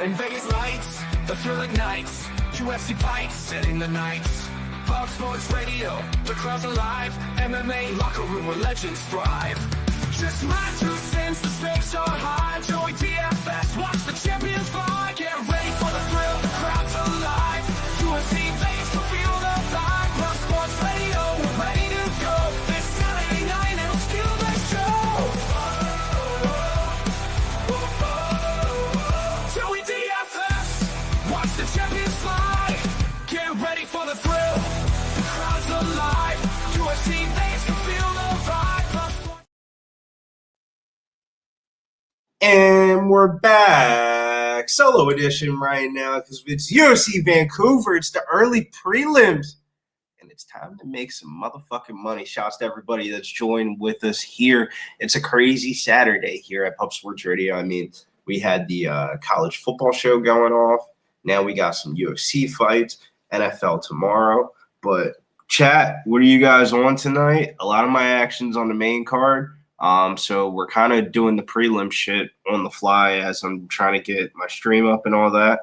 In Vegas lights, the thrilling nights, UFC fights, setting the nights. Pop Sports Radio, the crowd's alive. MMA locker room where legends thrive. Just my 2 cents, the stakes are high. Joey DFS, watch the champions fly. Get ready for the thrill, the crowd's alive. UFC Vegas, to feel the vibe. Pop Sports Radio, we're ready to go. This Saturday night, it'll steal the show. Joey DFS, watch the champions fly. Get ready for the thrill, the crowd's alive. UFC Vegas, to feel the vibe. And we're back. Solo edition right now because it's UFC Vancouver. It's the early prelims. And it's time to make some motherfucking money. Shouts to everybody that's joined with us here. It's a crazy Saturday here at Pub Sports Radio. I mean, we had the college football show going off. Now we got some UFC fights, NFL tomorrow. But chat, what are you guys on tonight? A lot of my action's on the main card. So we're kind of doing the prelim shit on the fly as I'm trying to get my stream up and all that.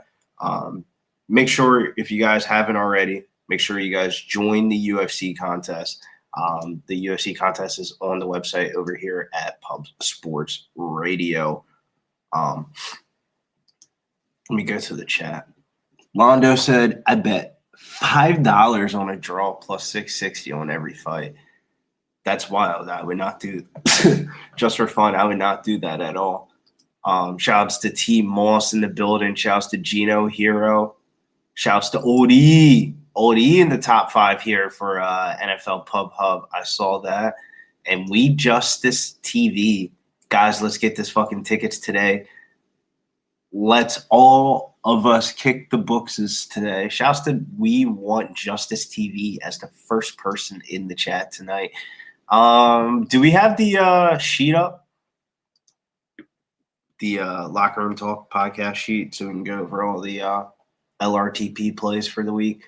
Make sure, if you guys haven't already, make sure you guys join the UFC contest. The UFC contest is on the website over here at Pub Sports Radio. Let me go to the chat. Londo said, I bet $5 on a draw plus 660 on every fight. That's wild. I would not do just for fun. I would not do that at all. Shouts to T Moss in the building. Shouts to Gino Hero. Shouts to Old E in the top 5 here for NFL Pub Hub. I saw that. And We Justice TV. Guys, let's get this fucking tickets today. Let's all of us kick the books today. Shouts to We Want Justice TV as the first person in the chat tonight. Do we have the sheet up? The Locker Room Talk podcast sheet so we can go over all the LRTP plays for the week.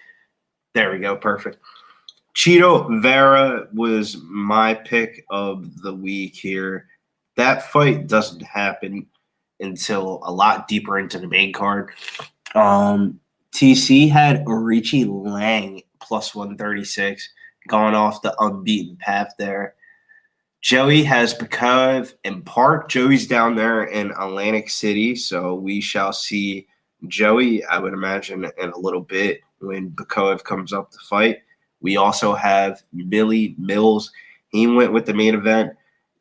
There we go. Perfect. Cheeto Vera was my pick of the week here. That fight doesn't happen until a lot deeper into the main card. TC had Orichi Lang plus 136. Gone off the unbeaten path there. Joey has Booyev and Park. Joey's down there in Atlantic City, so we shall see Joey, I would imagine, in a little bit when Booyev comes up to fight. We also have Billy Mills. He went with the main event.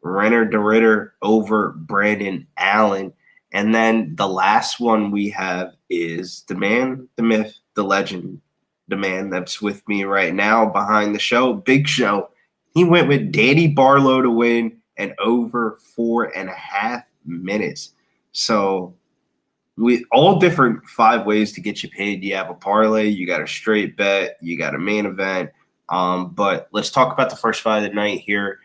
Reinier de Ritter over Brandon Allen. And then the last one we have is the man, the myth, the legend, the man that's with me right now behind the show, Big Show. He went with Danny Barlo to win and over 4.5 minutes. So we all different 5 ways to get you paid. You have a parlay, you got a straight bet, you got a main event. But let's talk about the first fight of the night here.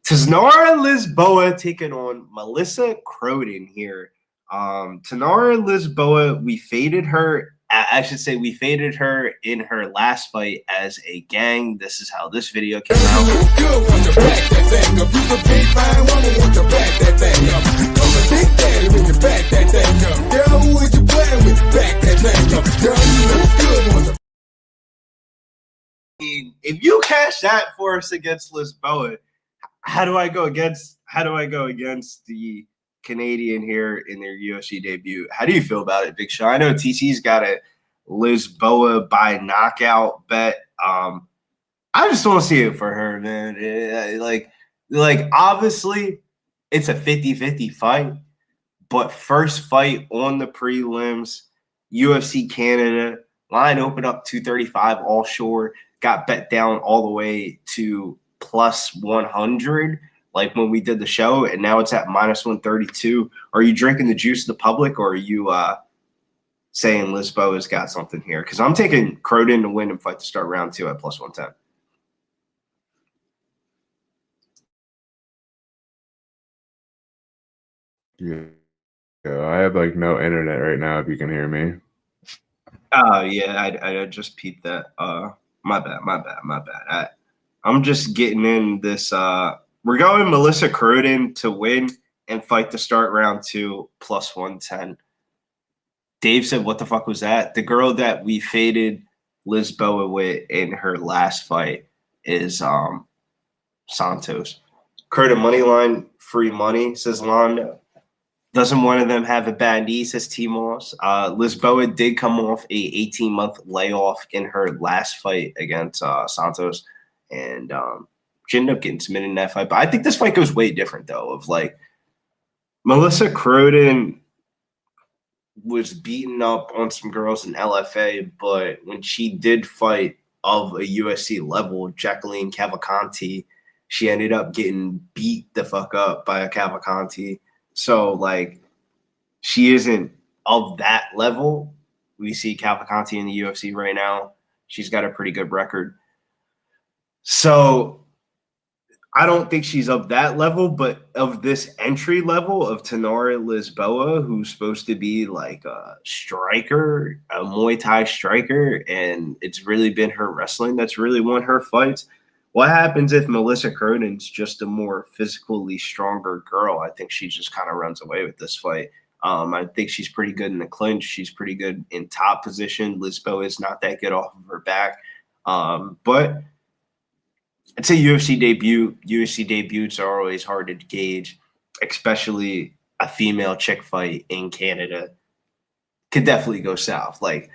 Tanara Lisboa taking on Melissa Cronin here. Tanara Lisboa, we faded her. I should say we faded her in her last fight as a gang. This is how this video came out. If you cash that for us against Lisboa, how do I go against the Canadian here in their UFC debut? How do you feel about it, Big Show? I know TC's got a Lisboa by knockout bet. I just want to see it for her, man. Like obviously it's a 50-50 fight, but first fight on the prelims, UFC Canada, line opened up 235 all short, got bet down all the way to plus 100. Like when we did the show, and now it's at minus 132. Are you drinking the juice of the public, or are you saying Lisboa's got something here? Because I'm taking Cronin to win and fight to start round 2 at plus 110. Yeah, I have like no internet right now. If you can hear me, Oh yeah, I just peeped that. My bad. I'm just getting in this. We're going Melissa Cronin to win and fight to start round 2 plus 110. Dave said, "What the fuck was that?" The girl that we faded Lisboa with in her last fight is Santos. Cronin money line, free money, says Londo. Doesn't one of them have a bad knee, says T-Moss. Lisboa did come off a 18-month layoff in her last fight against Santos, and she ended up getting submitted in that fight. But I think this fight goes way different, though, of like Melissa Cronin was beating up on some girls in LFA, but when she did fight of a USC level, Jacqueline Cavalcanti, she ended up getting beat the fuck up by a Cavalcanti. So, like, she isn't of that level. We see Cavalcanti in the UFC right now. She's got a pretty good record. So, I don't think she's of that level, but of this entry level of Tanara Lisboa, who's supposed to be like a striker, a Muay Thai striker, and it's really been her wrestling that's really won her fights. What happens if Melissa Cronin's just a more physically stronger girl? I think she just kind of runs away with this fight. I think she's pretty good in the clinch. She's pretty good in top position. Lisboa is not that good off of her back. But I'd say UFC debut. UFC debuts are always hard to gauge, especially a female chick fight in Canada. Could definitely go south. Like,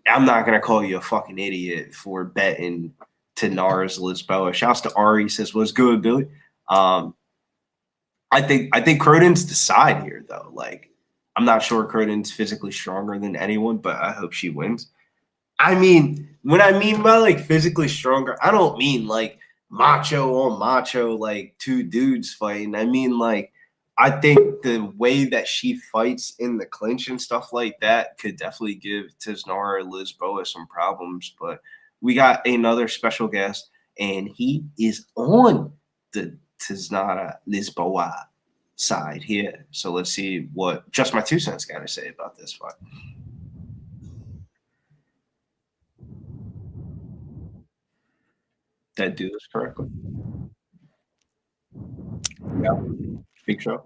I'm not going to call you a fucking idiot for betting Tanara's Lisboa. Shouts to Ari, says, "What's good, Billy?" I think Cronin's the side here, though. Like, I'm not sure Cronin's physically stronger than anyone, but I hope she wins. I mean, when I mean by like physically stronger, I don't mean like macho on macho, like two dudes fighting. I mean, like, I think the way that she fights in the clinch and stuff like that could definitely give Tanara Lisboa some problems. But we got another special guest, and he is on the Tanara Lisboa side here. So let's see what Just My 2 Cents got to say about this fight. Did I do this correctly? Yeah. Big show.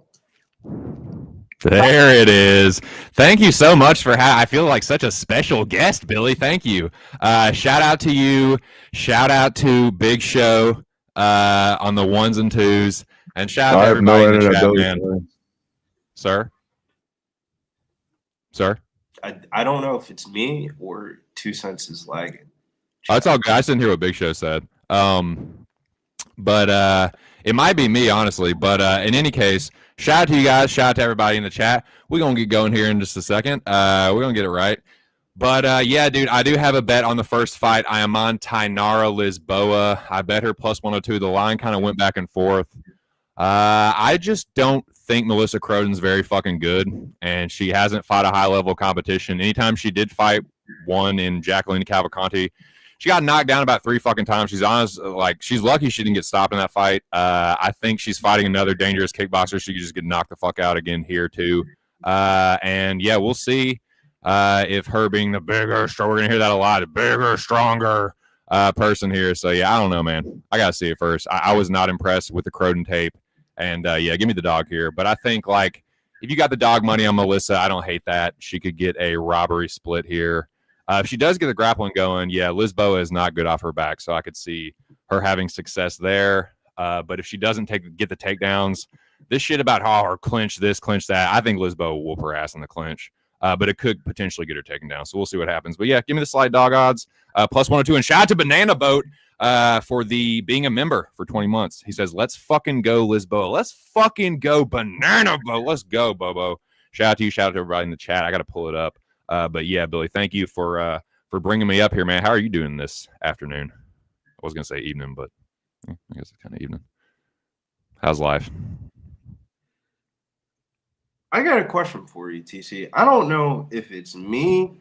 There it is. Thank you so much for I feel like such a special guest, Billy. Thank you. Shout out to you. Shout out to Big Show on the 1s and 2s. And shout out to everybody in the chat, man. Sir? I don't know if it's me or 2 Cents is lagging. Oh, it's all good. I just didn't hear what Big Show said. But it might be me, honestly. But in any case, shout out to you guys. Shout out to everybody in the chat. We're going to get going here in just a second. We're going to get it right. But, yeah, dude, I do have a bet on the first fight. I am on Tanara Lisboa. I bet her plus 102. The line kind of went back and forth. I just don't think Melissa Cronin's very fucking good, and she hasn't fought a high-level competition. Anytime she did fight one in Jacqueline Cavalcanti, she got knocked down about 3 fucking times. She's honest, like, she's lucky she didn't get stopped in that fight. I think she's fighting another dangerous kickboxer. She could just get knocked the fuck out again here, too. And, yeah, we'll see if her being the bigger, stronger, we're going to hear that a lot, a bigger, stronger person here. So, yeah, I don't know, man. I got to see it first. I was not impressed with the Cronin tape. And, yeah, give me the dog here. But I think, like, if you got the dog money on Melissa, I don't hate that. She could get a robbery split here. If she does get the grappling going, yeah, Lisboa is not good off her back, so I could see her having success there. But if she doesn't get the takedowns, this shit about her clinch this, clinch that, I think Lisboa will whoop her ass in the clinch. But it could potentially get her taken down, so we'll see what happens. But, yeah, give me the slight dog odds, plus 102. And shout out to Banana Boat for being a member for 20 months. He says, let's fucking go, Lisboa. Let's fucking go, Banana Boat. Let's go, Bobo. Shout out to you. Shout out to everybody in the chat. I got to pull it up. But yeah, Billy, thank you for bringing me up here, man. How are you doing this afternoon? I was gonna say evening, but I guess it's kind of evening. How's life? I got a question for you, TC. I don't know if it's me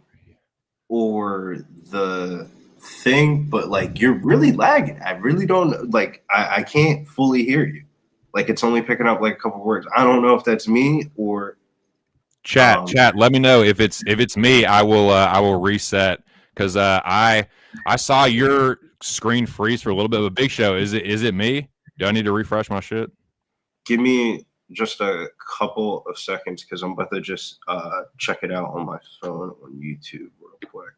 or the thing, but like you're really lagging. I really don't like. I can't fully hear you. Like it's only picking up like a couple words. I don't know if that's me or. Chat. Let me know if it's me. I will reset Because I saw your screen freeze for a little bit of a Big Show. Is it me? Do I need to refresh my shit? Give me just a couple of seconds because I'm about to just check it out on my phone on YouTube real quick.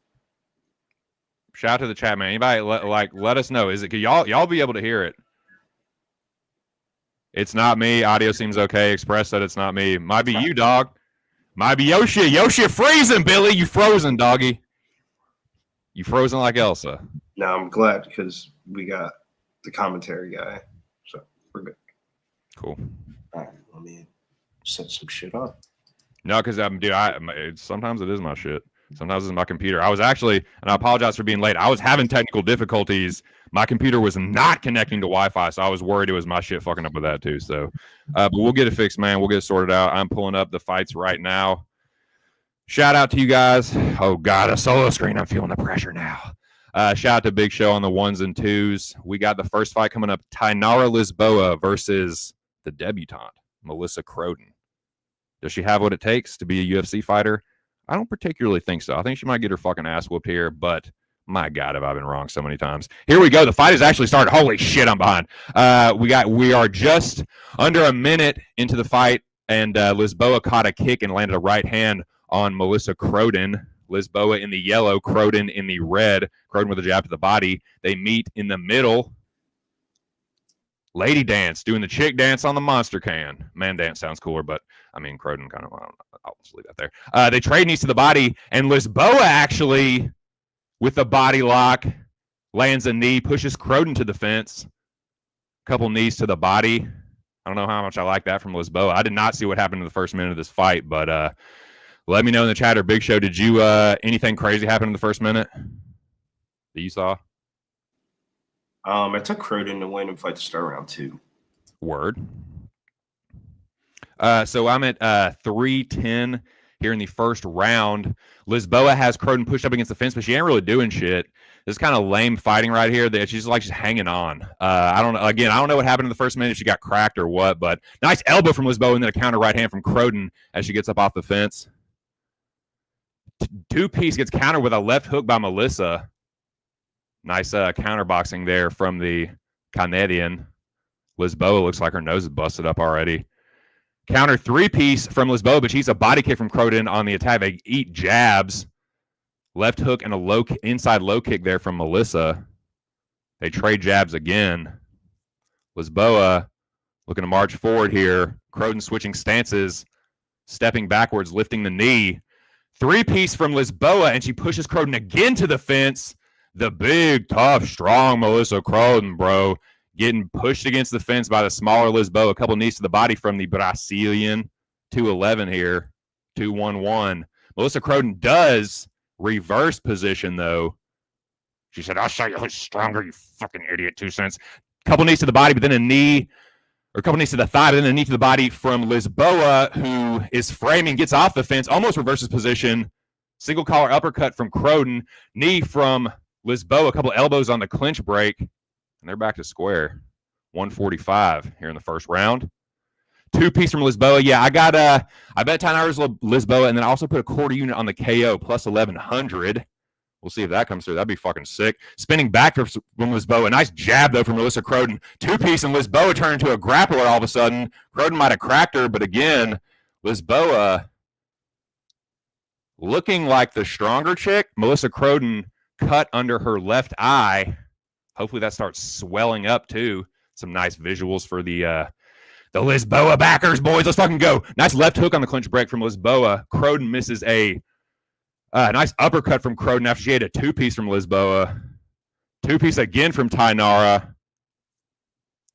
Shout out to the chat, man. Anybody let us know. Is it? Could y'all be able to hear it? It's not me. Audio seems okay. Express said it's not me. Might be you, dog. Might be Yoshi. Yoshi freezing, Billy. You frozen, doggy. You frozen like Elsa. No, I'm glad because we got the commentary guy. So we're good. Cool. All right, let me set some shit up. No, because sometimes it is my shit. Sometimes it's my computer. I was actually, and I apologize for being late. I was having technical difficulties. My computer was not connecting to Wi-Fi, so I was worried it was my shit fucking up with that too. So, but we'll get it fixed, man. We'll get it sorted out. I'm pulling up the fights right now. Shout out to you guys. Oh God, a solo screen. I'm feeling the pressure now. Shout out to Big Show on the 1s and 2s. We got the first fight coming up: Tainara Lisboa versus the debutante Melissa Cronin. Does she have what it takes to be a UFC fighter? I don't particularly think so. I think she might get her fucking ass whooped here, but my God, have I been wrong so many times. Here we go. The fight has actually started. Holy shit, I'm behind. We are just under a minute into the fight, and Lisboa caught a kick and landed a right hand on Melissa Cronin. Lisboa in the yellow, Cronin in the red. Cronin with a jab to the body. They meet in the middle. Lady dance, doing the chick dance on the monster can. Man dance sounds cooler, but I mean, Cronin kind of, I don't know. I'll just leave that there. They trade knees to the body, and Lisboa actually, with a body lock, lands a knee, pushes Cronin to the fence. Couple knees to the body. I don't know how much I like that from Lisboa. I did not see what happened in the first minute of this fight, but let me know in the chat or Big Show. Did you, anything crazy happen in the first minute that you saw? I took Cronin to win and fight to start round 2. Word. So I'm at 3-10 here in the first round. Lisboa has Cronin pushed up against the fence, but she ain't really doing shit. This is kind of lame fighting right here. That she's hanging on. I don't know. Again, I don't know what happened in the first minute. If she got cracked or what, but nice elbow from Lisboa and then a counter right hand from Cronin as she gets up off the fence. Two-piece gets countered with a left hook by Melissa. Nice counter boxing there from the Canadian. Lisboa looks like her nose is busted up already. Counter three-piece from Lisboa, but she's a body kick from Cronin on the attack. They eat jabs. Left hook and a inside low kick there from Melissa. They trade jabs again. Lisboa looking to march forward here. Cronin switching stances, stepping backwards, lifting the knee. Three-piece from Lisboa, and she pushes Cronin again to the fence. The big, tough, strong Melissa Cronin, bro, getting pushed against the fence by the smaller Lisboa. A couple knees to the body from the Brazilian. 2-11 here. 2-1-1. Melissa Cronin does reverse position, though. She said, I'll show you who's stronger, you fucking idiot. 2 cents. Couple knees to the body, but then a knee, or a couple knees to the thigh, but then a knee to the body from Lisboa, who is framing, gets off the fence, almost reverses position. Single collar uppercut from Cronin. Knee from Lisboa, a couple elbows on the clinch break, and they're back to square. 145 here in the first round. Two-piece from Lisboa. Yeah, I bet 10 hours Lisboa, and then I also put a quarter unit on the KO, plus 1,100. We'll see if that comes through. That'd be fucking sick. Spinning back from Lisboa. Nice jab, though, from Melissa Cronin. Two-piece, and Lisboa turned into a grappler all of a sudden. Cronin might have cracked her, but again, Lisboa looking like the stronger chick. Melissa Cronin cut under her left eye. Hopefully that starts swelling up, too. Some nice visuals for the Lisboa backers, boys. Let's fucking go. Nice left hook on the clinch break from Lisboa. Cronin misses a nice uppercut from Cronin after she had a two-piece from Lisboa. Two-piece again from Tainara.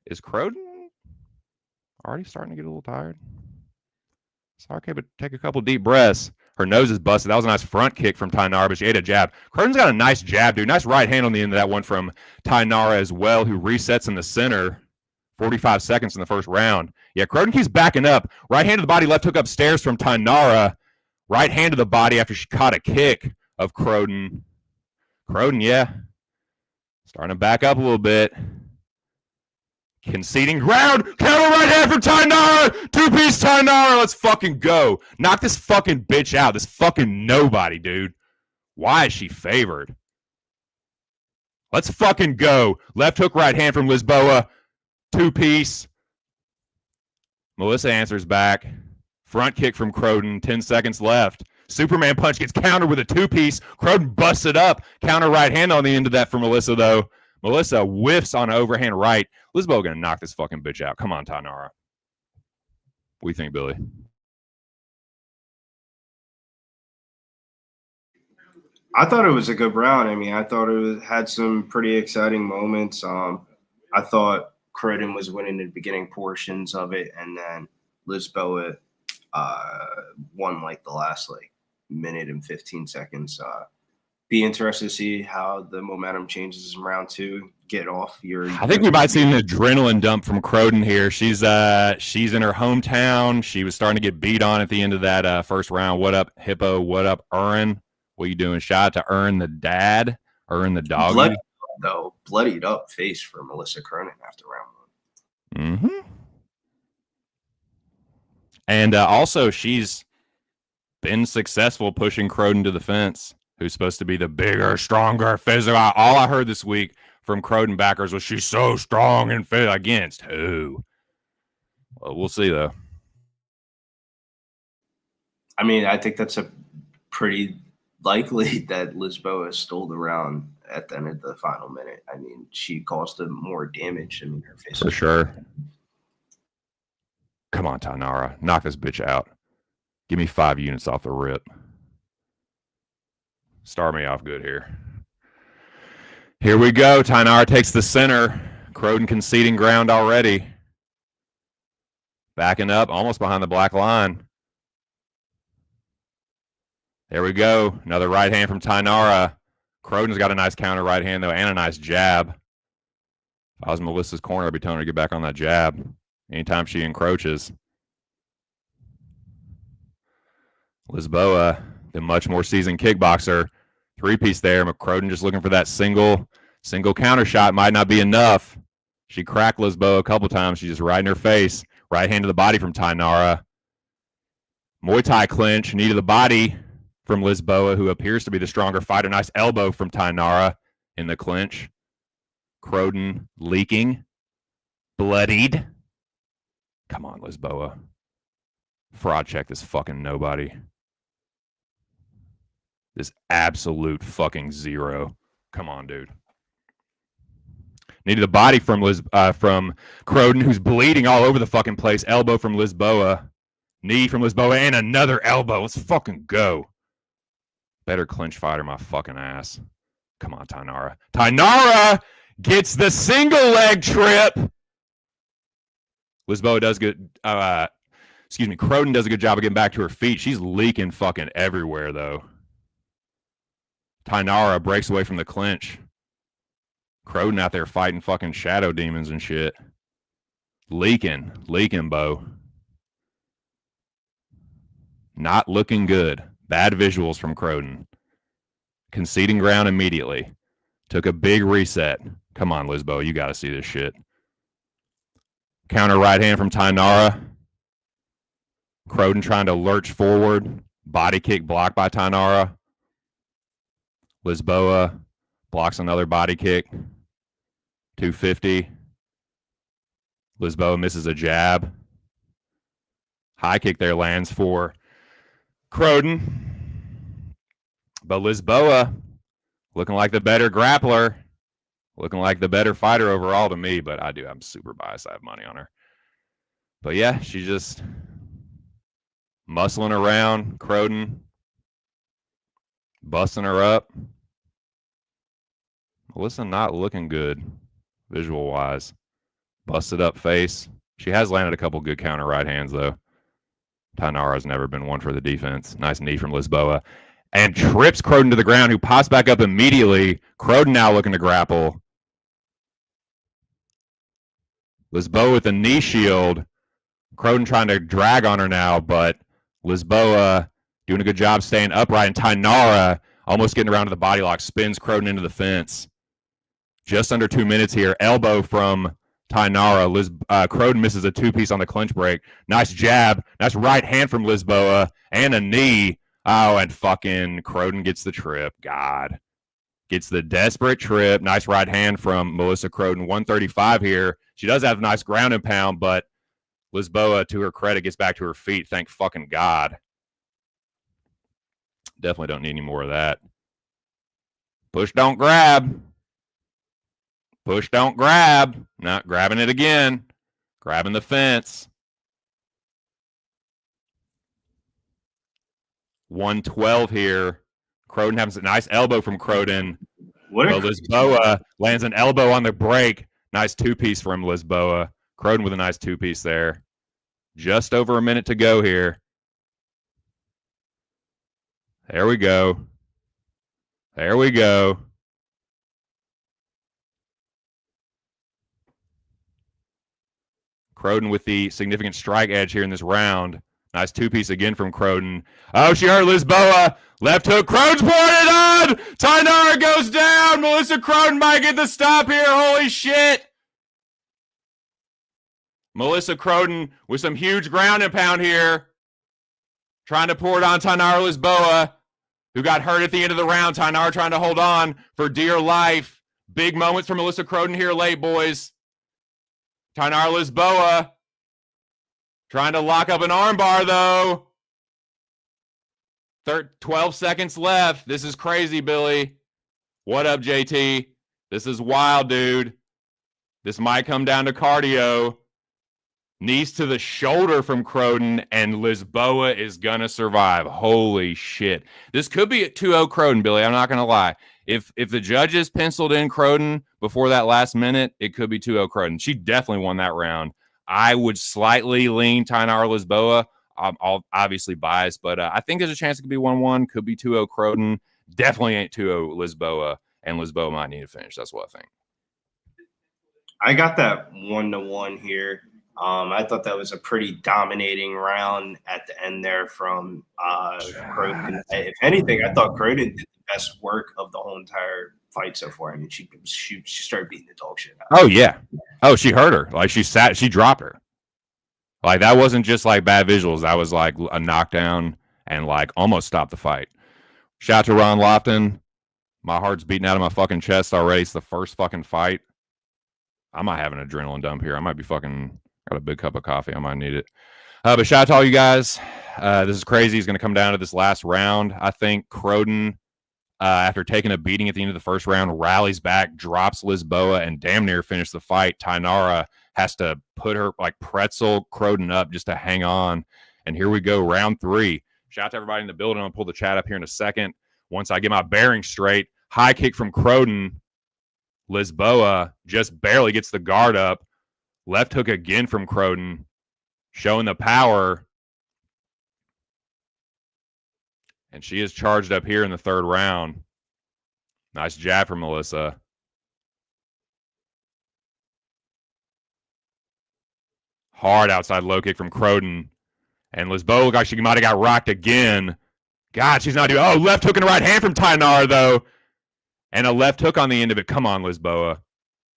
Is Cronin already starting to get a little tired? Sorry, okay, but take a couple deep breaths. Her nose is busted. That was a nice front kick from Tainara, but she ate a jab. Cronin's got a nice jab, dude. Nice right hand on the end of that one from Tainara as well, who resets in the center. 45 seconds in the first round. Yeah, Cronin keeps backing up. Right hand to the body, left hook upstairs from Tainara. Right hand to the body after she caught a kick of Cronin. Cronin, yeah. Starting to back up a little bit. Conceding ground. Counter right hand from Tainara. Two-piece Tainara. Let's fucking go. Knock this fucking bitch out. This fucking nobody, dude. Why is she favored? Let's fucking go. Left hook, right hand from Lisboa. 2-piece. Melissa answers back. Front kick from Cronin. 10 seconds left. Superman punch gets countered with a 2-piece. Cronin busts it up. Counter right hand on the end of that for Melissa, though. Melissa whiffs on an overhand right. Lisboa going to knock this fucking bitch out. Come on, Tainara. What do you think, Billy? I thought it was a good round. I mean, I thought it had some pretty exciting moments. I thought Cronin was winning the beginning portions of it, and then Lisboa won like the last minute and 15 seconds. Be interested to see how the momentum changes in round 2. Get off your. I think we might see an adrenaline dump from Cronin here. She's in her hometown. She was starting to get beat on at the end of that first round. What up, Hippo? What up, Urin? What you doing? Shout out to Earn the dad, Earn the dog. Bloodied up face for Melissa Cronin after round 1. Mm-hmm. And also, she's been successful pushing Cronin to the fence, who's supposed to be the bigger, stronger, physical. All I heard this week from Cronin backers was she's so strong and fit. Against who? Well, we'll see, though. I mean, I think that's a pretty likely that Lisboa stole the round at the end of the final minute. I mean, she caused them more damage. I mean, her face. For sure. Come on, Tainara. Knock this bitch out. Give me 5 units off the rip. Start me off good here. Here we go. Tainara takes the center. Cronin conceding ground already. Backing up, almost behind the black line. There we go. Another right hand from Tainara. Cronin's got a nice counter right hand, though, and a nice jab. If I was Melissa's corner, I'd be telling her to get back on that jab anytime she encroaches. Lisboa, the much more seasoned kickboxer. 3-piece there. Cronin just looking for that single counter shot. Might not be enough. She cracked Lisboa a couple times. She just right in her face. Right hand to the body from Tainara. Muay Thai clinch. Knee to the body from Lisboa, who appears to be the stronger fighter. Nice elbow from Tainara in the clinch. Cronin leaking. Bloodied. Come on, Lisboa. Fraud check this fucking nobody. This absolute fucking zero. Come on, dude. Needed a body from Cronin, who's bleeding all over the fucking place. Elbow from Lisboa. Knee from Lisboa, and another elbow. Let's fucking go. Better clinch fighter, my fucking ass. Come on, Tainara. Tainara gets the single leg trip. Lisboa does good. Cronin does a good job of getting back to her feet. She's leaking fucking everywhere, though. Tainara breaks away from the clinch. Cronin out there fighting fucking shadow demons and shit. Leaking, Bo. Not looking good. Bad visuals from Cronin. Conceding ground immediately. Took a big reset. Come on, Lisboa, you got to see this shit. Counter right hand from Tainara. Cronin trying to lurch forward. Body kick blocked by Tainara. Lisboa blocks another body kick. 250. Lisboa misses a jab. High kick there lands for Cronin. But Lisboa looking like the better grappler. Looking like the better fighter overall to me, but I'm super biased. I have money on her. But yeah, she's just muscling around Cronin. Busting her up. Melissa not looking good visual-wise. Busted up face. She has landed a couple good counter right hands, though. Tainara's never been one for the defense. Nice knee from Lisboa. And trips Cronin to the ground, who pops back up immediately. Cronin now looking to grapple. Lisboa with a knee shield. Cronin trying to drag on her now, but Lisboa doing a good job staying upright. And Tainara almost getting around to the body lock. Spins Cronin into the fence. Just under 2 minutes here. Elbow from Tainara. Cronin misses a 2-piece on the clinch break. Nice jab. Nice right hand from Lisboa. And a knee. Oh, and fucking Cronin gets the trip. God. Gets the desperate trip. Nice right hand from Melissa Cronin. 135 here. She does have a nice ground and pound, but Lisboa, to her credit, gets back to her feet. Thank fucking God. Definitely don't need any more of that. Push, don't grab. Push, don't grab. Not grabbing it again. Grabbing the fence. 112 here. Cronin has a nice elbow from Cronin. Lisboa lands an elbow on the break. Nice two-piece from Lisboa. Cronin with a nice two-piece there. Just over a minute to go here. There we go. There we go. Cronin with the significant strike edge here in this round. Nice two-piece again from Cronin. Oh, she hurt Lisboa. Left hook. Cronin's pointed on. Tainara goes down. Melissa Cronin might get the stop here. Holy shit. Melissa Cronin with some huge ground and pound here. Trying to pour it on Tainara Lisboa, who got hurt at the end of the round. Tainara trying to hold on for dear life. Big moments for Melissa Cronin here late, boys. Tainara Lisboa trying to lock up an armbar, though. 12 seconds left. This is crazy, Billy. What up, JT? This is wild, dude. This might come down to cardio. Knees to the shoulder from Cronin, and Lisboa is going to survive. Holy shit. This could be a 2-0 Cronin, Billy. I'm not going to lie. If the judges penciled in Cronin before that last minute, it could be 2-0 Cronin. She definitely won that round. I would slightly lean Tainara Lisboa. I'm obviously biased, but I think there's a chance it could be 1-1. Could be 2-0 Cronin. Definitely ain't 2-0 Lisboa, and Lisboa might need to finish. That's what I think. I got that 1-1 here. I thought that was a pretty dominating round at the end there from Cronin. If anything, I thought Cronin did the best work of the whole entire fight so far. I mean, she started beating the dog shit out. Oh, yeah. Oh, she hurt her. Like, she dropped her. Like, that wasn't just, like, bad visuals. That was, like, a knockdown and, like, almost stopped the fight. Shout out to Ron Lofton. My heart's beating out of my fucking chest already. It's the first fucking fight. I might have an adrenaline dump here. I might be fucking got a big cup of coffee. I might need it. But shout out to all you guys. This is crazy. It's going to come down to this last round. I think Cronin, after taking a beating at the end of the first round, rallies back, drops Lisboa, and damn near finished the fight. Tainara has to put her, like, pretzel Cronin up just to hang on. And here we go, round 3. Shout out to everybody in the building. I'll pull the chat up here in a second. Once I get my bearings straight, high kick from Cronin. Lisboa just barely gets the guard up. Left hook again from Cronin, showing the power. And she is charged up here in the third round. Nice jab from Melissa. Hard outside low kick from Cronin. And Lisboa, gosh, she might have got rocked again. God, she's not doing... Oh, left hook and a right hand from Tainara, though. And a left hook on the end of it. Come on, Lisboa.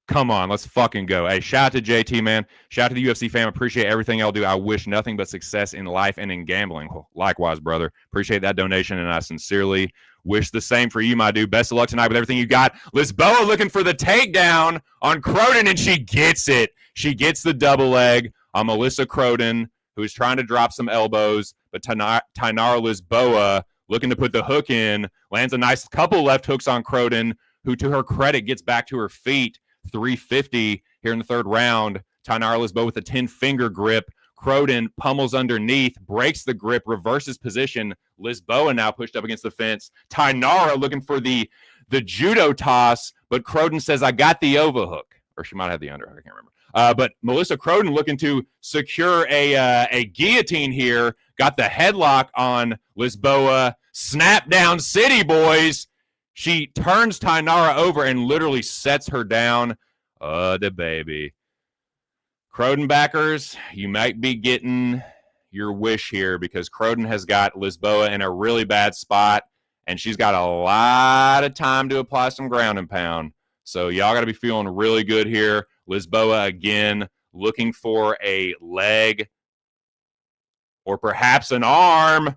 Come on, let's fucking go. Hey, shout out to JT, man. Shout out to the UFC fam. Appreciate everything y'all do. I wish nothing but success in life and in gambling. Likewise, brother. Appreciate that donation, and I sincerely wish the same for you, my dude. Best of luck tonight with everything you got. Lisboa looking for the takedown on Cronin, and she gets it. She gets the double leg on Melissa Cronin, who is trying to drop some elbows, but Tainara Lisboa looking to put the hook in, lands a nice couple left hooks on Cronin, who, to her credit, gets back to her feet. 350 here in the third round. Tainara Lisboa with a 10-finger grip. Cronin pummels underneath, breaks the grip, reverses position. Lisboa now pushed up against the fence. Tainara looking for the judo toss, but Cronin says, I got the overhook. Or she might have the underhook, I can't remember. But Melissa Cronin looking to secure a guillotine here. Got the headlock on Lisboa. Snap down city, boys. She turns Tainara over and literally sets her down. The baby. Cronin backers, you might be getting your wish here because Cronin has got Lisboa in a really bad spot, and she's got a lot of time to apply some ground and pound. So y'all got to be feeling really good here. Lisboa, again, looking for a leg or perhaps an arm.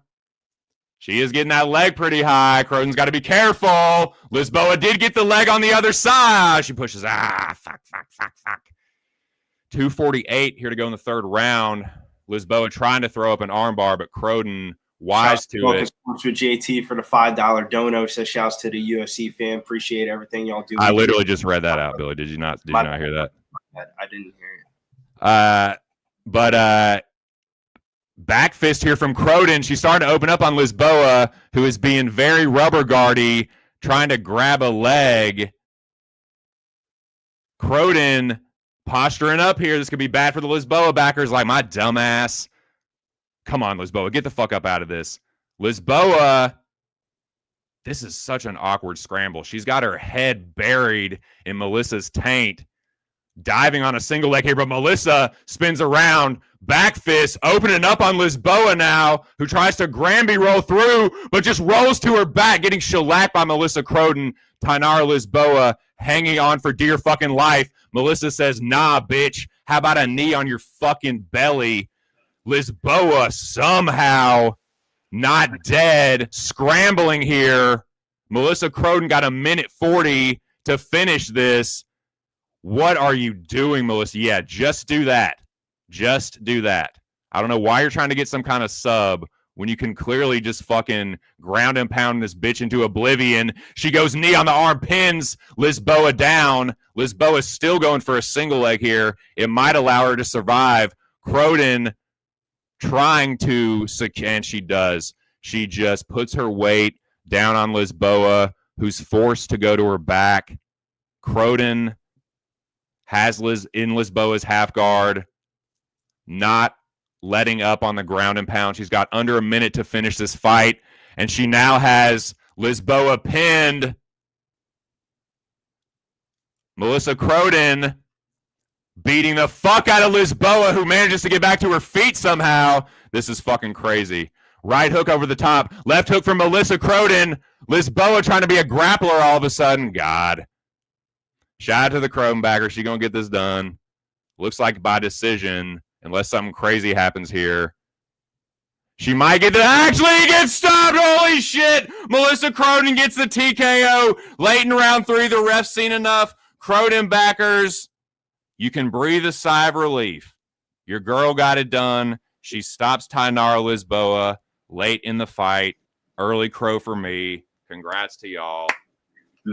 She is getting that leg pretty high. Cronin's got to be careful. Lisboa did get the leg on the other side. She pushes. Fuck. 248 here to go in the third round. Lisboa trying to throw up an armbar, but Cronin wise to it. Sports with JT for the $5 dono. Says shouts to the UFC fan. Appreciate everything y'all do. I literally just read that out, Billy. Did you not hear that? I didn't hear it. But back fist here from Cronin. She's starting to open up on Lisboa, who is being very rubber guardy, trying to grab a leg. Cronin posturing up here. This could be bad for the Lisboa backers. Like, my dumbass. Come on, Lisboa. Get the fuck up out of this. Lisboa, this is such an awkward scramble. She's got her head buried in Melissa's taint. Diving on a single leg here, but Melissa spins around. Back fist, opening up on Lisboa now, who tries to Granby roll through, but just rolls to her back, getting shellacked by Melissa Cronin. Tainara Lisboa hanging on for dear fucking life. Melissa says, nah, bitch. How about a knee on your fucking belly? Lisboa somehow not dead, scrambling here. Melissa Cronin got a minute 40 to finish this. What are you doing, Melissa? Yeah, just do that. Just do that. I don't know why you're trying to get some kind of sub when you can clearly just fucking ground and pound this bitch into oblivion. She goes knee on the arm, pins Lisboa down. Lisboa's still going for a single leg here. It might allow her to survive. Cronin trying to, and she does. She just puts her weight down on Lisboa, who's forced to go to her back. Cronin has in Lisboa's half guard, not letting up on the ground and pound. She's got under a minute to finish this fight, and she now has Lisboa pinned. Melissa Cronin beating the fuck out of Lisboa, who manages to get back to her feet somehow. This is fucking crazy. Right hook over the top. Left hook from Melissa Cronin. Lisboa trying to be a grappler all of a sudden. God. Shout out to the Cronin backer. She's going to get this done. Looks like by decision, unless something crazy happens here. She might get the... Actually, gets stopped! Holy shit! Melissa Cronin gets the TKO. Late in round 3, the ref's seen enough. Cronin backers, you can breathe a sigh of relief. Your girl got it done. She stops Tainara Lisboa late in the fight. Early crow for me. Congrats to y'all.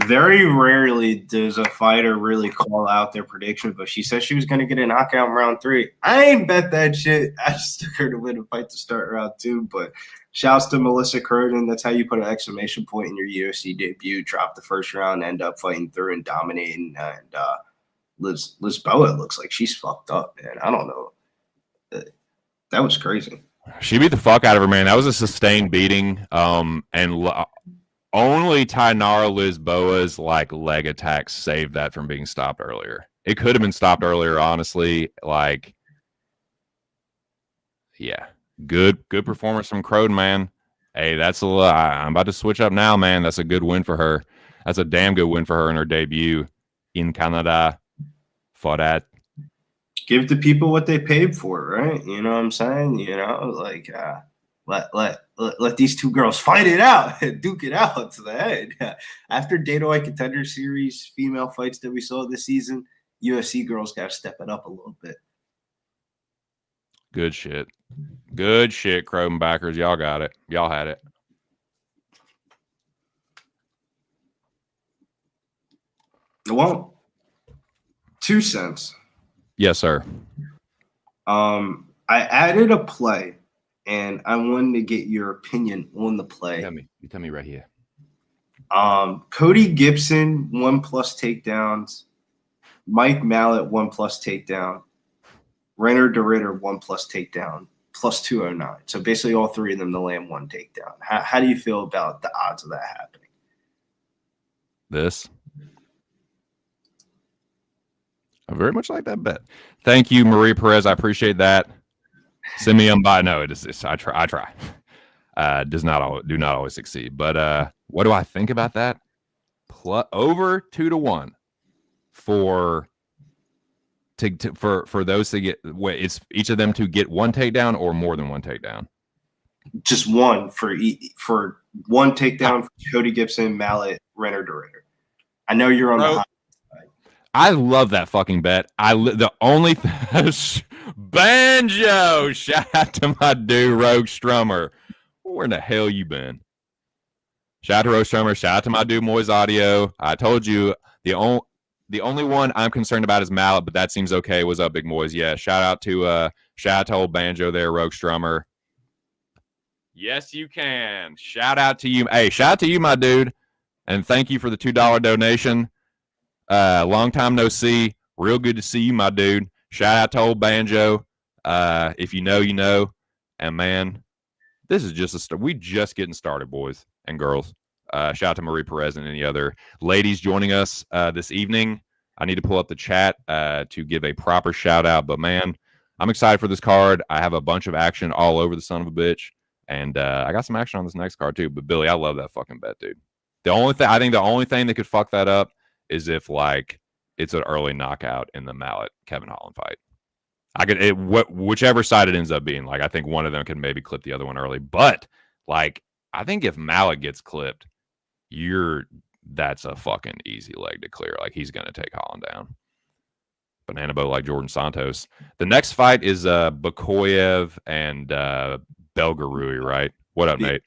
Very rarely does a fighter really call out their prediction, but she said she was going to get a knockout in round 3. I ain't bet that shit. I just took her to win the fight to start round 2, but shouts to Melissa Cronin. That's how you put an exclamation point in your UFC debut. Drop the first round, end up fighting through and dominating. And Lisboa looks like she's fucked up, man. I don't know. That was crazy. She beat the fuck out of her, man. That was a sustained beating. Only Tainara Lisboa's like leg attack saved that from being stopped earlier. It could have been stopped earlier, honestly. Like, yeah, good performance from Cronin, man. Hey, that's a lot. I'm about to switch up now, man. That's a good win for her. That's a damn good win for her in her debut in Canada. For that, give the people what they paid for, right? You know what I'm saying? You know, like let these two girls fight it out and duke it out to the head. After Dana White Contender Series female fights that we saw this season, UFC girls got to step it up a little bit. Good shit. Good shit, Cronin backers. Y'all got it. Y'all had it. Well, 2 cents. Yes, sir. I added a play, and I wanted to get your opinion on the play. You tell me right here. Cody Gibson, 1+ takedowns. Mike Malott, 1+ takedown. Reinier de Ridder, 1+ takedown, plus 209. So basically all 3 of them to land 1 takedown. How do you feel about the odds of that happening? This. I very much like that bet. Thank you, Marie Perez. I appreciate that. Send me by. No, I try. Do not always succeed. But what do I think about that? Over 2-1 for those to get. Wait, it's each of them to get 1 takedown or more than 1 takedown. Just one for one takedown for Cody Gibson, Malott, Reinier to Reinier. I know you're on the hot side. I love that fucking bet. The only Banjo. Shout out to my dude Rogue Strummer. Where in the hell you been? Shout out to Rogue Strummer. Shout out to my dude Moy's Audio. I told you the only one I'm concerned about is Malott, but that seems okay. What's up, Big Moy's? Yeah. Shout out to old Banjo there, Rogue Strummer. Yes, you can. Shout out to you. Hey, shout out to you, my dude. And thank you for the $2 donation. Long time no see. Real good to see you, my dude. Shout out to old Banjo. If you know, you know. And man, this is just a start. We just getting started, boys and girls. Shout out to Marie Perez and any other ladies joining us this evening. I need to pull up the chat to give a proper shout out. But man, I'm excited for this card. I have a bunch of action all over the son of a bitch. And I got some action on this next card too. But Billy, I love that fucking bet, dude. The only thing that could fuck that up is if like it's an early knockout in the Malott Kevin Holland fight. Whichever side it ends up being. Like I think one of them can maybe clip the other one early. But like I think if Malott gets clipped, that's a fucking easy leg to clear. Like he's gonna take Holland down. Banana boat like Jordan Santos. The next fight is Booyev and Belguyev, right? What up, Nate?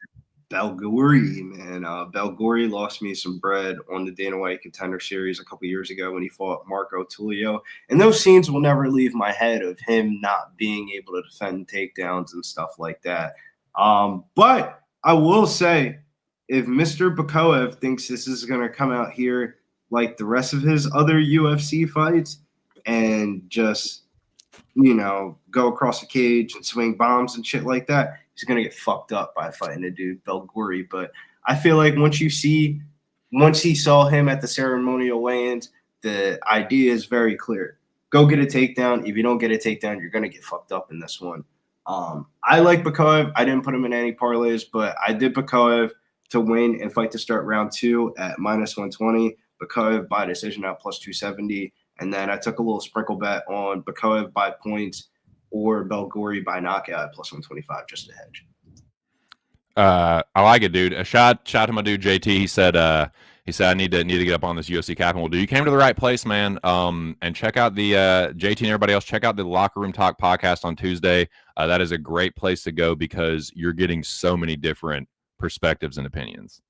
Belguyev, man. Belguyev lost me some bread on the Dana White Contender Series a couple years ago when he fought Marco Tulio. And those scenes will never leave my head of him not being able to defend takedowns and stuff like that. But I will say, if Mr. Booyev thinks this is going to come out here like the rest of his other UFC fights and just, go across the cage and swing bombs and shit like that, he's going to get fucked up by fighting a dude, Belguyev. But I feel like once he saw him at the ceremonial weigh-ins, the idea is very clear. Go get a takedown. If you don't get a takedown, you're going to get fucked up in this one. I like Booyev. I didn't put him in any parlays, but I did Booyev to win and fight to start round 2 at -120. Booyev by decision at +270. And then I took a little sprinkle bet on Booyev by points or Belguyev by knockout at +125 just to hedge. I like it, dude. A shout to my dude JT. He said I need to get up on this UFC cap, and dude, you came to the right place, man. And check out the JT and everybody else. Check out the Locker Room Talk podcast on Tuesday. That is a great place to go because you're getting so many different perspectives and opinions.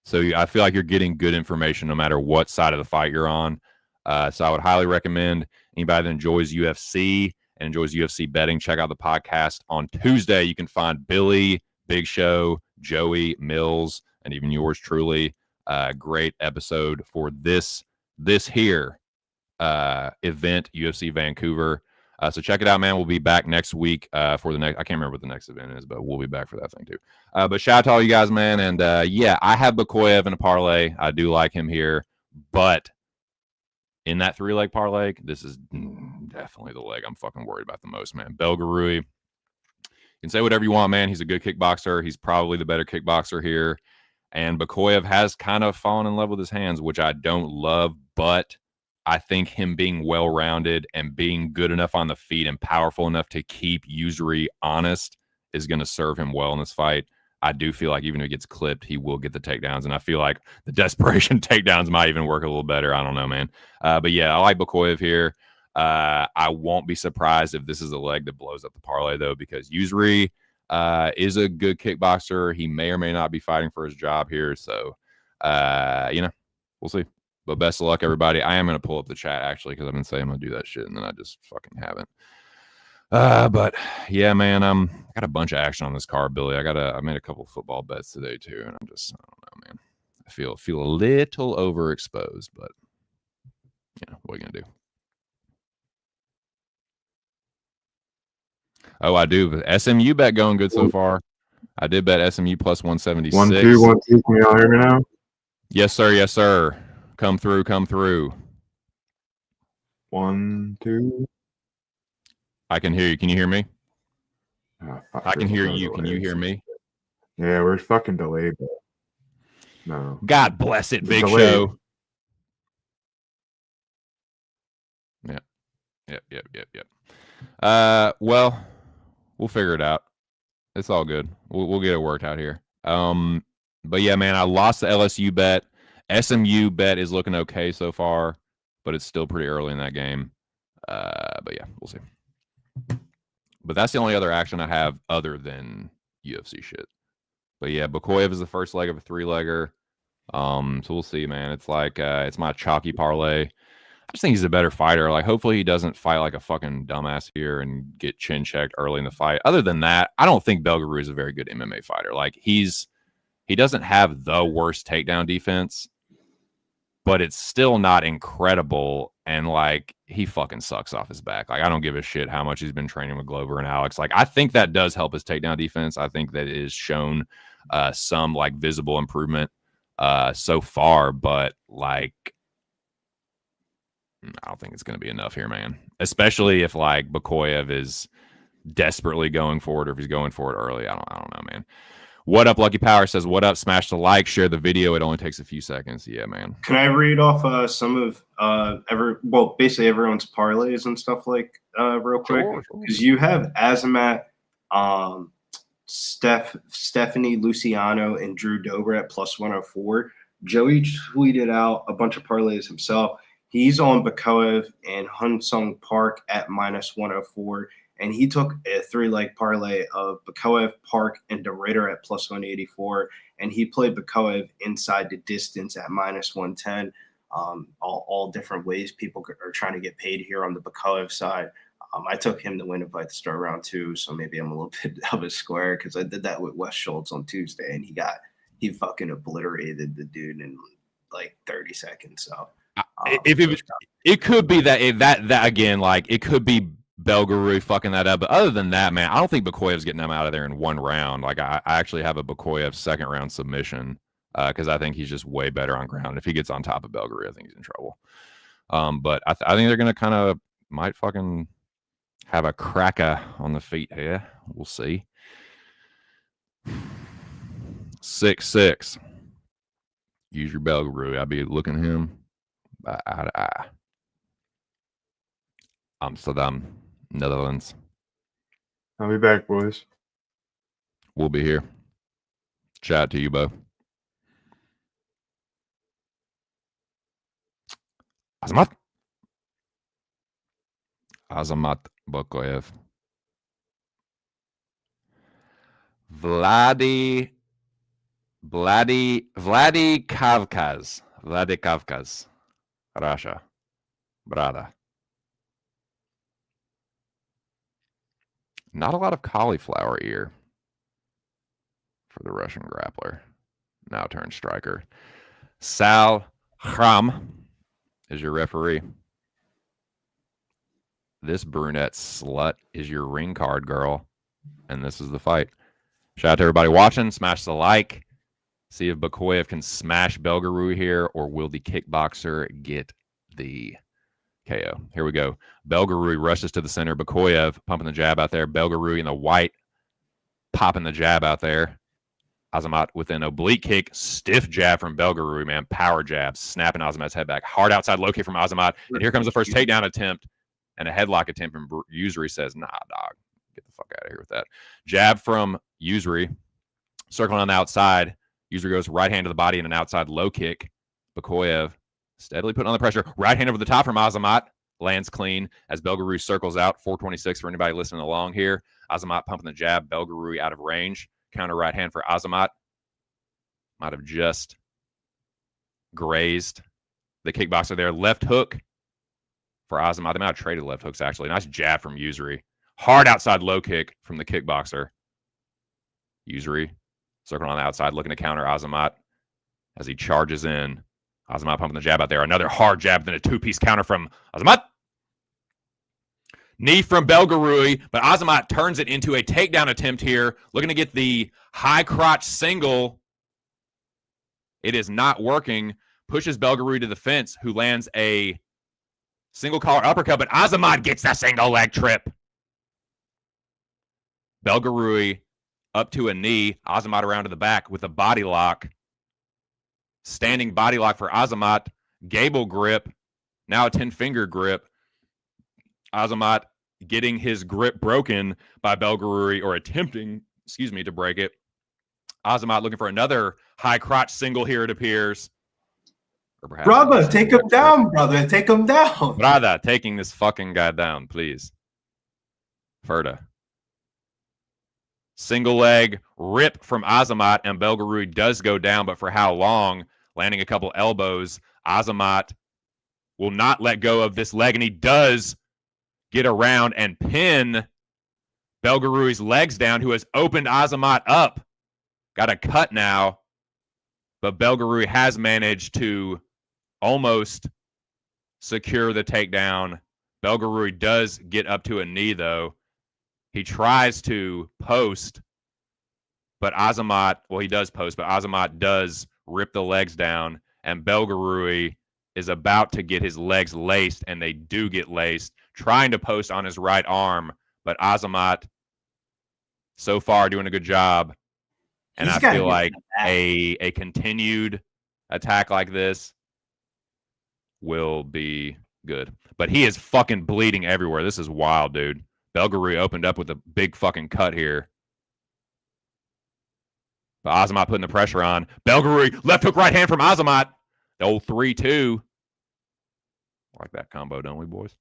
So I feel like you're getting good information no matter what side of the fight you're on. So I would highly recommend anybody that enjoys UFC and enjoys UFC betting, check out the podcast on Tuesday. You can find Billy, Big Show, Joey, Mills, and even yours truly. Great episode for this here event, UFC Vancouver. So check it out, man. We'll be back next week for the next. I can't remember what the next event is, but we'll be back for that thing too. But shout out to all you guys, man. And yeah, I have Booyev in a parlay. I do like him here, but in that 3-leg parlay, this is definitely the leg I'm fucking worried about the most, man. Belguyev, you can say whatever you want, man. He's a good kickboxer. He's probably the better kickboxer here. And Booyev has kind of fallen in love with his hands, which I don't love, but I think him being well-rounded and being good enough on the feet and powerful enough to keep Usuri honest is going to serve him well in this fight. I do feel like even if he gets clipped, he will get the takedowns. And I feel like the desperation takedowns might even work a little better. I don't know, man. But yeah, I like Booyev here. I won't be surprised if this is a leg that blows up the parlay, though, because Usuri is a good kickboxer. He may or may not be fighting for his job here. So, we'll see. But best of luck, everybody. I am going to pull up the chat, actually, because I've been saying I'm going to do that shit, and then I just fucking haven't. But yeah, man, I got a bunch of action on this card, Billy. I made a couple football bets today too, and I don't know, man. I feel a little overexposed, but what are you gonna do? Oh, I do. SMU bet going good so far. I did bet SMU +176. 1-2, 1-2. Can y'all hear me now? Yes, sir. Yes, sir. Come through. 1-2. I can hear you. Can you hear me? Oh, I can hear you. Can you hear me? Yeah, we're fucking delayed. No. God bless it, Big delayed. Show. Yep. Well, we'll figure it out. It's all good. We'll get it worked out here. But yeah, man, I lost the LSU bet. SMU bet is looking okay so far, but it's still pretty early in that game. But yeah, we'll see. But that's the only other action I have other than UFC shit. But yeah, Booyev is the first leg of a 3-legger. So we'll see, man. It's like it's my chalky parlay. I just think he's a better fighter. Like, hopefully he doesn't fight like a fucking dumbass here and get chin checked early in the fight. Other than that, I don't think Belguyev is a very good MMA fighter. Like, he doesn't have the worst takedown defense, but it's still not incredible. And like, he fucking sucks off his back. Like, I don't give a shit how much he's been training with Glover and Alex. Like, I think that does help his takedown defense. I think that is shown some like visible improvement so far, but like, I don't think it's going to be enough here, man. Especially if like Booyev is desperately going for it, or if he's going for it early. I don't know, man. What up, Lucky Power says, what up? Smash the like, share the video. It only takes a few seconds. Yeah, man. Can I read off some of basically everyone's parlays and stuff like real quick? Because you have Azamat, Stephanie, Luciano, and Drew Dober at +104. Joey tweeted out a bunch of parlays himself. He's on Booyev and Hunsung Park at -104. And he took a 3-leg parlay of Booyev, Park, and DeRitter at +184. And he played Booyev inside the distance at -110. All different ways people are trying to get paid here on the Booyev side. I took him to win a fight to start round 2, so maybe I'm a little bit of a square because I did that with Wes Schultz on Tuesday, and he fucking obliterated the dude in like 30 seconds. So it could be that again, like it could be Belguyev fucking that up, but other than that, man, I don't think Booyev's getting him out of there in one round. Like I actually have a Booyev second round submission because I think he's just way better on ground. If he gets on top of Belguyev, I think he's in trouble. But I think they're gonna kind of might fucking have a cracker on the feet here. We'll see. 6-6. Use your Belguyev. I'll be looking at him eye to eye. Amsterdam, Netherlands. I'll be back, boys. We'll be here. Chat to you, Bo. Azamat Booyev. Vladi Kavkaz. Russia. Brada. Not a lot of cauliflower ear for the Russian grappler. Now turned striker. Sal Khram is your referee. This brunette slut is your ring card girl. And this is the fight. Shout out to everybody watching. Smash the like. See if Booyev can smash Belguyev here, or will the kickboxer get the KO? Here we go. Belguyev rushes to the center. Booyev pumping the jab out there. Belguyev in the white popping the jab out there. Azamat with an oblique kick. Stiff jab from Belguyev, man. Power jab. Snapping Azamat's head back. Hard outside low kick from Azamat. And here comes the first takedown attempt and a headlock attempt from Usry. Says, nah, dog. Get the fuck out of here with that. Jab from Usry. Circling on the outside. Usry goes right hand to the body and an outside low kick. Booyev steadily putting on the pressure. Right hand over the top from Azamat. Lands clean as Belguyev circles out. 426 for anybody listening along here. Azamat pumping the jab. Belguyev out of range. Counter right hand for Azamat. Might have just grazed the kickboxer there. Left hook for Azamat. They might have traded left hooks, actually. Nice jab from Usry. Hard outside low kick from the kickboxer. Usry circling on the outside, looking to counter Azamat as he charges in. Azamat pumping the jab out there. Another hard jab, then a two-piece counter from Azamat. Knee from Belguyev, but Azamat turns it into a takedown attempt here, looking to get the high crotch single. It is not working. Pushes Belguyev to the fence, who lands a single collar uppercut, but Azamat gets that single leg trip. Belguyev up to a knee. Azamat around to the back with a body lock. Standing body lock for Azamat. Gable grip. Now a 10-finger grip. Azamat getting his grip broken by Belguyev, or attempting to break it. Azamat looking for another high crotch single here, it appears. Brother, take him down, brother. Take him down. Brother, taking this fucking guy down, please. Ferda. Single leg rip from Azamat, and Belgueroui does go down, but for how long? Landing a couple elbows. Azamat will not let go of this leg, and he does get around and pin Belgueroui's legs down, who has opened Azamat up. Got a cut now, but Belgueroui has managed to almost secure the takedown. Belgueroui does get up to a knee, though. He tries to post, but Azamat, well, he does post, but Azamat does rip the legs down, and Belgueroui is about to get his legs laced, and they do get laced, trying to post on his right arm, but Azamat, so far, doing a good job. And I feel like a continued attack like this will be good. But he is fucking bleeding everywhere. This is wild, dude. Belgueroui opened up with a big fucking cut here. But Azamat putting the pressure on. Belgueroui, left hook right hand from Azamat. The old 3-2. Like that combo, don't we, boys?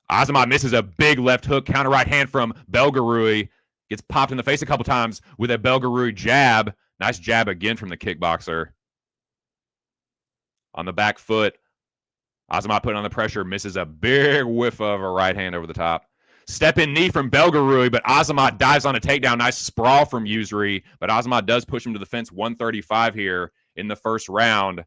Azamat misses a big left hook, counter right hand from Belgueroui. Gets popped in the face a couple times with a Belgueroui jab. Nice jab again from the kickboxer. On the back foot, Azamat putting on the pressure, misses a big whiff of a right hand over the top. Step-in knee from Belgueroui, but Azamat dives on a takedown. Nice sprawl from Usry, but Azamat does push him to the fence. 135 here in the first round.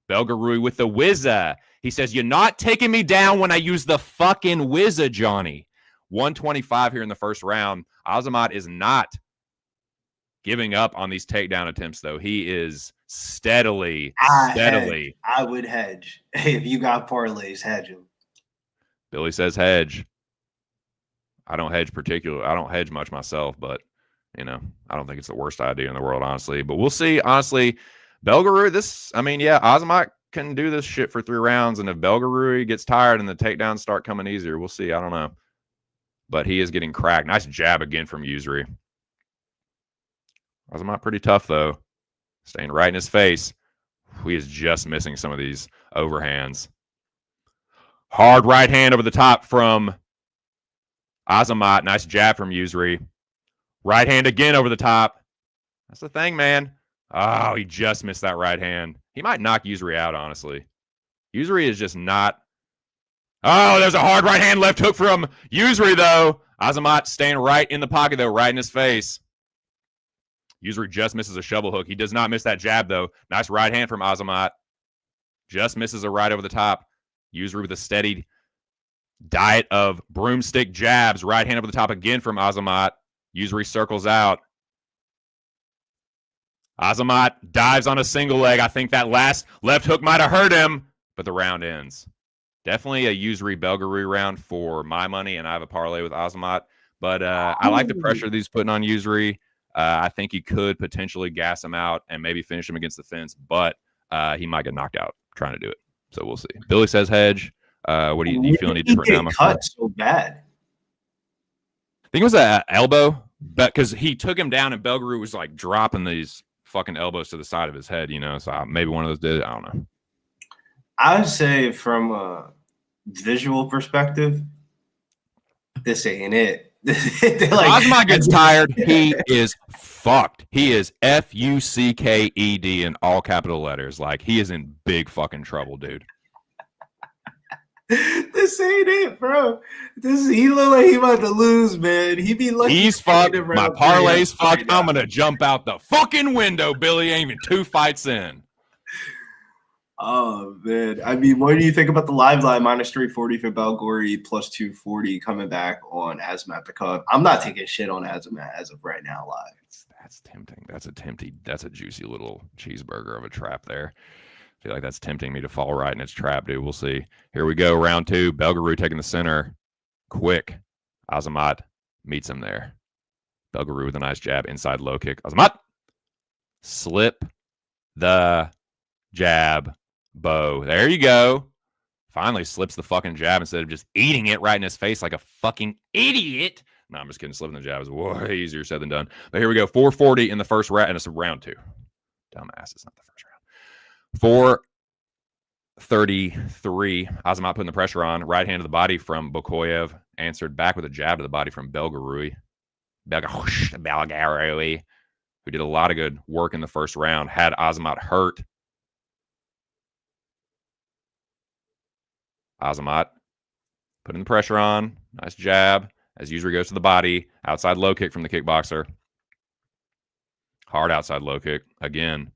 Belgueroui with the whizza. He says, "You're not taking me down when I use the fucking whizza, Johnny." 125 here in the first round. Azamat is not giving up on these takedown attempts, though. He is steadily. I would hedge. If you got parlays, hedge him. Billy says hedge. I don't hedge much myself, but, you know, I don't think it's the worst idea in the world, honestly. But we'll see. Honestly, Belgueroui, Azamat can do this shit for 3 rounds, and if Belgueroui gets tired and the takedowns start coming easier, we'll see. I don't know. But he is getting cracked. Nice jab again from Usry. Azamat pretty tough, though. Staying right in his face. He is just missing some of these overhands. Hard right hand over the top from Azamat. Nice jab from Usry. Right hand again over the top. That's the thing, man. Oh, he just missed that right hand. He might knock Usry out, honestly. Usry is just not... Oh, there's a hard right hand left hook from Usry, though. Azamat staying right in the pocket, though, right in his face. Usry just misses a shovel hook. He does not miss that jab, though. Nice right hand from Azamat. Just misses a right over the top. Usry with a steady diet of broomstick jabs. Right hand over the top again from Azamat. Usry circles out. Azamat dives on a single leg. I think that last left hook might have hurt him, but the round ends. Definitely a Usry Belgueroui round for my money, and I have a parlay with Azamat. But I like the pressure that he's putting on Usry. I think he could potentially gas him out and maybe finish him against the fence, but he might get knocked out trying to do it. So we'll see. Billy says hedge. What do you feel any different now? Cut so bad. I think it was an elbow, but because he took him down and Belgueroui was like dropping these fucking elbows to the side of his head, you know. So maybe one of those did it. I don't know. I would say from a visual perspective, this ain't it. Azamat gets tired. He is fucked. He is fucked in all capital letters. Like, he is in big fucking trouble, dude. This ain't it, bro. He look like he about to lose, man. He be lucky. He's fucked. My parlay's fucked. I'm gonna jump out the fucking window. Billy ain't even 2 fights in. Oh, man. I mean, what do you think about the live line? -340 for Belgueroui, +240 coming back on Azamat the Cub. I'm not taking shit on Azamat as of right now live. That's tempting. That's a juicy little cheeseburger of a trap there. I feel like that's tempting me to fall right in its trap, dude. We'll see. Here we go. Round 2. Belgueroui taking the center. Quick. Azamat meets him there. Belgueroui with a nice jab. Inside low kick. Azamat. Slip the jab. Bow. There you go. Finally slips the fucking jab instead of just eating it right in his face like a fucking idiot. No, I'm just kidding. Slipping the jab is way easier said than done. But here we go. 440 in the first round, and it's round 2. Dumbass, it's not the first round. 433. Aiemann putting the pressure on. Right hand to the body from Booyev. Answered back with a jab to the body from Belguyev, who did a lot of good work in the first round. Had Aiemann hurt. Aiemann putting the pressure on. Nice jab. As usually goes to the body. Outside low kick from the kickboxer. Hard outside low kick. Again.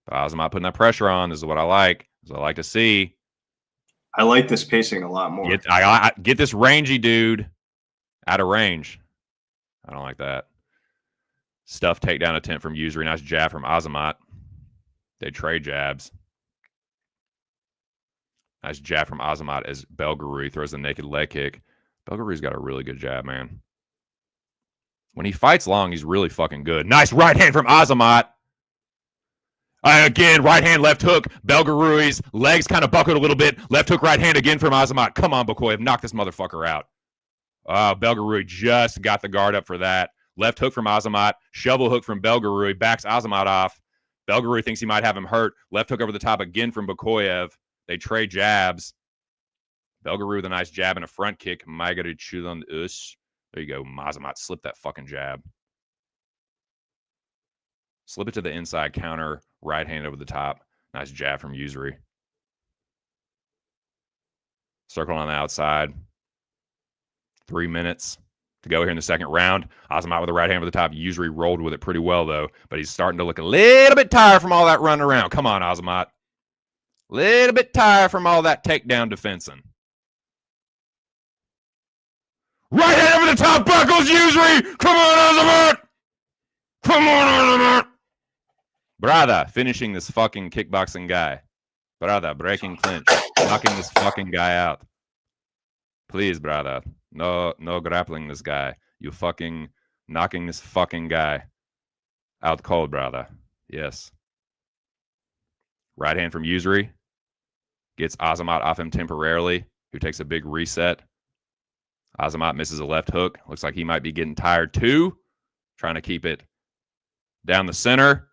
But Aiemann putting that pressure on. This is what I like. This is what I like to see. I like this pacing a lot more. Get this rangy dude out of range. I don't like that. Stuff takedown attempt from Usuri. Nice jab from Aiemann. They trade jabs. Nice jab from Aiemann as Belguyev throws the naked leg kick. Belguyev got a really good jab, man. When he fights long, he's really fucking good. Nice right hand from Aiemann. Again, right hand, left hook. Belguyev legs kind of buckled a little bit. Left hook, right hand again from Aiemann. Come on, Booyev. Knock this motherfucker out. Belguyev just got the guard up for that. Left hook from Aiemann. Shovel hook from Belguyev. Backs Aiemann off. Belguyev thinks he might have him hurt. Left hook over the top again from Booyev. They trade jabs. Belguyev with a nice jab and a front kick. There you go. Aiemann slip that fucking jab. Slip it to the inside counter. Right hand over the top. Nice jab from Usuri. Circle on the outside. 3 minutes to go here in the second round. Aiemann with the right hand over the top. Usuri rolled with it pretty well, though. But he's starting to look a little bit tired from all that running around. Come on, Aiemann. Little bit tired from all that takedown defensing. Right hand over the top. Buckles Usuri. Come on, Aiemann. Come on, Aiemann. Brother, finishing this fucking kickboxing guy. Brother, breaking clinch. Knocking this fucking guy out. Please, brother. No grappling this guy. You fucking knocking this fucking guy out cold, brother. Yes. Right hand from Usuri. Gets Aiemann off him temporarily, who takes a big reset. Aiemann misses a left hook. Looks like he might be getting tired too. Trying to keep it down the center.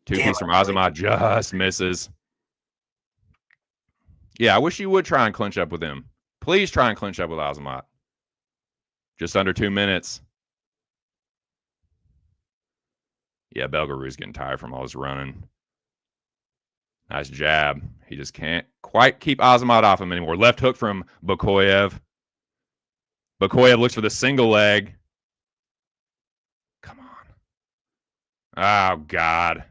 Two-piece from Aiemann just misses. Yeah, I wish you would try and clinch up with him. Please try and clinch up with Aiemann. Just under 2 minutes. Yeah, Belguyev getting tired from all his running. Nice jab. He just can't quite keep Aiemann off him anymore. Left hook from Booyev. Booyev looks for the single leg. Come on. Oh, God.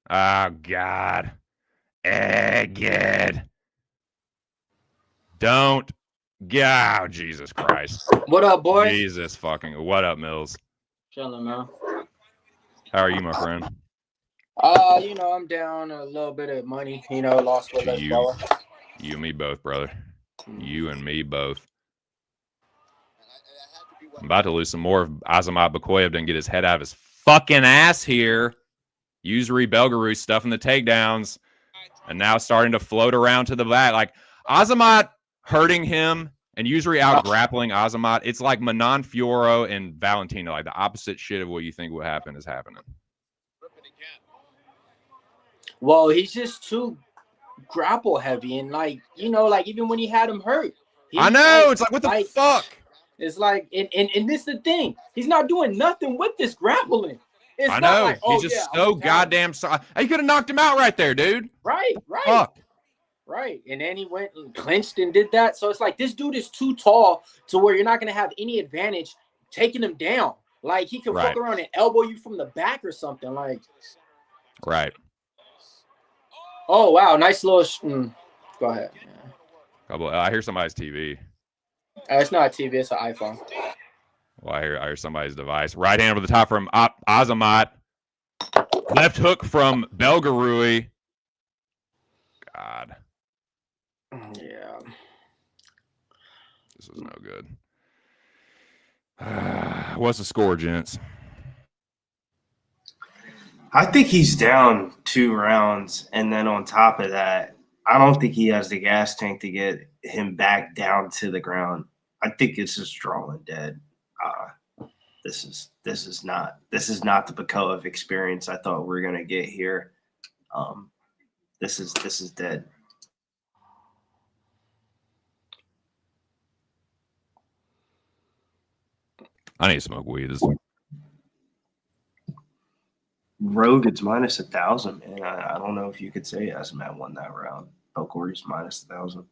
Oh, God. Good. Don't. Oh, Jesus Christ. What up, boys? Jesus fucking. What up, Mills? Chilling, man. How are you, my friend? I'm down a little bit of money. Lost with Lisboa. You and me both, brother. You and me both. I'm about to lose some more if Aiemann Booyev didn't get his head out of his fucking ass here. Usuri Belguyev stuffing the takedowns. And now starting to float around to the back. Like, Aiemann hurting him and Usuri out grappling Aiemann. It's like Manon, Fiorot, and Valentino. Like, the opposite shit of what you think would happen is happening. Well, he's just too grapple heavy. And, even when he had him hurt. I know. It's like, what the fuck? It's like, and this is the thing. He's not doing nothing with this grappling. It's I know. Like, he's just so goddamn sorry. You could have knocked him out right there, dude. Right. Fuck. Right. And then he went and clinched and did that. So it's like this dude is too tall to where you're not going to have any advantage taking him down. Like, he can fuck around and elbow you from the back or something. Like, right. Oh, wow. Nice little. Go ahead. I hear somebody's TV. It's not a TV. It's an iPhone. Well, I hear somebody's device. Right hand over the top from Aiemann. Left hook from Belguyev. God. Yeah. This was no good. What's the score, gents? I think he's down 2 rounds, and then on top of that, I don't think he has the gas tank to get him back down to the ground. I think it's just drawing dead. This is not the Booyev experience I thought we were gonna get here. This is dead. I need to smoke weed. Rogan's minus 1,000, man. I don't know if you could say Aiemann won that round. Belguyev minus 1,000.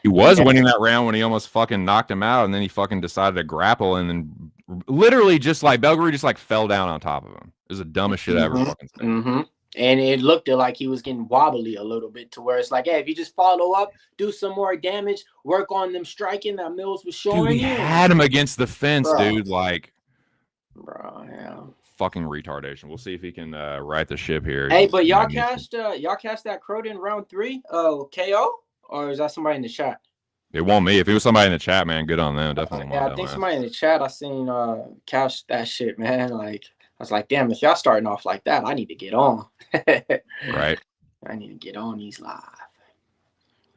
He was winning that round when he almost fucking knocked him out, and then he fucking decided to grapple, and then literally just like Belguyev just like fell down on top of him. It was the dumbest shit I ever fucking seen. And it looked like he was getting wobbly a little bit to where it's like, hey, if you just follow up, do some more damage, work on them striking that Mills was showing. Dude, he had him against the fence, dude. Like, bro, yeah. Fucking retardation. We'll see if he can right the ship here. Hey, but y'all cashed that Cronin round 3 KO? Or is that somebody in the chat? It won't me. If it was somebody in the chat, man, good on them. Definitely. Yeah, I think somebody in the chat I seen cash that shit, man. Like, I was like, damn, if y'all starting off like that, I need to get on. Right. I need to get on these live.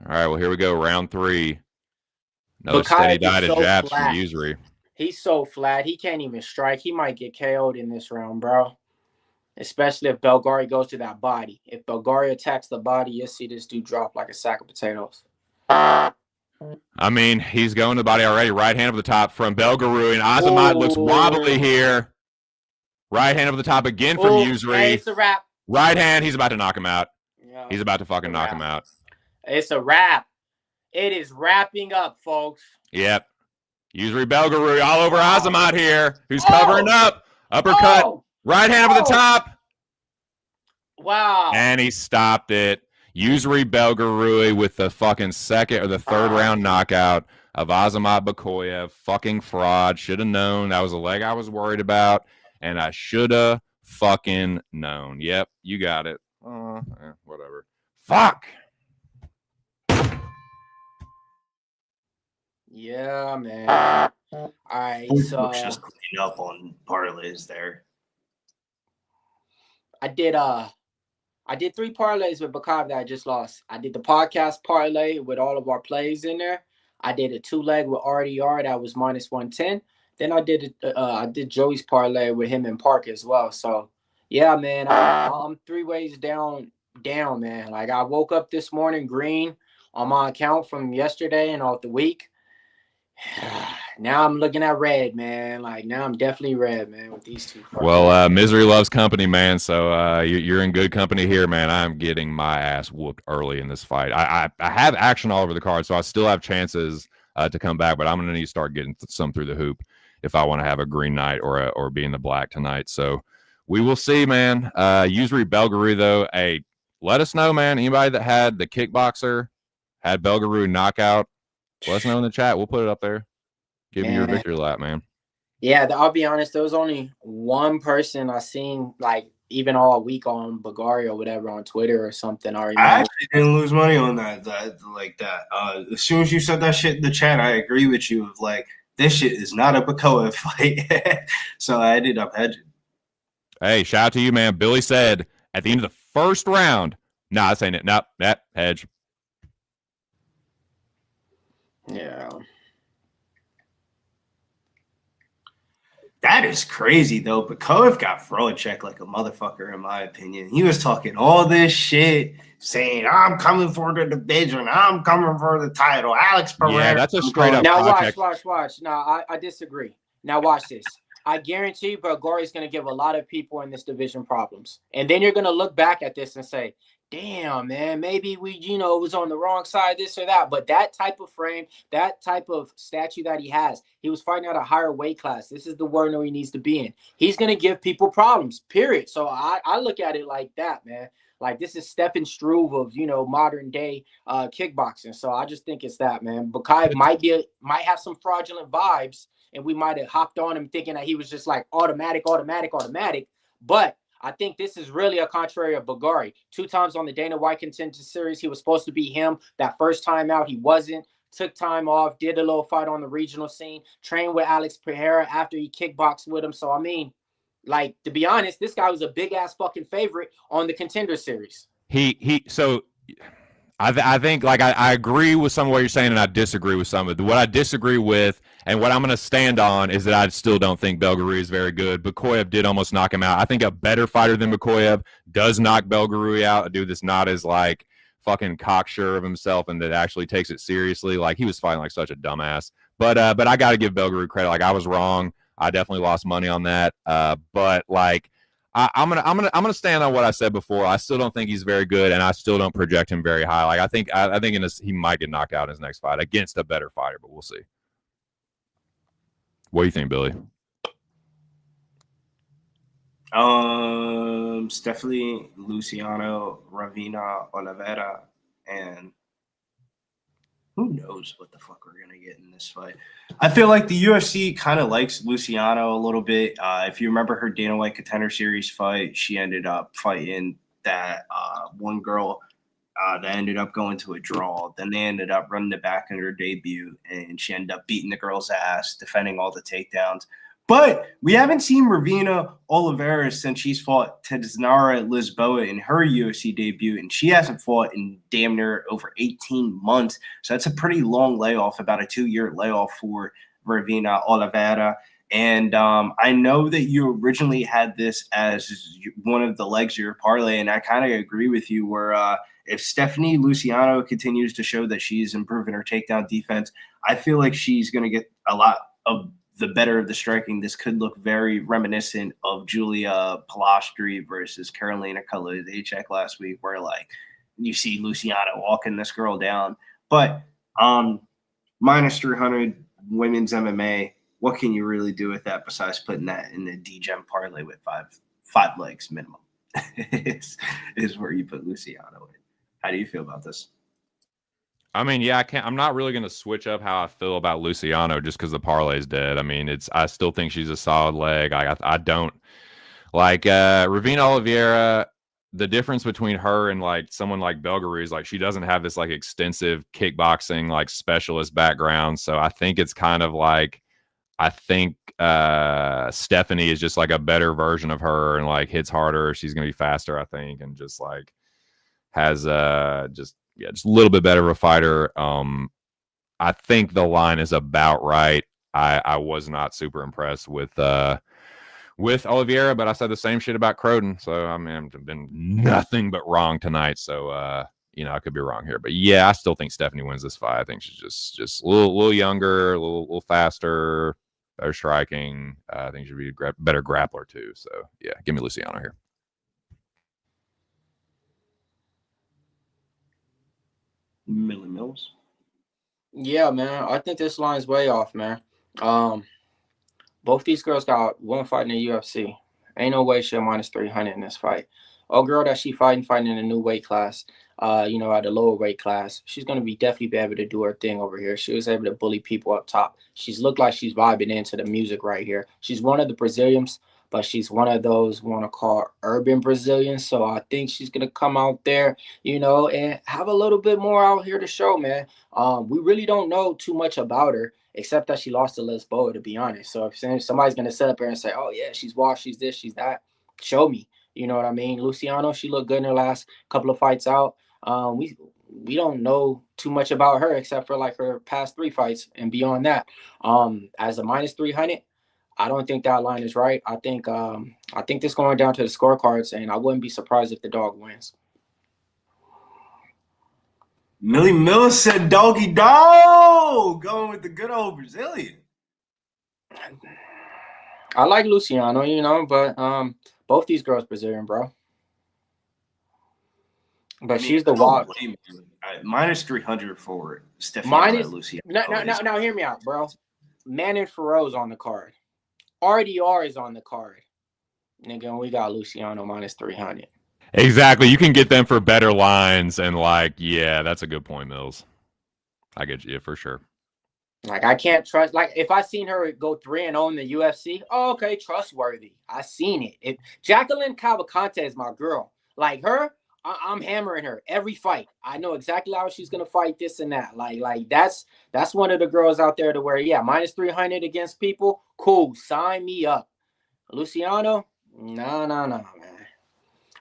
All right, well, here we go. Round 3. Another steady diet of jabs from Usury. He's so flat. He can't even strike. He might get KO'd in this round, bro. Especially if Belguyev goes to that body. If Belguyev attacks the body, you'll see this dude drop like a sack of potatoes. I mean, he's going to the body already. Right hand over the top from Belguyev. And Aiemann looks wobbly here. Right hand over the top again from Usury. Hey, it's a wrap. Right hand. He's about to knock him out. Yeah, he's about to fucking knock him out. It's a wrap. It is wrapping up, folks. Yep. Usury Belguyev all over Aiemann here. Who's covering up. Uppercut. Right hand over the top. Wow. And he stopped it. Usury Belguyev with the fucking second or the third round knockout of Aiemann Booyev. Fucking fraud. Should have known. That was a leg I was worried about. And I should have fucking known. Yep, you got it. Whatever. Fuck. Yeah, man. All right, so just clean up on parlays there. I did 3 parlays with Booyev that I just lost. I did the podcast parlay with all of our plays in there. I did a 2-leg with RDR that was minus 110. Then I did Joey's parlay with him in Park as well. So yeah, man, I'm 3 ways down, man. Like I woke up this morning green on my account from yesterday and off the week. Now I'm looking at red, man. Like now I'm definitely red, man, with these 2. Well, misery loves company, man. So you're in good company here, man. I'm getting my ass whooped early in this fight. I have action all over the card, so I still have chances to come back, but I'm going to need to start getting some through the hoop if I want to have a green night or be in the black tonight. So we will see, man. Usury Belguyev, though, hey, let us know, man. Anybody that had the kickboxer, had Belguyev knockout, let us know in the chat. We'll put it up there. Give you your victory lap, man. Yeah, I'll be honest. There was only one person I seen, like, even all week on Booyev or whatever on Twitter or something. I actually didn't lose money on that. As soon as you said that shit in the chat, I agree with you. Of like, this shit is not a Booyev fight. So I ended up hedging. Hey, shout out to you, man. Billy said at the end of the first round, nah, this ain't it. Nope, that hedge. Yeah. That is crazy, though. Booyev got throw a check like a motherfucker, in my opinion. He was talking all this shit, saying, I'm coming for the division. I'm coming for the title. Alex Pereira. Yeah, that's a straight up Now watch. Now, I disagree. Now, watch this. I guarantee Booyev is going to give a lot of people in this division problems. And then you're going to look back at this and say, damn, man, maybe we, was on the wrong side, this or that. But that type of frame, that type of statue that he has, he was fighting at a higher weight class. This is the word he needs to be in. He's going to give people problems, period. So I look at it like that, man. Like, this is Stefan Struve of, modern day kickboxing. So I just think it's that, man. Booyev might have some fraudulent vibes, and we might have hopped on him thinking that he was just like automatic. But I think this is really a contrary of Booyev. 2 times on the Dana White Contender Series, he was supposed to be him. That first time out, he wasn't. Took time off, did a little fight on the regional scene, trained with Alex Pereira after he kickboxed with him. So, I mean, like, to be honest, this guy was a big-ass fucking favorite on the Contender Series. So I think like I agree with some of what you're saying, and I disagree with some of it. What I disagree with, and what I'm going to stand on, is that I still don't think Belguyev is very good. Booyev did almost knock him out. I think a better fighter than Booyev does knock Belguyev out. A dude that's not as like fucking cocksure of himself and that actually takes it seriously. Like he was fighting like such a dumbass. But I got to give Belguyev credit. Like I was wrong. I definitely lost money on that. But like. I'm gonna stand on what I said before. I still don't think he's very good, and I still don't project him very high. Like I think in this, he might get knocked out in his next fight against a better fighter, but we'll see. What do you think, Billy? Definitely Luciano, Ravina, Oliveira, and who knows what the fuck we're gonna get in this fight. I feel like the UFC kind of likes Luciano a little bit. If you remember her Dana White Contender Series fight, she ended up fighting that one girl that ended up going to a draw. Then they ended up running it back in her debut, and she ended up beating the girl's ass, defending all the takedowns. But we haven't seen Ravina Oliveira since she's fought Tedzara Lisboa in her UFC debut, and she hasn't fought in damn near over 18 months. So that's a pretty long layoff, about a 2-year layoff for Ravina Oliveira. And I know that you originally had this as one of the legs of your parlay, and I kind of agree with you where if Stephanie Luciano continues to show that she's improving her takedown defense, I feel like she's going to get a lot of the better of the striking. This could look very reminiscent of Julia Palastri versus Carolina Kolodechek last week, where like you see Luciano walking this girl down. But minus 300 women's MMA, what can you really do with that besides putting that in the D-Gem parlay with five legs minimum? is where you put Luciano in. How do you feel about this? I mean, yeah, I'm not really going to switch up how I feel about Luciano just because the parlay's dead. I mean, I still think she's a solid leg. I don't like Ravina Oliveira. The difference between her and like someone like Belguyev is like she doesn't have this like extensive kickboxing like specialist background. So I think it's kind of like Stephanie is just like a better version of her and like hits harder. She's going to be faster, I think, and just like has just a little bit better of a fighter. I think the line is about right. I was not super impressed with Oliviera, but I said the same shit about Cronin. So I mean, I've been nothing but wrong tonight. So I could be wrong here, but yeah, I still think Stephanie wins this fight. I think she's just a little younger, a little faster, better striking. I think she'd be a better grappler too. So yeah, give me Luciano here. Millie Mills. Yeah, man. I think this line's way off, man. Both these girls got one fight in the UFC. Ain't no way she'll minus 300 in this fight. Oh, girl that she fighting in a new weight class, at a lower weight class. She's going to definitely be able to do her thing over here. She was able to bully people up top. She's looked like she's vibing into the music right here. She's one of the Brazilians, but she's one of those want to call urban Brazilians. So I think she's going to come out there, and have a little bit more out here to show, man. We really don't know too much about her, except that she lost to Lisboa, to be honest. So if somebody's going to sit up here and say, oh, yeah, she's washed, she's this, she's that, show me. You know what I mean? Luciano, she looked good in her last couple of fights out. We don't know too much about her except for like her past 3 fights and beyond that. As a minus 300, I don't think that line is right. I think this going down to the scorecards, and I wouldn't be surprised if the dog wins. Millie Miller said doggy dog, going with the good old Brazilian. I like Luciano, but both these girls Brazilian, bro. But she's the wild. Minus 300 for Stephanie Luciano. Now hear me out, bro. Manon Ferrot's on the card. RDR is on the card. Nigga, we got Luciano minus 300. Exactly. You can get them for better lines, and yeah, that's a good point, Mills. I get you for sure. Like, I can't trust. Like, if I seen her go 3-0 in the UFC, okay, trustworthy. I seen it. Jacqueline Cavalcante is my girl. Like her, I'm hammering her every fight. I know exactly how she's gonna fight this and that. Like that's one of the girls out there to where, yeah, minus 300 against people. Cool, sign me up. Luciano, no, man.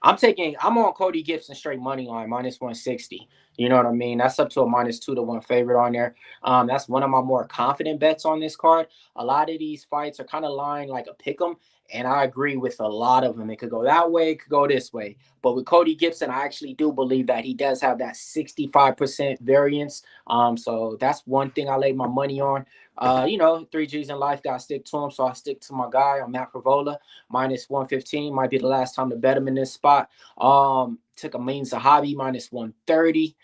I'm on Cody Gibson straight money line -160. You know what I mean? That's up to a -2 to 1 favorite on there. That's one of my more confident bets on this card. A lot of these fights are kind of lying like a pick 'em, and I agree with a lot of them. It could go that way, it could go this way. But with Cody Gibson, I actually do believe that he does have that 65% variance. So that's one thing I laid my money on. 3Gs in life, gotta stick to them. So I stick to my guy. I'm at Frevola, -115. Might be the last time to bet him in this spot. Took a main Zahabi -130.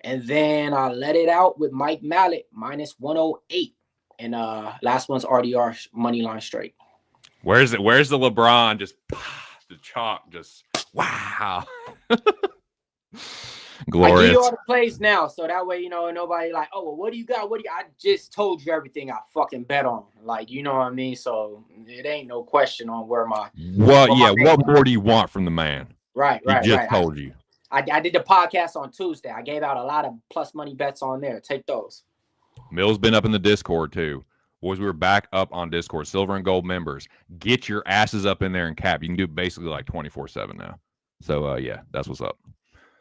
And then I let it out with Mike Malott -108. And last one's RDR money line straight. Where's the LeBron? Just the chalk. Just wow. Glorious. I give you all the plays now, so that way, nobody like, oh, well, what do you got? I just told you everything I fucking bet on. Like, you know what I mean? So it ain't no question on where my what more do you want from the man? Right. He just told you. I did the podcast on Tuesday. I gave out a lot of plus money bets on there. Take those. Mill's been up in the Discord too. Boys, we were back up on Discord. Silver and gold members. Get your asses up in there and cap. You can do basically like 24/7 now. So, yeah, that's what's up.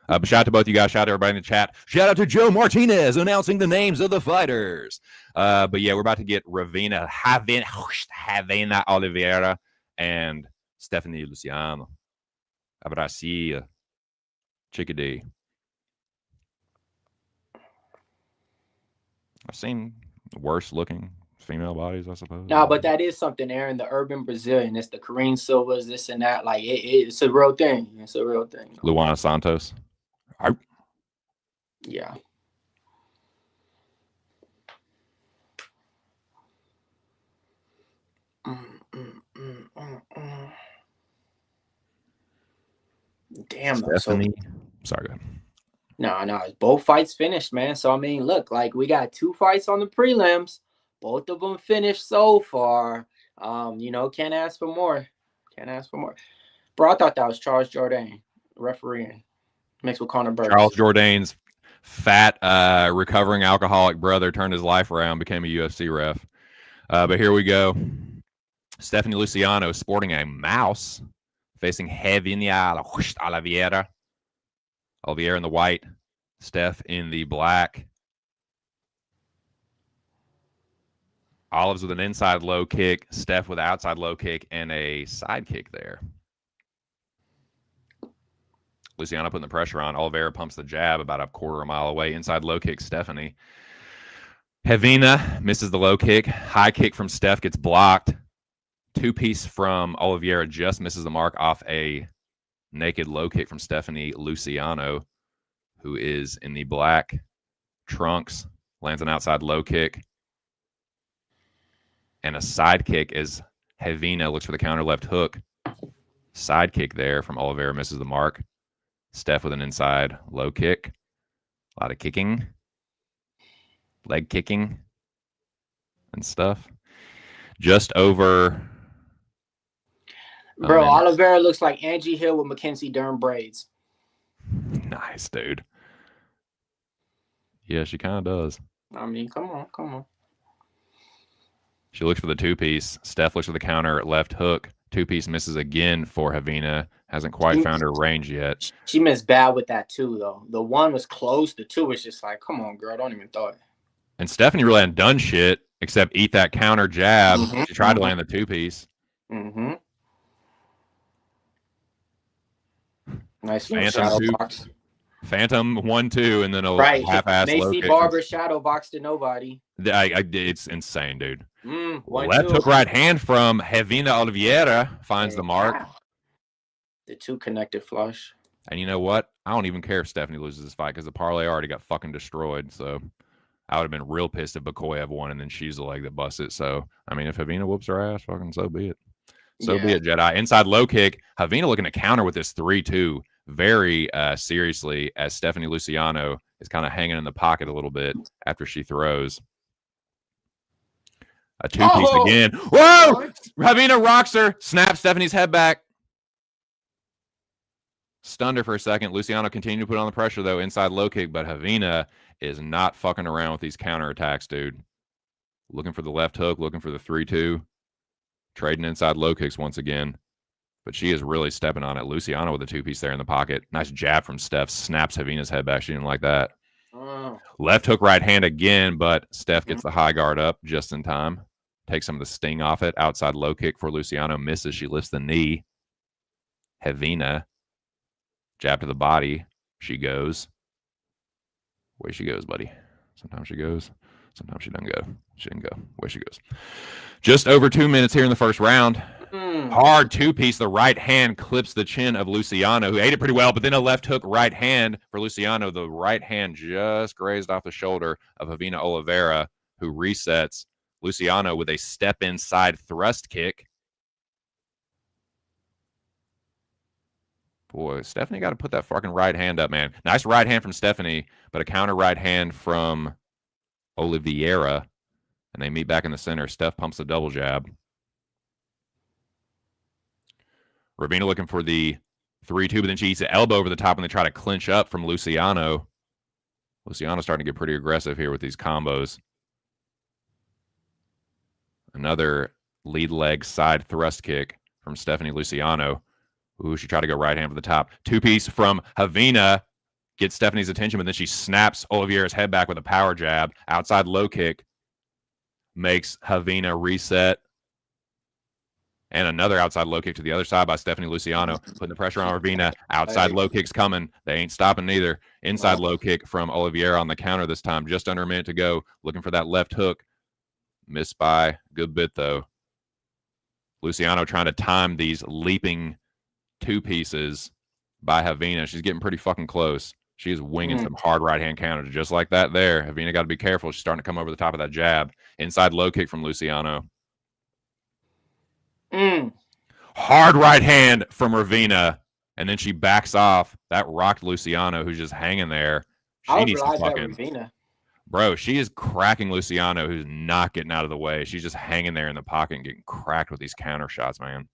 But shout out to both you guys. Shout out to everybody in the chat. Shout out to Joe Martinez announcing the names of the fighters. But, yeah, we're about to get Havina Oliviera and Stephanie Luciano. Abracia. Chickadee. I've seen worse looking female bodies, I suppose. No, but that is something, Aaron. The urban Brazilian, it's the Kareem Silvas, this and that. Like it's a real thing. It's a real thing. Luana Santos. Yeah. Damn. Stephanie. Sorry, go ahead. No, both fights finished, man. So I mean, look, like we got 2 fights on the prelims. Both of them finished so far. Can't ask for more. Bro, I thought that was Charles Jordane refereeing mixed with Conor Burks. Charles Jordane's fat, recovering alcoholic brother turned his life around, became a UFC ref. But here we go. Stephanie Luciano sporting a mouse, facing Havina Oliviera. Oliviera in the white, Steph in the black. Olives with an inside low kick, Steph with an outside low kick, and a side kick there. Luciano putting the pressure on. Oliveira pumps the jab about a quarter mile away. Inside low kick, Stephanie. Havina misses the low kick. High kick from Steph gets blocked. 2-piece from Oliveira just misses the mark off a naked low kick from Stephanie Luciano, who is in the black trunks. Lands an outside low kick. And a side kick as Havina looks for the counter left hook. Side kick there from Oliveira misses the mark. Steph with an inside low kick. A lot of kicking. Leg kicking and stuff. Just over. Bro, Oliveira looks like Angie Hill with Mackenzie Dern braids. Nice, dude. Yeah, she kind of does. I mean, come on. She looks for the 2-piece. Steph looks for the counter left hook. 2-piece misses again for Havina. Hasn't quite found her range yet. She missed bad with that too, though. The 1 was close. The 2 was just like, come on, girl. Don't even throw it. And Stephanie really hadn't done shit except eat that counter jab. Mm-hmm. She tried to land the 2-piece. Mm-hmm. Nice Phantom box. Phantom 1-2 and then a right. half-ass low Macy kick. Barber shadow box to nobody. It's insane, dude. 1-2. Left hook right hand from Havina Oliviera finds the mark. Wow. The 2 connected flush. And you know what? I don't even care if Stephanie loses this fight because the parlay already got fucking destroyed. So I would have been real pissed if Booyev won and then she's the leg that busts it. So, I mean, if Havina whoops her ass, fucking so be it. So be it, Jedi. Inside low kick. Havina looking to counter with this 3-2 very seriously as Stephanie Luciano is kind of hanging in the pocket a little bit after she throws. A 2-piece again. Whoa! Havina rocks her. Snaps Stephanie's head back. Stunned her for a second. Luciano continued to put on the pressure, though. Inside low kick, but Havina is not fucking around with these counterattacks, dude. Looking for the left hook, looking for the 3-2. Trading inside low kicks once again. But she is really stepping on it. Luciano with a two-piece there in the pocket. Nice jab from Steph. Snaps Javina's head back. She didn't like that. Left hook, right hand again, but Steph gets the high guard up just in time. Takes some of the sting off it. Outside low kick for Luciano. Misses. She lifts the knee. Javina. Jab to the body. She goes. Way she goes, buddy. Sometimes she goes. Sometimes she doesn't go. She didn't go. Way she goes. Just over 2 minutes here in the first round. Hard two-piece. The right hand clips the chin of Luciano, who ate it pretty well, but then a left hook right hand for Luciano. The right hand just grazed off the shoulder of Javina Oliveira, who resets Luciano with a step inside thrust kick. Boy, Stephanie got to put that fucking right hand up, man. Nice right hand from Stephanie, but a counter right hand from Oliviera. And they meet back in the center. Steph pumps the double jab. Ravina looking for the 3-2, but then she eats the elbow over the top and they try to clinch up from Luciano. Luciano's starting to get pretty aggressive here with these combos. Another lead leg side thrust kick from Stephanie Luciano. Ooh, she tried to go right hand for the top. Two-piece from Javina. Gets Stephanie's attention, but then she snaps Oliviera's head back with a power jab. Outside low kick. Makes Javina reset. And another outside low kick to the other side by Stephanie Luciano. Putting the pressure on Ravina. Outside low kick's coming. They ain't stopping neither. Inside low kick from Oliviera on the counter this time. Just under a minute to go. Looking for that left hook. Missed by a good bit, though. Luciano trying to time these leaping two pieces by Javina. She's getting pretty fucking close. She is winging some hard right-hand counters. Just like that there. Javina got to be careful. She's starting to come over the top of that jab. Inside low kick from Luciano. Hard right hand from Ravina, and then she backs off. That rocked Luciano, who's just hanging there. She needs to fucking... Bro, she is cracking Luciano, who's not getting out of the way. She's just hanging there in the pocket and getting cracked with these counter shots, man.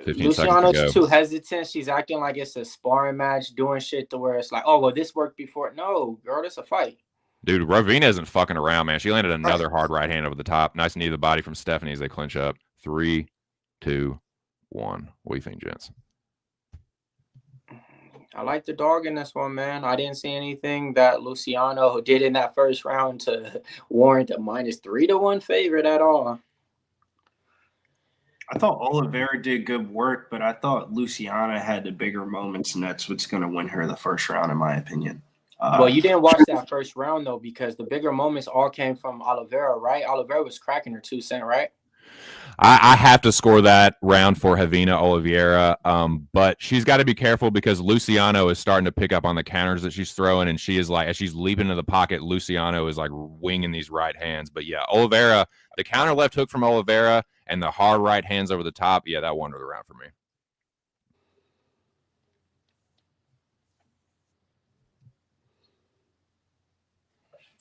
15 Luciano's too hesitant. She's acting like it's a sparring match, doing shit to where it's like, oh, well, this worked before. No, girl, this a fight. Dude, Ravina isn't fucking around, man. She landed another hard right hand over the top. Nice knee to the body from Stephanie as they clinch up. 3, 2, 1. What do you think, gents? I like the dog in this one, man. I didn't see anything that Luciano did in that first round to warrant a -3-1 favorite at all. I thought Oliveira did good work, but I thought Luciana had the bigger moments, and that's what's going to win her the first round, in my opinion. Well, you didn't watch that first round, though, because the bigger moments all came from Oliveira, right? Oliveira was cracking her 2 cent, right? I have to score that round for Javina Oliveira, but she's got to be careful because Luciano is starting to pick up on the counters that she's throwing, and she is like, as she's leaping into the pocket, Luciano is like winging these right hands. But yeah, Oliveira, the counter left hook from Oliveira and the hard right hands over the top, yeah, that won the round for me.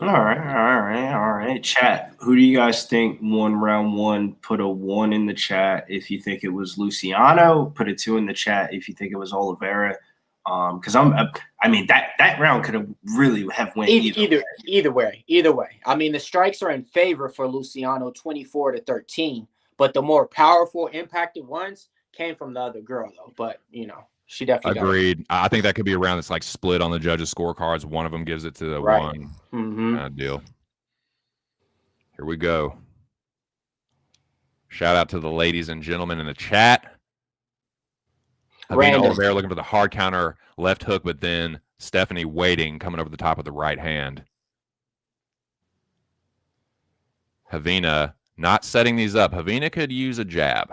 All right. Chat, who do you guys think won round one? Put a 1 in the chat if you think it was Luciano. Put a 2 in the chat if you think it was Oliveira. Because I mean that round could have really have went either way. I mean, the strikes are in favor for Luciano, 24-13, but the more powerful, impacted ones came from the other girl, though. But you know, she definitely agreed. I think that could be a round that's like split on the judges' scorecards. One of them gives it to the one kind of deal. Here we go. Shout out to the ladies and gentlemen in the chat. Javina Oliveira looking for the hard counter left hook, but then Stephanie waiting, coming over the top of the right hand. Javina not setting these up. Javina could use a jab.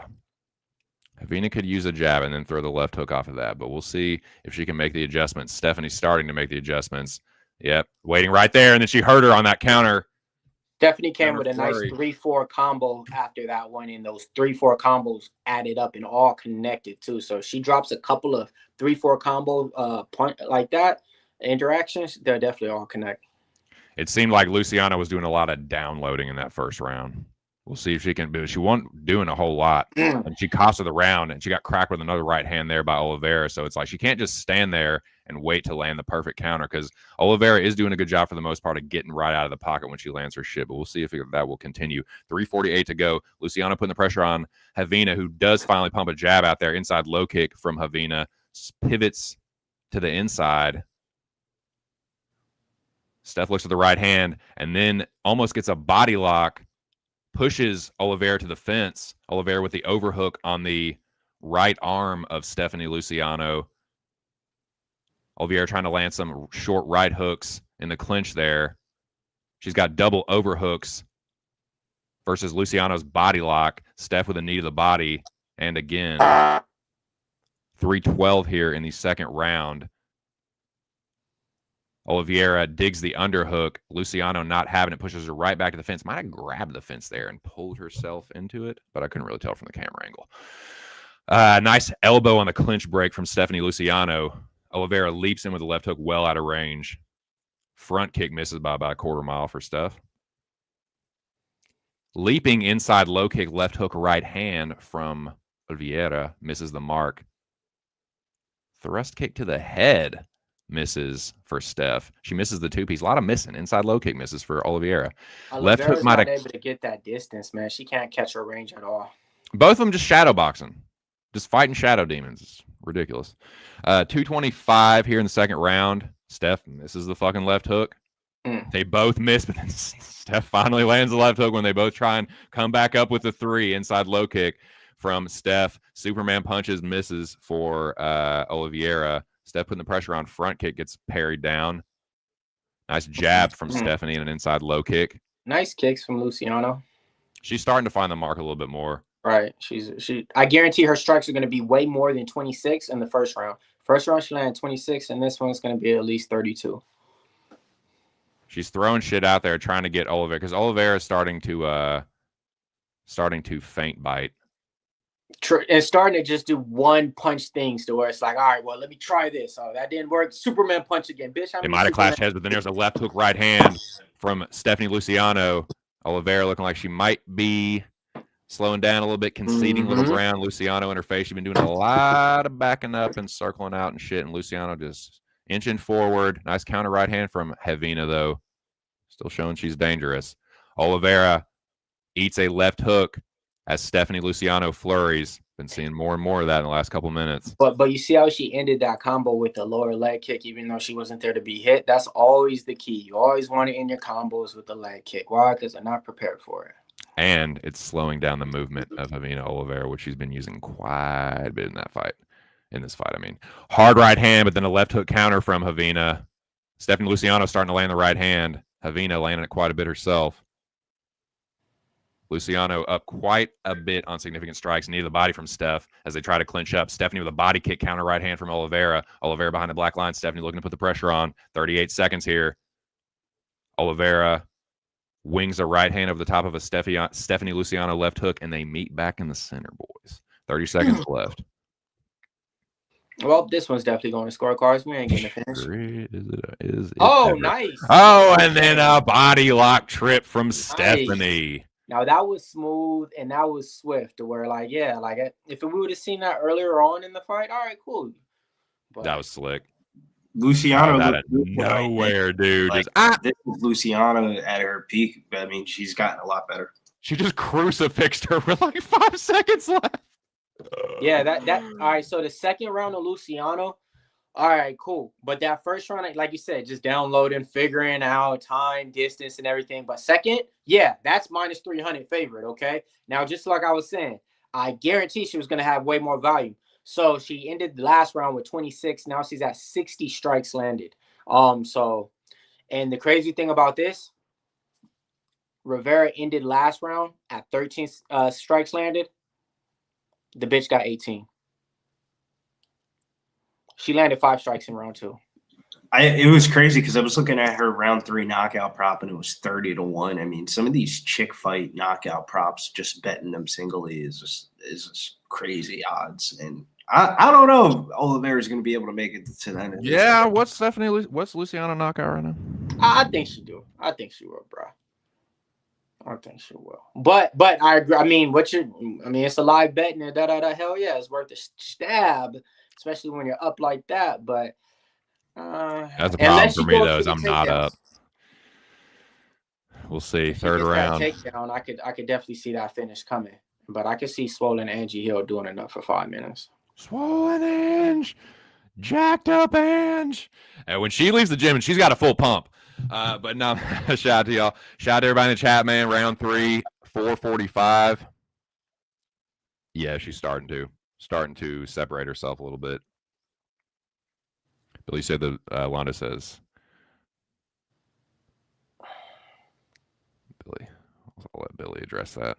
Javina could use a jab and then throw the left hook off of that, but we'll see if she can make the adjustments. Stephanie's starting to make the adjustments. Yep, waiting right there, and then she hurt her on that counter. Stephanie came with a nice 3-4 combo after that one, and those 3-4 combos added up and all connected too. So she drops a couple of 3-4 combo like that interactions. They're definitely all connect. It seemed like Luciano was doing a lot of downloading in that first round. We'll see if she can, but she wasn't doing a whole lot. And she cost her the round, and she got cracked with another right hand there by Oliveira. So it's like she can't just stand there and wait to land the perfect counter, because Oliveira is doing a good job for the most part of getting right out of the pocket when she lands her shit, but we'll see if that will continue. 3:48 to go. Luciano putting the pressure on Havina, who does finally pump a jab out there. Inside low kick from Havina. Pivots to the inside. Steph looks at the right hand and then almost gets a body lock, pushes Oliveira to the fence. Oliveira with the overhook on the right arm of Stephanie Luciano. Oliveira trying to land some short right hooks in the clinch there. She's got double overhooks versus Luciano's body lock. Steph with a knee to the body. And again, 3:12 here in the second round. Oliveira digs the underhook. Luciano not having it, pushes her right back to the fence. Might have grabbed the fence there and pulled herself into it, but I couldn't really tell from the camera angle. Nice elbow on the clinch break from Stephanie Luciano. Oliveira leaps in with the left hook well out of range. Front kick misses by about a quarter mile for Steph. Leaping inside low kick, left hook, right hand from Oliveira misses the mark. Thrust kick to the head misses for Steph. She misses the two-piece. A lot of missing. Inside low kick misses for Oliveira. Left hook might have able to get that distance, man. She can't catch her range at all. Both of them just shadow boxing. Just fighting shadow demons. It's ridiculous. 2:25 here in the second round. Steph misses the fucking left hook. They both miss, but then Steph finally lands the left hook when they both try and come back up with the three. Inside low kick from Steph. Superman punches, misses for Oliveira. Steph putting the pressure on. Front kick gets parried down. Nice jab from Stephanie and an inside low kick. Nice kicks from Luciano. She's starting to find the mark a little bit more. Right. I guarantee her strikes are going to be way more than 26 in the first round. First round she landed 26, and this one's going to be at least 32. She's throwing shit out there trying to get Oliveira, because Oliveira is starting to feint bite. And starting to just do one punch things to where it's like, all right, well, let me try this. Oh, that didn't work. Superman punch again, bitch. They might have clashed heads, but then there's a left hook right hand from Stephanie Luciano. Oliveira looking like she might be slowing down a little bit, conceding little ground. Luciano in her face. She's been doing a lot of backing up and circling out and shit, and Luciano just inching forward. Nice counter right hand from Havina, though. Still showing she's dangerous. Oliveira eats a left hook as Stephanie Luciano flurries. Been seeing more and more of that in the last couple minutes. But you see how she ended that combo with the lower leg kick, even though she wasn't there to be hit? That's always the key. You always want to end your combos with the leg kick. Why? Because they're not prepared for it. And it's slowing down the movement of Havina Oliveira, which she's been using quite a bit in that fight. In this fight, I mean. Hard right hand, but then a left hook counter from Havina. Stephanie Luciano starting to land the right hand. Havina landing it quite a bit herself. Luciano up quite a bit on significant strikes. Knee to the body from Steph as they try to clinch up. Stephanie with a body kick, counter right hand from Oliveira. Oliveira behind the black line. Stephanie looking to put the pressure on. 38 seconds here. Oliveira wings a right hand over the top of a Stephanie Luciano left hook, and they meet back in the center, boys. 30 seconds left. Well, this one's definitely going to scorecards. We ain't getting a finish. Nice. Oh, and then a body lock trip from Stephanie. Now, that was smooth, and that was swift to where, like, yeah, like, if we would have seen that earlier on in the fight, all right, cool. But that was slick. Luciano out of nowhere, dude. Like, this is Luciano at her peak. I mean, she's gotten a lot better. She just crucifixed her with like 5 seconds left. Yeah, that all right. So the second round of Luciano, all right, cool. But that first round, like you said, just downloading, figuring out time, distance, and everything. But second, yeah, that's minus 300 favorite. Okay. Now, just like I was saying, I guarantee she was going to have way more volume. So she ended the last round with 26. Now she's at 60 strikes landed. And the crazy thing about this, Rivera ended last round at 13 strikes landed. The bitch got 18. She landed 5 strikes in round 2. It was crazy because I was looking at her round 3 knockout prop and it was 30-1. I mean, some of these chick fight knockout props, just betting them singly is just crazy odds. And I don't know if Oliveira is going to be able to make it to the end. Yeah, what's Luciano knockout right now? I think she do. I think she will, bro. I think she will. But I agree. I mean, it's a live bet and hell yeah, it's worth a stab, especially when you're up like that. But That's a problem unless for you me, go though, to is the I'm not takedowns. up. We'll see. If Third he gets round. that takedown, I could definitely see that finish coming. But I could see swollen Angie Hill doing enough for 5 minutes. Swollen Ange. Jacked up Ange. And when she leaves the gym, and she's got a full pump. But no, shout out to y'all. Shout out to everybody in the chat, man. Round 3, 4:45. Yeah, she's starting to separate herself a little bit. Billy said the Wanda says. Billy, I'll let Billy address that.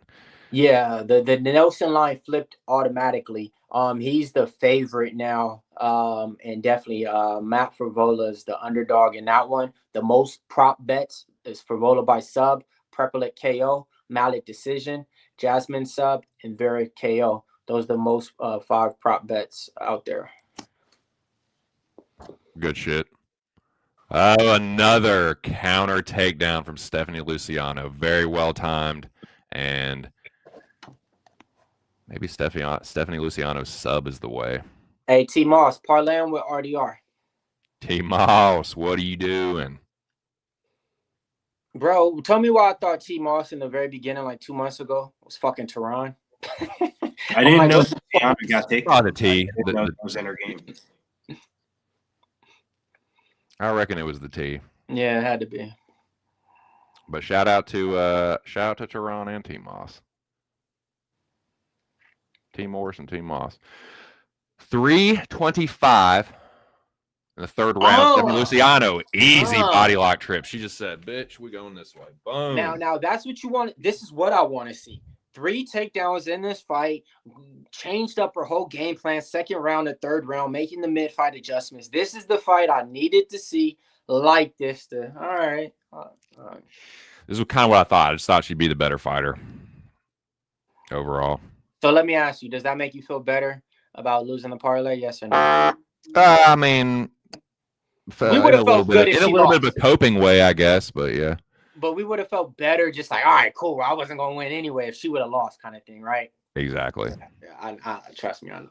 Yeah, the Nelson line flipped automatically. He's the favorite now. And definitely Matt Frevola is the underdog in that one. The most prop bets is Frevola by sub, Prepalet KO, Malott decision, Jasmine sub, and Vera KO. Those are the most 5 prop bets out there. Good shit. Oh, another counter takedown from Stephanie Luciano. Very well timed. And maybe Stephanie Luciano's sub is the way. Hey, T Moss, parlaying with RDR. T Moss, what are you doing? Bro, tell me why I thought T Moss in the very beginning, like 2 months ago, was fucking Tehran. I didn't know Luciano got taken. Oh, the T. I didn't know that was in her game. I reckon it was the T. Yeah, it had to be. But shout out to Tehran and T Moss. T Morris and T Moss. 3:25 in the third round. Stephanie Luciano, easy body lock trip. She just said, "Bitch, we going this way." Boom. Now that's what you want. This is what I want to see. 3 takedowns in this fight, changed up her whole game plan, second round to third round, making the mid-fight adjustments. This is the fight I needed to see like this. All right. This is kind of what I thought. I just thought she'd be the better fighter overall. So let me ask you, does that make you feel better about losing the parlay? Yes or no? I mean, we would have felt good in a little bit of a coping way, I guess, but yeah. But we would have felt better, just like, all right, cool. I wasn't gonna win anyway if she would have lost, kind of thing, right? Exactly. Yeah, I trust me, I know.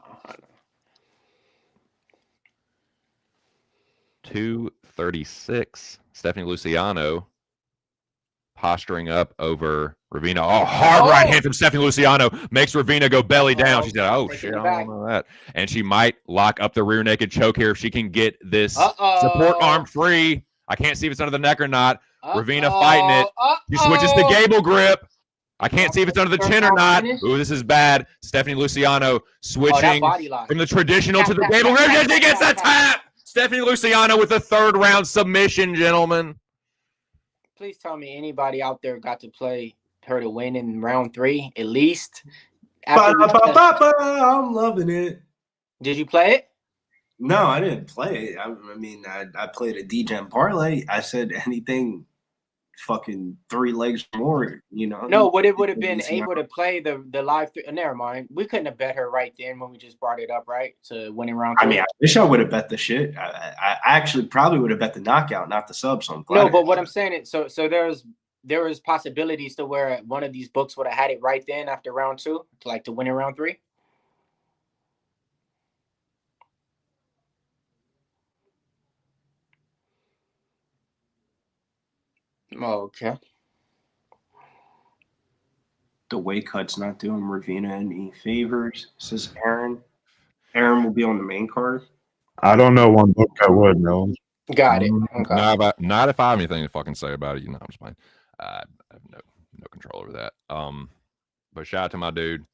2:36. Stephanie Luciano posturing up over Ravina. Oh, hard right hand from Stephanie Luciano makes Ravina go belly down. She said, "Oh shit, I don't know that." And she might lock up the rear naked choke here if she can get this support arm free. I can't see if it's under the neck or not. Ravina fighting it. She switches to Gable grip. I can't see if it's under the chin or not. Ooh, this is bad. Stephanie Luciano switching from the traditional to the Gable grip. She gets that tap. Stephanie Luciano with a third round submission, gentlemen. Please tell me anybody out there got to play her to win in round 3 at least. I'm loving it. Did you play it? No, I didn't play it. I mean, I played a D-Gen parlay. I said anything fucking 3 legs more, you know. No, what it would have been able to play the live. Never mind. We couldn't have bet her right then when we just brought it up, right? To winning round 3. I mean, I wish I would have bet the shit. I actually probably would have bet the knockout, not the sub. So no, but what I'm saying is, so there was possibilities to where one of these books would have had it right then after round 2, to win in round 3. Okay. The weight cut's not doing Ravina any favors, says Aaron. Aaron will be on the main card. I don't know one book I would, no. Got it. Okay. Not if I have anything to fucking say about it. You know, I'm just playing. I have no control over that. But shout out to my dude.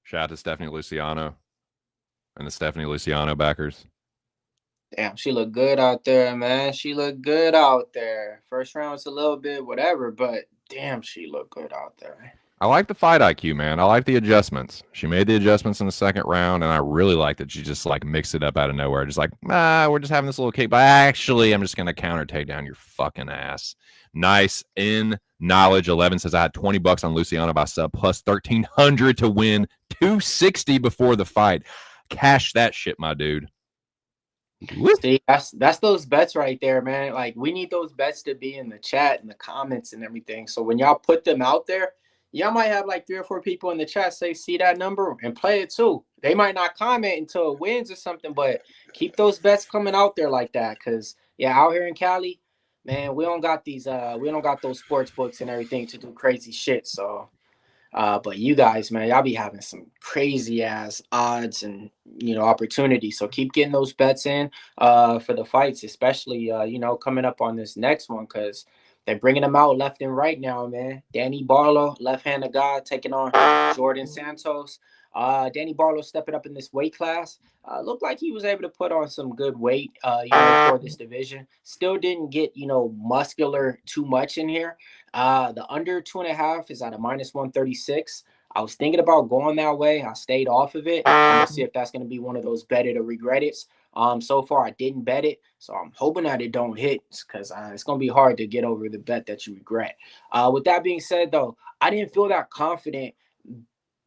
Shout out to Stephanie Luciano and the Stephanie Luciano backers. Damn, she looked good out there, man. She looked good out there. First round was a little bit whatever, but damn, she looked good out there. I like the fight IQ, man. I like the adjustments. She made the adjustments in the second round, and I really like that she just mixed it up out of nowhere. Just we're just having this little kick, but actually, I'm just gonna counter take down your fucking ass. Nice in knowledge. 11 says I had $20 on Luciano by sub plus 1,300 to win 260 before the fight. Cash that shit, my dude. See, that's those bets right there, man. Like, we need those bets to be in the chat and the comments and everything. So when y'all put them out there, y'all might have like 3 or 4 people in the chat say, see that number and play it too. They might not comment until it wins or something, but keep those bets coming out there like that. Cause yeah, out here in Cali, man, we don't got those sports books and everything to do crazy shit. So but you guys, man, y'all be having some crazy ass odds and opportunities. So keep getting those bets in for the fights, especially coming up on this next one, because they're bringing them out left and right now, man. Danny Barlo, left-handed guy, taking on Jordane Santos. Danny Barlo stepping up in this weight class. Looked like he was able to put on some good weight, for this division. Still didn't get, muscular too much in here. The under 2.5 is at a -136. I was thinking about going that way. I stayed off of it. I'm gonna see if that's gonna be one of those bet it or regret it. So far I didn't bet it, so I'm hoping that it don't hit, because it's gonna be hard to get over the bet that you regret. With that being said, though, I didn't feel that confident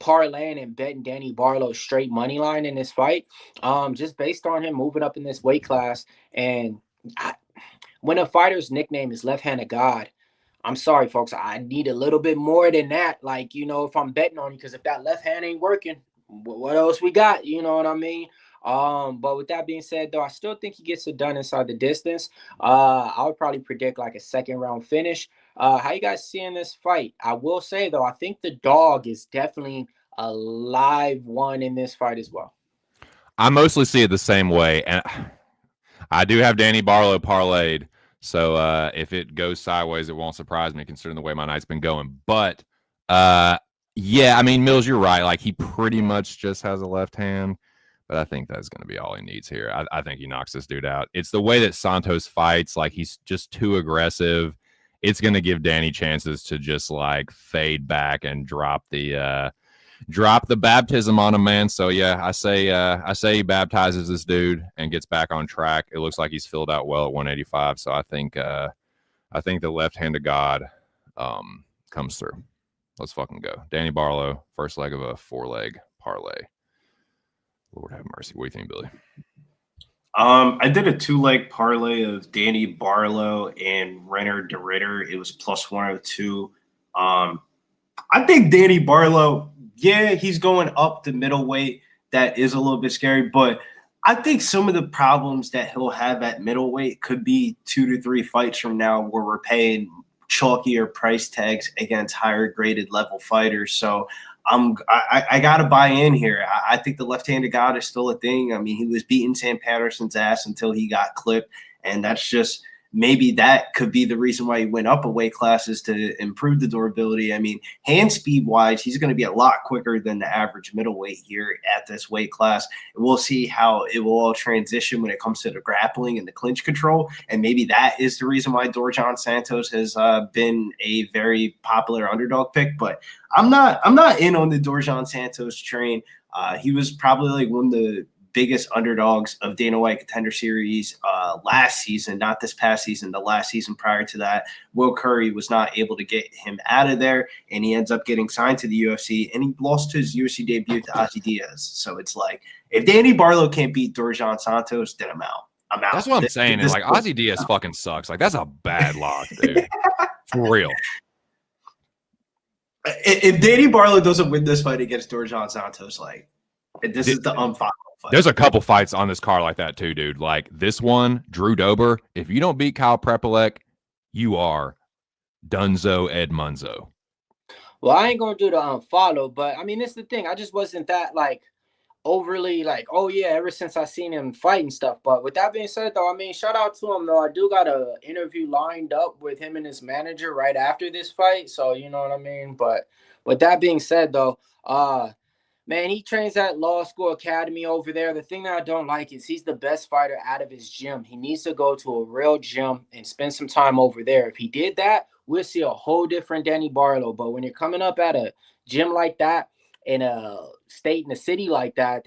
parlaying and betting Danny Barlo straight money line in this fight, just based on him moving up in this weight class. And when a fighter's nickname is left-handed God, I'm sorry, folks, I need a little bit more than that. Like, if I'm betting on you, because if that left hand ain't working, what else we got? You know what I mean? But with that being said, though, I still think he gets it done inside the distance. I would probably predict like a second round finish. How you guys seeing this fight? I will say, though, I think the dog is definitely a live one in this fight as well. I mostly see it the same way, and I do have Danny Barlo parlayed. So if it goes sideways, it won't surprise me considering the way my night's been going. But yeah, I mean, Mills, you're right. Like, he pretty much just has a left hand, but I think that's going to be all he needs here. I think he knocks this dude out. It's the way that Santos fights. Like, he's just too aggressive. It's going to give Danny chances to just like fade back and drop the baptism on him, man. So yeah, I say he baptizes this dude and gets back on track. It looks like he's filled out well at 185. So I think the left-handed God comes through. Let's fucking go. Danny Barlo, first leg of a 4-leg parlay. Lord have mercy. What do you think, Billy? I did a 2-leg parlay of Danny Barlo and Reinier de Ridder. It was +102. I think Danny Barlo, yeah, he's going up to middleweight. That is a little bit scary, but I think some of the problems that he'll have at middleweight could be 2 to 3 fights from now where we're paying chalkier price tags against higher graded level fighters. So I got to buy in here. I think the left-handed God is still a thing. I mean, he was beating Sam Patterson's ass until he got clipped, and that's just – maybe that could be the reason why he went up a weight classes to improve the durability. I mean, hand speed wise, he's going to be a lot quicker than the average middleweight here at this weight class. And we'll see how it will all transition when it comes to the grappling and the clinch control. And maybe that is the reason why Jordane Santos has been a very popular underdog pick. But I'm not in on the Jordane Santos train. He was probably like one of the biggest underdogs of Dana White Contender Series last season, not this past season, the last season prior to that. Will Curry was not able to get him out of there, and he ends up getting signed to the UFC, and he lost his UFC debut to Ozzy Diaz. So it's like, if Danny Barlo can't beat Jordane Santos, then I'm out. That's what I'm saying. Is like, Ozzy Diaz fucking sucks. Like, that's a bad lock, dude. For real. If Danny Barlo doesn't win this fight against Jordane Santos, like, this is the unfighting fight. There's a couple fights on this card like that too, dude. Like this one, Drew Dober. If you don't beat Kyle Prepolek, you are Dunzo Ed Munzo. Well, I ain't gonna do the unfollow, but I mean, it's the thing. I just wasn't that like overly like, oh yeah, ever since I seen him fight and stuff. But with that being said, though, I mean, shout out to him though. I do got a interview lined up with him and his manager right after this fight, so you know what I mean. But with that being said, though, man, he trains at Law School Academy over there. The thing that I don't like is he's the best fighter out of his gym. He needs to go to a real gym and spend some time over there. If he did that, we'll see a whole different Danny Barlo. But when you're coming up at a gym like that, in a state in a city like that,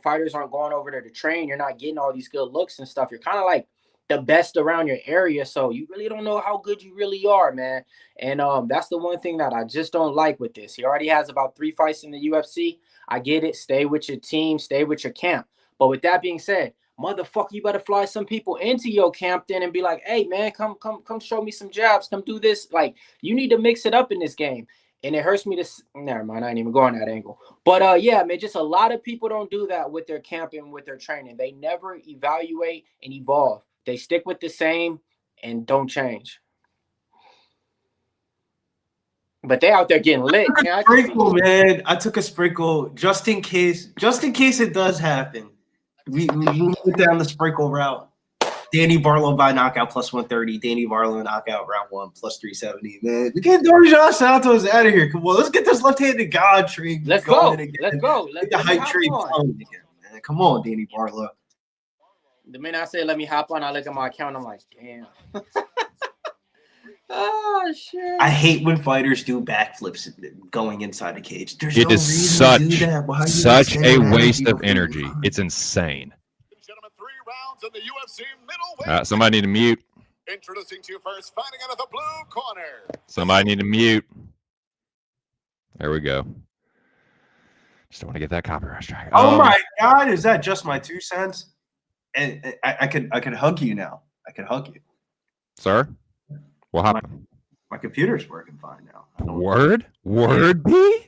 fighters aren't going over there to train, you're not getting all these good looks and stuff. You're kind of like the best around your area, so you really don't know how good you really are, man. And that's the one thing that I just don't like with this. He already has about 3 fights in the UFC. I get it. Stay with your team. Stay with your camp. But with that being said, motherfucker, you better fly some people into your camp then and be like, hey, man, come show me some jabs. Come do this. Like, you need to mix it up in this game. And it hurts me to never mind, I ain't even going that angle. But yeah, man, just a lot of people don't do that with their camping, with their training. They never evaluate and evolve. They stick with the same and don't change. But they out there getting lit. I took a sprinkle, man. I took a sprinkle just in case it does happen. We went down the sprinkle route. Danny Barlo by knockout plus 130. Danny Barlo knockout round 1 plus 370. Man, we get Jordane Santos out of here. Come on, let's get this left-handed God train. Let's go. Let's go. Let's get the hype train going again, man. Come on, Danny Barlo. The minute I say let me hop on, I look at my account. I'm like, damn. Oh shit! I hate when fighters do backflips going inside the cage. There's it no is reason to do that. such a waste of energy. It's insane. Gentlemen, 3 rounds in the UFC middleweight. Somebody need to mute. Introducing to you first, fighting out of the blue corner. Somebody need to mute. There we go. Just don't want to get that copyright strike. Oh my God, is that just my 2 cents? And I could hug you now. I could hug you, sir. What happened? My computer's working fine now. Word B.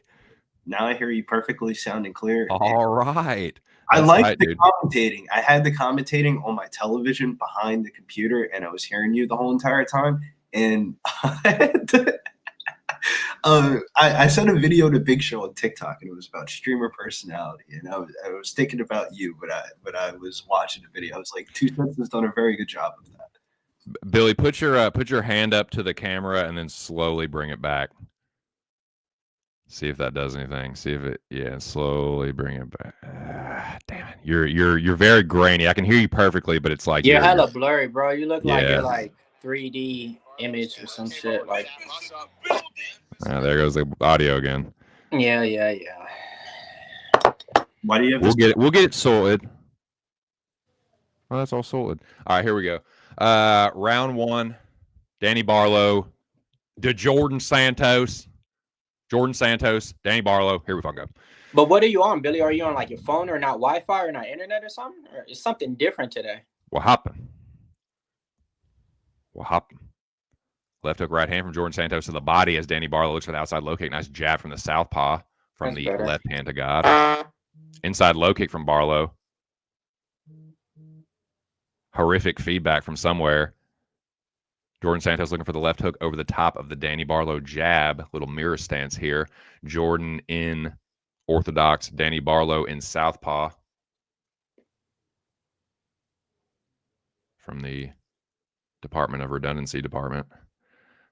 Now I hear you perfectly sounding clear. All right. I like the dude. commentating. I had the commentating on my television behind the computer, and I was hearing you the whole entire time. And I sent a video to Big Show on TikTok, and it was about streamer personality. And I was thinking about you, but I was watching the video. I was like, 2 Cents has done a very good job of that. Billy, put your hand up to the camera and then slowly bring it back. See if that does anything. See if it, slowly bring it back. Damn it, you're very grainy. I can hear you perfectly, but it's like you're hella blurry, bro. You look like you're like 3D image or some shit. Like, there goes the audio again. Yeah. Why do you have? We'll get it sorted. Well, that's all sorted. All right, here we go. Round 1, Danny Barlo, Jordane Santos, Danny Barlo. Here we fucking go. But what are you on, Billy? Are you on like your phone or not Wi-Fi or not internet or something? Or is something different today? What happened? Left hook, right hand from Jordane Santos to the body as Danny Barlo looks for the outside low kick. Nice jab from the southpaw from the left hand to God. Inside low kick from Barlo. Horrific feedback from somewhere. Jordane Santos looking for the left hook over the top of the Danny Barlo jab. Little mirror stance here. Jordane in orthodox. Danny Barlo in southpaw. From the Department of Redundancy department.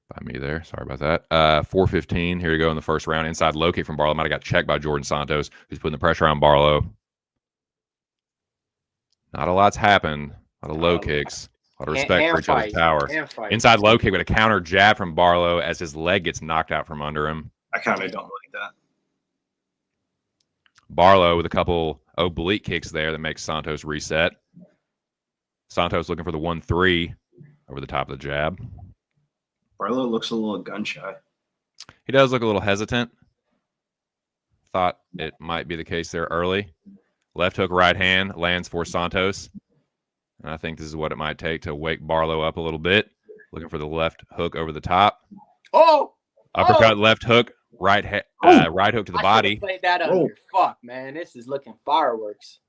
By me there. Sorry about that. 4:15. Here we go in the first round. Inside low kick from Barlo. Might have got checked by Jordane Santos, who's putting the pressure on Barlo. Not a lot's happened. A lot of low kicks. A lot of respect for each other's power. Inside low kick with a counter jab from Barlo as his leg gets knocked out from under him. I kind of don't like that. Barlo with a couple oblique kicks there that makes Santos reset. Santos looking for the 1-3 over the top of the jab. Barlo looks a little gun shy. He does look a little hesitant. Thought it might be the case there early. Left hook, right hand lands for Santos. And I think this is what it might take to wake Barlo up a little bit. Looking for the left hook over the top. Uppercut, left hook, right hook to the body. Played that under. Fuck, man. This is looking fireworks.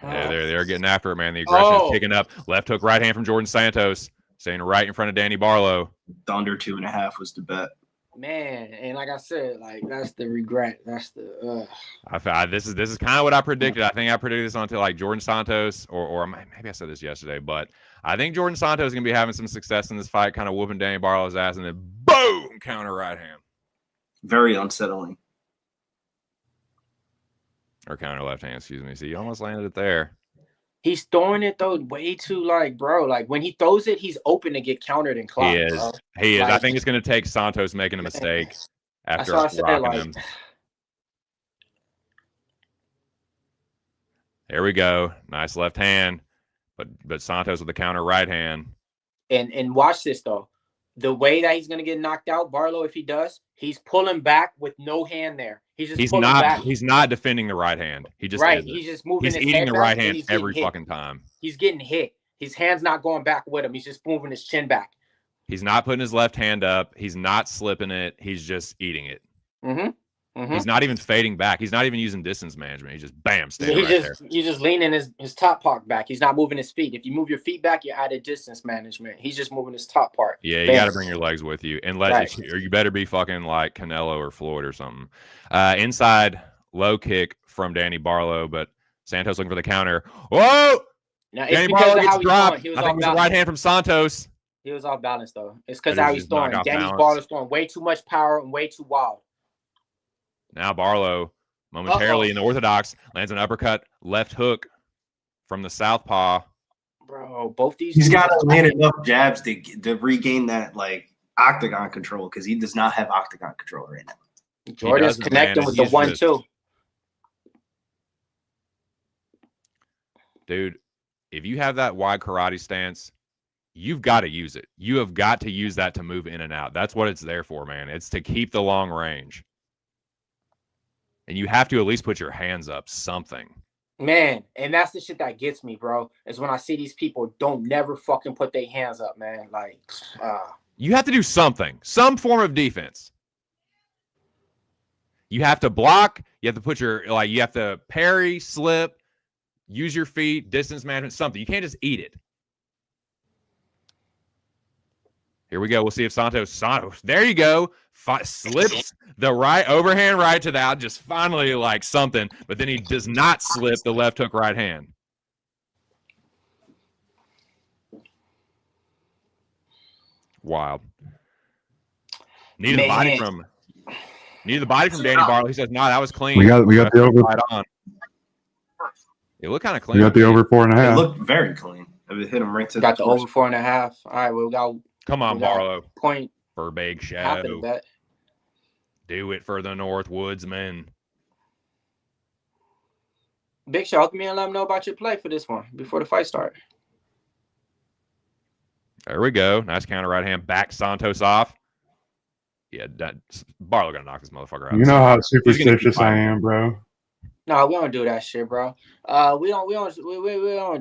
Yeah, they're getting after it, man. The aggression is picking up. Left hook, right hand from Jordane Santos. Staying right in front of Danny Barlo. Under 2.5 was the bet. Man, and like I said, like that's the regret. That's the. This is kind of what I predicted. I think I predicted this until like Jordane Santos, or maybe I said this yesterday, but I think Jordane Santos is gonna be having some success in this fight, kind of whooping Danny Barlo's ass, and then boom, counter right hand. Very unsettling. Or counter left hand, excuse me. See, you almost landed it there. He's throwing it though way too bro. Like when he throws it, he's open to get countered and clocked. He is. I think it's going to take Santos making a mistake after rocking him. There we go. Nice left hand, but Santos with the counter right hand. And watch this though. The way that he's going to get knocked out, Barlo, if he does, he's pulling back with no hand there. He's not defending the right hand. He just He's just moving. He's eating the right hand every fucking time. He's getting hit. His hand's not going back with him. He's just moving his chin back. He's not putting his left hand up. He's not slipping it. He's just eating it. He's not even fading back. He's not even using distance management. He's just bam, standing right there. He's just leaning his top part back. He's not moving his feet. If you move your feet back, you're out of distance management. He's just moving his top part. Yeah, you got to bring your legs with you, unless you better be fucking like Canelo or Floyd or something. Inside low kick from Danny Barlo, but Santos looking for the counter. Whoa! Now, Danny Barlo gets dropped. I think it was a right hand from Santos. He was off balance though. It's because how he's throwing. Danny balance. Barlo's throwing way too much power and way too wild. Now Barlo, momentarily in the orthodox, lands an uppercut, left hook from the southpaw. Bro, both these. He's got to land enough jabs to regain that like octagon control because he does not have octagon control right now. Jordan's connecting with the 1-2. Dude, if you have that wide karate stance, you've got to use it. You have got to use that to move in and out. That's what it's there for, man. It's to keep the long range. And you have to at least put your hands up, something. Man, and that's the shit that gets me, bro, is when I see these people don't never fucking put their hands up, man. Like, you have to do something, some form of defense. You have to block. You have to put your, you have to parry, slip, use your feet, distance management, something. You can't just eat it. Here we go. We'll see if Santos, there you go. Slips the right overhand right to the out, just finally like something, but then he does not slip the left hook right hand. Wild. Needed the body from Danny Barlo. He says, "No, that was clean." We got the over. Right on. It looked kind of clean. We got the over 4.5. It looked very clean. It hit him right to got the over 4.5. All right, we got. Come on, Barlo. Point for Big Shadow. Do it for the Northwoodsman. Big Show, hook me and let them know about your play for this one before the fight starts. There we go. Nice counter right hand. Back Santos off. Yeah, Barlo gonna knock this motherfucker out. You know how superstitious I am, bro. No, we don't do that shit, bro. We don't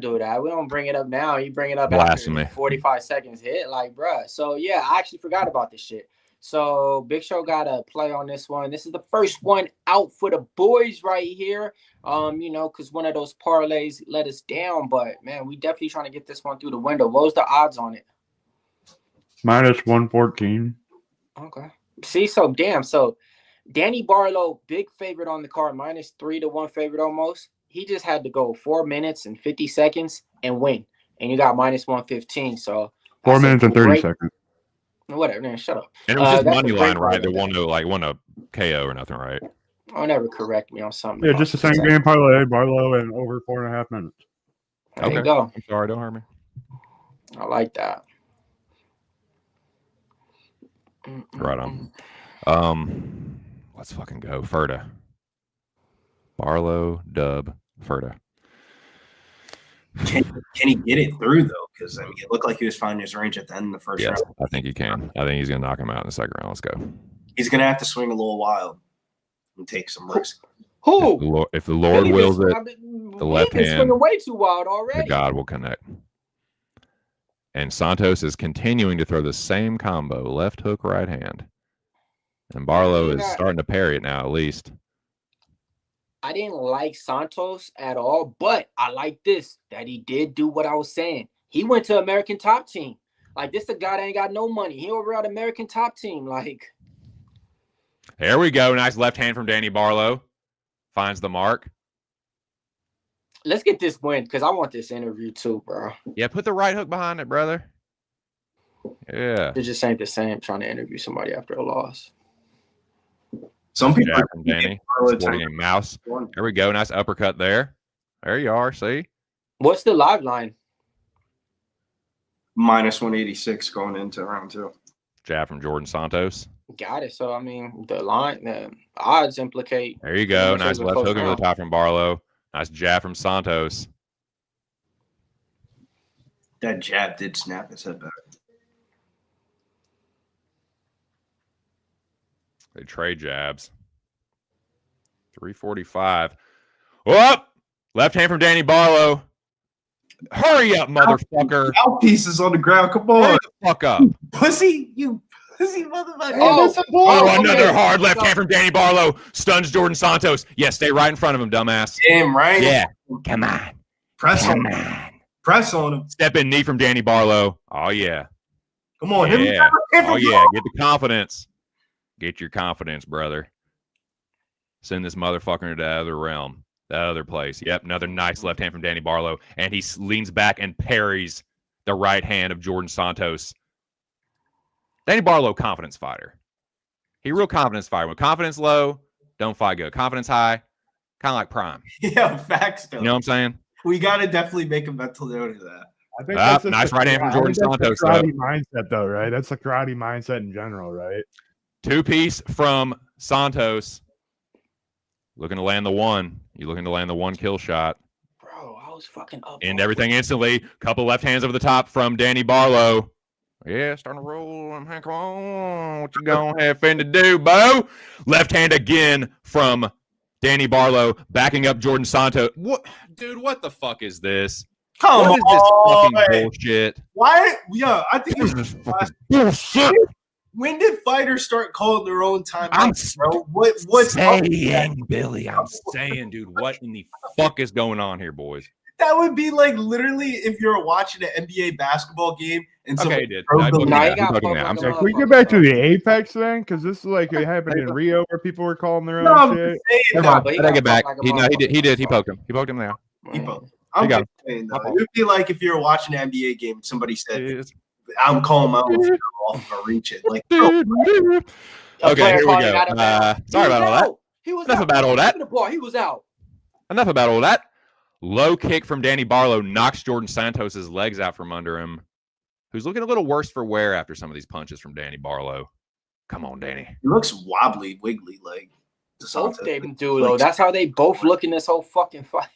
do that. We don't bring it up now. You bring it up after 45 seconds hit, like, bro. So yeah, I actually forgot about this shit. So Big Show got a play on this one. This is the first one out for the boys right here. Because one of those parlays let us down, but man, we definitely trying to get this one through the window. What was the odds on it? Minus 114. Okay. See, so Danny Barlo, big favorite on the card, minus 3-1 favorite almost. He just had to go 4 minutes and 50 seconds and win, and you got minus 115. So 4 minutes and 30 seconds. Whatever, man, shut up. And it was just money line, right? They won a KO or nothing, right? Oh, never correct me on something. Yeah, just the same game parlay, Barlo, and over 4.5 minutes. There you go. I'm sorry, don't hurt me. I like that. Right on. Let's fucking go. Ferda. Barlo, Dub, Ferda. Can he get it through, though? Because, I mean, it looked like he was finding his range at the end of the first round. I think he can. I think he's going to knock him out in the second round. Let's go. He's going to have to swing a little wild and take some risk. Who? If the Lord wills it, the left hand, swinging way too wild already. The God will connect. And Santos is continuing to throw the same combo, left hook, right hand. And Barlo is starting to parry it now, at least. I didn't like Santos at all, but I like this, that he did do what I was saying. He went to American Top Team. Like, this a guy that ain't got no money. He over at American Top Team. Like, there we go. Nice left hand from Danny Barlo. Finds the mark. Let's get this win, because I want this interview too, bro. Yeah, put the right hook behind it, brother. Yeah. It just ain't the same trying to interview somebody after a loss. Some people are from Danny sporting a mouse. There we go. Nice uppercut there. There you are. See? What's the live line? Minus 186 going into round 2. Jab from Jordan Santos. Got it. So, I mean, the odds implicate. There you go. Nice left hook over the top from Barlo. Nice jab from Santos. That jab did snap his head back. They trade jabs. 345. Whoop! Left hand from Danny Barlo. Hurry up, motherfucker. Out pieces on the ground. Come on. Hurry the fuck up. Pussy. You pussy motherfucker. Another hard left hand from Danny Barlo. Stuns Jordan Santos. Yeah, stay right in front of him, dumbass. Damn right. Yeah. Come on. Press Come on him. on. Press on him. Step in knee from Danny Barlo. Oh, yeah. Come on. Yeah. Oh, yeah. Get the confidence. Get your confidence, brother. Send this motherfucker into the other realm. The other place. Yep, another nice left hand from Danny Barlo. And he leans back and parries the right hand of Jordan Santos. Danny Barlo, confidence fighter. He real confidence fighter. When confidence low, don't fight good. Confidence high, kind of like Prime. Yeah, facts though. You know what I'm saying? We got to definitely make a mental note of that. I think that's Nice right hand from Jordan Santos. The karate mindset, though, right? That's the karate mindset in general, right? Two-piece from Santos. Looking to land the one. You looking to land the one kill shot. Bro, I was fucking up. End everything instantly. Couple left hands over the top from Danny Barlo. Yeah, starting to roll. Come on. What you going to have to do, Bo? Left hand again from Danny Barlo, backing up Jordan Santos. What, dude, what the fuck is this? Come What is on. this fucking bullshit? Why? Yeah, I think This it's is fucking bullshit. when did fighters start calling their own time? I'm bro. What's up with that? saying, Billy, I'm saying, dude, what in the fuck is going on here, boys? That would be like literally if you're watching an NBA basketball game and Okay, somebody dude. throws I the fucking- Nah, yeah, you got I'm fucking- fucked I'm up. sorry. Can we get back to the Apex thing? Because this is like it happened in Rio where people were calling their own No, I'm shit. just saying Never though. mind. but he How'd I got get back? fucked like a He, no, he did. He did. He motherfucker. poked him. He poked him there. I'm got just saying though. It would be like if you're watching an NBA game and somebody said, Yes. I'm calling my own off or reach it. Like, A Okay, player here we calling go. out of bounds. Sorry He was about all that. out. He was Enough out. about all that. Give me the ball. He was out. Enough about all that. Low kick from Danny Barlo knocks Jordan Santos' legs out from under him, who's looking a little worse for wear after some of these punches from Danny Barlo. Come on, Danny. he looks wobbly, wiggly, like Both them do though. That's how they both look in this whole fucking fight.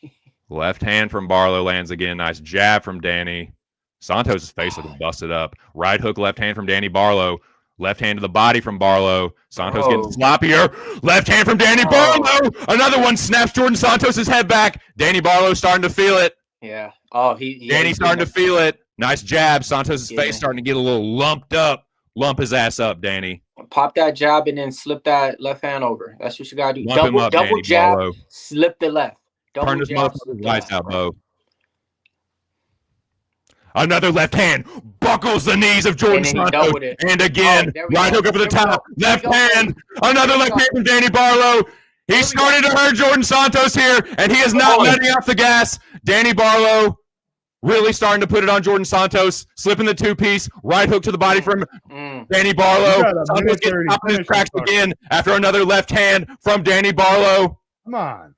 Left hand from Barlo lands again. Nice jab from Danny. Santos' face looking busted up. Right hook, left hand from Danny Barlo. Left hand to the body from Barlo. Santos getting sloppier. Left hand from Danny Barlo. Another one snaps Jordan Santos' head back. Danny Barlo starting to feel it. Yeah. Oh, he Danny's starting to feel it. Nice jab. Santos' Yeah. face starting to get a little lumped up. Lump his ass up, Danny. Pop that jab and then slip that left hand over. That's what you gotta do. Lump him up, Double Danny jab, Barlo. slip the left. Double Turn this jab, slip motherfucker's the lights left. out, Bo. Another left hand buckles the knees of Jordan And then he Santos. doubled it. And again, Oh, there we right go. hook over the There we top. go. Left There we go. hand. Another There we left go. hand from Danny Barlo. He we started go. to hurt Jordan Santos here, and he is not on. letting off the gas. Danny Barlo really starting to put it on Jordan Santos, slipping the two-piece. Right hook to the body from Danny You Barlo. got a Santos minute gets 30 top of his finish cracks this again after another left hand from Danny Barlo. Come on.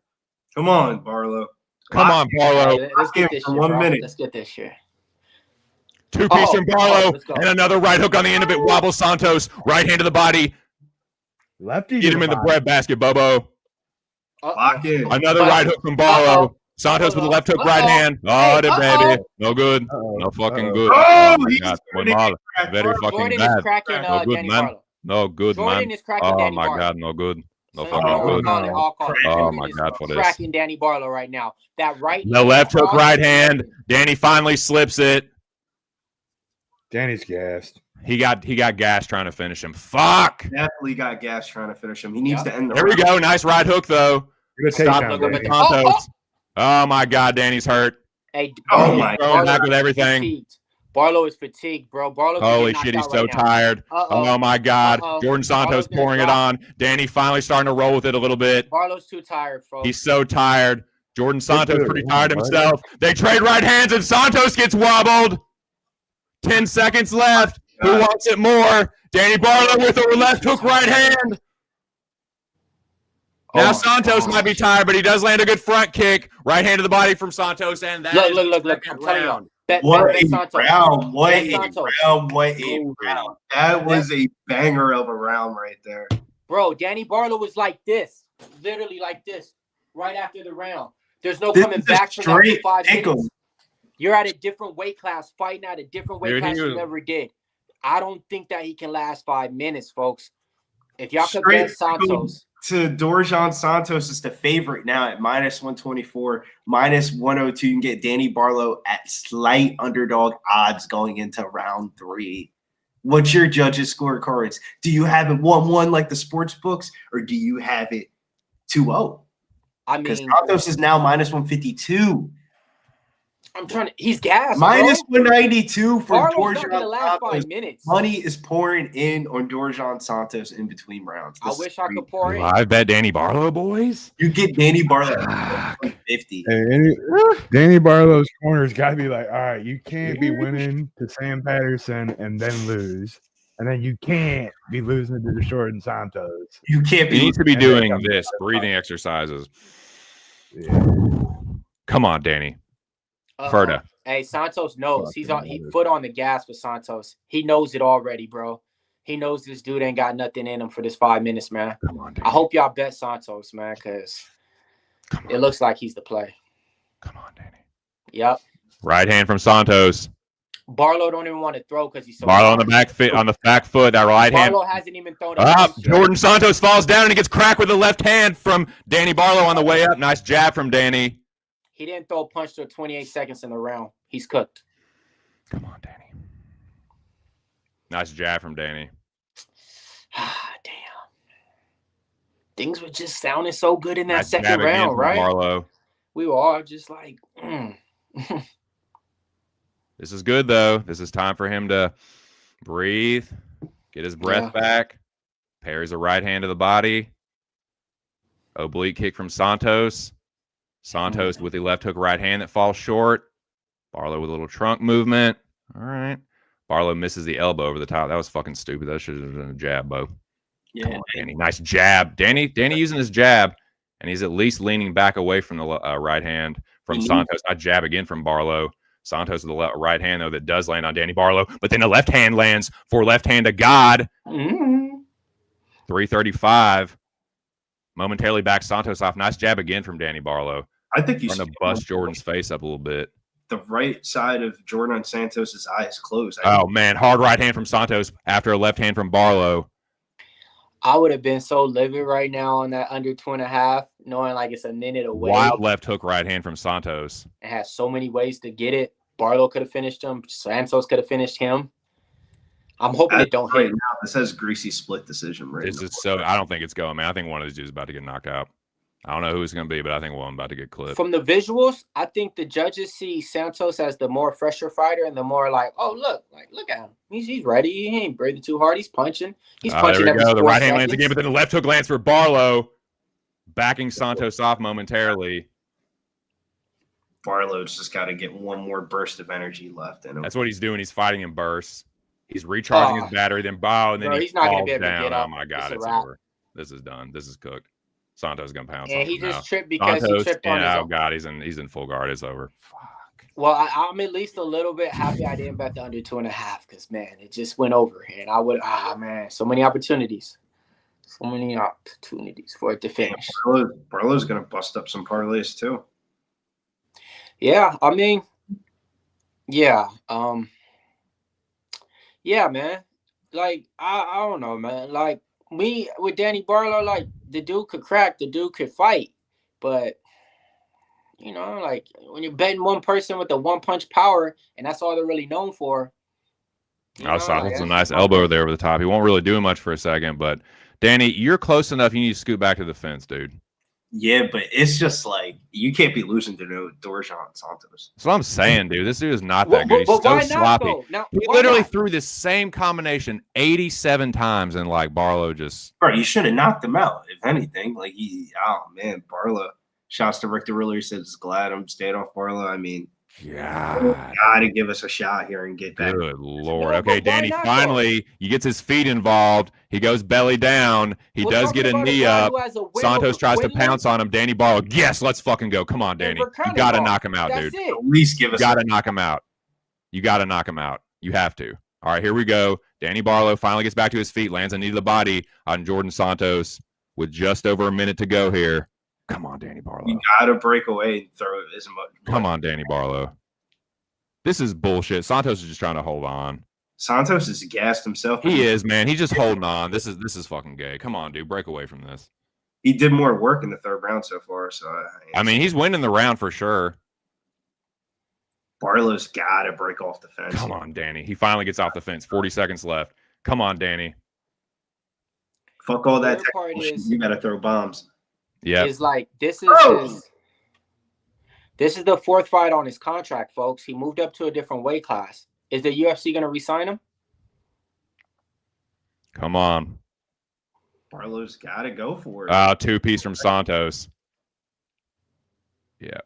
Come on, Barlow. Come on, Barlo. Let's get this For shit, 1 bro. minute. Let's get this shit. Two-piece Oh, from Barlo, let's go. and another right hook on the end of it. Wobbles Santos. Right hand to the body. Lefty. Get him in the breadbasket, Bobo. Lock in. Another But- right hook from Barlo. Uh-oh. Santos with a left hook Uh-oh. right hand. Hey, Oh, the baby. No good. Uh-oh. No fucking Uh-oh. good. Oh, my he's God. turning Marlon, crack. very fucking Jordan bad. is cracking No good, Danny man. Barlo. No good, Jordan man. is cracking Oh, Danny my Barlo. God. No good. No So fucking I'll good. call it. I'll call it. Oh, Jordan my is God, for this. cracking Danny Barlo right now. That right. The left hook right hand. Danny finally slips it. Danny's gassed. He got gas trying to finish him. Fuck. Definitely got gas trying to finish him. He needs to end the There we round. go. Nice right hook, though. Good Stop takedown, looking Danny. at Santos. Oh, my God. Danny's hurt. Hey, Oh Barlo- my Throwing Barlo back with is everything. fatigued. Barlo is fatigued, bro. Barlo Holy shit, he's so tired. Oh my God. Uh-oh. Jordan Santos Barlo's gonna pouring it drop. on. Danny finally starting to roll with it a little bit. Barlo's too tired, folks. He's so tired. Jordan Santos good. pretty tired Yeah, buddy. himself. They trade right hands and Santos gets wobbled. 10 seconds left. Who wants it more? Danny Barlo with a left hook right hand. Oh Now my Santos gosh. might be tired, but he does land a good front kick. Right hand to the body from Santos, and that is Look. the I'm second telling round. you. Bet What a Santos. round. What Bet a Santos. round. What a round. That was a banger of a round right there. Bro, Danny Barlo was like this. Literally like this. Right after the round. There's no This coming is back from that for straight 5 ankle. minutes. You're at a different weight class, fighting at a different weight Dude, he class you was- ever did. I don't think that he can last 5 minutes, folks. If y'all Straight compare Santos, to Jordane Santos is the favorite now at -124, -102. You can get Danny Barlo at slight underdog odds going into round 3. What's your judges' scorecards? Do you have it 1-1 like the sports books, or do you have it 2-0? I Because mean, Santos is now -152. I'm trying to. He's gassed. -192 for Barlo's not gonna Jordane last 5 Santos. minutes. Money is pouring in on Jordane Santos in between rounds. I wish I could pour in. I bet Danny Barlo, boys. You get Danny Barlo at 50. Danny Barlow's corner's got to be like, all right, you can't be winning to Sam Patterson and then lose. And then you can't be losing to Jordan Santos. You can't be. He needs to be doing this, breathing exercises. Yeah. Come on, Danny. Ferda. Hey, Santos knows. He foot on the gas for Santos. He knows it already, bro. He knows this dude ain't got nothing in him for this 5 minutes, man. Come on, Danny. I hope y'all bet Santos, man, because it looks like he's the play. Come on, Danny. Yep. Right hand from Santos. Barlo don't even want to throw because he's so Barlo on the back foot. That right hand. Barlo hasn't even thrown it. Up. Jordane Santos falls down and he gets cracked with the left hand from Danny Barlo on the way up. Nice jab from Danny. He didn't throw a punch till 28 seconds in the round. He's cooked. Come on, Danny. Nice jab from Danny. Damn. Things were just sounding so good in that Nice second jab again round, from right? Barlo. We were all just like, This is good, though. This is time for him to breathe, get his breath back. Parries a right hand to the body. Oblique kick from Santos. Santos with the left hook right hand that falls short. Barlo with a little trunk movement. All right. Barlo misses the elbow over the top. That was fucking stupid. That should have been a jab, Bo. Yeah, Come on, Danny. Nice jab. Danny using his jab, and he's at least leaning back away from the right hand from Santos. Not jab again from Barlo. Santos with the right hand, though, that does land on Danny Barlo. But then the left hand lands for left hand to God. 335. Momentarily back Santos off. Nice jab again from Danny Barlo. I think he's trying to bust Jordan's face up a little bit. The right side of Jordane Santos' eyes closed. Oh, man. Hard right hand from Santos after a left hand from Barlo. I would have been so livid right now on that under 2.5, knowing like it's a minute away. Wild left hook right hand from Santos. It has so many ways to get it. Barlo could have finished him. Santos could have finished him. I'm hoping it don't hit. Now, this has greasy split decision right This is so. I don't think it's going, man. I think one of these dudes is about to get knocked out. I don't know who it's going to be, but I think one about to get clipped. From the visuals, I think the judges see Santos as the more fresher fighter and the more like, oh, look at him. He's ready. He ain't breathing too hard. He's punching. He's punching there we every go. The 4 right hand seconds. lands again, but then the left hook lands for Barlo, backing Santos off momentarily. Barlow's just got to get one more burst of energy left in him. That's what he's doing. He's fighting in bursts. He's recharging his battery, then bow, and then Bro, he he's not gonna falls be able to down. get up. Oh my God, It's a it's wrap. over. This is done. This is cooked. Santos is gonna pounce. And on he him just now. tripped because Santos, he tripped on his oh own. God, he's in full guard. It's over. Fuck. Well, I'm at least a little bit happy I didn't bet the under 2.5 because, man, it just went over. And I would, man, so many opportunities. So many opportunities for it to finish. Barlow's going to bust up some parlays too. Yeah, I mean, yeah. Yeah, man. Like, I don't know, man. Like, me with Danny Barlo, like, the dude could crack, the dude could fight. But, you know, like, when you're betting one person with the one-punch power, and that's all they're really known for. That's a nice elbow there over the top. He won't really do much for a second, but Danny, you're close enough. You need to scoot back to the fence, dude. Yeah, but it's just like you can't be losing to Jordane Santos. That's what I'm saying, dude. This dude is not that good. He's but so why not, sloppy. though? Now, He why literally not? threw this same combination 87 times, and like Barlo just. Bro, you should have knocked him out. If anything, like Barlo. Shouts to Rick the Ruler. He says, "Glad I'm staying off Barlo." I mean, God. gotta give us a shot here and get back. Good Lord. No, Okay, but why Danny, not, finally, he gets his feet involved. He goes belly down. He We're does talking get a about knee guy up. who has a win Santos over tries to Quinlan. pounce on him. Danny Barlo, yes, let's fucking go. Come on, Danny. And You got to Verkerneball. knock him out, That's dude. it. At least give You us. got to knock him out. You got to knock him out. You have to. All right, here we go. Danny Barlo finally gets back to his feet, lands a knee to the body on Jordane Santos with just over a minute to go here. Come on, Danny Barlo. You gotta break away and throw it as much. Come on, Danny Barlo. This is bullshit. Santos is just trying to hold on. Santos is gassed himself. He is, man. He's just holding on. This is fucking gay. Come on, dude. Break away from this. he did more work in the third round so far. So I mean, he's winning the round for sure. Barlow's got to break off the fence. Come on, Danny. He finally gets off the fence. 40 seconds left. Come on, Danny. Fuck all that. Part is, you got to throw bombs. Yeah. Is like this is the fourth fight on his contract, folks. He moved up to a different weight class. Is the UFC going to re-sign him? Come on. Barlow's got to go for it. Two-piece from Santos. Yeah.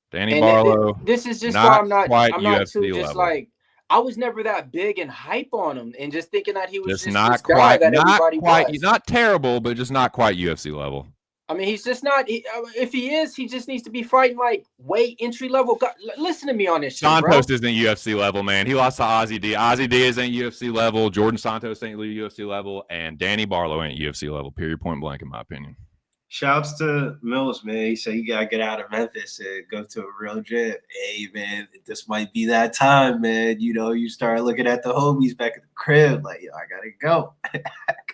Danny Barlo. This is just why I'm not UFC too just level. like I was never that big and hype on him and just thinking that he was just not this guy quite that everybody was. He's not terrible, but just not quite UFC level. I mean, he's just not. If he is, he just needs to be fighting like weight entry level. Listen to me on this shit, Santos bro. isn't UFC level, man. He lost to Ozzy D. Ozzy D isn't UFC level. Jordan Santos ain't UFC level, and Danny Barlo ain't UFC level. Period. Point blank, in my opinion. Shouts to Mills, man. He said you gotta get out of Memphis and go to a real gym. Hey, man, this might be that time, man. You know, you start looking at the homies back at the crib, like, yo, I gotta go. I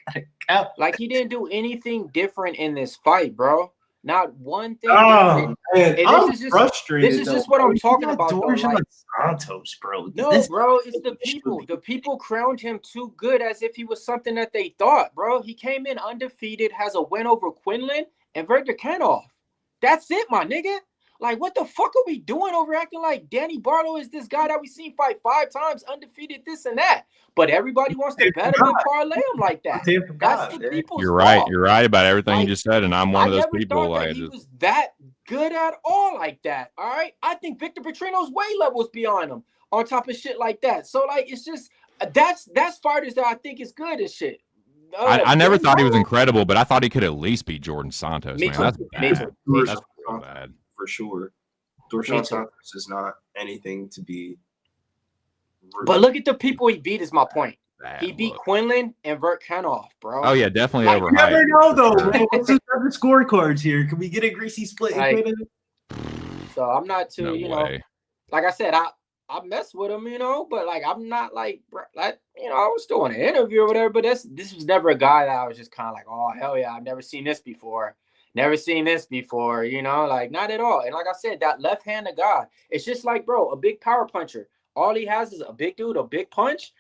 gotta go. Like he didn't do anything different in this fight, bro. Not one thing. Oh, man, I'm frustrated. This is just what I'm talking about. Like Santos, bro. No, bro, it's the people. The people crowned him too good as if he was something that they thought, bro. He came in undefeated, has a win over Quinlan and Verderkanov. That's it, my nigga. Like, what the fuck are we doing over acting like Danny Barlo is this guy that we seen fight 5 times, undefeated, this and that? But everybody wants to bet him and parlay him like that. That's the people's You're right. fault. You're right about everything you just said, and I'm one of those people. Like, he was that good at all like that. All right, I think Victor Petrino's weight levels beyond him on top of shit like that. So like, it's just that's fighters that I think is good and shit. I never thought he was incredible, but I thought he could at least beat Jordan Santos. Me Man, too. that's bad. That's real bad. For sure. Dorshan Santos is not anything to be. But look at the people he beat. Is my point. Bad He beat look. Quinlan and Verderkanov, bro. Oh yeah, definitely Like, overhyped. You never know, though. Man. What's the other scorecards here? Can we get a greasy split? Like, so I'm not too, No you know, way. like I said, I mess with him, you know, but like I'm not like you know, I was still in an interview or whatever, but this was never a guy that I was just kind of like, oh hell yeah, I've never seen this before. Never seen this before, you know, like not at all. And like I said, that left-handed guy, it's just like, bro, a big power puncher. All he has is a big dude, a big punch.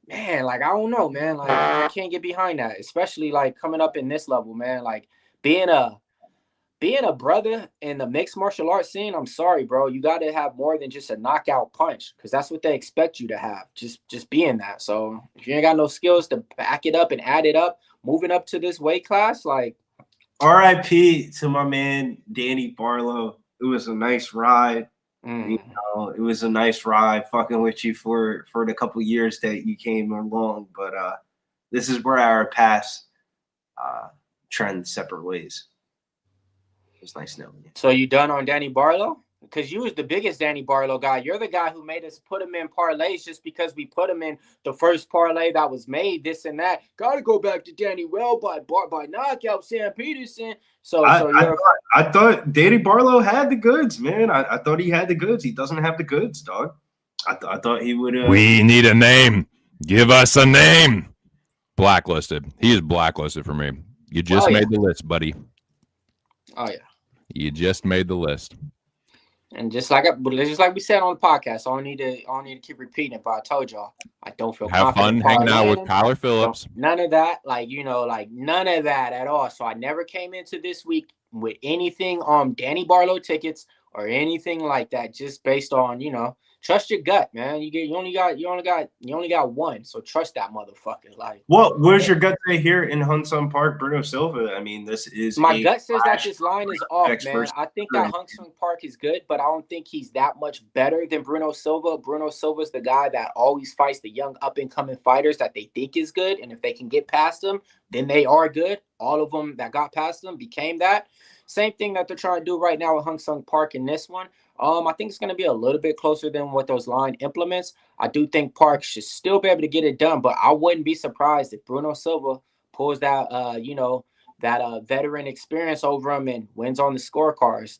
Man, like, I don't know, man. Like, I can't get behind that, especially like coming up in this level, man. Like being a brother in the mixed martial arts scene, I'm sorry, bro. You got to have more than just a knockout punch because that's what they expect you to have. Just being that. So if you ain't got no skills to back it up and add it up, moving up to this weight class, like. R.I.P. to my man Danny Barlo. It was a nice ride. Mm. You know, it was a nice ride fucking with you for the couple years that you came along. But this is where our paths trend separate ways. It was nice knowing you. So you done on Danny Barlo? Because you was the biggest Danny Barlo guy. You're the guy who made us put him in parlays just because we put him in the first parlay that was made, this and that. Got to go back to Danny Well by knockout Sam Peterson. I thought Danny Barlo had the goods, man. I thought he had the goods. He doesn't have the goods, dog. I thought he would. We need a name. Give us a name. Blacklisted. He is blacklisted for me. You just made the list, buddy. Oh yeah. You just made the list. And just like we said on the podcast, I don't need to keep repeating it, but I told y'all I don't feel have fun hanging out with Kyler Phillips. None of that, like, you know, like none of that at all. So I never came into this week with anything on Danny Barlo tickets or anything like that, just based on, you know, trust your gut, man. You only got one, so trust that motherfucker. Like, what was your gut say here in Hunsung Park, Bruno Silva? I mean, this is my gut says that this line is off, man. versus I think that Hunsung Park is good, but I don't think he's that much better than Bruno Silva. Bruno Silva's the guy that always fights the young up and coming fighters that they think is good, and if they can get past them, then they are good. All of them that got past them became that. Same thing that they're trying to do right now with Hunsung Park in this one. I think it's going to be a little bit closer than what those line implements. I do think Park should still be able to get it done, but I wouldn't be surprised if Bruno Silva pulls that, that veteran experience over him and wins on the scorecards.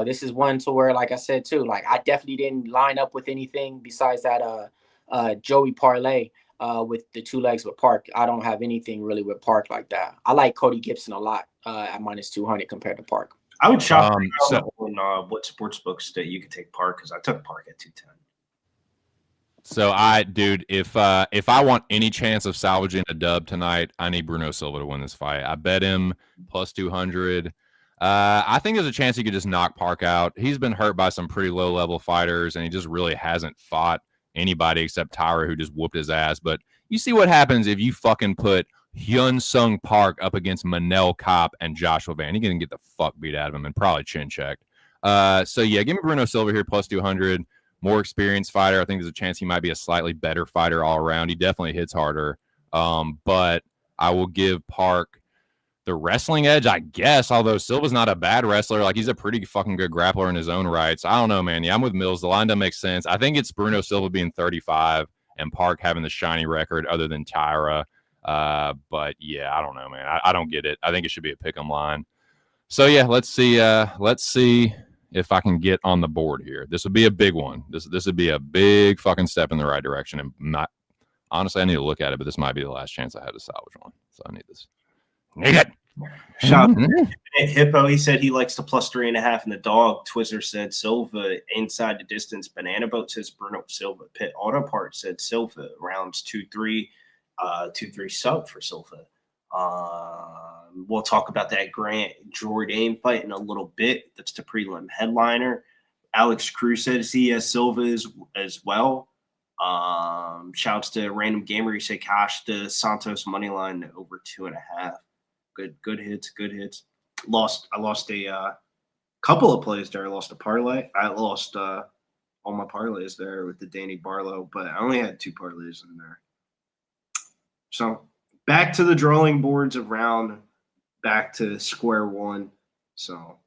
This is one to where, like I said too, like I definitely didn't line up with anything besides that Joey parlay with the 2 legs with Park. I don't have anything really with Park like that. I like Cody Gibson a lot at -200 compared to Park. I would shop on what sports books that you could take Park, because I took Park at 210. So if I want any chance of salvaging a dub tonight, I need Bruno Silva to win this fight. I bet him +200. I think there's a chance he could just knock Park out. He's been hurt by some pretty low-level fighters, and he just really hasn't fought anybody except Tyra, who just whooped his ass. But you see what happens if you fucking put Hyun Sung Park up against Manel Kopp and Joshua Van. He's going to get the fuck beat out of him and probably chin checked. So, yeah, give me Bruno Silva here, +200. More experienced fighter. I think there's a chance he might be a slightly better fighter all around. He definitely hits harder. But I will give Park the wrestling edge, I guess, although Silva's not a bad wrestler. Like, he's a pretty fucking good grappler in his own right. So I don't know, man. Yeah, I'm with Mills. The line doesn't make sense. I think it's Bruno Silva being 35 and Park having the shiny record other than Tyra. But yeah, I don't know, man. I don't get it. I think it should be a pick'em line. So yeah, let's see if I can get on the board here. This would be a big one. This would be a big fucking step in the right direction. And not honestly, I need to look at it, but this might be the last chance I have to salvage one. So I need this. Need it. Shout out Hippo. He said he likes the +3.5 in the dog. Twizzler said Silva inside the distance. Banana Boat says Bruno Silva. Pit Auto Part said Silva. Rounds 2-3. 2-3 sub for Silva. We'll talk about that Grant Jordane fight in a little bit. That's the prelim headliner. Alex Cruz says he has Silva as well. Shouts to Random Gamer. He said cash the Santos money line over 2.5. Good hits. I lost a couple of plays there. I lost a parlay. I lost all my parlays there with the Danny Barlo, but I only had 2 parlays in there. So back to the drawing boards around, back to square one. So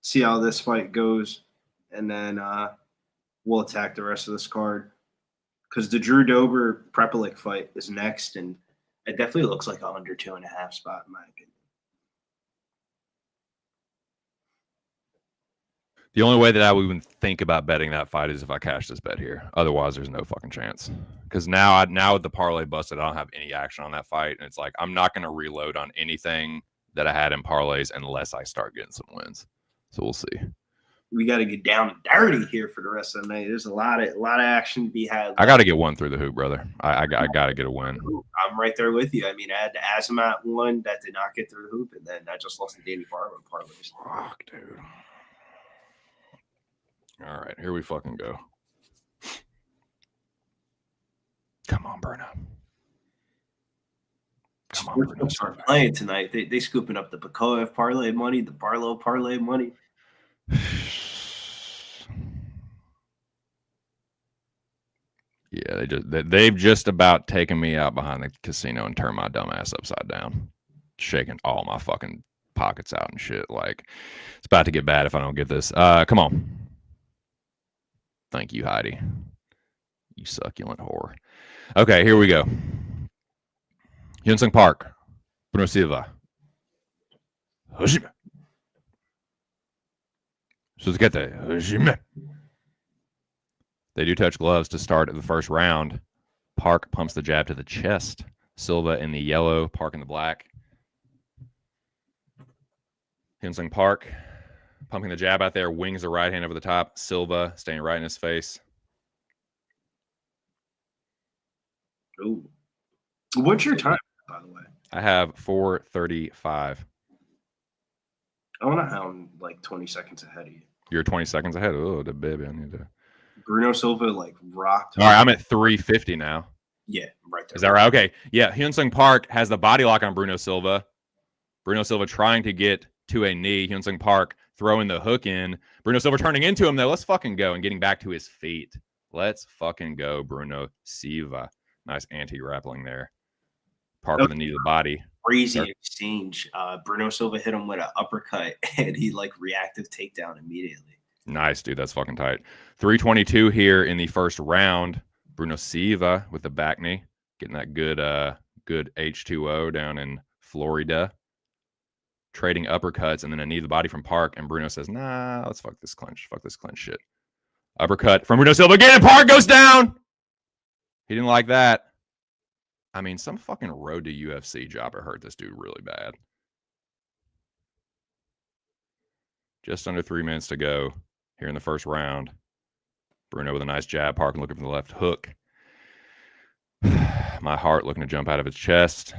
see how this fight goes, and then we'll attack the rest of this card, because the Drew Dober Prepelic fight is next, and it definitely looks like a under 2.5 spot in my opinion. The only way that I would even think about betting that fight is if I cash this bet here. Otherwise, there's no fucking chance. Because now with the parlay busted, I don't have any action on that fight. And it's like, I'm not going to reload on anything that I had in parlays unless I start getting some wins. So we'll see. We got to get down and dirty here for the rest of the night. There's a lot of action to be had. I got to get one through the hoop, brother. I got to get a win. I'm right there with you. I mean, I had the Aiemann one that did not get through the hoop, and then I just lost the Danny Barber parlays. Fuck, dude. All right, here we fucking go. Come on, Bruno. Come on, Bruno. Start playing tonight. They scooping up the Booyev parlay money, the Barlo parlay money. Yeah, they've just about taken me out behind the casino and turned my dumb ass upside down, shaking all my fucking pockets out and shit. Like, it's about to get bad if I don't get this. Come on. Thank you, Heidi. You succulent whore. Okay, here we go. Hyun-Sung Park. Bruno Silva. Hajime. Suzukete. Hajime. They do touch gloves to start the first round. Park pumps the jab to the chest. Silva in the yellow, Park in the black. Hyun-Sung Park pumping the jab out there, wings the right hand over the top. Silva staying right in his face. Ooh. What's your time, by the way? I have 4:35. I want to how I'm like 20 seconds ahead of you. You're 20 seconds ahead. Oh, the baby. I need to. Bruno Silva like rocked. All right, I'm at 3:50 now. Yeah, right there. Is that right? Okay. Yeah, Hyun-Sung Park has the body lock on Bruno Silva. Bruno Silva trying to get to a knee. Hyun-Sung Park throwing the hook in. Bruno Silva turning into him, though. Let's fucking go and getting back to his feet. Let's fucking go, Bruno Silva. Nice anti-grappling there. Park with the knee to the body. Crazy exchange. Bruno Silva hit him with an uppercut, and he like reactive takedown immediately. Nice, dude. That's fucking tight. 3:22 here in the first round. Bruno Silva with the back knee. Getting that good H2O down in Florida. Trading uppercuts and then a knee to the body from Park. And Bruno says, nah, let's fuck this clinch. Fuck this clinch shit. Uppercut from Bruno Silva again. And Park goes down. He didn't like that. I mean, some fucking road to UFC jobber hurt this dude really bad. Just under 3 minutes to go here in the first round. Bruno with a nice jab. Parkin looking for the left hook. My heart looking to jump out of his chest.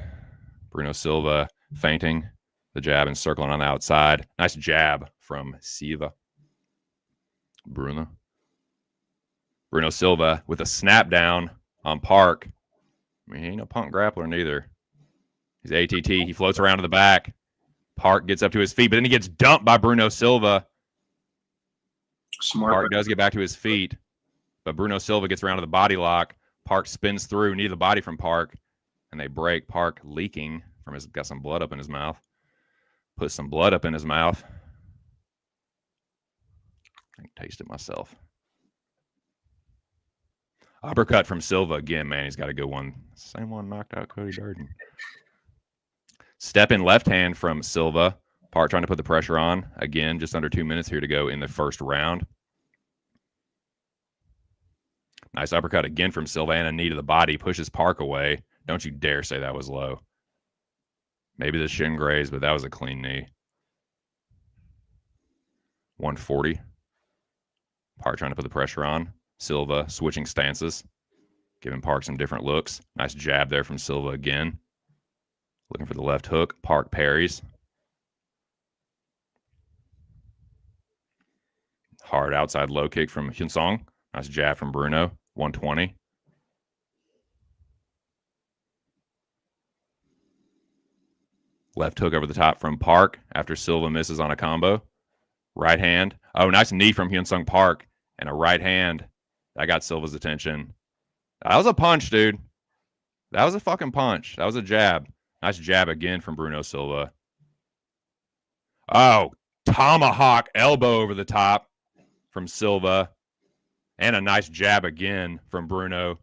Bruno Silva feinting the jab and circling on the outside. Nice jab from Silva. Bruno Silva with a snap down on Park. I mean, he ain't no punk grappler neither. He's ATT. He floats around to the back. Park gets up to his feet, but then he gets dumped by Bruno Silva. Smart. Park does get back to his feet, but Bruno Silva gets around to the body lock. Park spins through, knee to the body from Park, and they break. Park leaking from his, got some blood up in his mouth. Put some blood up in his mouth. I can taste it myself. Uppercut from Silva again, man. He's got a good one. Same one knocked out Cody Gibson. Step in left hand from Silva. Park trying to put the pressure on. Again, just under 2 minutes here to go in the first round. Nice uppercut again from Silva and a knee to the body. Pushes Park away. Don't you dare say that was low. Maybe the shin graze, but that was a clean knee. 140. Park trying to put the pressure on. Silva switching stances. Giving Park some different looks. Nice jab there from Silva again. Looking for the left hook. Park parries. Hard outside low kick from Hyunsong. Nice jab from Bruno. 120. Left hook over the top from Park after Silva misses on a combo. Right hand. Oh, nice knee from Hyunsong Park. And a right hand. That got Silva's attention. That was a punch, dude. That was a fucking punch. That was a jab. Nice jab again from Bruno Silva. Oh, tomahawk elbow over the top from Silva. And a nice jab again from Bruno.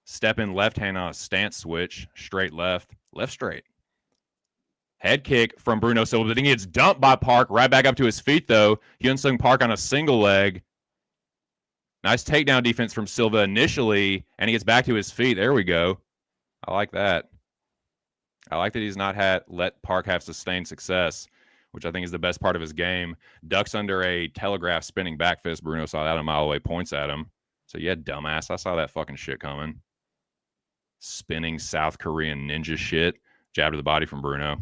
Step in left hand on a stance switch. Straight left. Left straight. Head kick from Bruno Silva. But then he gets dumped by Park. Right back up to his feet, though. Hyunsung Park on a single leg. Nice takedown defense from Silva initially. And he gets back to his feet. There we go. I like that. I like that he's not let Park have sustained success, which I think is the best part of his game. Ducks under a telegraph spinning back fist. Bruno saw that a mile away, points at him. So yeah, dumbass. I saw that fucking shit coming. Spinning South Korean ninja shit. Jab to the body from Bruno.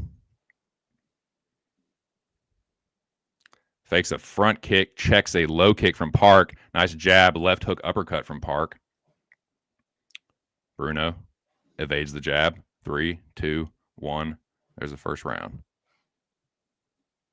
Fakes a front kick, checks a low kick from Park. Nice jab, left hook uppercut from Park. Bruno evades the jab. 3, 2, 1. There's the first round.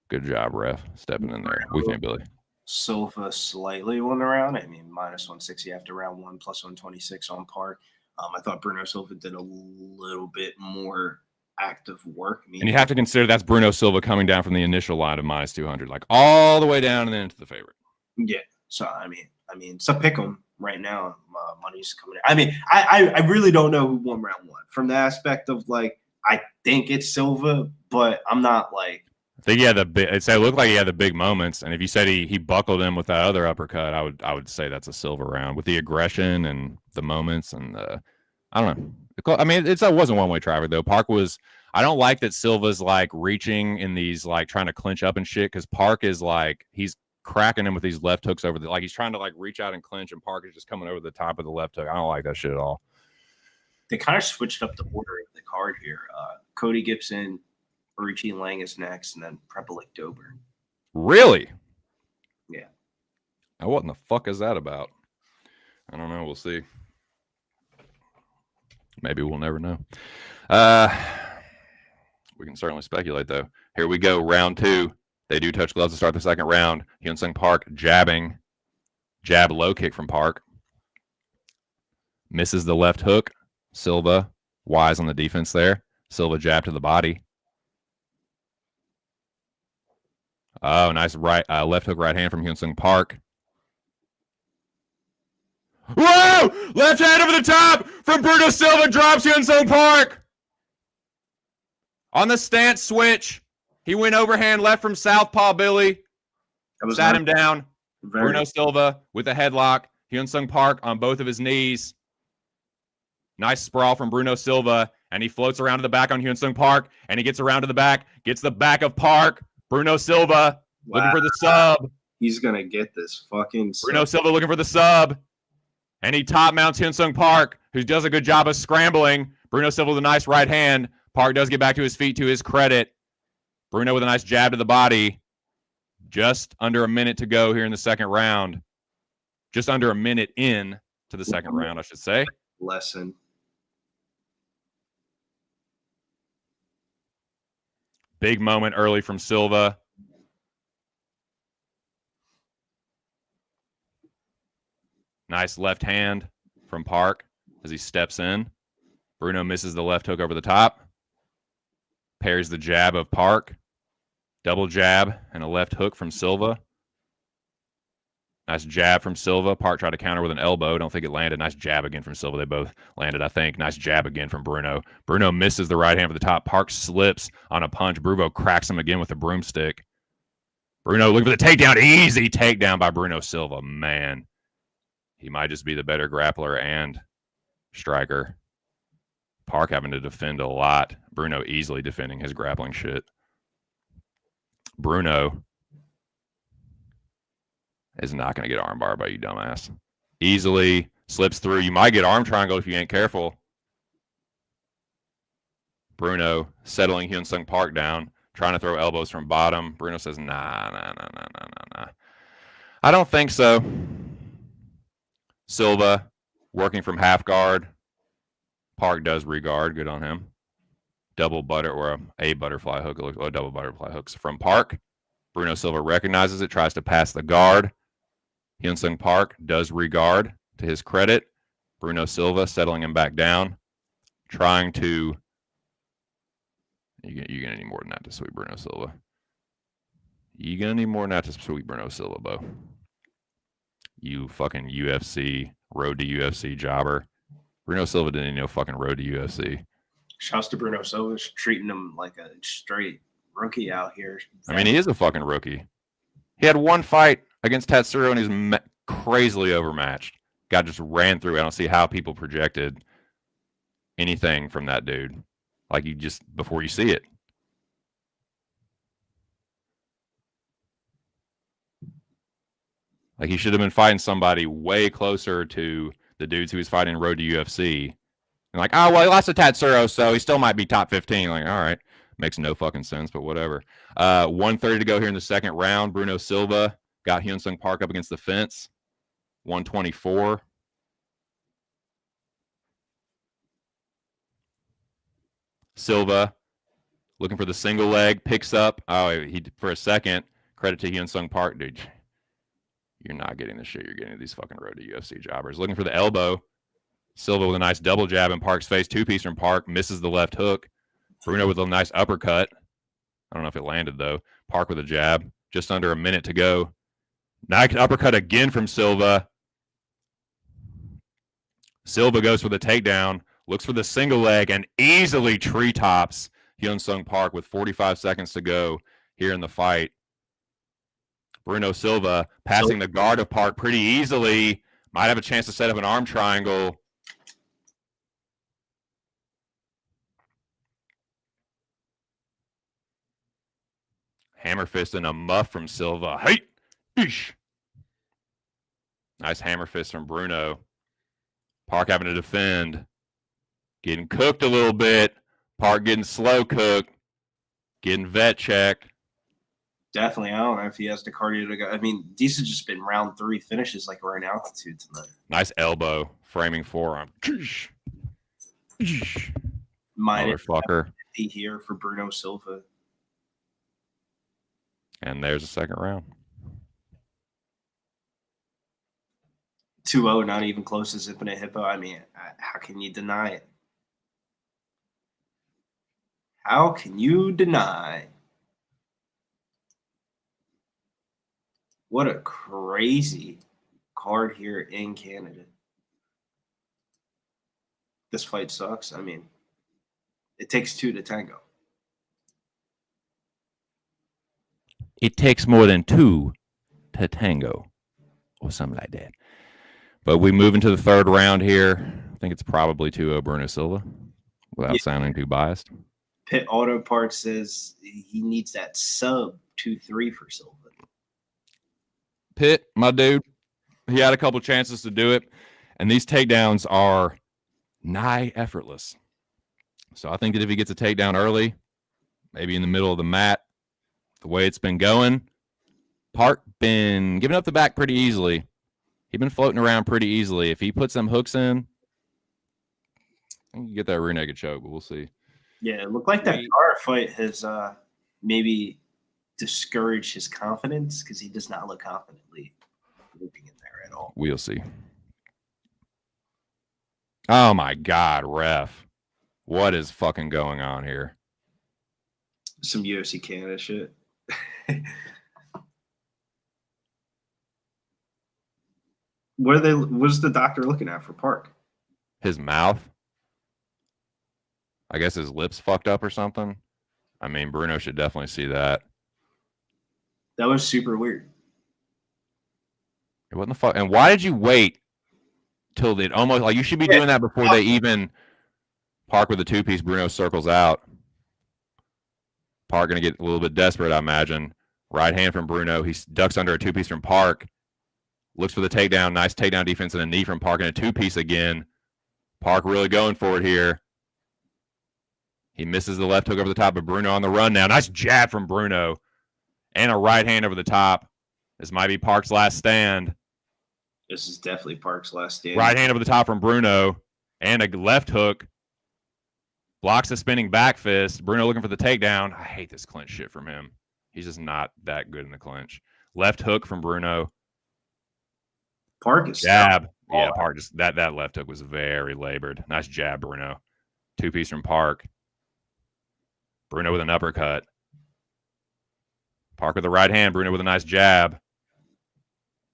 Good job, ref. Stepping in there. We think, Billy. Silva slightly won the round. I mean, minus 160 after round 1, plus 126 on Park. I thought Bruno Silva did a little bit more active work. I mean, and you have to consider that's Bruno Silva coming down from the initial line of minus 200, like all the way down and then into the favorite. Yeah. So, I mean, so pick them right now. Money's coming in. I mean, I really don't know who won round 1 from the aspect of like, I think it's Silva, but I'm not like. I think he had it looked like he had the big moments. And if you said he buckled him with that other uppercut, I would say that's a Silva round with the aggression and the moments. And I don't know. I mean, it wasn't one-way traffic, though. Park was – I don't like that Silva's, like, reaching in these, like, trying to clinch up and shit because Park is, like, he's cracking him with these left hooks over the – like, he's trying to, like, reach out and clinch, and Park is just coming over the top of the left hook. I don't like that shit at all. They kind of switched up the order of the card here. Cody Gibson, Richie Lang is next, and then Prepelic Dober. Really? Yeah. Now, what in the fuck is that about? I don't know. We'll see. Maybe we'll never know. We can certainly speculate, though. Here we go. Round 2. They do touch gloves to start the second round. Hyunsung Park jabbing. Jab low kick from Park. Misses the left hook. Silva wise on the defense there. Silva jab to the body. Oh, nice left hook right hand from Hyunsung Park. Whoa! Left hand over the top from Bruno Silva, drops Hyunsung Park. On the stance switch, he went overhand left from southpaw, Billy. Sat him down. Bruno Silva with a headlock. Hyunsung Park on both of his knees. Nice sprawl from Bruno Silva. and he floats around to the back on Hyun-Sung Park, and he gets around to the back, gets the back of Park. Bruno Silva looking for the sub. He's going to get this fucking sub. Bruno Silva looking for the sub. And he top mounts Hyun-Sung Park, who does a good job of scrambling. Bruno Silva with a nice right hand. Park does get back to his feet to his credit. Bruno with a nice jab to the body. Just under a minute to go here in the second round. Just under a minute in to the second round, I should say. Lesson. Big moment early from Silva. Nice left hand from Park as he steps in. Bruno misses the left hook over the top. Parries the jab of Park. Double jab and a left hook from Silva. Nice jab from Silva. Park tried to counter with an elbow. Don't think it landed. Nice jab again from Silva. They both landed, I think. Nice jab again from Bruno. Bruno misses the right hand for the top. Park slips on a punch. Bruno cracks him again with a broomstick. Bruno looking for the takedown. Easy takedown by Bruno Silva. Man, he might just be the better grappler and striker. Park having to defend a lot. Bruno easily defending his grappling shit. Bruno is not going to get armbar by you, dumbass. Easily slips through. You might get arm triangle if you ain't careful. Bruno settling Hyun-Sung Park down, trying to throw elbows from bottom. Bruno says, nah. I don't think so. Silva working from half guard. Park does regard. Good on him. Double butter or a butterfly hook. Or double butterfly hooks from Park. Bruno Silva recognizes it, tries to pass the guard. Hyun-Sung Park does regard to his credit. Bruno Silva settling him back down. Trying to... You're going to need more than that to sweep Bruno Silva. You're going to need more than that to sweep Bruno Silva, Bo. You fucking UFC, road to UFC jobber. Bruno Silva didn't even know fucking road to UFC. Shouts to Bruno Silva, treating him like a straight rookie out here. I mean, he is a fucking rookie. He had one fight against Tatsuro, and he's crazily overmatched. Guy just ran through. I don't see how people projected anything from that dude. Like, you just, before you see it. Like, he should have been fighting somebody way closer to the dudes who was fighting road to UFC. And like, oh, well, he lost to Tatsuro, so he still might be top 15. Like, all right. Makes no fucking sense, but whatever. 1:30 to go here in the second round. Bruno Silva got Hyun-Sung Park up against the fence. 124. Silva looking for the single leg, picks up. Oh, he for a second. Credit to Hyun-Sung Park, dude. You're not getting the shit you're getting these fucking road to UFC jobbers. Looking for the elbow. Silva with a nice double jab in Park's face. Two-piece from Park. Misses the left hook. Bruno with a nice uppercut. I don't know if it landed, though. Park with a jab. Just under a minute to go. Nice uppercut again from Silva. Silva goes for the takedown. Looks for the single leg and easily treetops Hyun-Sung Park with 45 seconds to go here in the fight. Bruno Silva passing the guard of Park pretty easily. Might have a chance to set up an arm triangle. Hammer fist and a muff from Silva. Hey! Eesh. Nice hammer fist from Bruno. Park having to defend. Getting cooked a little bit. Park getting slow cooked. Getting vet checked. Definitely. I don't know if he has the cardio to go. I mean, these have just been round 3 finishes like we're in altitude tonight. Nice elbow. Framing forearm. Motherfucker. Here for Bruno Silva. And there's a second round. 2-0, not even close as Infinite Hippo. I mean, how can you deny it? How can you deny? What a crazy card here in Canada. This fight sucks. I mean, it takes 2 to tango. It takes more than 2 to tango. Or something like that. But we move into the third round here. I think it's probably 2-0 Bruno Silva. without sounding too biased. Pit Auto Parts says he needs that sub 2-3 for Silva. Pitt, my dude, he had a couple chances to do it, and these takedowns are nigh effortless. So I think that if he gets a takedown early, maybe in the middle of the mat, the way it's been going, Park been giving up the back pretty easily. He's been floating around pretty easily. If he puts some hooks in, I think you get that rear naked choke, but we'll see. Yeah, it looked like that car fight has maybe discouraged his confidence because he does not look confidently moving in there at all. We'll see. Oh, my God, ref. What is fucking going on here? Some UFC Canada shit. What's the doctor looking at for Park? His mouth. I guess his lips fucked up or something. I mean, Bruno should definitely see that. That was super weird. What the fuck? And why did you wait till it almost like you should be doing that before they even Park with a two-piece? Bruno circles out. Park gonna get a little bit desperate, I imagine. Right hand from Bruno. He ducks under a two-piece from Park. Looks for the takedown. Nice takedown defense and a knee from Park and a two-piece again. Park really going for it here. He misses the left hook over the top of Bruno on the run now. Nice jab from Bruno. And a right hand over the top. This might be Park's last stand. This is definitely Park's last stand. Right hand over the top from Bruno. And a left hook. Blocks the spinning back fist. Bruno looking for the takedown. I hate this clinch shit from him. He's just not that good in the clinch. Left hook from Bruno. Park is jab. Yeah, Park just that left hook was very labored. Nice jab, Bruno. Two-piece from Park. Bruno with an uppercut. Park with the right hand. Bruno with a nice jab.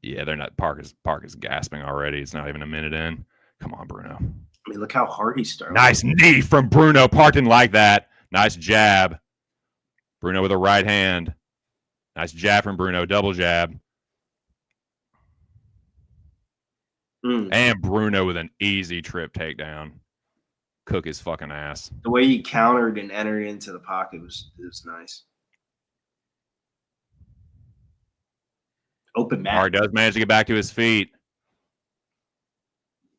Yeah, they're not. Park is gasping already. It's not even a minute in. Come on, Bruno. I mean, look how hard he started. Nice knee from Bruno. Park didn't like that. Nice jab. Bruno with a right hand. Nice jab from Bruno. Double jab. And Bruno with an easy trip takedown. Cook his fucking ass. The way he countered and entered into the pocket was nice. Open mat. Park does manage to get back to his feet.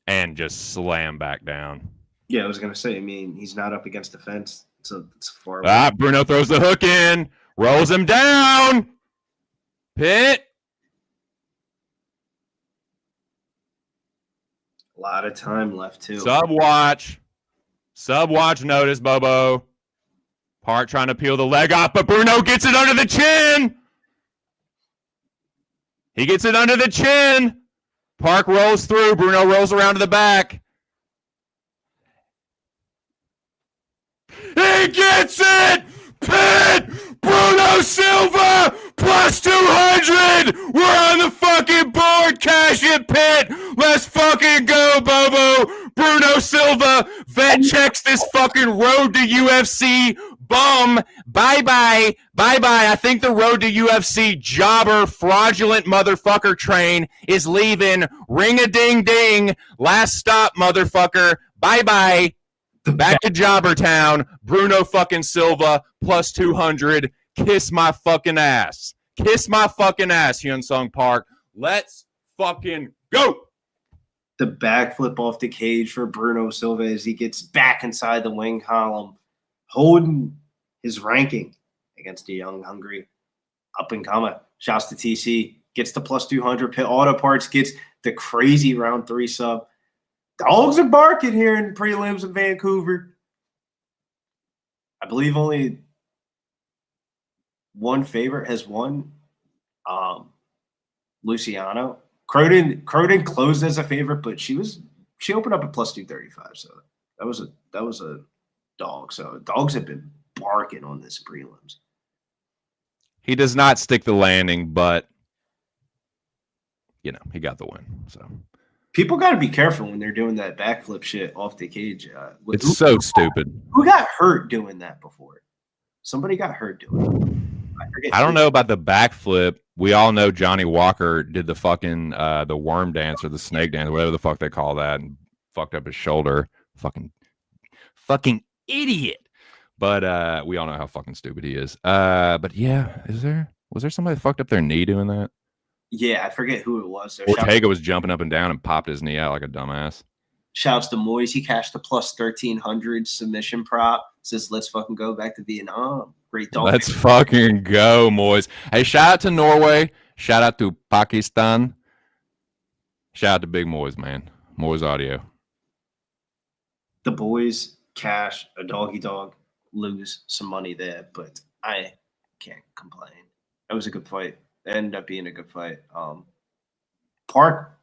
And just slam back down. Yeah, I was going to say, I mean, he's not up against the fence. So it's far away. Bruno throws the hook in. Rolls him down. Pitt. A lot of time left, too. Sub-watch notice, Bobo. Park trying to peel the leg off, but Bruno gets it under the chin. He gets it under the chin. Park rolls through. Bruno rolls around to the back. He gets it! Pitt! Bruno Silva! Plus 200! We're on the fucking board! Cash it, Pitt! Let's fucking go, Bobo! Bruno Silva vet checks this fucking road to UFC bum. Bye-bye. Bye-bye. I think the road to UFC jobber fraudulent motherfucker train is leaving. Ring-a-ding-ding. Last stop, motherfucker. Bye-bye. Back to Jobber Town. Bruno fucking Silva plus 200. Kiss my fucking ass. Kiss my fucking ass, Hyun-Sung Park. Let's fucking go. The backflip off the cage for Bruno Silva as he gets back inside the wing column, holding his ranking against the young, hungry, up-and-coming. Shouts to TC. Gets the plus 200. Pit Auto Parts gets the crazy round 3 sub. Dogs are barking here in prelims in Vancouver. I believe only one favorite has won. Luciano. Cronin closed as a favorite, but she opened up at plus 235. So that was a dog. So dogs have been barking on this prelims. He does not stick the landing, but he got the win. So people got to be careful when they're doing that backflip shit off the cage. It's so stupid. Who got hurt doing that before? Somebody got hurt doing it. I don't know about the backflip. We all know Johnny Walker did the fucking the worm dance or the snake dance, whatever the fuck they call that, and fucked up his shoulder. Fucking idiot. But we all know how fucking stupid he is. But yeah, was there somebody that fucked up their knee doing that? Yeah, I forget who it was. Ortega was jumping up and down and popped his knee out like a dumbass. Shouts to Moyes. He cashed the plus 1,300 submission prop. Says, let's fucking go back to Vietnam. Great dog. Let's fucking go, Moyes. Hey, shout out to Norway. Shout out to Pakistan. Shout out to Big Moyes, man. Moyes Audio. The boys cash a doggy dog, lose some money there, but I can't complain. That was a good fight. It ended up being a good fight. Park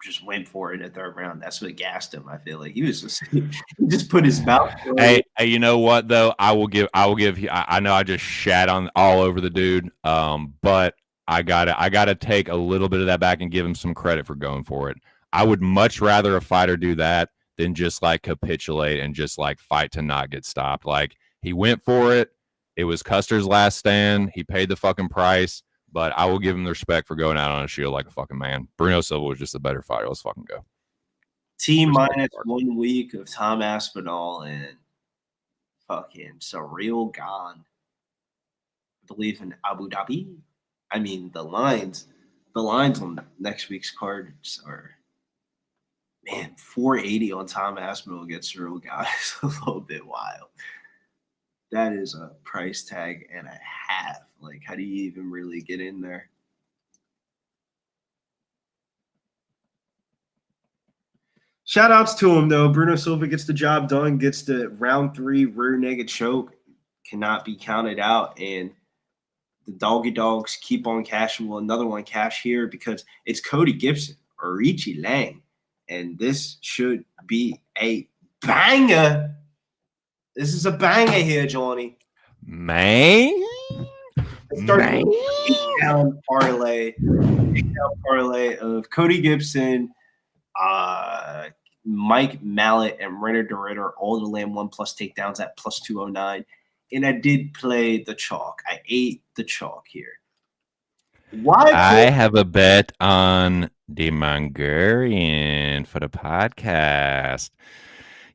just went for it at third round. That's what gassed him. I feel like he just put his mouth. Hey, you know what though? I will give. I know I just shat on all over the dude. But I gotta take a little bit of that back and give him some credit for going for it. I would much rather a fighter do that than just like capitulate and just like fight to not get stopped. Like he went for it. It was Custer's last stand. He paid the fucking price. But I will give him the respect for going out on a shield like a fucking man. Bruno Silva was just a better fighter. Let's fucking go. T-minus 1 week of Tom Aspinall and fucking Surreal gone. I believe in Abu Dhabi. I mean, the lines on next week's cards are, man, 480 on Tom Aspinall against Surreal guy is a little bit wild. That is a price tag and a half. Like, how do you even really get in there? Shout outs to him, though. Bruno Silva gets the job done, gets the round 3 rear naked choke, cannot be counted out. And the doggy dogs keep on cashing. Well, another one cash here because it's Cody Gibson or Richie Lang. And this should be a banger. This is a banger here, Johnny. Man. Takedown parlay of Cody Gibson, Mike Malott, and Reinier de Ritter all to land 1+ takedowns at plus 209. And I did play the chalk. I ate the chalk here. Why? I have a bet on the Mongolian for the podcast.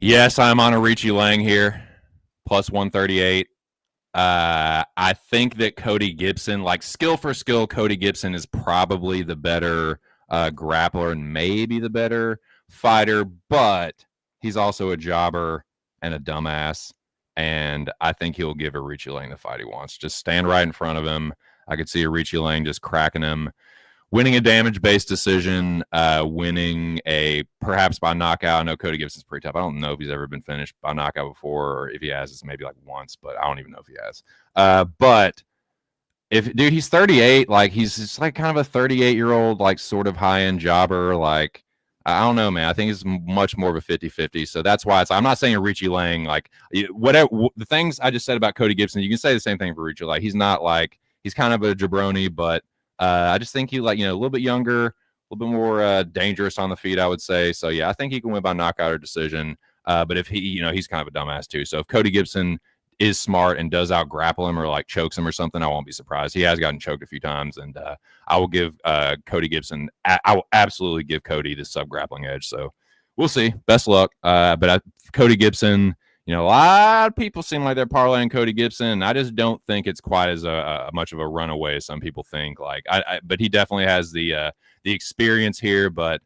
Yes, I'm on a Richie Lang here, plus 138. I think that Cody Gibson, like skill for skill, Cody Gibson is probably the better grappler and maybe the better fighter, but he's also a jobber and a dumbass. And I think he'll give a Richie Lang the fight he wants. Just stand right in front of him. I could see a Richie Lang just cracking him, winning a damage-based decision, winning a perhaps by knockout. I know Cody Gibson's pretty tough. I don't know if he's ever been finished by knockout before, or if he has, it's maybe like once, but I don't even know if he has. But if dude, he's 38, like he's just like kind of a 38-year-old, like sort of high-end jobber. Like I don't know, man. I think it's much more of a 50-50. So that's why I'm not saying a Richie Lang, like whatever the things I just said about Cody Gibson, you can say the same thing for Richie. Like he's not like he's kind of a jabroni, but I just think he a little bit younger, a little bit more dangerous on the feet, I would say. So yeah, I think he can win by knockout or decision. But if he, he's kind of a dumbass too. So if Cody Gibson is smart and does out grapple him or like chokes him or something, I won't be surprised. He has gotten choked a few times, and I will give Cody Gibson. I will absolutely give Cody the sub grappling edge. So we'll see. Best luck. But Cody Gibson. A lot of people seem like they're parlaying Cody Gibson. I just don't think it's quite as much of a runaway as some people think. Like, but he definitely has the experience here. But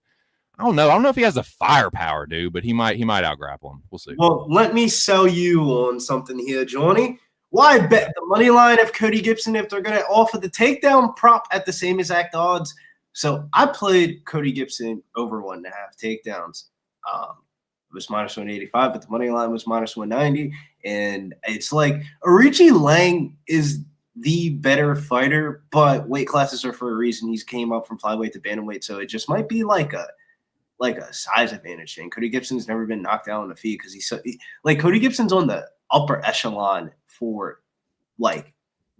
I don't know. I don't know if he has the firepower, dude. But he might out-grapple him. We'll see. Well, let me sell you on something here, Johnny. Why bet the money line of Cody Gibson if they're going to offer the takedown prop at the same exact odds? So I played Cody Gibson over 1.5 takedowns. It was minus 185, but the money line was minus 190. And it's like Richie Lang is the better fighter, but weight classes are for a reason. He's came up from flyweight to bantamweight, so it just might be like a size advantage thing. Cody Gibson's never been knocked out on the feet because Cody Gibson's on the upper echelon for like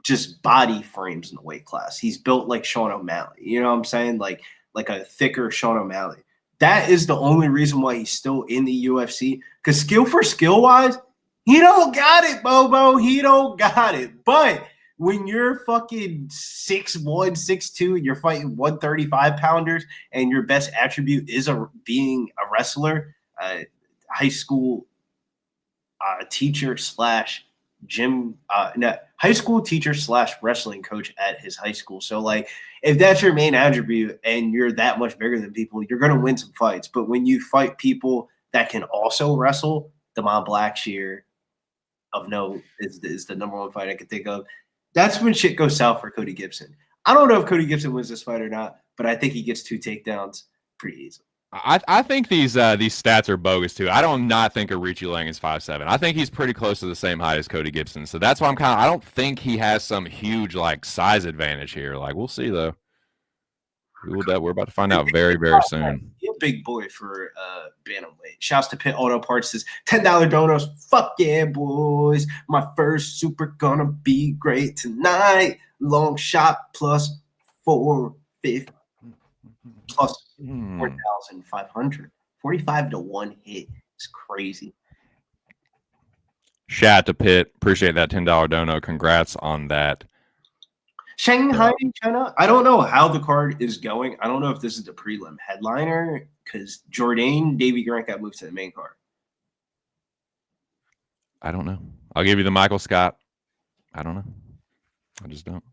just body frames in the weight class. He's built like Sean O'Malley. You know what I'm saying? Like a thicker Sean O'Malley. That is the only reason why he's still in the UFC. Because skill for skill wise, he don't got it, Bobo. He don't got it. But when you're fucking 6'1", 6'2", and you're fighting 135-pounders, and your best attribute is being a wrestler, high school teacher slash gym, high school teacher slash wrestling coach at his high school. So like, if that's your main attribute and you're that much bigger than people, you're gonna win some fights. But when you fight people that can also wrestle, Damon Blackshear of note is the number one fight I could think of. That's when shit goes south for Cody Gibson. I don't know if Cody Gibson wins this fight or not, but I think he gets 2 takedowns pretty easily. I think these stats are bogus too. I don't not think Richie Lang is 5'7". I think he's pretty close to the same height as Cody Gibson. So that's why I don't think he has some huge like size advantage here. Like we'll see though. We're about to find out very, very soon. He's a big boy for Bantamweight. Shouts to Pit Auto Parts says $10 donos. Fuck yeah, boys. My first super gonna be great tonight. Long shot plus 450 plus 4,500. 45 to 1 hit. It's crazy. Shout out to Pitt. Appreciate that $10 dono. Congrats on that. Shanghai, China. I don't know how the card is going. I don't know if this is the prelim headliner because Jordane, Davey Grant got moved to the main card. I don't know. I'll give you the Michael Scott. I don't know. I just don't.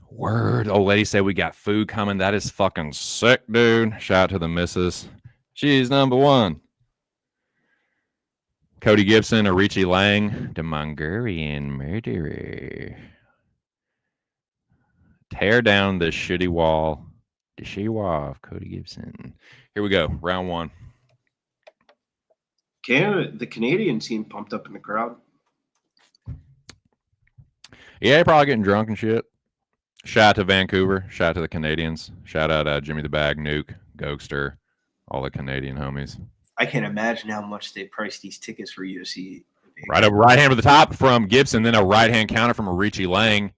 Word. Old lady said we got food coming. That is fucking sick, dude. Shout out to the missus. She's number one. Cody Gibson, Richie Lang, the Mongolian murderer. Tear down the shitty wall. The shitty wall of Cody Gibson. Here we go. Round one. Canada, the Canadian team pumped up in the crowd. Yeah, they're probably getting drunk and shit. Shout out to Vancouver. Shout out to the Canadians. Shout out Jimmy the Bag, Nuke, Gokester, all the Canadian homies. I can't imagine how much they priced these tickets for UFC. Right hand to the top from Gibson, then a right hand counter from Richie Lang.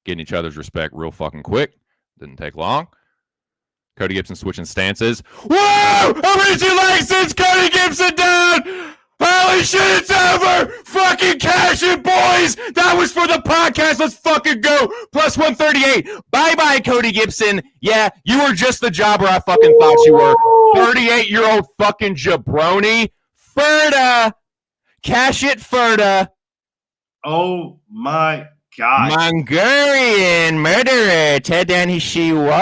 Getting each other's respect real fucking quick. Didn't take long. Cody Gibson switching stances. Whoa! Richie Lang sends Cody Gibson down! Holy shit, it's over! Fucking cash it, boys! That was for the podcast. Let's fucking go! Plus 138. Bye-bye, Cody Gibson. Yeah, you were just the jobber I fucking thought you were. 38-year-old fucking jabroni. Ferda! Cash it, Ferda. Oh, my God. Mongolian murderer, Tedan Hishiwa.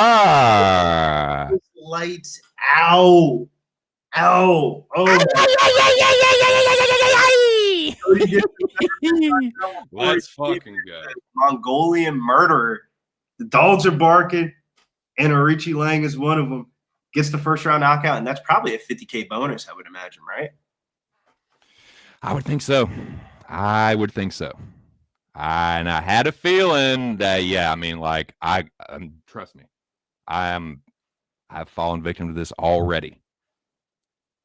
Lights out. Ow. Oh. Let's fucking go. Mongolian murderer. The dogs are barking, and Richie Lang is one of them. Gets the first round knockout, and that's probably a $50K bonus, I would imagine, right? I would think so. And I had a feeling that, yeah, I mean, like, trust me, I've fallen victim to this already.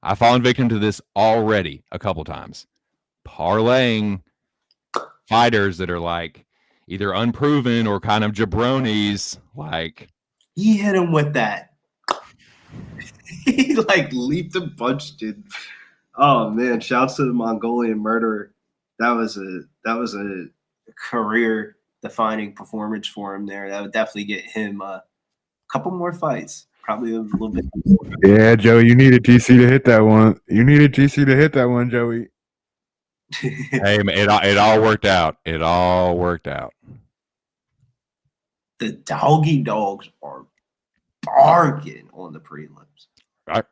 I've fallen victim to this already a couple times. Parlaying fighters that are, like, either unproven or kind of jabronis, like. He hit him with that. He, like, leaped and punched it. Oh, man, shouts to the Mongolian murderer. That was a career-defining performance for him there. That would definitely get him a couple more fights, probably a little bit more. Yeah, Joey, you needed GC to hit that one. Joey. Hey, man, it all worked out. It all worked out. The doggy dogs are barking on the prelims. Right.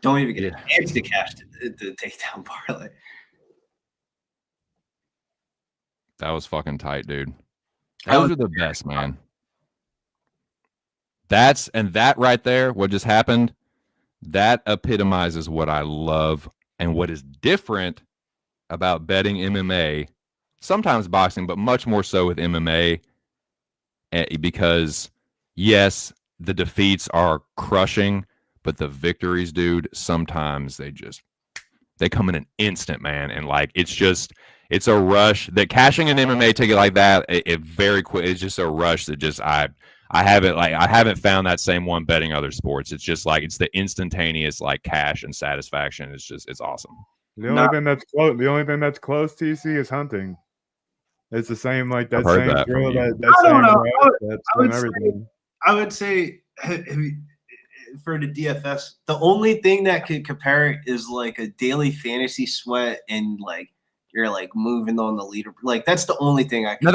Don't even get a chance to cash the takedown parlay. That was fucking tight, dude. Those are the best, man. That right there, what just happened, that epitomizes what I love and what is different about betting MMA, sometimes boxing, but much more so with MMA, because, yes, the defeats are crushing, but the victories, dude, sometimes they come in an instant, man. And like, it's a rush that cashing an MMA ticket like that, it very quick. It's just a rush that just, I haven't found that same one betting other sports. It's just like, it's the instantaneous like cash and satisfaction. It's awesome. The only thing that's close, TC, is hunting. It's the same, like that same drill, that I don't same know. rush, that's everything. I would say for the DFS, the only thing that could compare it is like a daily fantasy sweat and like you're like moving on the leader. Like that's the only thing I can.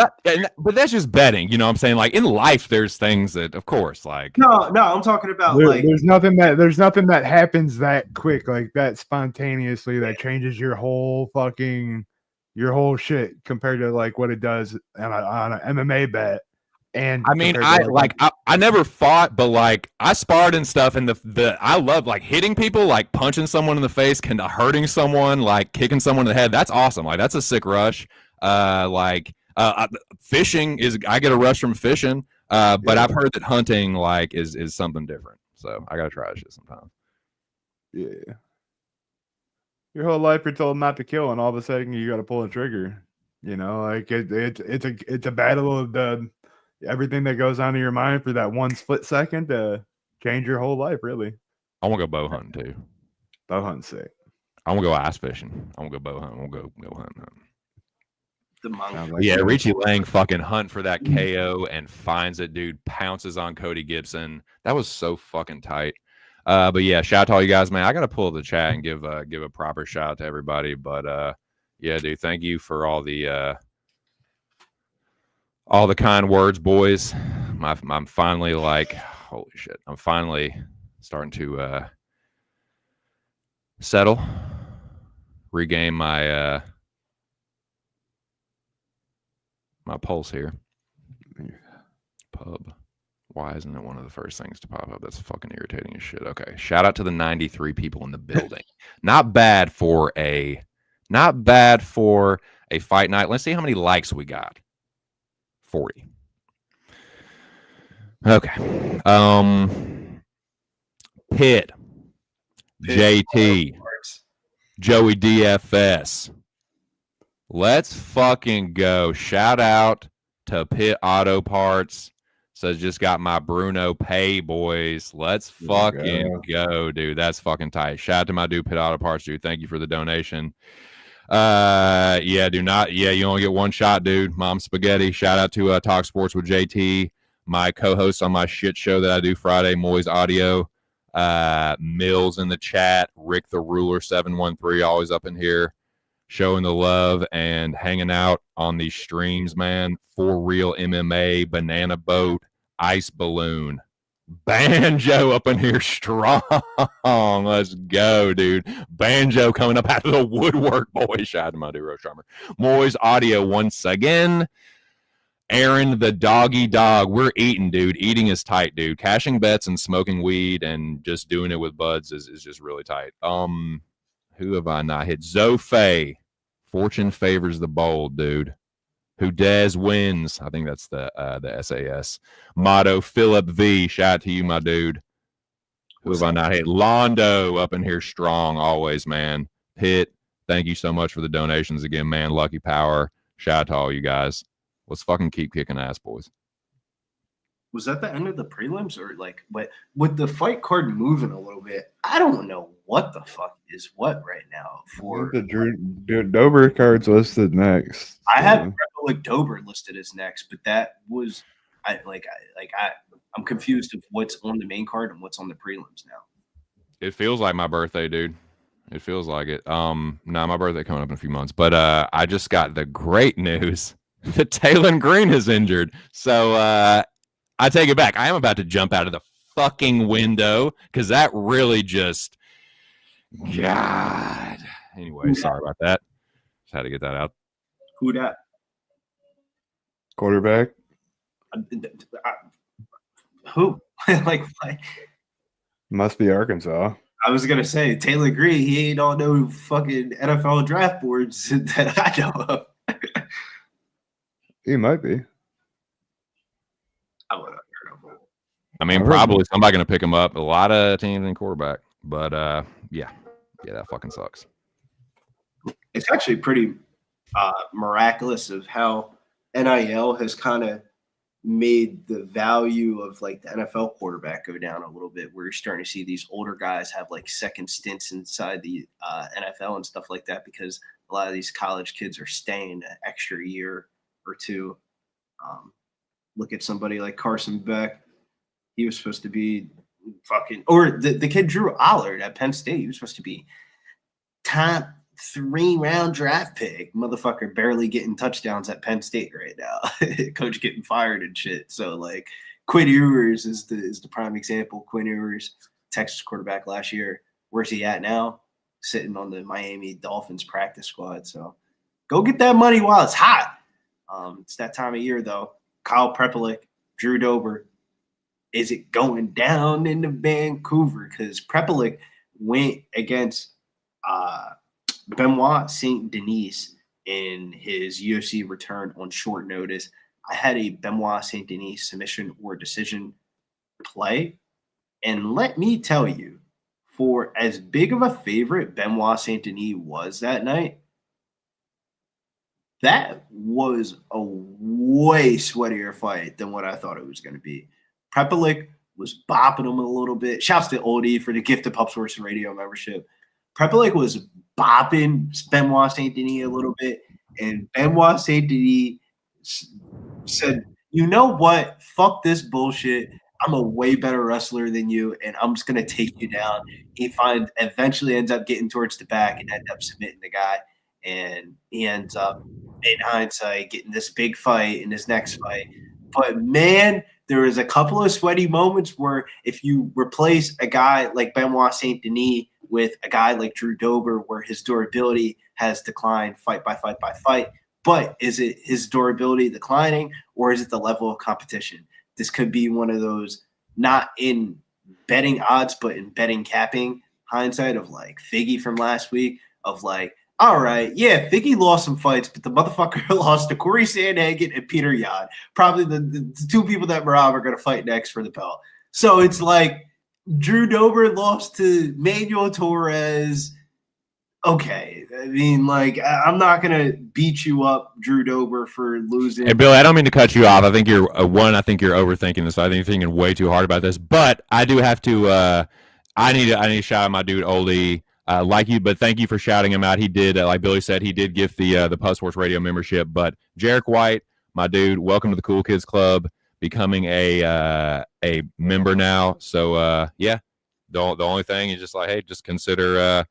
But that's just betting. You know what I'm saying? Like in life, there's things that, of course, like no, I'm talking about like there's nothing that happens that quick, like that spontaneously, that changes your whole shit compared to like what it does on an MMA bet. And I mean, I never fought, but like I sparred and stuff, and I love like hitting people, like punching someone in the face, hurting someone, like kicking someone in the head. That's awesome. Like that's a sick rush. Fishing I get a rush from fishing. But I've heard that hunting like is something different. So I gotta try that shit sometime. Yeah. Your whole life you're told not to kill, and all of a sudden you got to pull a trigger. You know, like it's a battle of everything that goes on in your mind for that one split second to change your whole life, really. I want to go bow hunting too. Bow hunting sick. I want to go ice fishing. I want to go bow hunting. I want to go hunting. the monk. Yeah, Richie Lang fucking hunt for that KO and finds it, dude. Pounces on Cody Gibson. That was so fucking tight. But yeah, shout out to all you guys, man. I gotta pull the chat and give a proper shout out to everybody. But yeah, dude, thank you for all the kind words, boys. I'm finally like, holy shit, I'm finally starting to settle, regain my my pulse here. Pub. Why isn't it one of the first things to pop up? That's fucking irritating as shit. Okay. Shout out to the 93 people in the building. Not bad for a fight night. Let's see how many likes we got. 40. Okay. Pitt. JT. Joey DFS. Let's fucking go. Shout out to Pitt Auto Parts. Says just got my Bruno pay, boys. Let's fucking go, dude. That's fucking tight. Shout out to my dude Pitt Auto Parts, dude. Thank you for the donation. Yeah, you only get one shot, dude. Mom Spaghetti. Shout out to Talk Sports with JT, my co-host on my shit show that I do Friday, Moy's Audio. Mills in the chat, Rick the Ruler 713, always up in here, showing the love and hanging out on these streams, man. For Real MMA, Banana Boat, Ice Balloon, Banjo up in here strong. Let's go, dude. Banjo coming up out of the woodwork, boy. Shout out to my dude, Roche Charmer. Moy's Audio once again. Aaron the Doggy Dog. We're eating, dude. Eating is tight, dude. Cashing bets and smoking weed and just doing it with buds is just really tight. Who have I not hit? Zofe. Fortune favors the bold, dude. Who Dez wins. I think that's the SAS. Motto Philip V. Shout out to you, my dude. Who have I not hit? Londo up in here strong always, man. Pitt, thank you so much for the donations again, man. Lucky Power. Shout out to all you guys. Let's fucking keep kicking ass, boys. Was that the end of the prelims or like what with the fight card moving a little bit? I don't know what the fuck is what right now for the Dober card's listed next. I have like Dober listed as next, but that was I'm confused of what's on the main card and what's on the prelims now. It feels like my birthday, dude. It feels like it. My birthday coming up in a few months, but I just got the great news that Taylor Green is injured. So I take it back. I am about to jump out of the fucking window because that really just, God. Anyway, sorry about that. Just had to get that out. Who that? Quarterback? Who? like, must be Arkansas. I was gonna say Taylor Green. He ain't on no fucking NFL draft boards that I know of. He might be. I mean, probably somebody going to pick him up. A lot of teams in quarterback, but yeah, that fucking sucks. It's actually pretty miraculous of how NIL has kind of made the value of like the NFL quarterback go down a little bit. Where you're starting to see these older guys have like second stints inside the NFL and stuff like that because a lot of these college kids are staying an extra year or two. Look at somebody like Carson Beck. He was supposed to be or the kid Drew Allard at Penn State. He was supposed to be top 3-round draft pick. Motherfucker barely getting touchdowns at Penn State right now. Coach getting fired and shit. So like Quinn Ewers is the prime example. Quinn Ewers, Texas quarterback last year. Where's he at now? Sitting on the Miami Dolphins practice squad. So go get that money while it's hot. It's that time of year though. Kyle Prepelic, Drew Dober. Is it going down into Vancouver? Because Prepelic went against Benoit Saint Denis in his UFC return on short notice. I had a Benoit Saint Denis submission or decision play. And let me tell you, for as big of a favorite Benoit Saint Denis was that night, that was a way sweatier fight than what I thought it was going to be. Prepelic was bopping him a little bit. Shouts to Oldie for the gift of Pub Source Radio membership. Prepelic was bopping Benoit Saint Denis a little bit, and Benoit Saint Denis said, "You know what? Fuck this bullshit. I'm a way better wrestler than you, and I'm just gonna take you down." He eventually ends up getting towards the back and ends up submitting the guy, and he ends up, in hindsight, getting this big fight in his next fight. But man, there was a couple of sweaty moments where if you replace a guy like Benoit Saint Denis with a guy like Drew Dober, where his durability has declined fight by fight by fight, but is it his durability declining, or is it the level of competition? This could be one of those, not in betting odds, but in betting capping hindsight of like Figgy from last week of like, all right, yeah, Figgy lost some fights, but the motherfucker lost to Corey Sandhagen and Peter Yan, probably the two people that Merab are going to fight next for the belt. So it's like Drew Dober lost to Manuel Torres. Okay, I mean, like, I'm not going to beat you up, Drew Dober, for losing. Hey, Billy, I don't mean to cut you off. I think you're I think you're overthinking this. I think you're thinking way too hard about this. But I do have to. I need to shout out my dude Oldie. Like you, but thank you for shouting him out. He did, like Billy said, he did give the Pub Sports Radio membership. But Jarek White, my dude, welcome to the Cool Kids Club, becoming a member now. So yeah, the only thing is just like, hey, just consider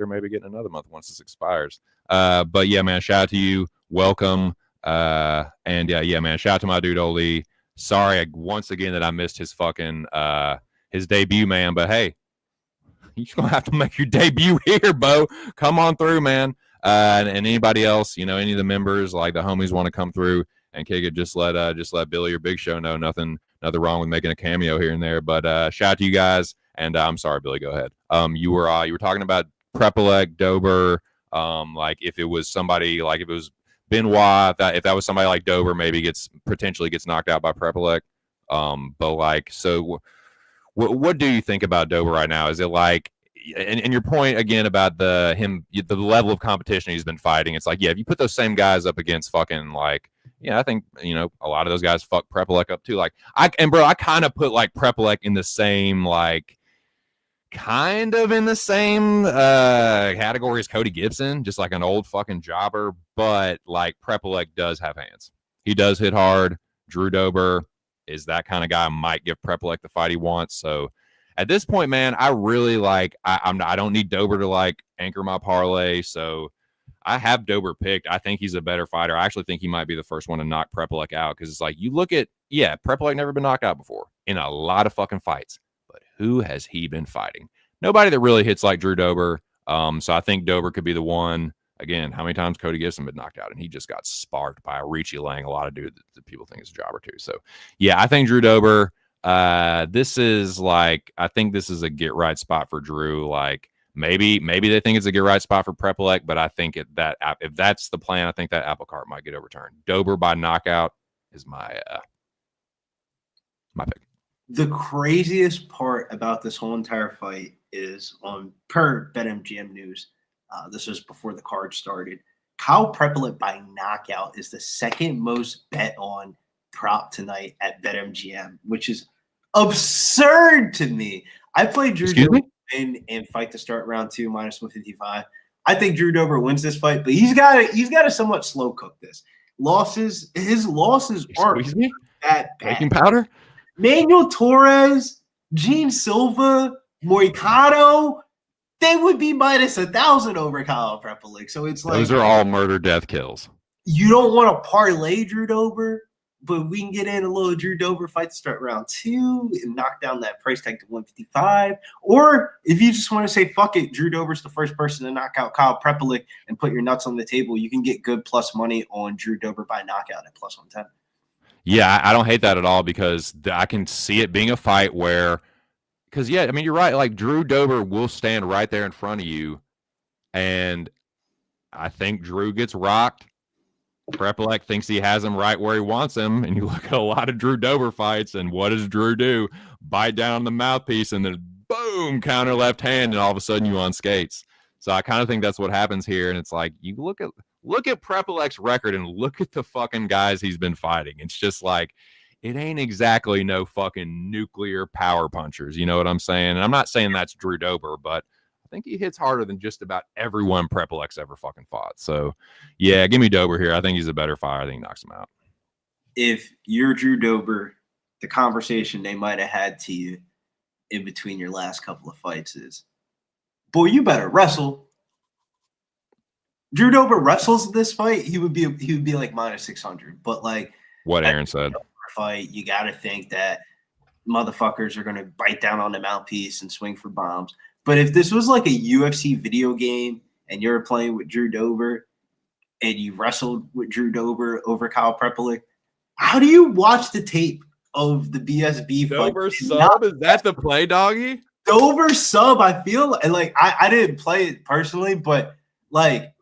maybe getting another month once this expires. But yeah, man, shout out to you, welcome, and yeah, man, shout out to my dude Oli. Sorry once again that I missed his fucking his debut, man. But hey, you're going to have to make your debut here, Bo. Come on through, man. And anybody else, you know, any of the members, like the homies want to come through and kick it, just let Billy or Big Show know. Nothing wrong with making a cameo here and there. But shout out to you guys. And I'm sorry, Billy, go ahead. You were talking about Prepelic, Dober, like if it was somebody, like if it was Benoit, if that was somebody like Dober, maybe potentially gets knocked out by Prepelic. But like, so what do you think about Dober right now? Is it like, and your point again about the level of competition he's been fighting? It's like, yeah, if you put those same guys up against fucking like, yeah, I think, you know, a lot of those guys fuck Prepelic up too. Like I kind of put like Prepelic in the same, like kind of in the same category as Cody Gibson, just like an old fucking jobber. But like Prepelic does have hands. He does hit hard. Drew Dober is that kind of guy, might give Prepelic the fight he wants. So at this point, man, I really like, I don't need Dober to like anchor my parlay. So I have Dober picked. I think he's a better fighter. I actually think he might be the first one to knock Prepelic out. Cause it's like, you look at, yeah, Prepelic never been knocked out before in a lot of fucking fights, but who has he been fighting? Nobody that really hits like Drew Dober. So I think Dober could be the one. Again, how many times Cody Gibson been knocked out, and he just got sparked by a Ricci Lang, a lot of dude that people think is a jobber too. So yeah, I think Drew Dober, this is like, I think this is a get right spot for Drew. Like maybe they think it's a get right spot for Prepelic, but I think if that's the plan, I think that apple cart might get overturned. Dober by knockout is my pick. The craziest part about this whole entire fight is per BetMGM news. This was before the card started. Kyle Prepelic by knockout is the second most bet on prop tonight at BetMGM, which is absurd to me. I played Drew Dober in fight to start round 2 minus 155. I think Drew Dober wins this fight, but he's got to somewhat slow cook this. His losses aren't that bad. Baking powder? Manuel Torres Gene Silva, Moicano, they would be minus 1,000 over Kyle Prepelic. So it's like those are all murder death kills. You don't want to parlay Drew Dober, but we can get in a little Drew Dober fight to start round 2 and knock down that price tag to 155. Or if you just want to say, fuck it, Drew Dober's the first person to knock out Kyle Prepelic and put your nuts on the table, you can get good plus money on Drew Dober by knockout at plus 110. Yeah, I don't hate that at all because I can see it being a fight where – because, yeah, I mean, you're right. Like, Drew Dober will stand right there in front of you, and I think Drew gets rocked. Prepelic thinks he has him right where he wants him, and you look at a lot of Drew Dober fights, and what does Drew do? Bite down the mouthpiece, and then boom, counter left hand, and all of a sudden you on skates. So I kind of think that's what happens here, and it's like you look at Prepelic's record and look at the fucking guys he's been fighting. It's just like it ain't exactly no fucking nuclear power punchers. You know what I'm saying? And I'm not saying that's Drew Dober, but I think he hits harder than just about everyone Prepelic's ever fucking fought. So, yeah, give me Dober here. I think he's a better fighter. I think he knocks him out. If you're Drew Dober, the conversation they might have had to you in between your last couple of fights is, boy, you better wrestle. Drew Dober wrestles this fight, he would be like minus 600. But like what Aaron said, fight, you got to think that motherfuckers are going to bite down on the mouthpiece and swing for bombs. But if this was like a UFC video game and you're playing with Drew Dober and you wrestled with Drew Dober over Kyle Prepelic, how do you watch the tape of the BSB fight? Dober sub? Is that the play, doggy? Dober sub, I feel and like I didn't play it personally, but like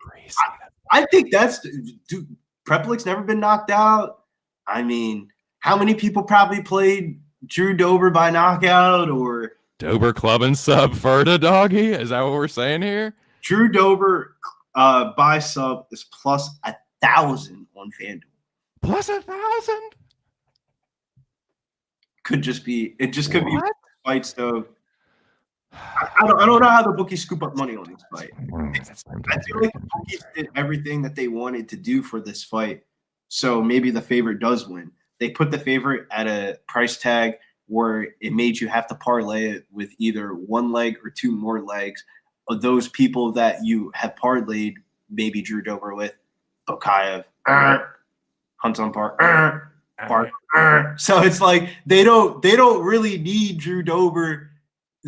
I think that's dude, Prepelic's never been knocked out. I mean, how many people probably played Drew Dober by knockout or Dober club and sub Ferda, doggy? Is that what we're saying here? Drew Dober by sub is plus 1,000 on FanDuel. Plus 1,000? Could just be it. Just could be fights though. I don't know how the bookies scoop up money on this fight. I feel like the bookies did everything that they wanted to do for this fight, so maybe the favorite does win. They put the favorite at a price tag where it made you have to parlay it with either one leg or two more legs of those people that you have parlayed, maybe Drew Dober with, Belguyev, Hunt on Park. So it's like they don't really need Drew Dober.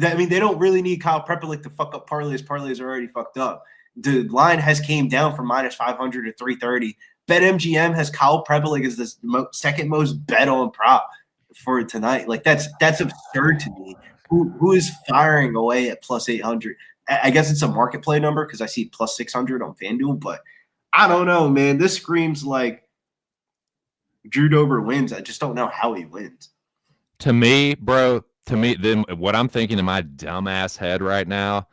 I mean, they don't really need Kyle Prepelic to fuck up parlays. Parlays are already fucked up. The line has came down from minus 500 to 330. BetMGM has Kyle Prepelic as the second most bet on prop for tonight. Like that's absurd to me. Who is firing away at plus 800? I guess it's a market play number because I see plus 600 on FanDuel, but I don't know, man. This screams like Drew Dober wins. I just don't know how he wins. To me, bro, then what I'm thinking in my dumbass head right now,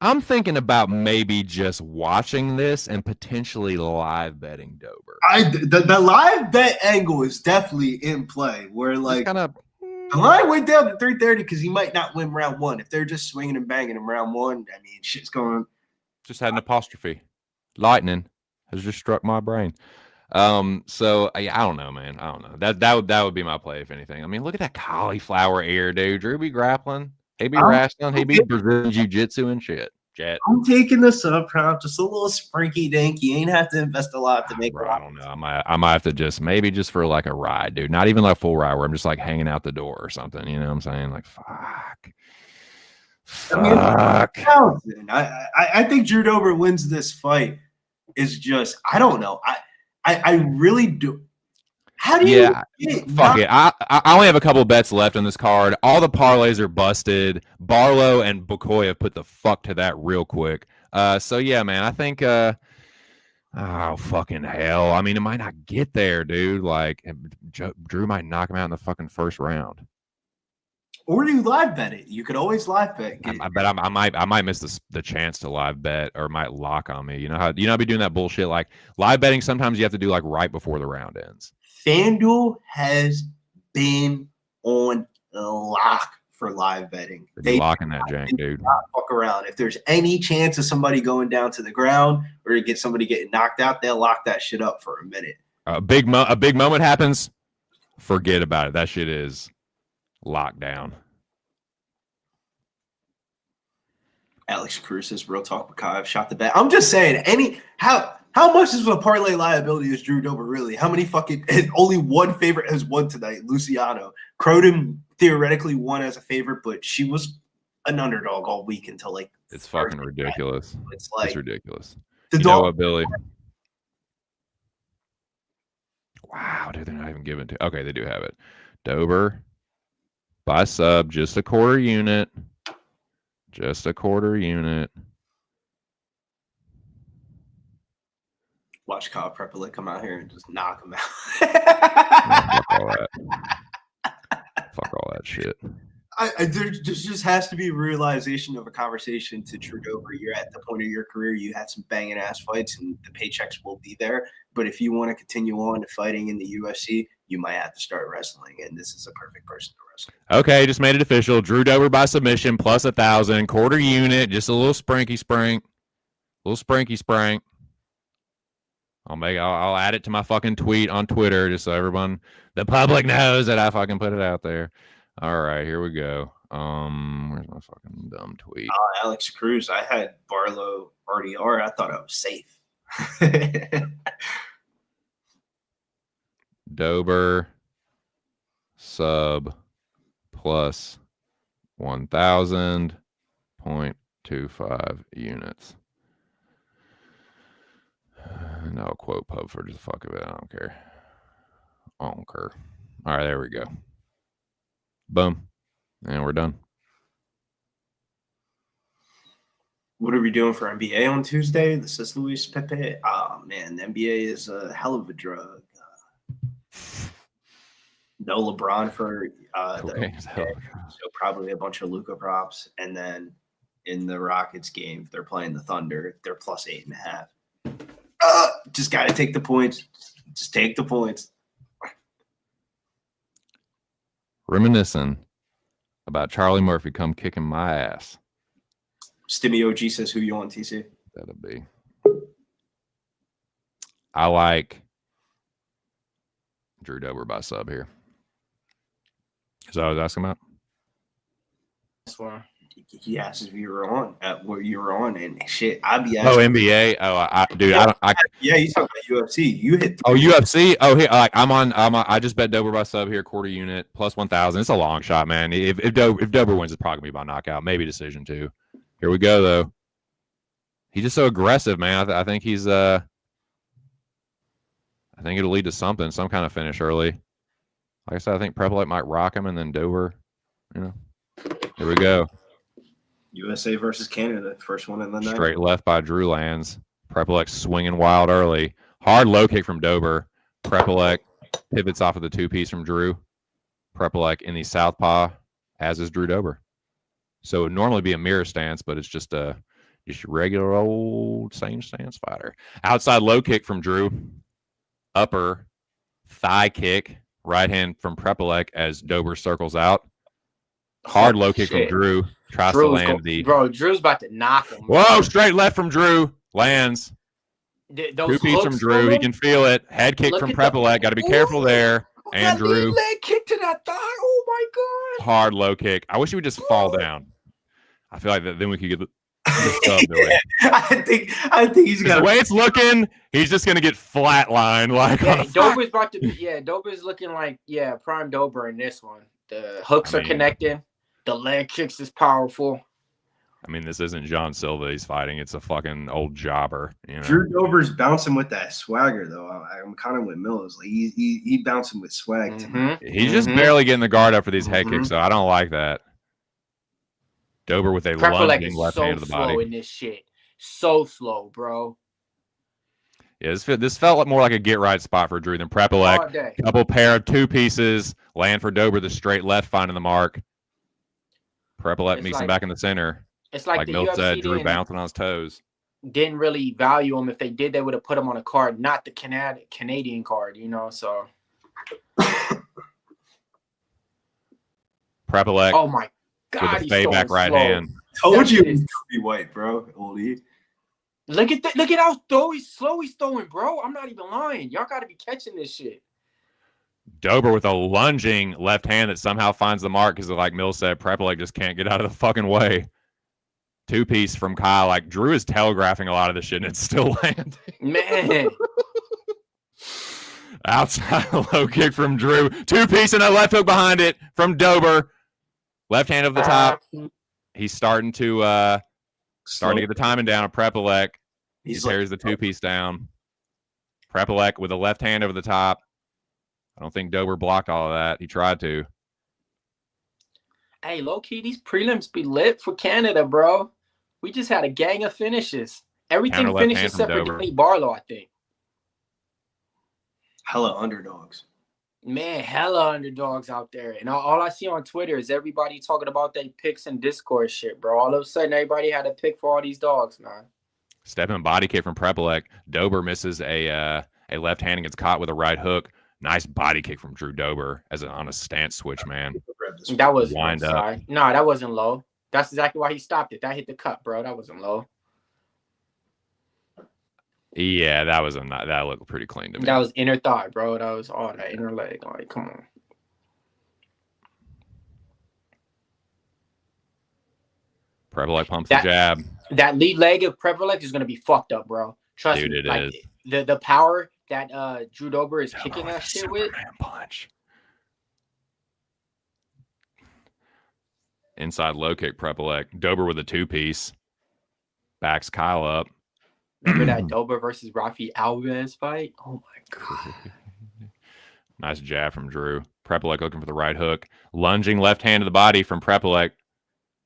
I'm thinking about maybe just watching this and potentially live betting Dober. The live bet angle is definitely in play. Where like the line went down to 330 because he might not win round one. If they're just swinging and banging him round one, I mean, shit's going. Just had an apostrophe. Lightning has just struck my brain. So I don't know, man. I don't know. That would be my play if anything. I mean, look at that cauliflower ear, dude. Drew be grappling. He be wrestling. He be Brazilian jiu-jitsu and shit. Jet. I'm taking the sub prop, just a little sprinky dink. You ain't have to invest a lot to make it. I don't know. I might have to just for like a ride, dude. Not even like a full ride where I'm just like hanging out the door or something. You know what I'm saying? Like fuck. I think Drew Dober wins this fight. Is just I don't know. I really do. How do you fuck it. I only have a couple bets left on this card. All the parlays are busted. Barlo and Booyev put the fuck to that real quick. So yeah, man, I think oh fucking hell. I mean, it might not get there, dude. Like Drew might knock him out in the fucking first round. Or do you live bet it? You could always live bet. I might miss the chance to live bet or might lock on me. You know how I be doing that bullshit like live betting. Sometimes you have to do like right before the round ends. FanDuel has been on lock for live betting. They locking that jank, dude. Not fuck around. If there's any chance of somebody going down to the ground or to get somebody getting knocked out, they'll lock that shit up for a minute. A big moment happens. Forget about it. That shit is locked down. Alex Cruz says, real talk, Booyev shot the bet. I'm just saying, how much is a parlay liability is Drew Dober really? How many only one favorite has won tonight, Luciano. Cronin theoretically won as a favorite, but she was an underdog all week until like it's fucking ridiculous. It's like it's ridiculous. The you know what, Billy? Wow, dude, they're not even giving to. Okay, they do have it. Dober by sub, just a quarter unit. Just a quarter unit. Watch Kyle Prepelic come out here and just knock him out. Fuck all that. Fuck all that shit. There just has to be a realization of a conversation to Drew Dober. You're at the point of your career. You had some banging ass fights, and the paychecks will be there. But if you want to continue on to fighting in the UFC, you might have to start wrestling, and this is a perfect person to wrestle. Okay, just made it official. Drew Dober by submission plus 1,000, quarter unit, just a little sprinky sprank, little sprinky sprank. I'll add it to my fucking tweet on Twitter just so everyone, the public knows that I fucking put it out there. All right, here we go. Where's my fucking dumb tweet? Alex Cruz. I had Barlo RDR. I thought I was safe. Dober sub plus 1,000.25 units. No quote pub for just the fuck of it. I don't care. I don't care. All right, there we go. Boom. And we're done. What are we doing for NBA on Tuesday? This is Luis Pepe. Oh, man, the NBA is a hell of a drug. No LeBron for so probably a bunch of Luka props. And then in the Rockets game, if they're playing the Thunder, they're plus 8.5. Just got to take the points. Just take the points. Reminiscing about Charlie Murphy come kicking my ass. Stimmy OG says, who you want, TC? That'll be. I like Drew Dober by sub here. Is that what I was asking about? That's why he asked if you were on where you were on, and shit, I'd be asking. Oh, NBA. Oh, dude, yeah, I yeah, you talking about UFC? You hit. UFC. Oh, here, I'm on. I just bet Dober by sub here, quarter unit plus 1,000. It's a long shot, man. If Dober wins, it's probably gonna be by knockout, maybe decision too. Here we go, though. He's just so aggressive, man. I think he's. I think it'll lead to something, some kind of finish early. Like I said, I think Prepelic might rock him, and then Dober. You know. Here we go. USA versus Canada, first one in the night. Straight left by Drew lands. Prepelic swinging wild early. Hard low kick from Dober. Prepelic pivots off of the two-piece from Drew. Prepelic in the southpaw, as is Drew Dober. So it would normally be a mirror stance, but it's just a regular old same stance fighter. Outside low kick from Drew. Upper thigh kick. Right hand from Prepelic as Dober circles out. Hard low kick from Drew. Tries to land Bro, Drew's about to knock him. Whoa, straight left from Drew. Lands. Two-piece from Drew. He can feel it. Head kick from Prepelic. Got to be careful there. And Drew. Leg kick to that thigh. Oh, my God. Hard low kick. I wish he would just fall down. I feel like then we could get the sub. I think he's got the way it's looking, he's just going to get flatlined. Like Dober's about to be, Dober's looking like, prime Dober in this one. The hooks are connecting. The leg kicks is powerful. I mean, this isn't John Silva he's fighting. It's a fucking old jobber. You know? Drew Dober's bouncing with that swagger, though. I'm kind of with Mills. Like he bouncing with swag. Mm-hmm. He's just barely getting the guard up for these head kicks, so I don't like that. Dober with a lunging left hand to the body. So slow in this shit. So slow, bro. Yeah, this felt more like a get-right spot for Drew than Prepelic. Couple pair of two pieces. Land for Dober, the straight left, finding the mark. Prepelic meets him back in the center. It's like the Milt UFC said, Drew bouncing on his toes. Didn't really value him. If they did, they would have put him on a card, not the Canadian card, so. Prepelic. Oh, my God. With a fade back right hand. Told you he's be white, bro. Oldie. Look at that. Look at how slow he's throwing, bro. I'm not even lying. Y'all got to be catching this shit. Dober with a lunging left hand that somehow finds the mark because, like Mill said, Prepelic just can't get out of the fucking way. Two-piece from Kyle. Like, Drew is telegraphing a lot of this shit, and it's still landing. Man. Outside low kick from Drew. Two-piece and a left hook behind it from Dober. Left hand over the top. He's starting to get the timing down. Prepelec. He tears the two-piece down. Prepelec with a left hand over the top. I don't think Dober blocked all of that. He tried to. Hey, low-key, these prelims be lit for Canada, bro. We just had a gang of finishes. Everything finished except for Barlo, I think. Hella underdogs. Man, hella underdogs out there. And all I see on Twitter is everybody talking about their picks and Discord shit, bro. All of a sudden, everybody had a pick for all these dogs, man. Stepping body kick from Prepelec. Dober misses a left hand and gets caught with a right hook. Nice body kick from Drew Dober on a stance switch, man. That was lined up. No, that wasn't low. That's exactly why he stopped it. That hit the cut, bro. That wasn't low. Yeah, that looked pretty clean to me. That was inner thigh, bro. That was all that inner leg. Like, come on. Prepelec pumps the jab. That lead leg of Prepelec is gonna be fucked up, bro. Trust me. It like, is. The power that Drew Dober is kicking that shit with. Punch. Inside low kick, Prepelec. Dober with a two-piece. Backs Kyle up. Remember that Dober versus Rafi Alves fight? Oh, my God. Nice jab from Drew. Prepelec looking for the right hook. Lunging left hand to the body from Prepelec.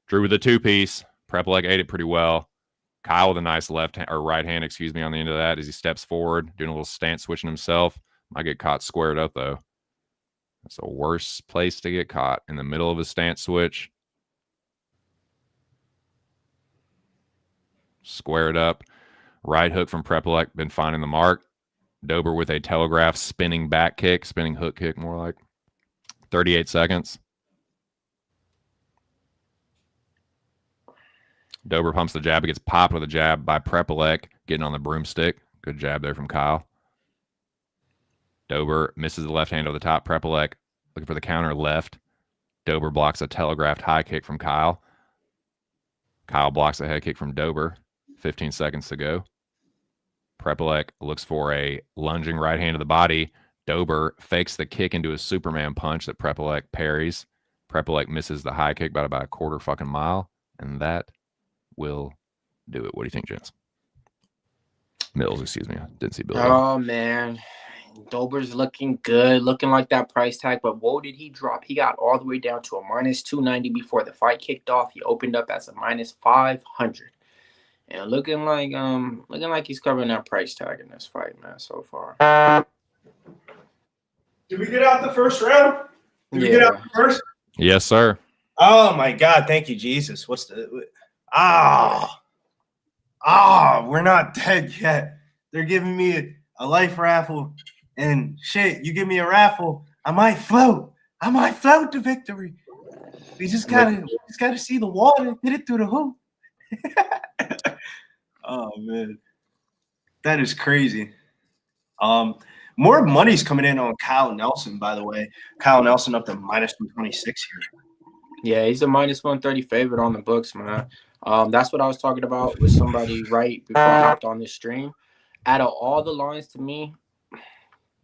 Drew with a two-piece. Prepelec ate it pretty well. Kyle with a nice left hand or right hand, on the end of that as he steps forward, doing a little stance switching himself. Might get caught squared up, though. That's the worst place to get caught, in the middle of a stance switch. Squared up. Right hook from Prepelec, been finding the mark. Dober with a telegraph spinning back kick, spinning hook kick more like. 38 seconds. Dober pumps the jab. He gets popped with a jab by Prepelec, getting on the broomstick. Good jab there from Kyle. Dober misses the left hand over the top. Prepelec looking for the counter left. Dober blocks a telegraphed high kick from Kyle. Kyle blocks a head kick from Dober. 15 seconds to go. Prepelec looks for a lunging right hand to the body. Dober fakes the kick into a Superman punch that Prepelec parries. Prepelec misses the high kick by about a quarter fucking mile, and that will do it. What do you think, gents? Mills, excuse me. I didn't see Bill. Oh, man. Dober's looking good, looking like that price tag, but whoa, did he drop? He got all the way down to a minus 290 before the fight kicked off. He opened up as a minus 500. And looking like he's covering that price tag in this fight, man, so far. Did we get out the first round? Did we get out the first? Yes, sir. Oh my God! Thank you, Jesus. What's the? We're not dead yet. They're giving me a life raffle, and shit. You give me a raffle, I might float. I might float to victory. We just gotta see the water, get it through the hoop. Oh man, that is crazy. More money's coming in on Kyle Nelson, by the way. Kyle Nelson up to minus 126 here. Yeah, he's a minus 130 favorite on the books, man. That's what I was talking about with somebody right before I hopped on this stream. Out of all the lines to me,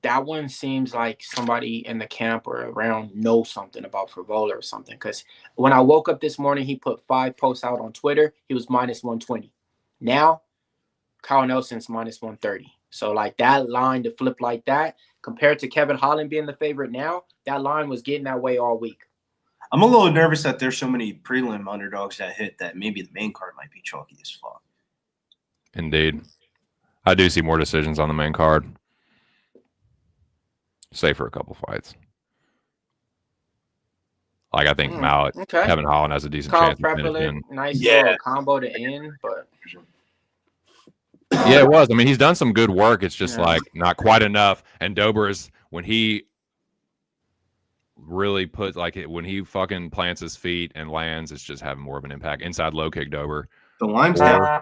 that one seems like somebody in the camp or around knows something about Frevola or something. Because when I woke up this morning, he put 5 posts out on Twitter. He was minus 120. Now, Kyle Nelson's minus 130. So, like, that line to flip like that, compared to Kevin Holland being the favorite now, that line was getting that way all week. I'm a little nervous that there's so many prelim underdogs that hit that maybe the main card might be chalky as fuck. Indeed. I do see more decisions on the main card. Say for a couple fights. Like, I think Malott, okay. Kevin Holland has a decent chance. Nice little combo to end, but... Yeah, it was. I mean, he's done some good work. It's just like not quite enough. And Dober is, when he really puts, like, when he fucking plants his feet and lands, it's just having more of an impact. Inside low kick, Dober. The line's down.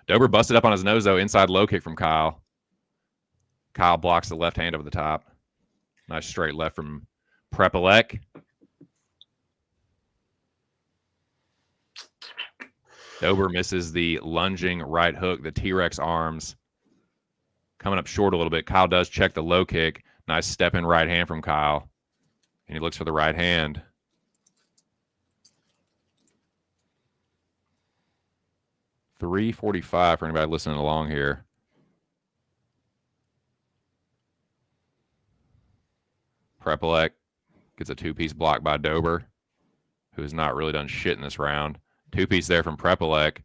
Dober busted up on his nose, though. Inside low kick from Kyle. Kyle blocks the left hand over the top. Nice straight left from Prepelec. Dober misses the lunging right hook, the T-Rex arms. Coming up short a little bit. Kyle does check the low kick. Nice step in right hand from Kyle. And he looks for the right hand. $3.45 for anybody listening along here. Prepelec gets a two-piece block by Dober, who has not really done shit in this round. Two-piece there from Prepelec.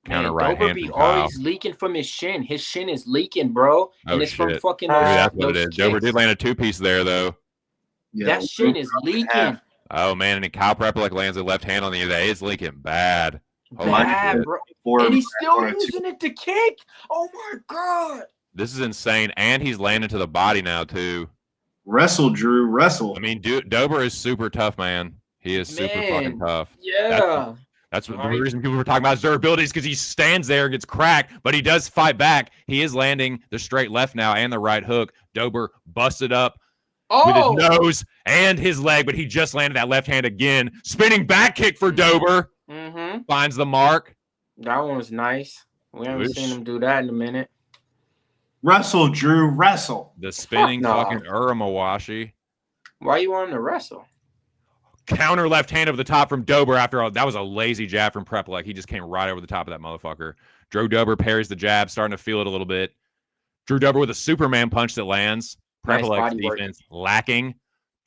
Counter right Dober hand be from Kyle. always leaking from his shin. His shin is leaking, bro. And it's from fucking Maybe that's what it is. kicks. Dober did land a two-piece there, though. Yeah, that shin is leaking. Oh, man, and Kyle Prepelec lands a left hand on the end. It's leaking bad. Bad, bro. And he's still using it to kick. Oh, my God. This is insane. And he's landing to the body now, too. Wrestle, Drew. Wrestle. I mean, Dober is super tough, man. He is super fucking tough. Yeah. That's the reason people were talking about his durability is because he stands there and gets cracked, but he does fight back. He is landing the straight left now and the right hook. Dober busted up with his nose and his leg, but he just landed that left hand again. Spinning back kick for Dober. Finds the mark. That one was nice. We haven't seen him do that in a minute. Wrestle, Drew. Wrestle. The spinning fucking Uramawashi. Why you want him to wrestle? Counter left hand over the top from Dober after all. That was a lazy jab from Prepelec. He just came right over the top of that motherfucker. Drew Dober parries the jab, starting to feel it a little bit. Drew Dober with a Superman punch that lands. Prepelec's defense lacking.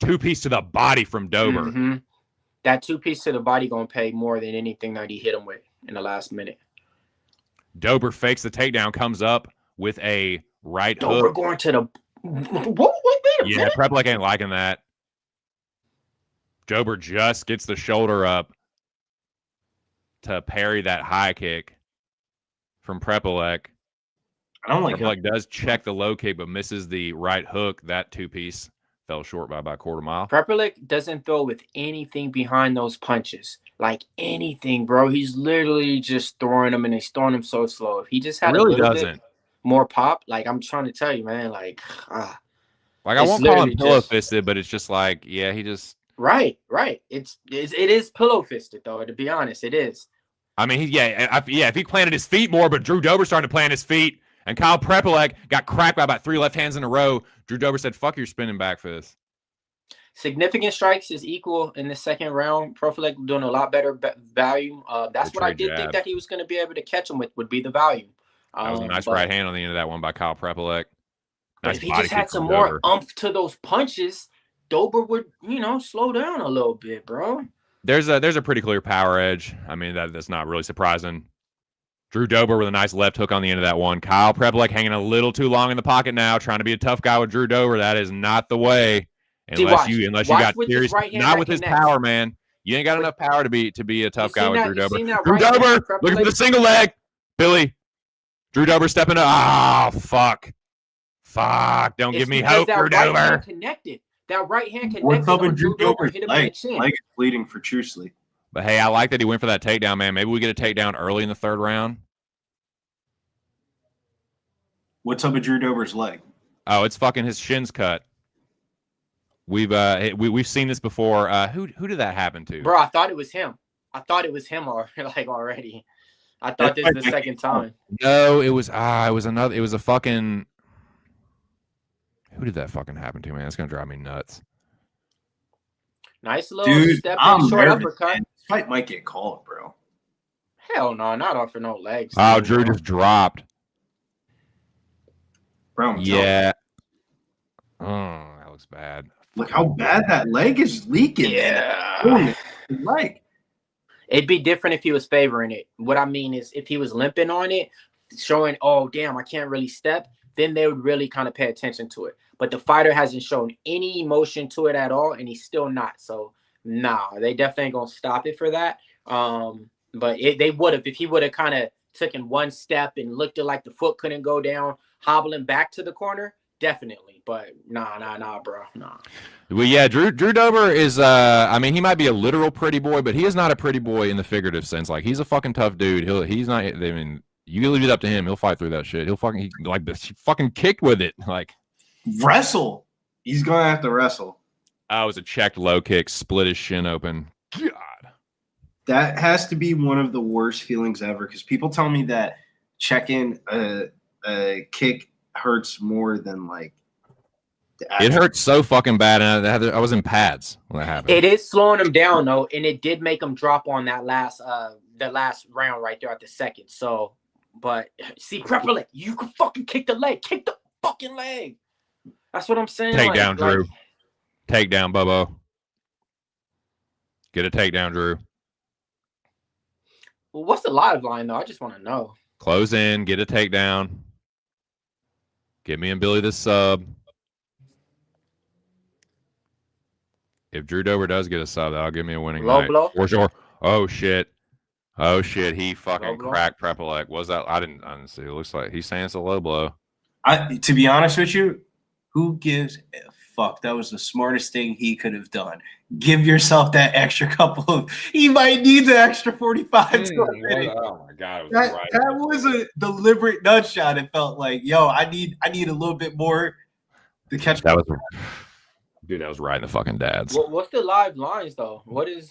Two-piece to the body from Dober. That two-piece to the body going to pay more than anything that he hit him with in the last minute. Dober fakes the takedown, comes up with a right hook. Dober going to the... What? Yeah, Prepelec ain't liking that. Dober just gets the shoulder up to parry that high kick from Prepelec. I don't like Prepelec does check the low kick, but misses the right hook. That two-piece fell short by about a quarter mile. Prepelec doesn't throw with anything behind those punches. Like anything, bro. He's literally just throwing them, and he's throwing them so slow. If he just had a little bit more pop, like I'm trying to tell you, man, like I won't call him pillow-fisted, but it's just like, yeah, he just... Right. It is pillow fisted though. To be honest, it is. I mean, if he planted his feet more, but Drew Dober started to plant his feet, and Kyle Prepelec got cracked by about 3 left hands in a row. Drew Dober said, "Fuck, you're spinning back for this." Significant strikes is equal in the second round. Prepelec doing a lot better value. That's what I did think that he was going to be able to catch him with would be the value. That was a nice right hand on the end of that one by Kyle Prepelec. Nice if he just had some more oomph to those punches, Dober would, slow down a little bit, bro. There's a pretty clear power edge. I mean, that's not really surprising. Drew Dober with a nice left hook on the end of that one. Kyle Prepelec hanging a little too long in the pocket now, trying to be a tough guy with Drew Dober. That is not the way. Unless you got serious, not with his power, man. You ain't got enough power to be a tough guy with Drew Dober. Drew Dober looking for the single leg. Billy. Drew Dober stepping up. Oh, fuck. Don't give me hope, Drew Dober. That right hand connected. What's up with Drew Dober's leg? Leg is bleeding profusely. But hey, I like that he went for that takedown, man. Maybe we get a takedown early in the third round. What's up with Drew Dober's leg? Oh, it's fucking his shin's cut. We've seen this before. Who did that happen to? Bro, I thought it was him. Already. I thought this was the second time. No, it was another. It was a fucking. Who did that fucking happen to, man? It's gonna drive me nuts. Nice little step in, short uppercut. This fight might get called, bro. Hell no, not off for no legs. Oh, Drew just dropped. Bro, yeah. Oh, that looks bad. Look how bad that leg is leaking. Yeah. Like, it'd be different if he was favoring it. What I mean is if he was limping on it, showing, oh, damn, I can't really step, then they would really kind of pay attention to it. But the fighter hasn't shown any emotion to it at all, and he's still not. So, they definitely ain't going to stop it for that. But they would have, if he would have kind of taken one step and looked like the foot couldn't go down, hobbling back to the corner, definitely. But bro. Well, yeah, Drew Dober is, he might be a literal pretty boy, but he is not a pretty boy in the figurative sense. Like, he's a fucking tough dude. He's not, you leave it up to him, he'll fight through that shit. He fucking kicked with it. Like, wrestle. He's going to have to wrestle. Oh, it was a checked low kick, split his shin open. God. That has to be one of the worst feelings ever because people tell me that checking a kick hurts more than like. It hurts so fucking bad, and I was in pads when that happened. It is slowing him down though, and it did make him drop on that last round right there at the second. So, but see, Prepper, you can fucking kick the leg, kick the fucking leg. That's what I'm saying. Take down, Drew. Take down, Bobo. Get a takedown, Drew. Well, what's the live line though? I just want to know. Close in, get a takedown. Get me and Billy the sub. If Drew Dober does get a sub, that'll give me a winning night. For sure. Oh shit. He fucking cracked Prepelec. Was that? I didn't see. It looks like he's saying it's a low blow. To be honest with you, who gives a fuck? That was the smartest thing he could have done. Give yourself that extra couple of. He might need the extra 45. Oh my god, that was a deliberate nut shot. It felt like, yo, I need a little bit more to catch. Dude, that was right in the fucking dads. What's the live lines though? What is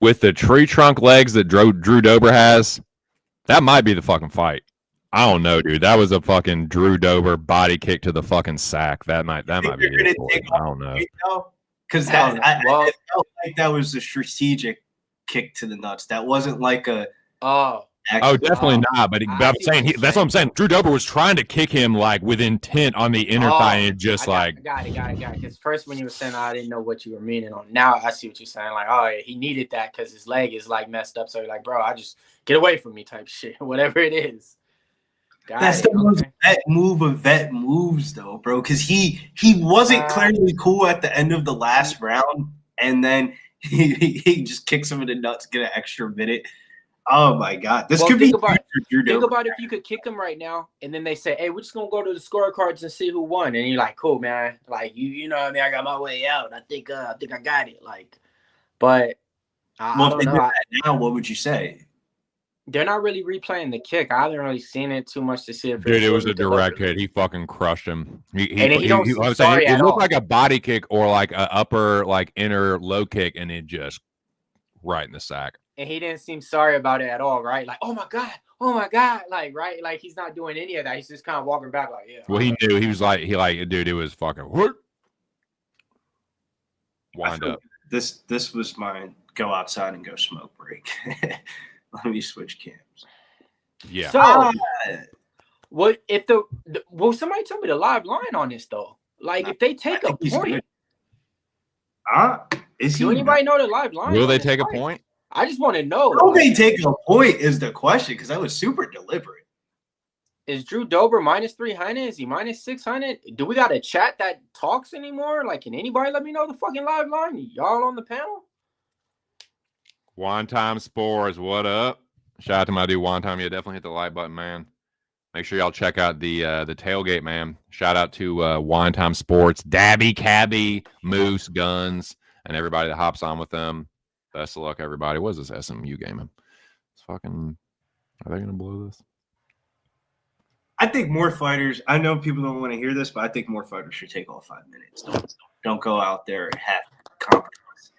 with the tree trunk legs that Drew Dober has? That might be the fucking fight. I don't know, dude. That was a fucking Drew Dober body kick to the fucking sack. That might be. I don't know. Because I felt like that was a strategic kick to the nuts. That wasn't like a. Definitely not. But I'm saying that's what I'm saying. Drew Dober was trying to kick him like with intent on the inner thigh, and just got it. Because first when you were saying, I didn't know what you were meaning on. Now I see what you're saying. Like, oh, yeah, he needed that because his leg is like messed up. So you're like, bro, I just get away from me type shit, whatever it is. That's the most vet move of vet moves, though, bro. Because he wasn't clearly cool at the end of the last round, and then he just kicks him in the nuts, get an extra minute. Oh my god, this could be. Think about if you could kick him right now, and then they say, "Hey, we're just gonna go to the scorecards and see who won," and you're like, "Cool, man. Like you know what I mean? I got my way out. I think I got it." Like, but I don't know. Now, what would you say? They're not really replaying the kick. I haven't really seen it too much to see if it was a direct hit. He fucking crushed him. It looked like a body kick or like an upper, like inner low kick, and it just right in the sack. And he didn't seem sorry about it at all, right? Like, oh my god, like, right? Like he's not doing any of that. He's just kind of walking back, like, yeah. Well, he knew. He was like, dude, it was fucking what? Wind up. This was mine. Go outside and go smoke break. Let me switch cams. Yeah. So, what if somebody tell me the live line on this though? Like, if they take a point, do anybody know the live line? Will they take a point? I just want to know. Will they take a point is the question because that was super deliberate. Is Drew Dober minus 300? Is he minus 600? Do we got a chat that talks anymore? Like, can anybody let me know the fucking live line? Y'all on the panel? One Time Spores, what up? Shout out to my dude One Time. Yeah, definitely hit the like button, man. Make sure y'all check out the tailgate, man. Shout out to One Time Sports, Dabby, Cabby, Moose, Guns, and everybody that hops on with them. Best of luck, everybody. What is this SMU game? It's fucking. Are they gonna blow this? I think more fighters. I know people don't want to hear this, but I think more fighters should take all 5 minutes. Don't go out there and have compromise.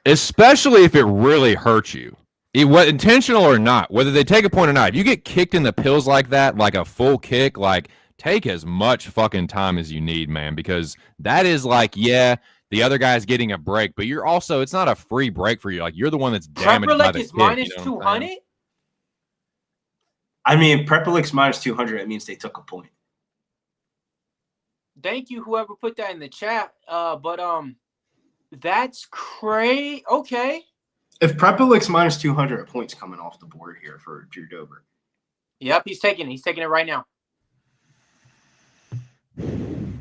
Especially if it really hurts you, intentional or not. Whether they take a point or not, if you get kicked in the pills like that, like a full kick, like take as much fucking time as you need, man. Because that is like, yeah. The other guy's getting a break, but you're also, it's not a free break for you. Like, you're the one that's damaged by the kick. Minus 200? I mean, Prepelix minus 200, it means they took a point. Thank you, whoever put that in the chat. But that's crazy. Okay. If Prepelix minus 200, a point's coming off the board here for Drew Dober. Yep, he's taking it right now.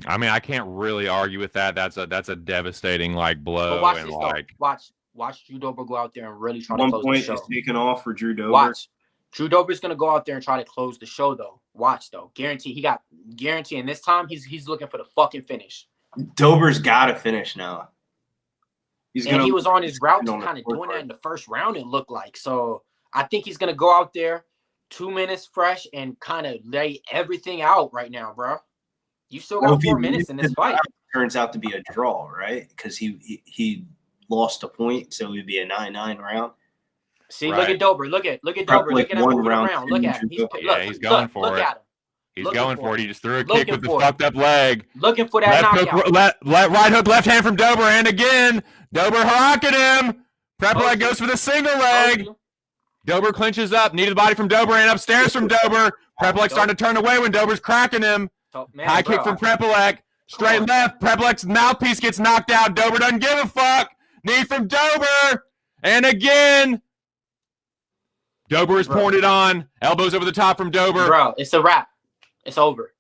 I mean, I can't really argue with that. That's a devastating like blow. Watch this, watch Drew Dober go out there and really try to close the show. 1 point is taken off for Drew Dober. Watch. Drew Dober's gonna go out there and try to close the show though. Watch though. Guarantee, and this time he's looking for the fucking finish. Dober's gotta finish now. He was on his route to kind of doing that in the first round, it looked like. So I think he's gonna go out there 2 minutes fresh and kind of lay everything out right now, bro. You still got 4 minutes in this fight. Turns out to be a draw, right? Because he lost a point, so it would be a 9-9 round. See, Right. look at Dober. Look at Dober. Look at him moving around. Look at him. He's going for it. Look at him. He's Looking going for for it. it. He just threw a Looking kick with the for it. fucked up leg. Looking for that Left knockout. hook, right hook, left hand from Dober, and again, Dober rocking him. Prepelec goes for the single leg. Dober clinches up, knee to the body from Dober, and upstairs from Dober. Prepelec starting to turn away when Dober's cracking him. High kick from Prepelec. Straight left. Prepelec's mouthpiece gets knocked out. Dober doesn't give a fuck. Knee from Dober. And again, Dober is pointed on. Elbows over the top from Dober. Bro, it's a wrap. It's over.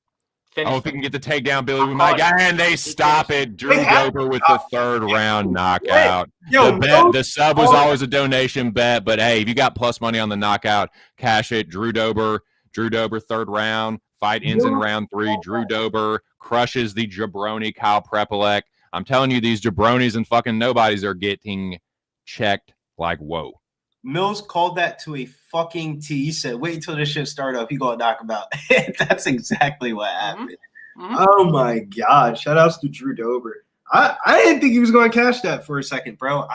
Finish. Oh, if he can get the takedown, Billy, we might. And they stop it. Drew Dober with the third round knockout. The sub was always a donation bet, but hey, if you got plus money on the knockout, cash it. Drew Dober, third round. Fight ends in round 3. Drew Dober crushes the jabroni Kyle Prepelec. I'm telling you, these jabronis and fucking nobodies are getting checked like whoa. Mills called that to a fucking T. He said, wait until this shit start up. He gonna knock him out. That's exactly what happened. Mm-hmm. Oh my God. Shout outs to Drew Dober. I didn't think he was going to cash that for a second, bro.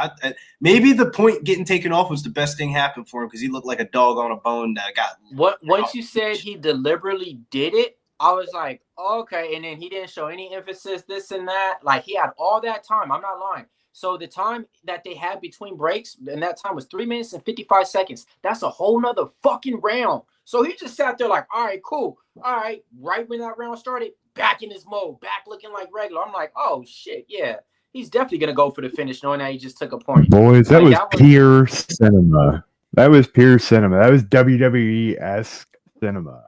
Maybe the point getting taken off was the best thing happened for him because he looked like a dog on a bone that got. Once you said he deliberately did it, I was like, okay. And then he didn't show any emphasis, this and that. Like, he had all that time. I'm not lying. So the time that they had between breaks, and that time was 3 minutes and 55 seconds. That's a whole nother fucking round. So he just sat there like, all right, cool. All right. Right when that round started, back in his mode, back looking like regular. I'm like, oh, shit, yeah. He's definitely going to go for the finish, knowing that he just took a point. Boys, that was pure cinema. That was pure cinema. That was WWE-esque cinema.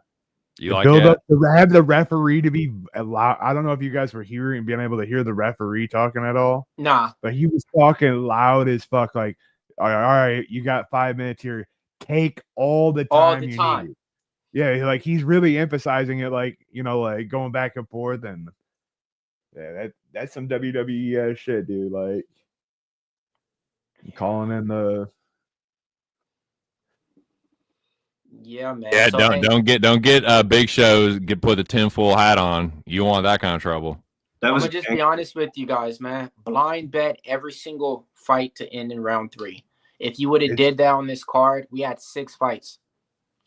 You like that? Have the referee to be allowed. I don't know if you guys were hearing, being able to hear the referee talking at all. Nah. But he was talking loud as fuck, like, all right, you got 5 minutes here. Take all the time you need. Yeah, like he's really emphasizing it, like, you know, like going back and forth, and yeah, that's some WWE shit, dude. Like calling in the man. Yeah, so, don't get Big Show's put the tinfoil hat on. You want that kind of trouble. I'm gonna just be honest with you guys, man. Blind bet every single fight to end in round 3. If you would have did that on this card, we had 6 fights.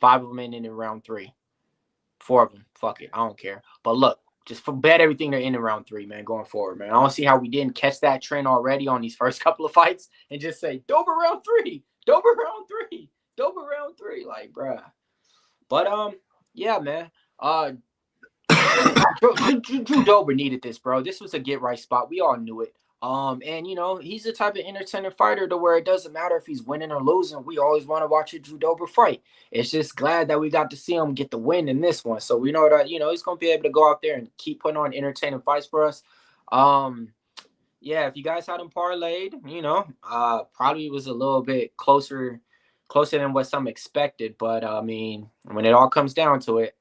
5 of them ended in round 3. 4 of them. Fuck it. I don't care. But look, just bet everything to end in round 3, man, going forward, man. I don't see how we didn't catch that trend already on these first couple of fights and just say, Dober round 3. Dober round 3. Dober round 3. Like, bruh. But, yeah, man. Drew Dober needed this, bro. This was a get-right spot. We all knew it. And you know, he's the type of entertaining fighter to where it doesn't matter if he's winning or losing. We always want to watch a Drew Dober fight. It's just glad that we got to see him get the win in this one. So we know that, you know, he's gonna be able to go out there and keep putting on entertaining fights for us. Yeah, if you guys had him parlayed, you know, probably was a little bit closer than what some expected. But I mean, when it all comes down to it,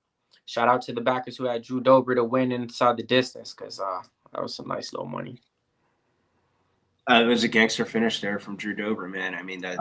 shout out to the backers who had Drew Dober to win inside the distance, because that was some nice little money. It was a gangster finish there from Drew Dober, man. I mean, that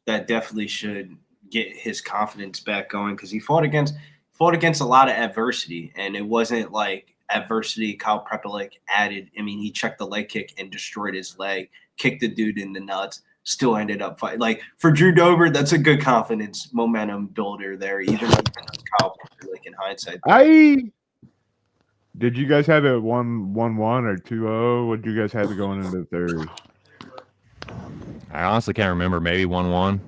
definitely should get his confidence back going, because he fought against a lot of adversity, and it wasn't like adversity Kyle Prepelec added. I mean, he checked the leg kick and destroyed his leg, kicked the dude in the nuts, still ended up fighting. Like, for Drew Dober, that's a good confidence momentum builder there, even though Kyle Prepelec in hindsight. Did you guys have it 1-1 or 2-0? What did you guys have it going into the third? I honestly can't remember. Maybe 1-1.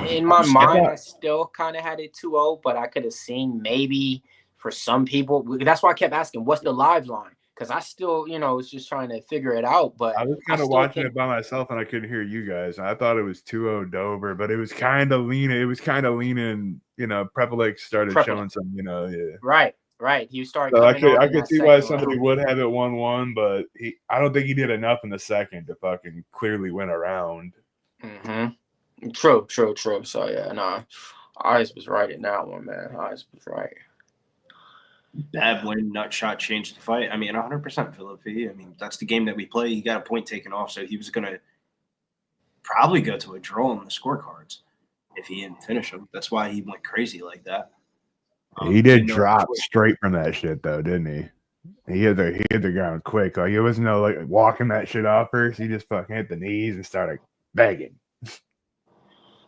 In my mind, I still kind of had it 2-0, but I could have seen maybe for some people. That's why I kept asking, what's the live line? Because I still, you know, was just trying to figure it out. But I was kind of watching it by myself, and I couldn't hear you guys. I thought it was 2-0 Dober, but it was kind of leaning. You know, Prepelec started showing some, you know, yeah. Right. He started. So I could see why somebody would have it 1-1, but I don't think he did enough in the second to fucking clearly win a round. Mm-hmm. True. So yeah, no, Eyes was right in that one, man. Eyes was right. Bad win, nut shot changed the fight. I mean, 100% Philip V. I mean, that's the game that we play. He got a point taken off, so he was gonna probably go to a draw on the scorecards if he didn't finish him. That's why he went crazy like that. He did drop straight from that shit, though, didn't he? He hit the ground quick. Like it was no like walking that shit off first. He just fucking hit the knees and started begging.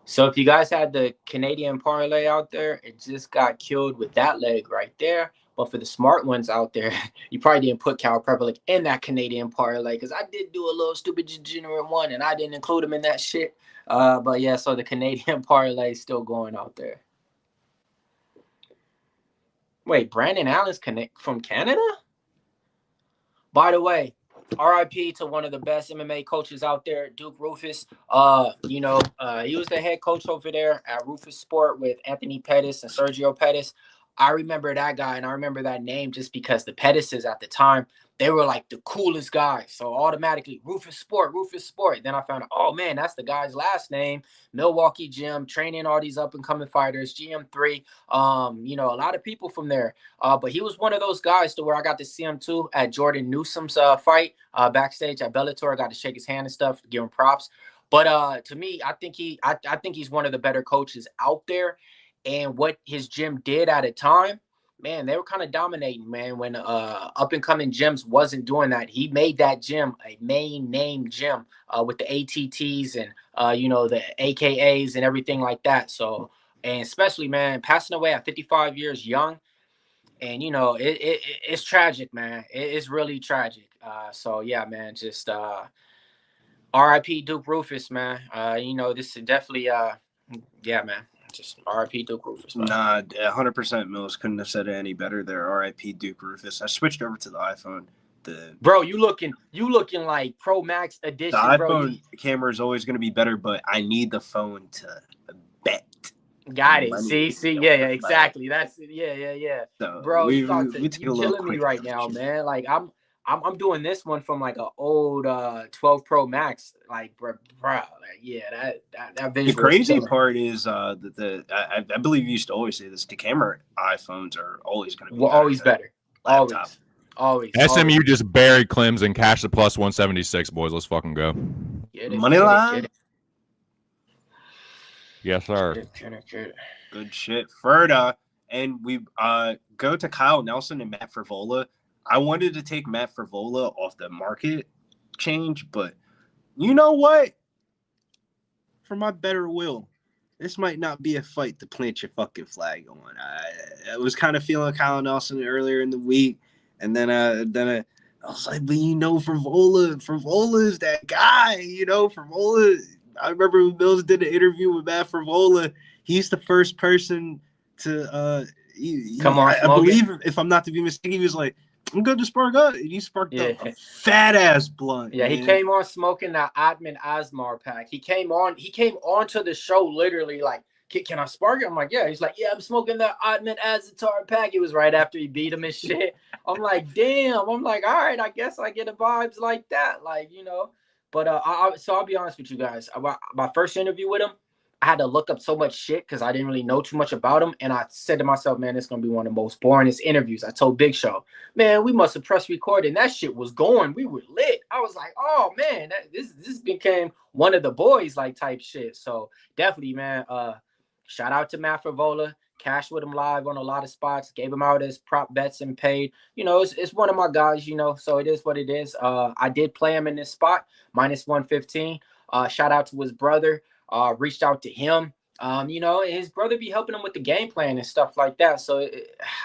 So if you guys had the Canadian parlay out there, it just got killed with that leg right there. But for the smart ones out there, you probably didn't put Cal Preblick in that Canadian parlay because I did do a little stupid degenerate one and I didn't include him in that shit. But yeah, so the Canadian parlay is still going out there. Wait, Brandon Allen's from Canada? By the way, RIP to one of the best MMA coaches out there, Duke Rufus. He was the head coach over there at Rufus Sport with Anthony Pettis and Sergio Pettis. I remember that guy, and I remember that name just because the Pettises at the time, they were like the coolest guys. So automatically, Rufus Sport. Then I found out, oh man, that's the guy's last name. Milwaukee Gym, training all these up-and-coming fighters, GM3. A lot of people from there. But he was one of those guys to where I got to see him too at Jordan Newsom's fight backstage at Bellator. I got to shake his hand and stuff, give him props. But to me, I think he's one of the better coaches out there. And what his gym did at a time, man, they were kind of dominating, man. When up-and-coming gyms wasn't doing that, he made that gym a main name gym with the ATTs and, the AKAs and everything like that. So, and especially, man, passing away at 55 years young, and, it's tragic, man. It's really tragic. So, yeah, man, just RIP Duke Rufus, man. This is definitely, yeah, man. Just RIP Duke Rufus, man. Nah, 100% Mills couldn't have said it any better there. RIP Duke Rufus. I switched over to the iPhone. Bro, you looking like Pro Max edition, the bro. iPhone camera is always going to be better, but I need the phone to bet. Got it. See, yeah, exactly. That's yeah. So bro, we you killing me right now, man. Like I'm doing this one from like an old 12 Pro Max, like bro, like, yeah, that visual. The crazy part is that I believe you used to always say this: the camera iPhones are always going to be always better. Always. SMU just buried Clemson, cash the plus 176, boys. Let's fucking go. Money line. Yes, sir. Good shit, Ferda. And we go to Kyle Nelson and Matt Frevola. I wanted to take Matt Frevola off the market change, but you know what? For my better will, this might not be a fight to plant your fucking flag on. I was kind of feeling Kyle Nelson earlier in the week, and then I was like, but Frevola is that guy, Frevola. I remember when Mills did an interview with Matt Frevola. He's the first person to come on. I believe, if I'm not to be mistaken, he was like, I'm good to spark up. And he sparked up a fat ass blunt. Yeah, man. He came on smoking that Aiemann Asmar pack. He came onto the show literally like, can I spark it? I'm like, yeah. He's like, yeah, I'm smoking that Aiemann Asmar pack. It was right after he beat him and shit. I'm like, damn. I'm like, all right, I guess I get the vibes like that. Like, But so I'll be honest with you guys. My first interview with him, I had to look up so much shit because I didn't really know too much about him. And I said to myself, man, it's going to be one of the most boringest interviews. I told Big Show, man, we must have pressed record and that shit was going. We were lit. I was like, oh, man, this became one of the boys like type shit. So definitely, man, shout out to Matt Frevola. Cashed with him live on a lot of spots. Gave him out as prop bets and paid. It's one of my guys, so it is what it is. I did play him in this spot, minus 115. Shout out to his brother. Reached out to him. His brother be helping him with the game plan and stuff like that. So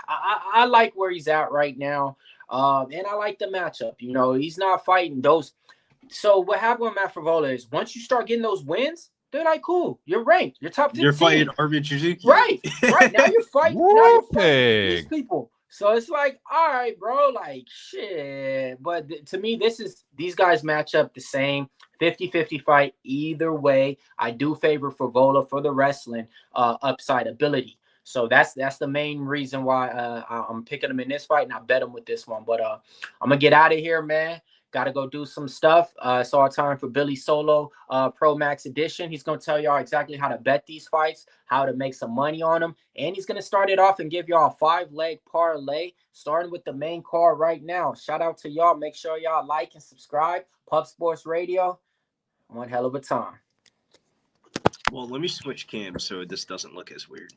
I like where he's at right now. And I like the matchup. He's not fighting those. So what happened with Matt Frevola is once you start getting those wins, they're like, cool, you're ranked. You're top 15. You're fighting Arvid Suzuki. Right. Now you're fighting. These people. So it's like, all right, bro, like, shit. But to me, these guys match up the same. 50-50 fight either way. I do favor Frevola for the wrestling upside ability. So that's the main reason why I'm picking him in this fight, and I bet him with this one. But I'm going to get out of here, man. Got to go do some stuff. It's all time for Billy Solo Pro Max Edition. He's going to tell y'all exactly how to bet these fights, how to make some money on them. And he's going to start it off and give y'all a 5-leg parlay, starting with the main card right now. Shout out to y'all. Make sure y'all like and subscribe. Pub Sports Radio. One hell of a time. Well, let me switch cams so this doesn't look as weird.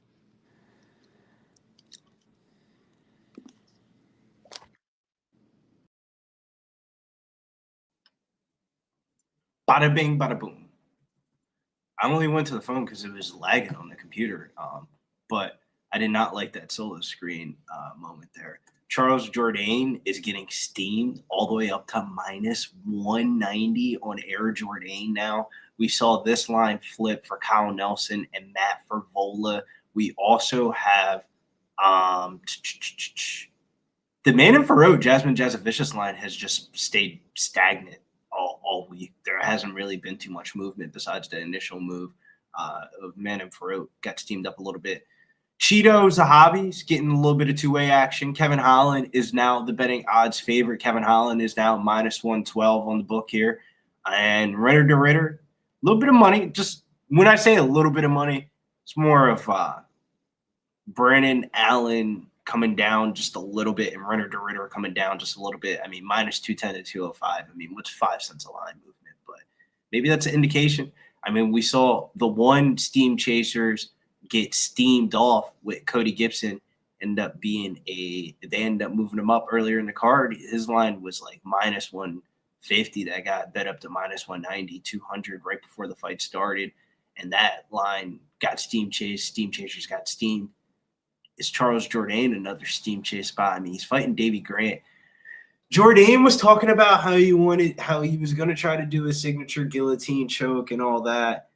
Bada bing, bada boom. I only went to the phone because it was lagging on the computer, but I did not like that solo screen moment there. Charles Jordane is getting steamed all the way up to minus 190 on Air Jordane now. We saw this line flip for Kyle Nelson and Matt Frevola. We also have the Manon Fiorot Jasmine Jasudavicius line has just stayed stagnant all week. There hasn't really been too much movement besides the initial move of Manon Fiorot got steamed up a little bit. Cheeto Zahabi's getting a little bit of two-way action. Kevin Holland is now the betting odds favorite. Kevin Holland is now minus 112 on the book here. And Reinier to Ritter, a little bit of money. Just when I say a little bit of money, it's more of Brandon Allen coming down just a little bit and Reinier to Ritter coming down just a little bit. I mean, minus 210 to 205. I mean, what's 5 cents a line movement? But maybe that's an indication. I mean, we saw the one Steam Chasers get steamed off with Cody Gibson, they end up moving him up earlier in the card. His line was like minus 150. That got bet up to minus 190, 200 right before the fight started. And that line got steam chased. Steam Chasers got steamed. Is Charles Jordane another steam chase spot? I mean, he's fighting Davey Grant. Jordane was talking about how he was going to try to do a signature guillotine choke and all that.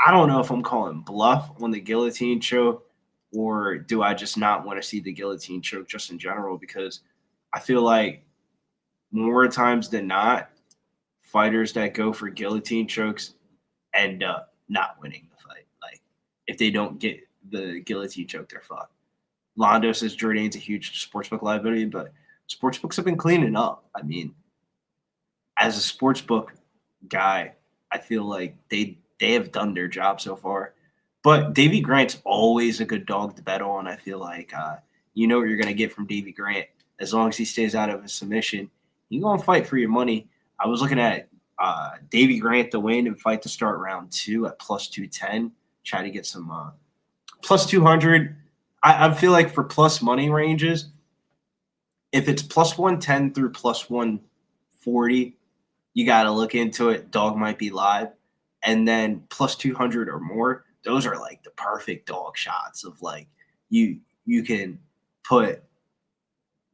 I don't know if I'm calling bluff on the guillotine choke, or do I just not want to see the guillotine choke just in general, because I feel like more times than not, fighters that go for guillotine chokes end up not winning the fight. Like, if they don't get the guillotine choke, they're fucked. Londo says Jordane's a huge sportsbook liability, but sportsbooks have been cleaning up. I mean, as a sportsbook guy, I feel like they have done their job so far. But Davey Grant's always a good dog to bet on. I feel like you know what you're going to get from Davey Grant. As long as he stays out of a submission, you're going to fight for your money. I was looking at Davey Grant to win and fight to start round 2 at plus 210. Try to get some plus 200. I feel like for plus money ranges, if it's plus 110 through plus 140, you got to look into it. Dog might be live. And then plus 200 or more, those are like the perfect dog shots of like you can put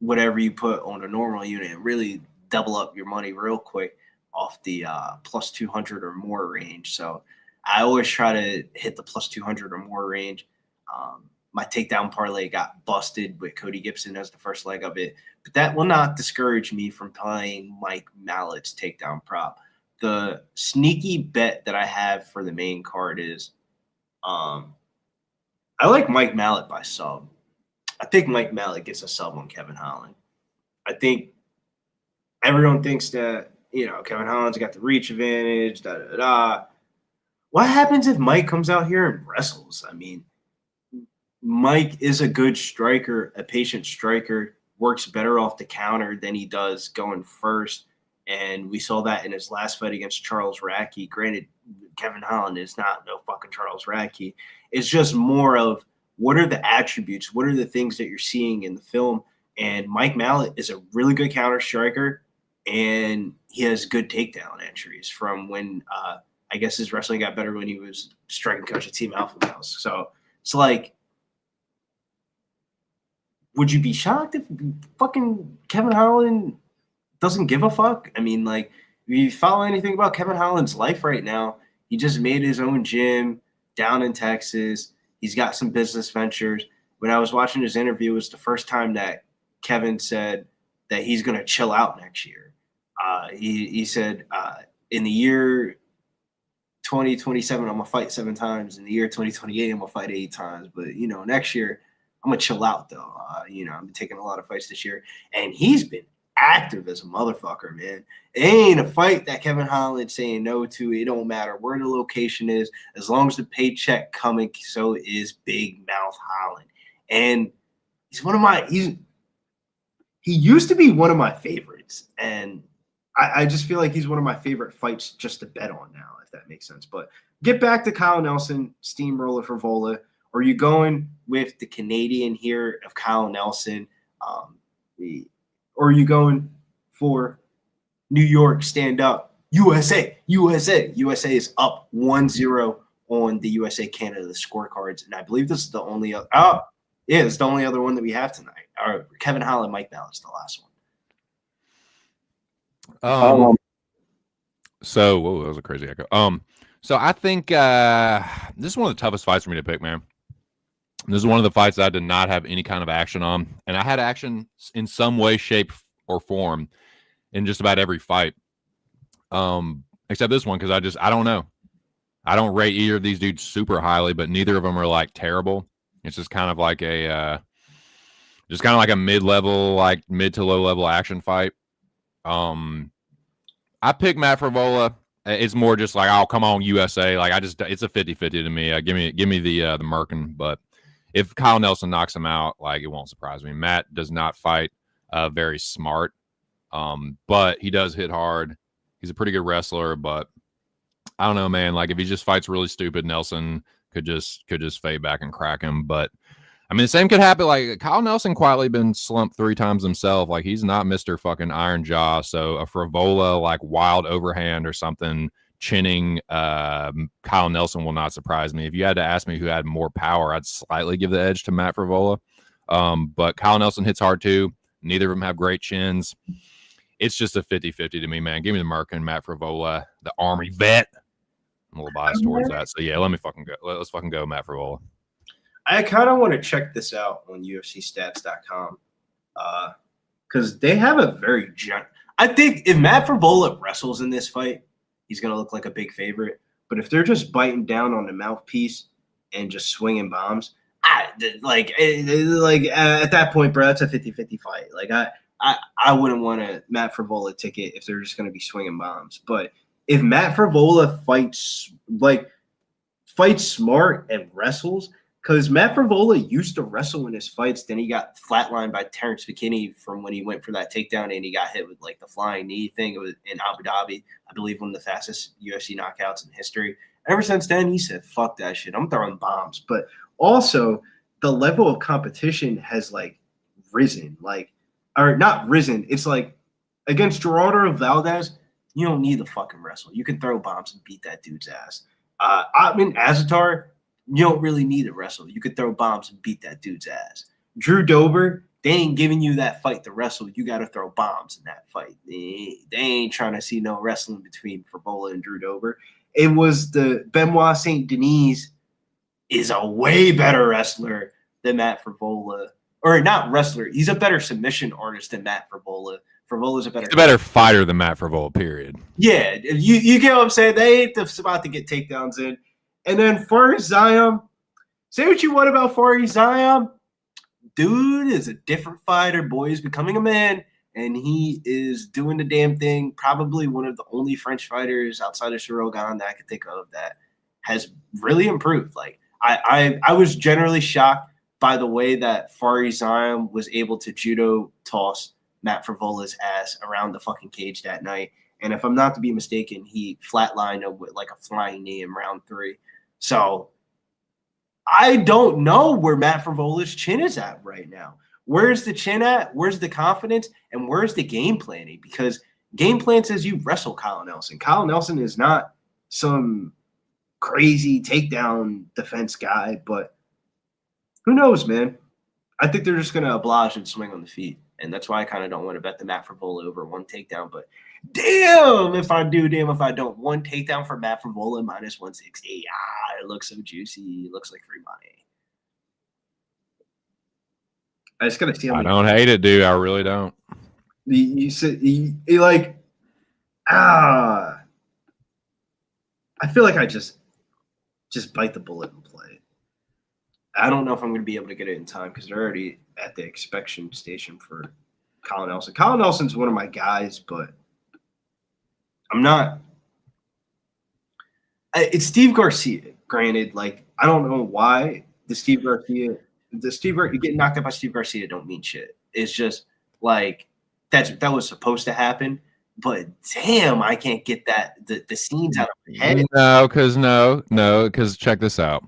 whatever you put on a normal unit and really double up your money real quick off the plus 200 or more range. So I always try to hit the plus 200 or more range. My takedown parlay got busted with Cody Gibson as the first leg of it, but that will not discourage me from playing Mike Mallott's takedown prop. The sneaky bet that I have for the main card is I like Mike Malott by sub. I think Mike Malott gets a sub on Kevin Holland. I think everyone thinks that, Kevin Holland's got the reach advantage, What happens if Mike comes out here and wrestles? I mean, Mike is a good striker, a patient striker, works better off the counter than he does going first. And we saw that in his last fight against Charles Radtke. Granted, Kevin Holland is not no fucking Charles Radtke. It's just more of what are the attributes, what are the things that you're seeing in the film. And Mike Malott is a really good counter striker, and he has good takedown entries from when I guess his wrestling got better when he was striking coach at Team Alpha Males. So it's like, would you be shocked if fucking Kevin Holland doesn't give a fuck? I mean, like, if you follow anything about Kevin Holland's life right now, he just made his own gym down in Texas. He's got some business ventures. When I was watching his interview, it was the first time that Kevin said that he's going to chill out next year. He said in the year 2027, I'm going to fight 7 times. In the year 2028, I'm going to fight 8 times. But, next year, I'm going to chill out, though. I've been taking a lot of fights this year. And he's been active as a motherfucker, man. It ain't a fight that Kevin Holland saying no to. It don't matter where the location is. As long as the paycheck coming, so is Big Mouth Holland. And he's he used to be one of my favorites. And I just feel like he's one of my favorite fights just to bet on now, if that makes sense. But get back to Kyle Nelson, steamroller for Frevola. Are you going with the Canadian here of Kyle Nelson? Or are you going for New York, stand up. USA, USA. USA is up 1-0 on the USA Canada scorecards, and I believe this is the only other. Oh, yeah, it's the only other one that we have tonight. Kevin Holland, Mike Mallott's the last one. So, whoa, that was a crazy echo. So I think this is one of the toughest fights for me to pick, man. This is one of the fights that I did not have any kind of action on, and I had action in some way, shape, or form in just about every fight, except this one because I don't know. I don't rate either of these dudes super highly, but neither of them are like terrible. It's just kind of like a mid-level, like mid to low-level action fight. I picked Matt Frevola. It's more just like, oh, come on, USA. Like it's a 50-50 to me. Give me the Merkin. But if Kyle Nelson knocks him out, like it won't surprise me. Matt does not fight very smart, but he does hit hard. He's a pretty good wrestler, but I don't know, man. Like if he just fights really stupid, Nelson could just fade back and crack him. But I mean, the same could happen. Like Kyle Nelson quietly been slumped 3 times himself. Like he's not Mr. fucking Iron Jaw. So a Frevola like wild overhand or something chinning Kyle Nelson will not surprise me. If you had to ask me who had more power, I'd slightly give the edge to Matt Frevola. But Kyle Nelson hits hard too. Neither of them have great chins. It's just a 50-50 to me, man. Give me the Merkin, Matt Frevola, the Army vet. I'm a little biased towards that. So yeah, let's fucking go, Matt Frevola. I kind of want to check this out on UFCstats.com because they have a very I think if Matt Frevola wrestles in this fight, he's going to look like a big favorite. But if they're just biting down on the mouthpiece and just swinging bombs, at that point, bro, that's a 50-50 fight. Like I wouldn't want a Matt Frevola ticket if they're just going to be swinging bombs. But if Matt Frevola fights smart and wrestles, because Matt Frevola used to wrestle in his fights, then he got flatlined by Terrence McKinney from when he went for that takedown and he got hit with like the flying knee thing. It was in Abu Dhabi, I believe, one of the fastest UFC knockouts in history. Ever since then, he said, "Fuck that shit, I'm throwing bombs." But also, the level of competition has like risen, or not risen. It's like against Gerardo Valdez, you don't need to fucking wrestle. You can throw bombs and beat that dude's ass. Aiemann Azaitar, you don't really need to wrestle. You could throw bombs and beat that dude's ass. Drew Dober, they ain't giving you that fight to wrestle. You got to throw bombs in that fight. They ain't trying to see no wrestling between Frevola and Drew Dober. It was the Benoit St. Denis is a way better wrestler than Matt Frevola. Or not wrestler. He's a better submission artist than Matt Frevola. Frevola's a better fighter than Matt Frevola, period. Yeah. You get what I'm saying? They ain't about to get takedowns in. And then Faris Ziam, say what you want about Faris Ziam. Dude is a different fighter. Boy is becoming a man, and he is doing the damn thing. Probably one of the only French fighters outside of Shirogan that I could think of that has really improved. Like I was generally shocked by the way that Faris Ziam was able to judo toss Matt Frevola's ass around the fucking cage that night. And if I'm not to be mistaken, he flatlined him with like a flying knee in round 3. So I don't know where Matt Frevola's chin is at right now. Where's the chin at? Where's the confidence? And where's the game planning? Because game plan says you wrestle Kyle Nelson. Kyle Nelson is not some crazy takedown defense guy, but who knows, man? I think they're just going to oblige and swing on the feet. And that's why I kind of don't want to bet the Matt Frevola over 1 takedown. But damn if I do, damn if I don't. 1 takedown for Matt Frevola minus 160. It looks so juicy. It looks like free money. I just got to see how I don't hate it, dude. I really don't. You said you like, I feel like I just bite the bullet and play it. I don't know if I'm going to be able to get it in time because they're already at the inspection station for Kyle Nelson. Kyle Nelson's one of my guys, but I'm not. It's Steve Garcia. Granted, like I don't know why getting knocked out by Steve Garcia don't mean shit. It's just like that was supposed to happen. But damn, I can't get the scenes out of my head. No, because check this out.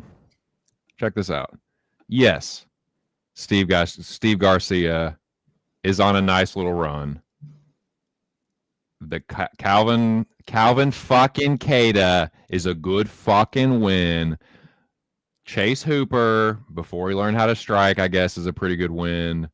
Yes, Steve Garcia is on a nice little run. the Calvin fucking Keita is a good fucking win. Chase Hooper, before he learned how to strike, I guess, is a pretty good win.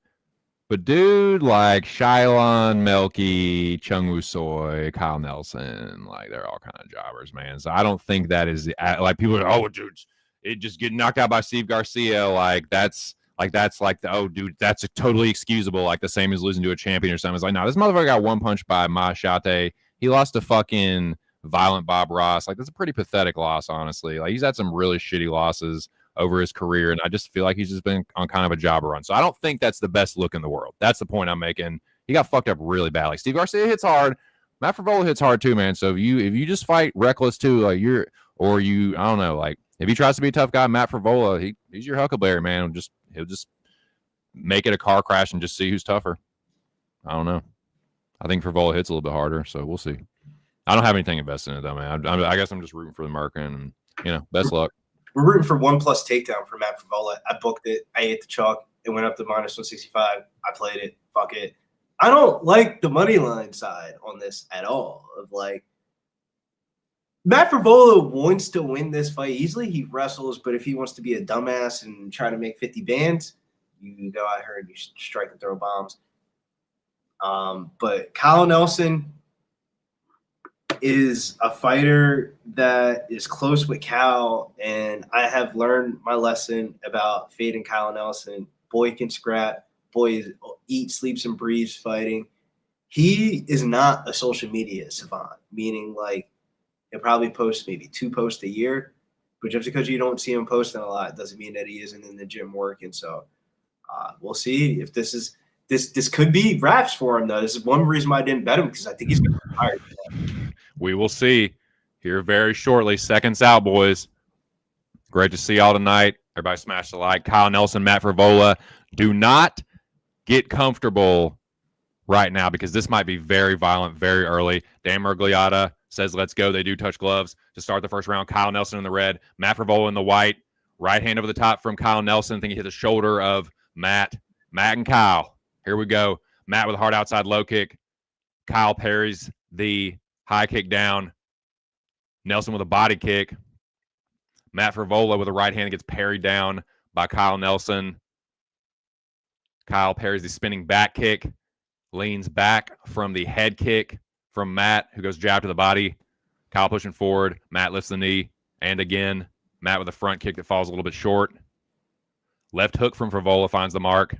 But dude, like Shylon, Melky, Chung Woo Soy, Kyle Nelson, like they're all kind of jobbers, man. So I don't think that is like people are, oh, dude, it just getting knocked out by Steve Garcia. That's oh, dude, that's totally excusable. Like the same as losing to a champion or something. It's like, no, this motherfucker got one punch by Machate. He lost to fucking Violent Bob Ross. Like that's a pretty pathetic loss, honestly. Like he's had some really shitty losses over his career, and I just feel like he's just been on kind of a jobber run. So I don't think that's the best look in the world. That's the point I'm making. He got fucked up really badly. Steve Garcia hits hard. Matt Frevola hits hard too, man. So if you just fight reckless too, like I don't know, like if he tries to be a tough guy, Matt Frevola, he's your Huckleberry, man. He'll just make it a car crash and just see who's tougher. I don't know. I think Frevola hits a little bit harder, so we'll see. I don't have anything invested in it though, man. I guess I'm just rooting for the American, and best luck. We're rooting for 1+ takedown for Matt Frevola. I booked it. I ate the chalk. It went up to -165. I played it. Fuck it. I don't like the money line side on this at all. Of like, Matt Frevola wants to win this fight easily. He wrestles, but if he wants to be a dumbass and try to make 50 bands, you go out here and you strike and throw bombs. But Kyle Nelson is a fighter that is close with Cal, and I have learned my lesson about fading Kyle Nelson. Boy can scrap. Boy eats, sleeps, and breathes fighting. He is not a social media savant, meaning like he'll probably post maybe 2 posts a year, but just because you don't see him posting a lot doesn't mean that he isn't in the gym working. So we'll see if this could be wraps for him, though. This is one reason why I didn't bet him, because I think he's going to be tired. We will see here very shortly. Seconds out, boys. Great to see y'all tonight. Everybody smash the like. Kyle Nelson, Matt Frevola. Do not get comfortable right now because this might be very violent very early. Dan Murgliata says, let's go. They do touch gloves to start the first round. Kyle Nelson in the red. Matt Frevola in the white. Right hand over the top from Kyle Nelson. I think he hit the shoulder of Matt. Matt and Kyle. Here we go. Matt with a hard outside low kick. Kyle parries the high kick down. Nelson with a body kick. Matt Frevola with a right hand gets parried down by Kyle Nelson. Kyle parries the spinning back kick. Leans back from the head kick from Matt, who goes jab to the body. Kyle pushing forward. Matt lifts the knee. And again, Matt with a front kick that falls a little bit short. Left hook from Frevola finds the mark.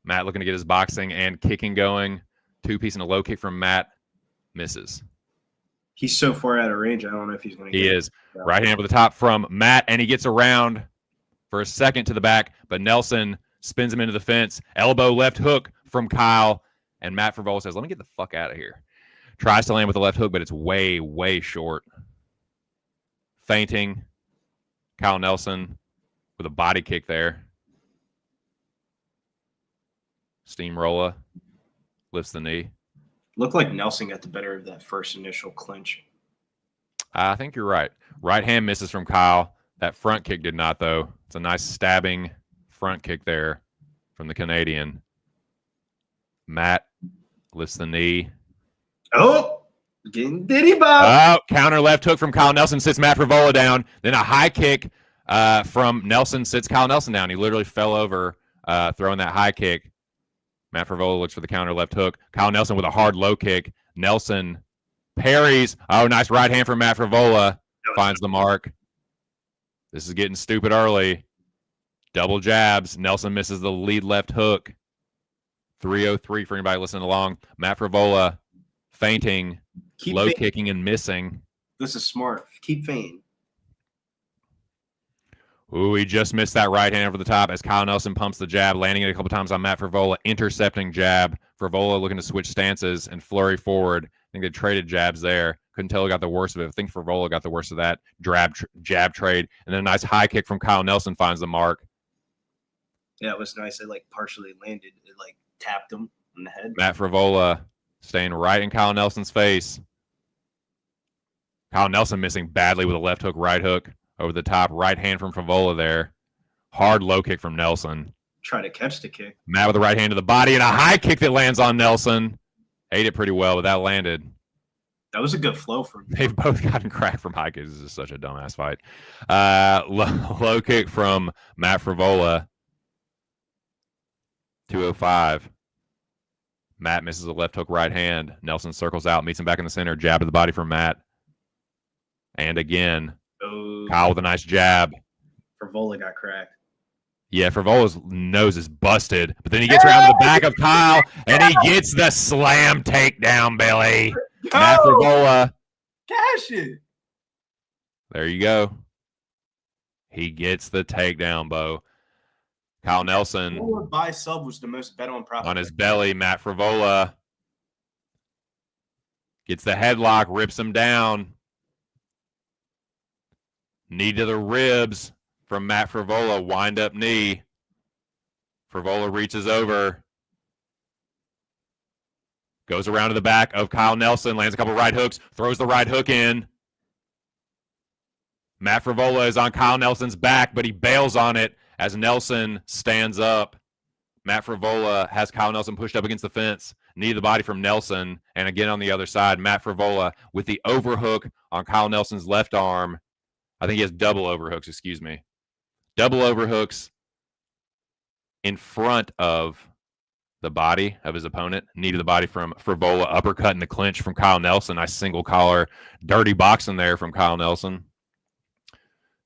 Matt looking to get his boxing and kicking going. 2-piece and a low kick from Matt. Misses. He's so far out of range, I don't know if he's going to get it. He is. Right hand over the top from Matt, and he gets around for a second to the back, but Nelson spins him into the fence. Elbow left hook from Kyle, and Matt Frevola says, let me get the fuck out of here. Tries to land with the left hook, but it's way, way short. Feinting. Kyle Nelson with a body kick there. Steamroller. Lifts the knee. Looked like Nelson got the better of that first initial clinch. I think you're right. Right hand misses from Kyle. That front kick did not, though. It's a nice stabbing front kick there from the Canadian. Matt lifts the knee. Oh, getting diddy bob. Oh, counter left hook from Kyle Nelson sits Matt Frevola down. Then a high kick from Nelson sits Kyle Nelson down. He literally fell over throwing that high kick. Matt Frevola looks for the counter left hook. Kyle Nelson with a hard low kick. Nelson parries. Oh, nice right hand from Matt Frevola. Finds the mark. This is getting stupid early. Double jabs. Nelson misses the lead left hook. 303 for anybody listening along. Matt Frevola feinting, low kicking and missing. This is smart. Keep feinting. Ooh, he just missed that right hand over the top as Kyle Nelson pumps the jab, landing it a couple times on Matt Frevola, intercepting jab. Frevola looking to switch stances and flurry forward. I think they traded jabs there. Couldn't tell who got the worst of it. I think Frevola got the worst of that jab trade. And then a nice high kick from Kyle Nelson finds the mark. Yeah, it was nice. It partially landed. It tapped him in the head. Matt Frevola staying right in Kyle Nelson's face. Kyle Nelson missing badly with a left hook, right hook. Over the top, right hand from Frevola there. Hard low kick from Nelson. Try to catch the kick. Matt with the right hand to the body and a high kick that lands on Nelson. Ate it pretty well, but that landed. That was a good flow from him. They've both gotten cracked from high kicks. This is such a dumbass fight. Low kick from Matt Frevola. 205. Matt misses a left hook right hand. Nelson circles out, meets him back in the center. Jab to the body from Matt. And again, Kyle with a nice jab. Frevola got cracked. Yeah, Frivola's nose is busted, but then he gets around to the back of Kyle, and he gets the slam takedown, Billy. Matt Frevola. Cash it. There you go. He gets the takedown, Bo. Kyle Nelson By sub was the most bet on prop. on his belly. Matt Frevola gets the headlock, rips him down. Knee to the ribs from Matt Frevola. Wind up knee. Frevola reaches over. Goes around to the back of Kyle Nelson. Lands a couple right hooks. Throws the right hook in. Matt Frevola is on Kyle Nelson's back, but he bails on it as Nelson stands up. Matt Frevola has Kyle Nelson pushed up against the fence. Knee to the body from Nelson. And again on the other side, Matt Frevola with the overhook on Kyle Nelson's left arm. I think he has double overhooks, excuse me. Double overhooks in front of the body of his opponent. Knee to the body from Frevola. Uppercut in the clinch from Kyle Nelson. Nice single collar. Dirty boxing there from Kyle Nelson.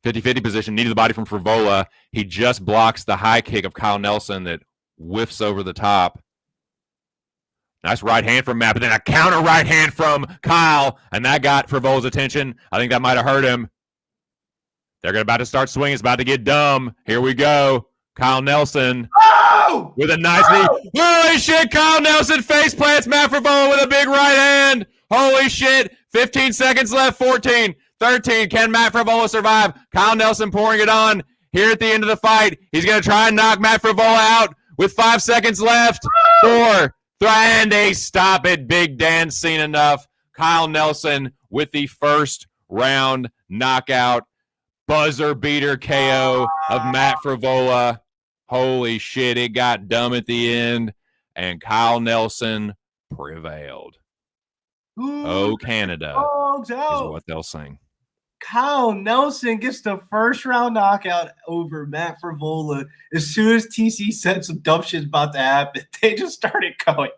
50-50 position. Knee to the body from Frevola. He just blocks the high kick of Kyle Nelson that whiffs over the top. Nice right hand from Matt, but then a counter right hand from Kyle, and that got Frivola's attention. I think that might have hurt him. They're about to start swinging. It's about to get dumb. Here we go. Kyle Nelson with a nice knee. Holy shit, Kyle Nelson face plants Matt Frevola with a big right hand. Holy shit. 15 seconds left. 14, 13. Can Matt Frevola survive? Kyle Nelson pouring it on here at the end of the fight. He's going to try and knock Matt Frevola out with 5 seconds left. 4, 3, and a stop it. Big Dan seen enough. Kyle Nelson with the first round knockout. Buzzer beater KO of Matt Frevola. Holy shit, it got dumb at the end, and Kyle Nelson prevailed. Oh, Canada is what they'll sing. Kyle Nelson gets the first round knockout over Matt Frevola. As soon as TC said some dumb shit about to happen, they just started going.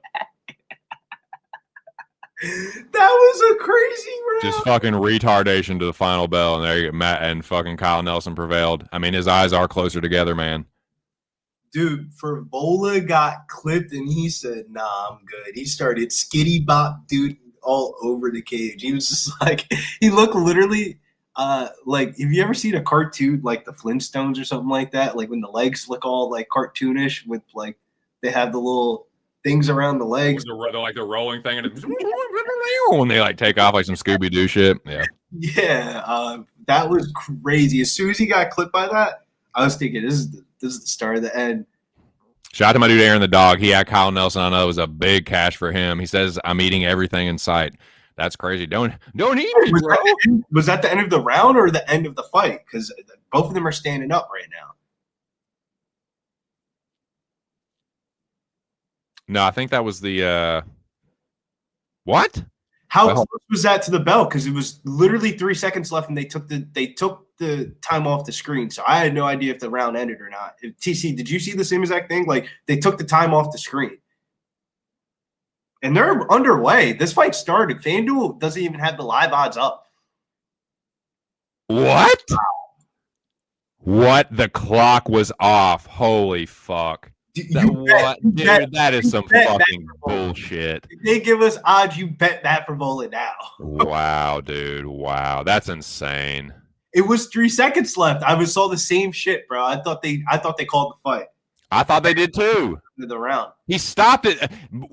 That was a crazy round. Just fucking retardation to the final bell, and there you go. Matt and fucking Kyle Nelson prevailed. I mean, his eyes are closer together, man. Dude, Frevola got clipped, and he said, nah, I'm good. He started skitty bop dude all over the cage. He was just like, he looked literally like, have you ever seen a cartoon like the Flintstones or something like that? Like when the legs look all like cartoonish with like, they have the little things around the legs. They're like the rolling thing, and when they like take off like some Scooby-Doo shit. Yeah. Yeah, that was crazy. As soon as he got clipped by that, I was thinking, this is the start of the end. Shout out to my dude Aaron the dog. He had Kyle Nelson. I know it was a big cash for him. He says, I'm eating everything in sight. That's crazy. Don't eat me, bro. Was that the end of the round or the end of the fight? Because both of them are standing up right now. No, I think that was the what? How close was that to the bell? Because it was literally 3 seconds left, and they took the time off the screen. So I had no idea if the round ended or not. TC, did you see the same exact thing? Like they took the time off the screen, and they're underway. This fight started. FanDuel doesn't even have the live odds up. What? What? The clock was off. Holy fuck. That is some fucking bullshit. If they give us odds, you bet that Frevola now. Wow, dude. Wow. That's insane. It was 3 seconds left. I saw the same shit, bro. I thought they called the fight. I thought they did too. The round. He stopped it.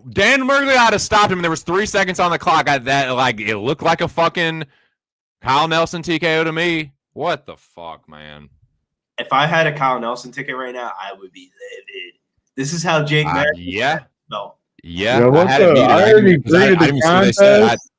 Dan Mergliata stopped him, and there was 3 seconds on the clock. It looked like a fucking Kyle Nelson TKO to me. What the fuck, man? If I had a Kyle Nelson ticket right now, I would be livid. This is how Jake yeah. No. Yeah. I already graded the contest.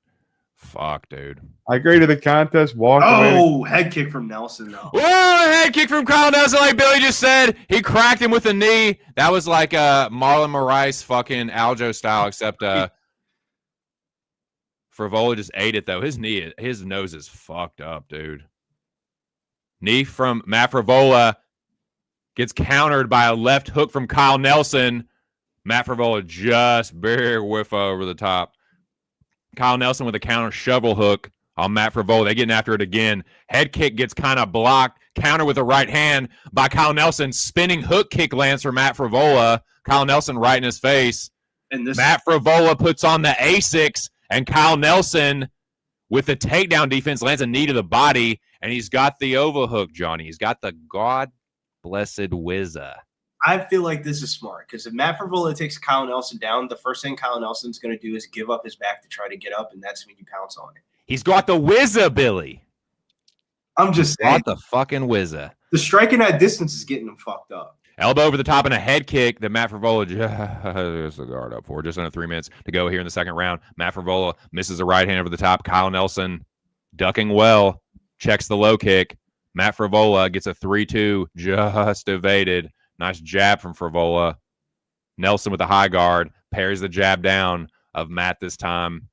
Fuck, dude. I graded the contest. Walked away. Head kick from Nelson, though. Oh, head kick from Kyle Nelson, like Billy just said. He cracked him with a knee. That was like Marlon Moraes fucking Aljo style, except Frevola just ate it, though. His nose is fucked up, dude. Knee from Matt Frevola gets countered by a left hook from Kyle Nelson. Matt Frevola just big whiff over the top. Kyle Nelson with a counter shovel hook on Matt Frevola. They getting after it again. Head kick gets kind of blocked. Counter with a right hand by Kyle Nelson. Spinning hook kick lands for Matt Frevola. Kyle Nelson right in his face. And Matt Frevola puts on the A6, and Kyle Nelson with the takedown defense lands a knee to the body, and he's got the overhook, Johnny. He's got the God-blessed whizzer. I feel like this is smart because if Matt Frevola takes Kyle Nelson down, the first thing Kyle Nelson's going to do is give up his back to try to get up, and that's when you pounce on it. He's got the whizzer, Billy. I'm just saying. Got the fucking whizzer. The striking at distance is getting him fucked up. Elbow over the top and a head kick that Matt Frevola just the guard up for. Just under 3 minutes to go here in the second round. Matt Frevola misses a right hand over the top. Kyle Nelson ducking well, checks the low kick. Matt Frevola gets a 3-2, just evaded. Nice jab from Frevola. Nelson with a high guard, parries the jab down of Matt this time.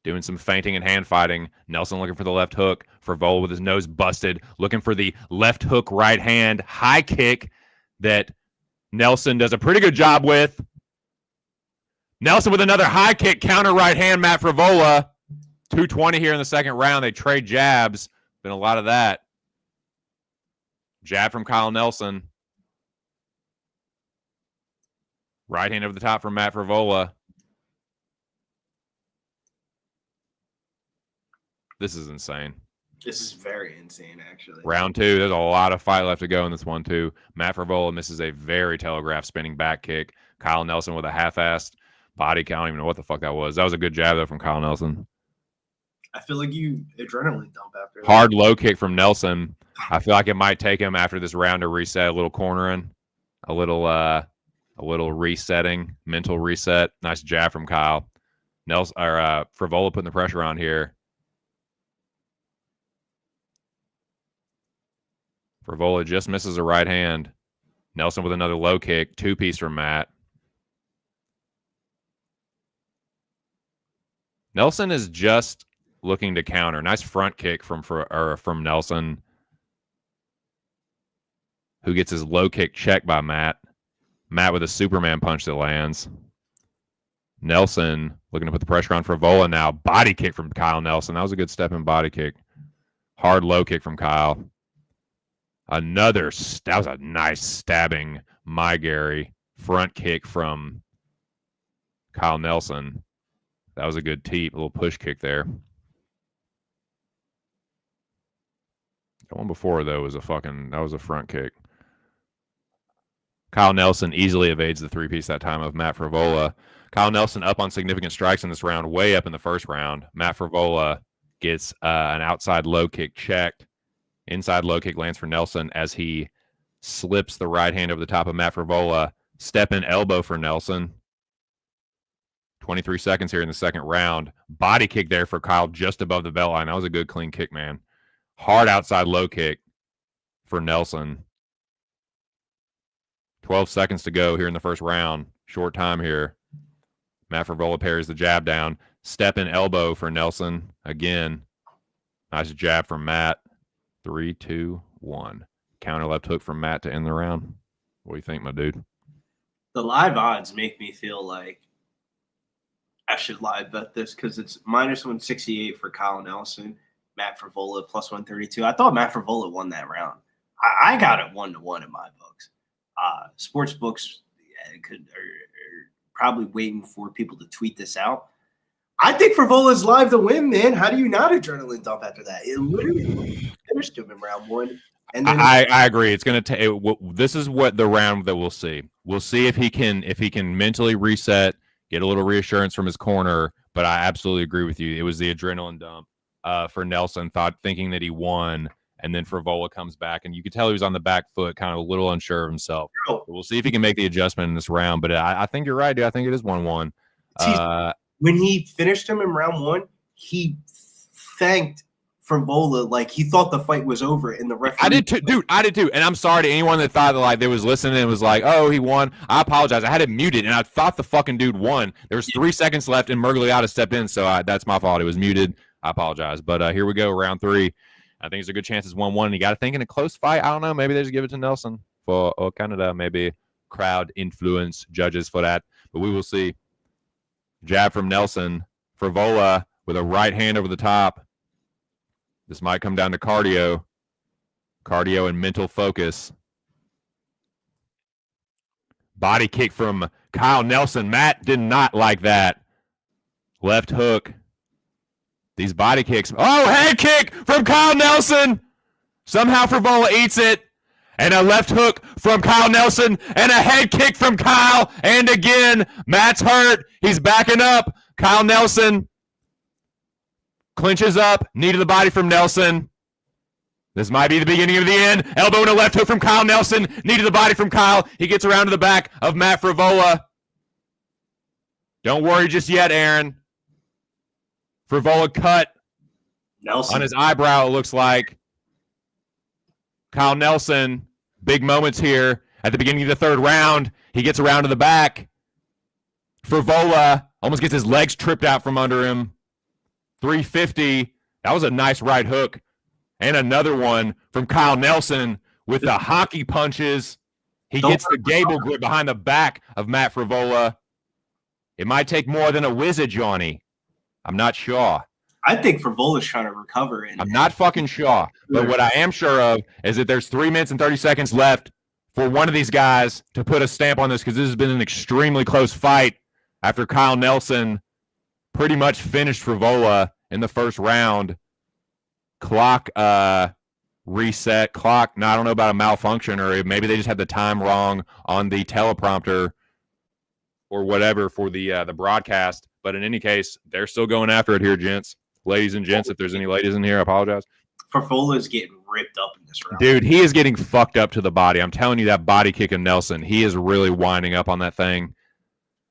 Doing some feinting and hand fighting. Nelson looking for the left hook. Frevola with his nose busted. Looking for the left hook right hand high kick that Nelson does a pretty good job with. Nelson with another high kick. Counter right hand, Matt Frevola. 2:20 here in the second round. They trade jabs. Been a lot of that. Jab from Kyle Nelson. Right hand over the top from Matt Frevola. This is insane. This is very insane, actually. Round two. There's a lot of fight left to go in this one, too. Matt Frevola misses a very telegraphed spinning back kick. Kyle Nelson with a half-assed body kick. I don't even know what the fuck that was. That was a good jab, though, from Kyle Nelson. I feel like you adrenaline dump after that. Hard low kick from Nelson. I feel like it might take him after this round to reset, a little cornering, a little resetting, mental reset. Nice jab from Kyle. Frevola putting the pressure on here. Frevola just misses a right hand. Nelson with another low kick. Two-piece from Matt. Nelson is just looking to counter. Nice front kick from Nelson, who gets his low kick checked by Matt. Matt with a Superman punch that lands. Nelson looking to put the pressure on Frevola now. Body kick from Kyle Nelson. That was a good step in body kick. Hard low kick from Kyle. That was a nice stabbing Gary front kick from Kyle Nelson. That was a good teep, a little push kick there. The one before, though, was a front kick. Kyle Nelson easily evades the three-piece that time of Matt Frevola. Kyle Nelson up on significant strikes in this round, way up in the first round. Matt Frevola gets an outside low kick checked. Inside low kick lands for Nelson as he slips the right hand over the top of Matt Frevola. Step-in elbow for Nelson. 23 seconds here in the second round. Body kick there for Kyle just above the belt line. That was a good clean kick, man. Hard outside low kick for Nelson. 12 seconds to go here in the first round. Short time here. Matt Frevola parries the jab down. Step-in elbow for Nelson. Again, nice jab from Matt. 3, 2, 1. Counter left hook from Matt to end the round. What do you think, my dude? The live odds make me feel like I should live bet this because it's -168 for Kyle Nelson, Matt Frevola +132. I thought Matt Frevola won that round. I got it 1-1 in my books. Sports books are probably waiting for people to tweet this out. I think Frevola's live to win, man. How do you not adrenaline dump after that? It literally finished him in round one. And then I agree. It's going to take. This is what the round that we'll see. We'll see if he can mentally reset, get a little reassurance from his corner. But I absolutely agree with you. It was the adrenaline dump for Nelson, thinking that he won, and then Frevola comes back, and you could tell he was on the back foot, kind of a little unsure of himself. But we'll see if he can make the adjustment in this round. But I think you're right, dude. I think it is 1-1. When he finished him in round one, he thanked Frevola like he thought the fight was over, and the referee. I did too, dude. I did too. And I'm sorry to anyone that thought that like they was listening and was like, "Oh, he won." I apologize. I had it muted, and I thought the fucking dude won. There was 3 seconds left, and Mergliata stepped in, so that's my fault. It was muted. I apologize. But here we go, round 3. I think there's a good chance it's 1-1. And you got to think in a close fight. I don't know. Maybe they just give it to Nelson for Canada. Maybe crowd influence judges for that. But we will see. Jab from Nelson. Frevola with a right hand over the top. This might come down to cardio. Cardio and mental focus. Body kick from Kyle Nelson. Matt did not like that. Left hook. These body kicks. Oh, head kick from Kyle Nelson. Somehow Frevola eats it. And a left hook from Kyle Nelson. And a head kick from Kyle. And again, Matt's hurt. He's backing up. Kyle Nelson clinches up. Knee to the body from Nelson. This might be the beginning of the end. Elbow and a left hook from Kyle Nelson. Knee to the body from Kyle. He gets around to the back of Matt Frevola. Don't worry just yet, Aaron. Frevola cut Nelson on his eyebrow, it looks like. Kyle Nelson, big moments here at the beginning of the 3rd round. He gets around to the back. Frevola almost gets his legs tripped out from under him. 350. That was a nice right hook. And another one from Kyle Nelson with the hockey punches. He gets the gable grip behind the back of Matt Frevola. It might take more than a wizard, Johnny. I'm not sure. I think Frevola's trying to recover. I'm not fucking sure. But what I am sure of is that there's 3 minutes and 30 seconds left for one of these guys to put a stamp on this, because this has been an extremely close fight after Kyle Nelson pretty much finished Frevola in the 1st round. Clock reset. Clock, I don't know about a malfunction, or maybe they just had the time wrong on the teleprompter or whatever for the broadcast. But in any case, they're still going after it here, gents. Ladies and gents, if there's any ladies in here, I apologize. Frevola's getting ripped up in this round. Dude, he is getting fucked up to the body. I'm telling you, that body kick of Nelson, he is really winding up on that thing.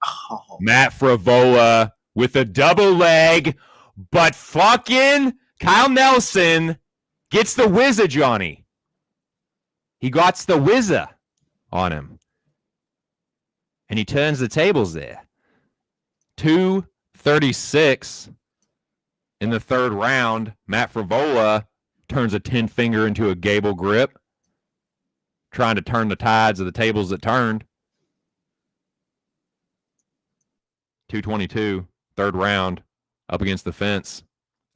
Oh. Matt Frevola with a double leg, but fucking Kyle Nelson gets the whizzer, Johnny. He got the whizzer on him. And he turns the tables there. 2:36 in the 3rd round. Matt Frevola turns a 10-finger into a gable grip, trying to turn the tides of the tables that turned. 2:22, 3rd round, up against the fence.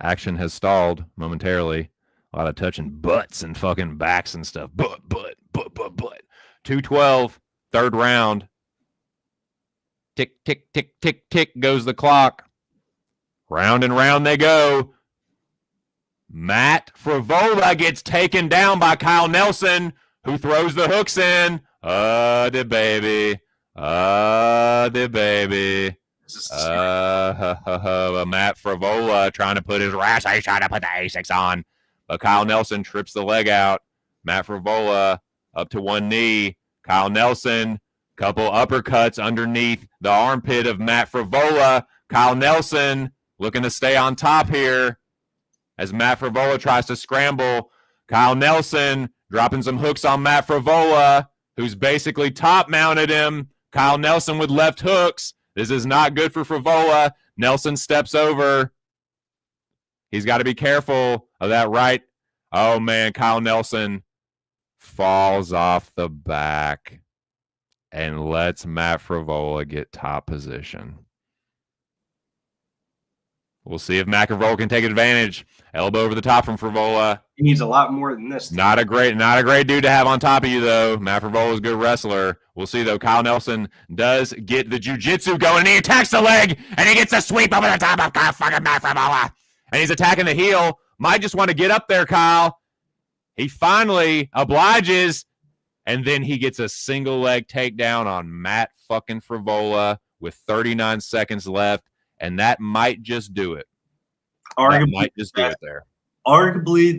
Action has stalled momentarily. A lot of touching butts and fucking backs and stuff. Butt. 2:12, 3rd round. Tick, tick, tick, tick, tick goes the clock. Round and round they go. Matt Frevola gets taken down by Kyle Nelson, who throws the hooks in. The baby. The baby. Matt Frevola trying to put his rash. He's trying to put the A6 on. But Kyle Nelson trips the leg out. Matt Frevola up to one knee. Kyle Nelson, couple uppercuts underneath the armpit of Matt Frevola. Kyle Nelson looking to stay on top here as Matt Frevola tries to scramble. Kyle Nelson dropping some hooks on Matt Frevola, who's basically top-mounted him. Kyle Nelson with left hooks. This is not good for Frevola. Nelson steps over. He's got to be careful of that right. Oh, man, Kyle Nelson falls off the back and lets Matt Frevola get top position. We'll see if Matt Frevola can take advantage. Elbow over the top from Frevola. He needs a lot more than this. Not a great dude to have on top of you, though. Matt Frevola is a good wrestler. We'll see, though. Kyle Nelson does get the jiu-jitsu going, and he attacks the leg, and he gets a sweep over the top of fucking Matt Frevola. And he's attacking the heel. Might just want to get up there, Kyle. He finally obliges, and then he gets a single leg takedown on Matt fucking Frevola with 39 seconds left, and that might just do it. Arguably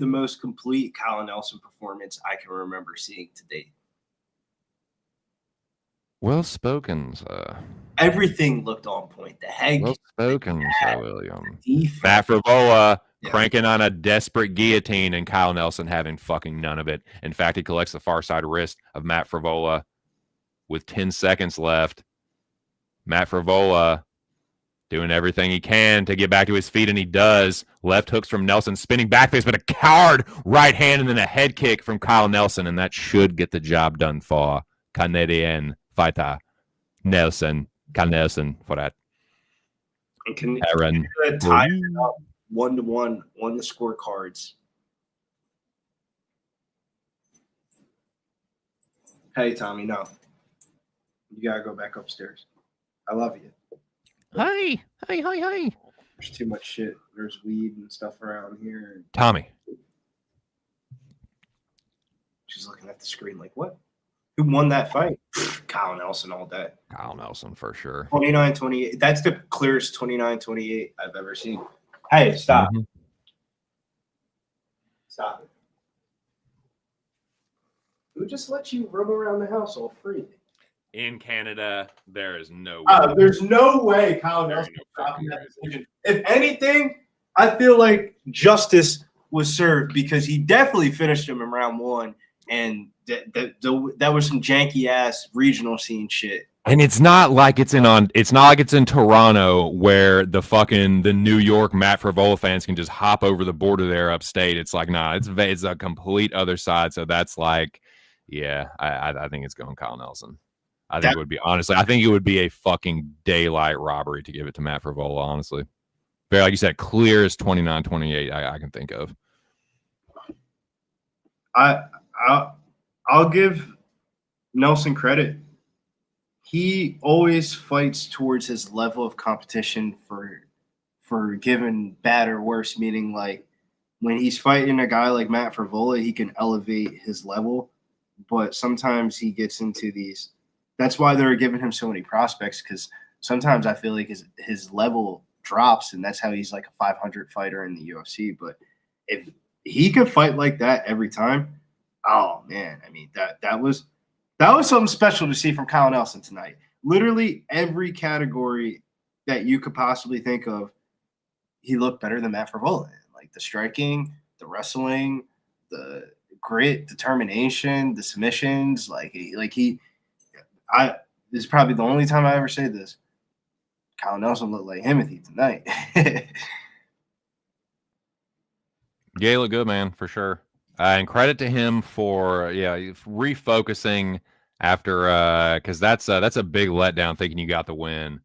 the most complete Kyle Nelson performance I can remember seeing to date. Well spoken, sir. Everything looked on point. The head. Well spoken, sir William. Matt Frevola cranking on a desperate guillotine, and Kyle Nelson having fucking none of it. In fact, he collects the far side wrist of Matt Frevola with 10 seconds left. Matt Frevola doing everything he can to get back to his feet, and he does. Left hooks from Nelson, spinning backface, but a coward right hand, and then a head kick from Kyle Nelson, and that should get the job done for Canadian fighter Nelson. Kyle Nelson for that. Aaron tied it up 1-1 on the scorecards. Hey, Tommy, no. You gotta go back upstairs. I love you. Hey. There's too much shit. There's weed and stuff around here. Tommy. She's looking at the screen like, what? Who won that fight? Kyle Nelson all day. Kyle Nelson for sure. 29-28. That's the clearest 29-28 I've ever seen. Hey, stop. Mm-hmm. Stop it. Who just let you roam around the house all free? In Canada, there is no way. There's no way Kyle Nelson is stopping that decision. If anything, I feel like justice was served because he definitely finished him in round 1, and that was some janky ass regional scene shit. And it's not like it's in Toronto where the New York Matt Frevola fans can just hop over the border there upstate. It's like, nah, it's a complete other side. So that's like, yeah, I think it's going Kyle Nelson. I think it would be a fucking daylight robbery to give it to Matt Frevola, honestly. Very, like you said, clear as 29-28 I can think of. I'll give Nelson credit. He always fights towards his level of competition for given bad or worse, meaning like when he's fighting a guy like Matt Frevola, he can elevate his level, but sometimes he gets into these. That's why they're giving him so many prospects, because sometimes I feel like his level drops, and that's how he's like a 500 fighter in the UFC. But if he could fight like that every time, oh man, I mean that was something special to see from Kyle Nelson tonight. Literally every category that you could possibly think of, he looked better than Matt Frevola. Like the striking, the wrestling, the grit, determination, the submissions. This is probably the only time I ever say this. Kyle Nelson looked like Himothy tonight. Yeah, he looked good, man, for sure. And credit to him for refocusing after because that's a big letdown thinking you got the win,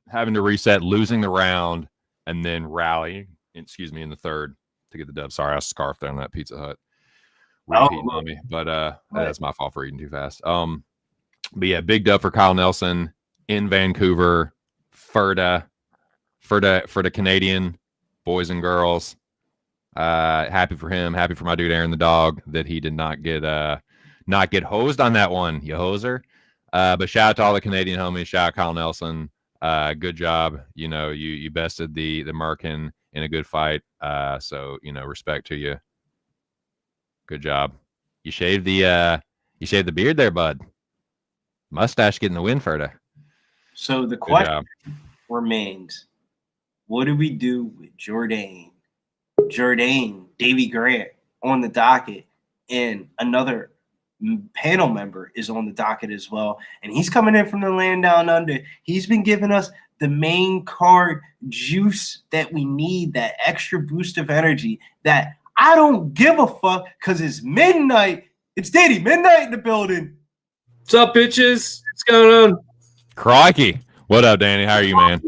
having to reset, losing the round, and then rally. In the third to get the dub. Sorry, I scarfed down that Pizza Hut. Repeating on me, but that's my fault for eating too fast. But yeah, big dub for Kyle Nelson in Vancouver for the Canadian boys and girls. Happy for him. Happy for my dude Aaron the dog that he did not get hosed on that one, you hoser. But shout out to all the Canadian homies. Shout out Kyle Nelson. Good job. You know, you bested the Merkin in a good fight. So respect to you. Good job. You shaved the beard there, bud. Mustache getting the win for you. So the question remains: what do we do with Jordane, Davey Grant on the docket, and another panel member is on the docket as well, and he's coming in from the land down under. He's been giving us the main card juice that we need, that extra boost of energy that I don't give a fuck because it's midnight. It's Diddy Midnight in the building. What's up, bitches? What's going on? Crikey. What up, Danny? How are you, man?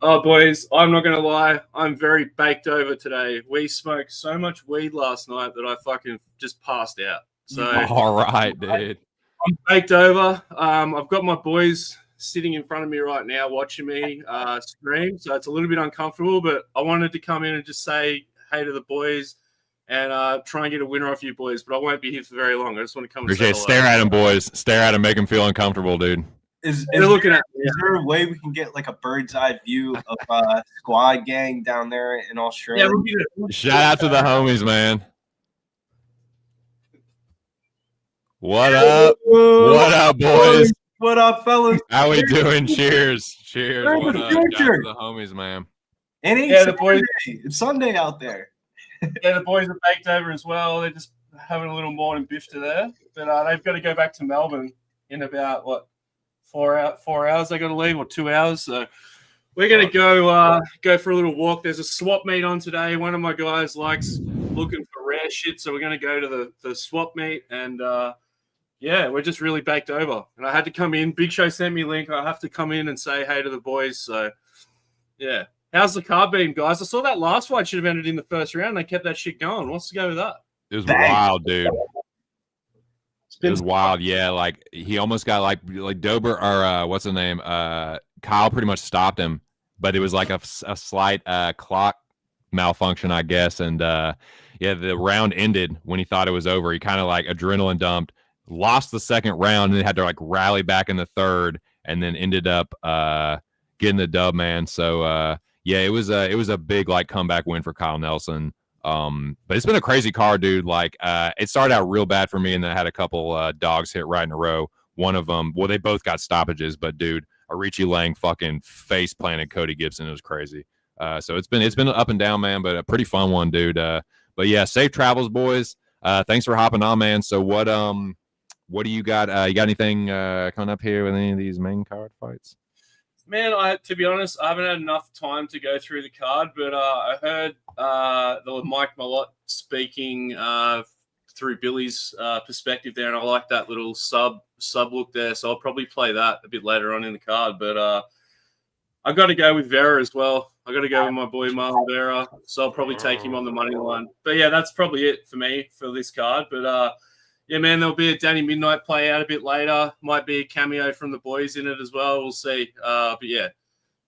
Oh, boys, I'm not going to lie. I'm very baked over today. We smoked so much weed last night that I fucking just passed out. So all right, dude. I'm baked over. I've got my boys sitting in front of me right now watching me stream, so it's a little bit uncomfortable, but I wanted to come in and just say hey to the boys and try and get a winner off you boys, but I won't be here for very long. I just want to come and say hello. Stare at him, boys. Stare at him, make him feel uncomfortable, dude. Is there a way we can get like a bird's eye view of Squad Gang down there in Australia? Yeah, shout out to the homies, man. What up? What up, boys? What up, fellas? How we doing? Cheers. Cheers. What up? Shout out to the homies, man. It ain't Yeah, the boys. Saturday. It's Sunday out there. Yeah, the boys are baked over as well. They're just having a little morning bifter there, but they've got to go back to Melbourne in about 4 hours. They got to leave, or 2 hours. So we're gonna go for a little walk. There's a swap meet on today. One of my guys likes looking for rare shit, so we're gonna go to the swap meet, and yeah, we're just really baked over. And I had to come in. Big Show sent me a link. I have to come in and say hey to the boys. So yeah. How's the card been, guys? I saw that last fight should have ended in the first round. They kept that shit going. What's to go with that? It was wild, dude. It was wild. Yeah, like he almost got like Dober or what's the name? Kyle pretty much stopped him, but it was like a slight clock malfunction, I guess. And yeah, the round ended when he thought it was over. He kind of like adrenaline dumped, lost the second round, and then had to like rally back in the third, and then ended up getting the dub, man. So yeah, it was a big like comeback win for Kyle Nelson. But it's been a crazy card, dude. Like it started out real bad for me, and then I had a couple dogs hit right in a row. One of them, well, they both got stoppages, but dude, Arichi Lang fucking face planted Cody Gibson. It was crazy. So it's been up and down, man, but a pretty fun one, dude. But yeah, safe travels, boys. Thanks for hopping on, man. So what do you got? You got anything coming up here with any of these main card fights? Man, to be honest, I haven't had enough time to go through the card, but I heard the Mike Malott speaking through Billy's perspective there, and I like that little sub look there, so I'll probably play that a bit later on in the card. But I got to go with Vera as well. I got to go with my boy Marlon Vera, so I'll probably take him on the money line. But yeah, that's probably it for me for this card. But yeah, man, there'll be a Danny Midnight play out a bit later. Might be a cameo from the boys in it as well. We'll see. But yeah.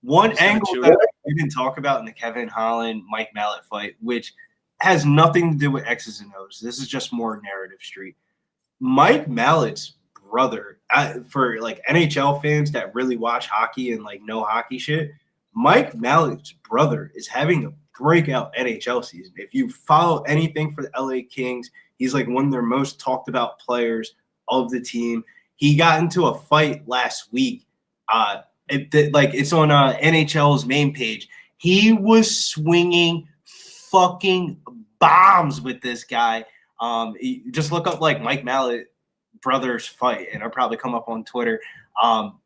One angle that we didn't talk about in the Kevin Holland, Mike Malott fight, which has nothing to do with X's and O's. This is just more narrative street. Mike Mallott's brother, for like NHL fans that really watch hockey and like know hockey shit, Mike Mallott's brother is having a breakout NHL season. If you follow anything for the LA Kings, he's like one of their most talked about players of the team. He got into a fight last week. It's on NHL's main page. He was swinging fucking bombs with this guy. Just look up like Mike Malott brothers fight, and it'll probably come up on Twitter.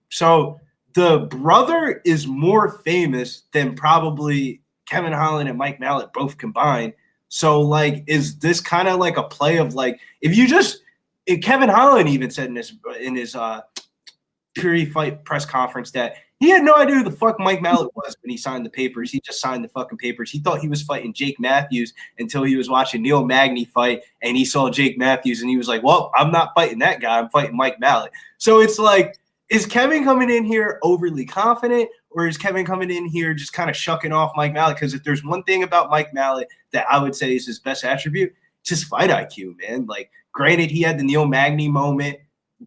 So the brother is more famous than probably Kevin Holland and Mike Malott both combined. So, like, is this kind of like a play of like, Kevin Holland even said in his pre-fight press conference that he had no idea who the fuck Mike Malott was when he signed the papers. He just signed the fucking papers. He thought he was fighting Jake Matthews until he was watching Neil Magny fight, and he saw Jake Matthews, and he was like, well, I'm not fighting that guy. I'm fighting Mike Malott. So it's like, is Kevin coming in here overly confident, or is Kevin coming in here just kind of shucking off Mike Malott? Because if there's one thing about Mike Malott that I would say is his best attribute, it's his fight IQ, man. Like, granted, he had the Neil Magny moment,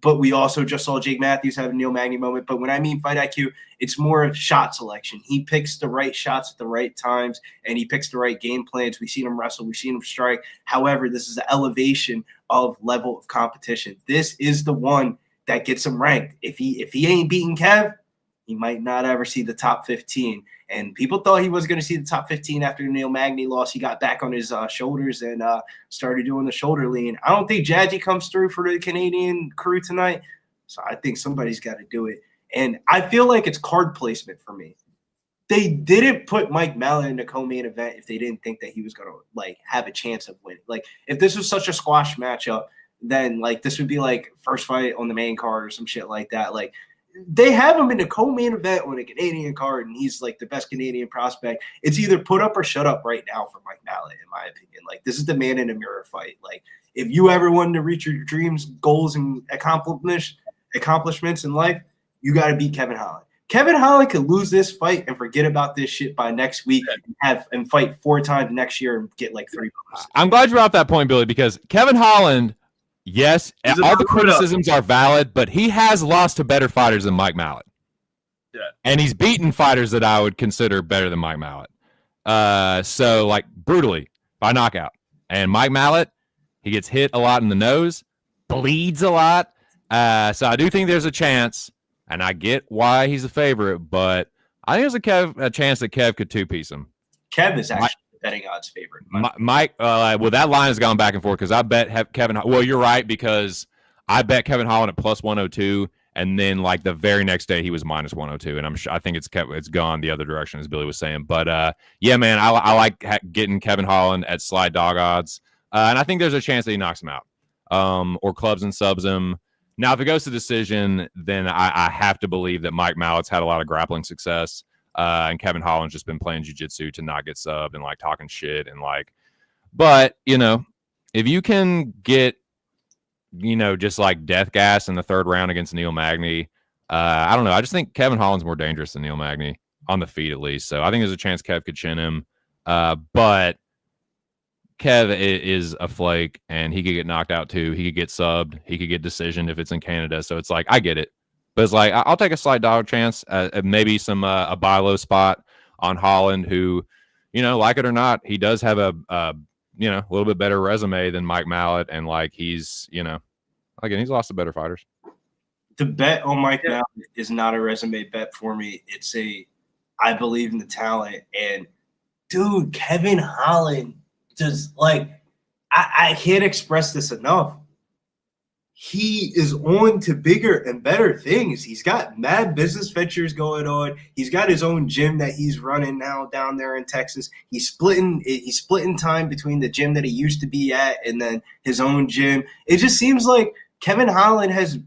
but we also just saw Jake Matthews have a Neil Magny moment. But when I mean fight IQ, it's more of shot selection. He picks the right shots at the right times, and he picks the right game plans. We've seen him wrestle. We've seen him strike. However, this is the elevation of level of competition. This is the one that gets him ranked. If he ain't beating Kev, he might not ever see the top 15. And people thought he was going to see the top 15 after the Neil Magny loss. He got back on his shoulders and started doing the shoulder lean. I don't think Jadji comes through for the Canadian crew tonight. So I think somebody's got to do it. And I feel like it's card placement for me. They didn't put Mike Malott in the co-main event if they didn't think that he was going to like have a chance of winning. Like, if this was such a squash matchup, then like this would be like first fight on the main card or some shit like that. Like, they have him in the co-main event on a Canadian card, and he's like the best Canadian prospect. It's either put up or shut up right now for Mike Malott, in my opinion. Like, this is the man in the mirror fight. Like, if you ever wanted to reach your dreams, goals, and accomplishments in life, you got to beat Kevin Holland. Kevin Holland could lose this fight and forget about this shit by next week and fight 4 times next year and get like 3 bucks. I'm glad you brought up that point, Billy, because Kevin Holland, yes, all the criticisms are valid, but he has lost to better fighters than Mike Malott. Yeah. And he's beaten fighters that I would consider better than Mike Malott. So, like, brutally, by knockout. And Mike Malott, he gets hit a lot in the nose, bleeds a lot. So I do think there's a chance, and I get why he's a favorite, but I think there's a chance that Kev could two-piece him. Kev is actually the betting odds favorite. Mike, well, that line has gone back and forth because I bet Kevin. Well, you're right because I bet Kevin Holland at plus 102, and then like the very next day he was minus 102, and I think it's gone the other direction as Billy was saying. But yeah, man, I like getting Kevin Holland at slide dog odds, and I think there's a chance that he knocks him out, or clubs and subs him. Now, if it goes to decision, then I have to believe that Mike Mallott's had a lot of grappling success. And Kevin Holland's just been playing jiu-jitsu to not get subbed and like talking shit and like, but you know, if you can get, you know, just like death gas in the third round against Neil Magny, I don't know. I just think Kevin Holland's more dangerous than Neil Magny on the feet at least. So I think there's a chance Kev could chin him. But Kev is a flake and he could get knocked out too. He could get subbed. He could get decision if it's in Canada. So it's like, I get it. But it's like, I'll take a slight dog chance, maybe some a Barlo spot on Holland, who, you know, like it or not, he does have a you know, a little bit better resume than Mike Malott, and like he's, you know, again, he's lost to better fighters. The bet on Mike Malott is not a resume bet for me. It's I believe in the talent, and dude, Kevin Holland just like I can't express this enough. He is on to bigger and better things. He's got mad business ventures going on. He's got his own gym that he's running now down there in Texas. He's splitting time between the gym that he used to be at and then his own gym. It just seems like Kevin Holland has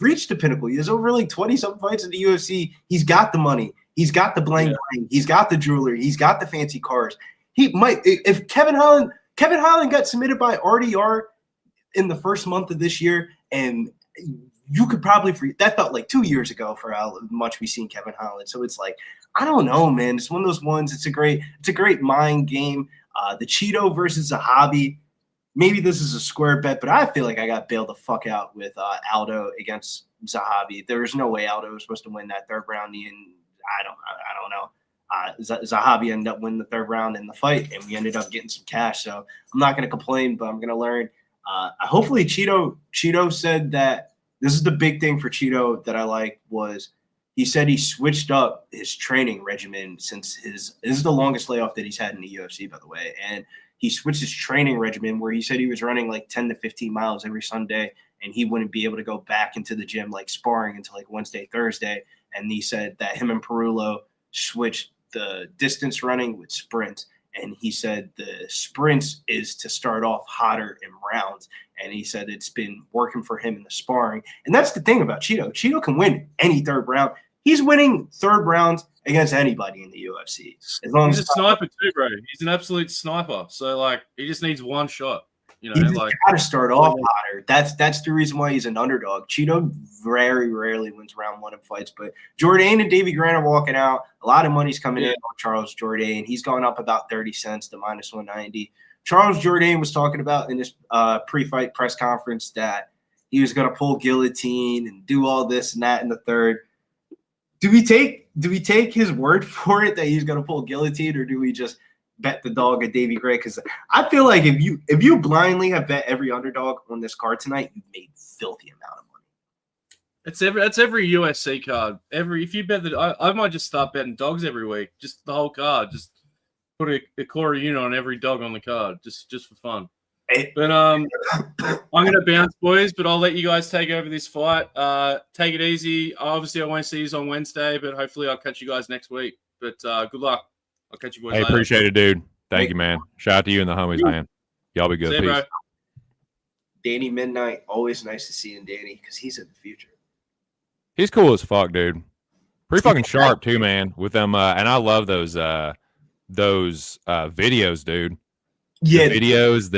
reached the pinnacle. He has over like 20-something fights in the UFC. He's got the money. He's got the bling bling. He's got the jewelry. He's got the fancy cars. He might, if Kevin Holland got submitted by RDR in the first month of this year, and you could probably that felt like 2 years ago for how much we've seen Kevin Holland. So it's like, I don't know, man. It's one of those ones. It's a great mind game. The Cheeto versus Zahabi. Maybe this is a square bet, but I feel like I got bailed the fuck out with Aldo against Zahabi. There was no way Aldo was supposed to win that third round, and I don't know. Zahabi ended up winning the third round in the fight, and we ended up getting some cash. So I'm not going to complain, but I'm going to learn. Hopefully Cheeto said that this is the big thing for Cheeto that I like was he said he switched up his training regimen since this is the longest layoff that he's had in the UFC, by the way. And he switched his training regimen where he said he was running like 10 to 15 miles every Sunday and he wouldn't be able to go back into the gym like sparring until like Wednesday, Thursday. And he said that him and Perullo switched the distance running with sprints. And he said the sprints is to start off hotter in rounds. And he said it's been working for him in the sparring. And that's the thing about Cheeto. Cheeto can win any third round. He's winning third rounds against anybody in the UFC. As long he's as a sniper too, bro. He's an absolute sniper. So, like, he just needs one shot. You know, he's got to start off hotter. That's the reason why he's an underdog. Cheeto very rarely wins round one in fights, but Jordane and Davey Grant are walking out. A lot of money's coming in on Charles Jordane. He's gone up about 30 cents to minus 190. Charles Jordane was talking about in this pre-fight press conference that he was going to pull guillotine and do all this and that in the third. Do we take his word for it that he's going to pull guillotine, or do we just bet the dog at Davey Grant? Because I feel like if you blindly have bet every underdog on this card tonight, you've made filthy amount of money. That's every USC card. If you bet that, I might just start betting dogs every week. Just the whole card. Just put a core unit on every dog on the card, just for fun. But I'm gonna bounce, boys. But I'll let you guys take over this fight. Take it easy. Obviously, I won't see you on Wednesday, but hopefully, I'll catch you guys next week. But good luck. I'll catch you boys later. Appreciate it, dude. Thank you, man. Shout out to you and the homies, man. Y'all be good. See you, Peace. bro. Danny Midnight, always nice to see in Danny because he's in the future. He's cool as fuck, dude. Pretty fucking sharp too, man. With them, and I love those videos, dude. Yeah, the videos,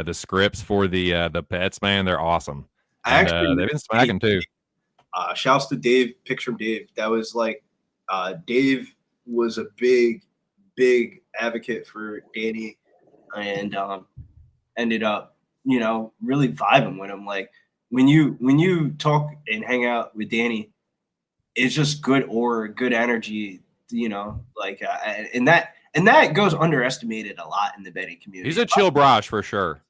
the scripts for the pets, man. They're awesome. And, they've been smacking too. Shouts to Dave, Picture Dave. That was like, Dave was a big advocate for Danny, and ended up, really vibing with him. Like when you talk and hang out with Danny, it's just good aura, good energy, and that goes underestimated a lot in the betting community. He's a chill brosh for sure.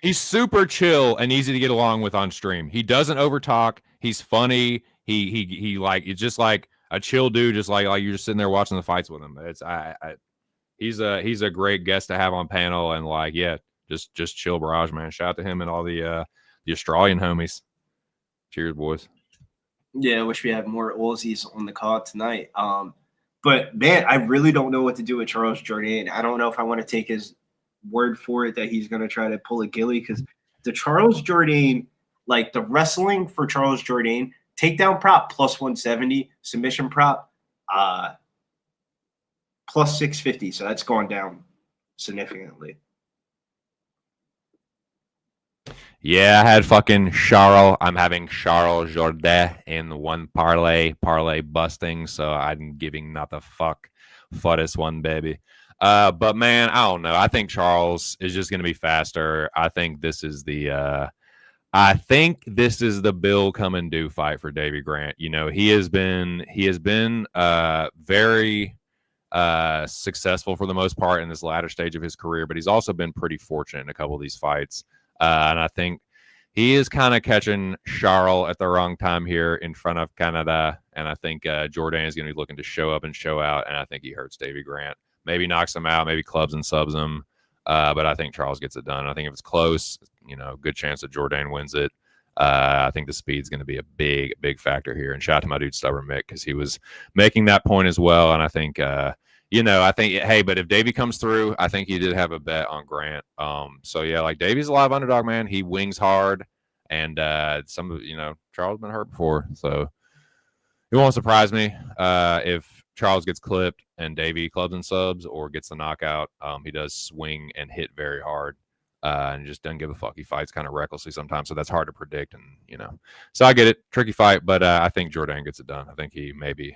He's super chill and easy to get along with on stream. He doesn't overtalk. He's funny. He like, it's just like a chill dude, just like you're just sitting there watching the fights with him. he's a great guest to have on panel, and like, yeah, just chill barrage, man. Shout out to him and all the Australian homies. Cheers, boys. Yeah, I wish we had more Aussies on the card tonight. But man, I really don't know what to do with Charles Jordane. I don't know if I want to take his word for it that he's going to try to pull a gilly, because the Charles Jordane, like the wrestling for Charles Jordane, takedown prop plus 170, submission prop plus 650. So that's gone down significantly. Yeah, I had fucking Charles. I'm having Charles Jourdain in one parlay busting, so I'm giving not the fuck for this one, baby. But man, I don't know. I think Charles is just gonna be faster. I think this is the Bill come and do fight for Davey Grant. You know, he has been very successful for the most part in this latter stage of his career, but he's also been pretty fortunate in a couple of these fights. And I think he is kind of catching Charles at the wrong time here in front of Canada. And I think Jordane is going to be looking to show up and show out. And I think he hurts Davey Grant. Maybe knocks him out, maybe clubs and subs him. But I think Charles gets it done. I think if it's close, you know, good chance that Jordane wins it. I think the speed's going to be a big factor here. And shout out to my dude Stubborn Mick, because he was making that point as well. And I think hey, but if Davey comes through, I think he did have a bet on Grant. So yeah, like Davey's a live underdog, man. He wings hard, and Charles been hurt before, so it won't surprise me if Charles gets clipped and Davey clubs and subs or gets the knockout. He does swing and hit very hard, and just doesn't give a fuck. He fights kind of recklessly sometimes, so that's hard to predict. And so I get it, tricky fight, but I think Jordane gets it done. I think he maybe.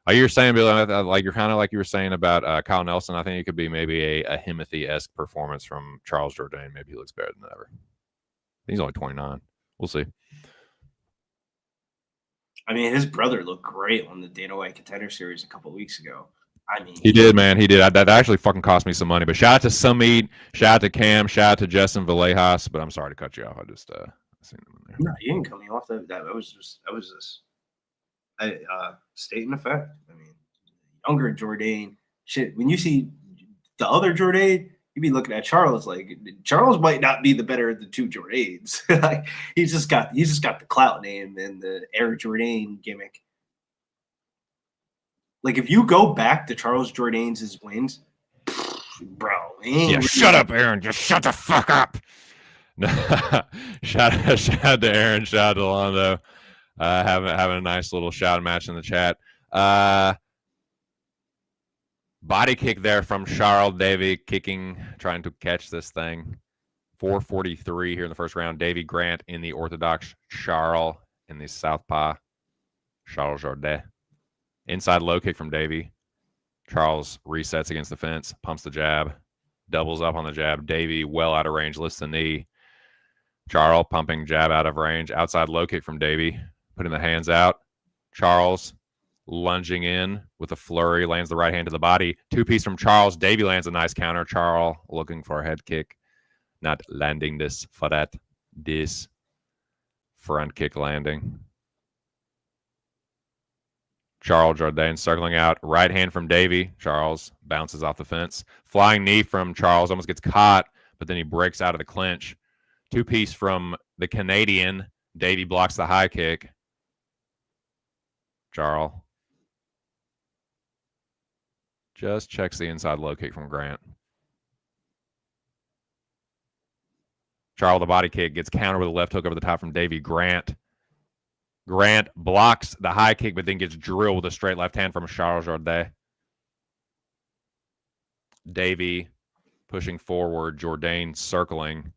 Like you were saying, Bill, like you're kind of like you were saying about Kyle Nelson. I think it could be maybe a Himothy-esque performance from Charles Jordane. Maybe he looks better than ever. He's only 29. We'll see. I mean, his brother looked great on the Dana White Contender Series a couple of weeks ago. I mean, he did, man. He did. That actually fucking cost me some money. But shout out to Sumit, shout out to Cam, shout out to Justin Villejas. But I'm sorry to cut you off. I just seen him in there. No, you didn't cut me off. That was just stating the fact. I mean, younger Jordane, shit. When you see the other Jordane, you be looking at Charles like Charles might not be the better of the two Jordanes. Like he's just got the clout name and the Air Jordane gimmick. Like if you go back to Charles Jordane's wins, bro. Yeah, shut up, Aaron. Just shut the fuck up. shout out to Aaron. Shout out to Londo. Having a nice little shout match in the chat. Body kick there from Charles. Davey trying to catch this thing. 4:43 here in the first round. Davey Grant in the orthodox. Charles in the southpaw. Charles Jourdain. Inside low kick from Davey. Charles resets against the fence. Pumps the jab. Doubles up on the jab. Davey well out of range. Lifts the knee. Charles pumping jab out of range. Outside low kick from Davey. Putting the hands out. Charles lunging in with a flurry. Lands the right hand to the body. Two-piece from Charles. Davey lands a nice counter. Charles looking for a head kick. Not landing this for that. This front kick landing. Charles Jourdain circling out. Right hand from Davey. Charles bounces off the fence. Flying knee from Charles. Almost gets caught, but then he breaks out of the clinch. Two-piece from the Canadian. Davey blocks the high kick. Charles just checks the inside low kick from Grant. Charles, the body kick, gets countered with a left hook over the top from Davey Grant. Grant blocks the high kick, but then gets drilled with a straight left hand from Charles Jourdain. Davey pushing forward. Jordane circling.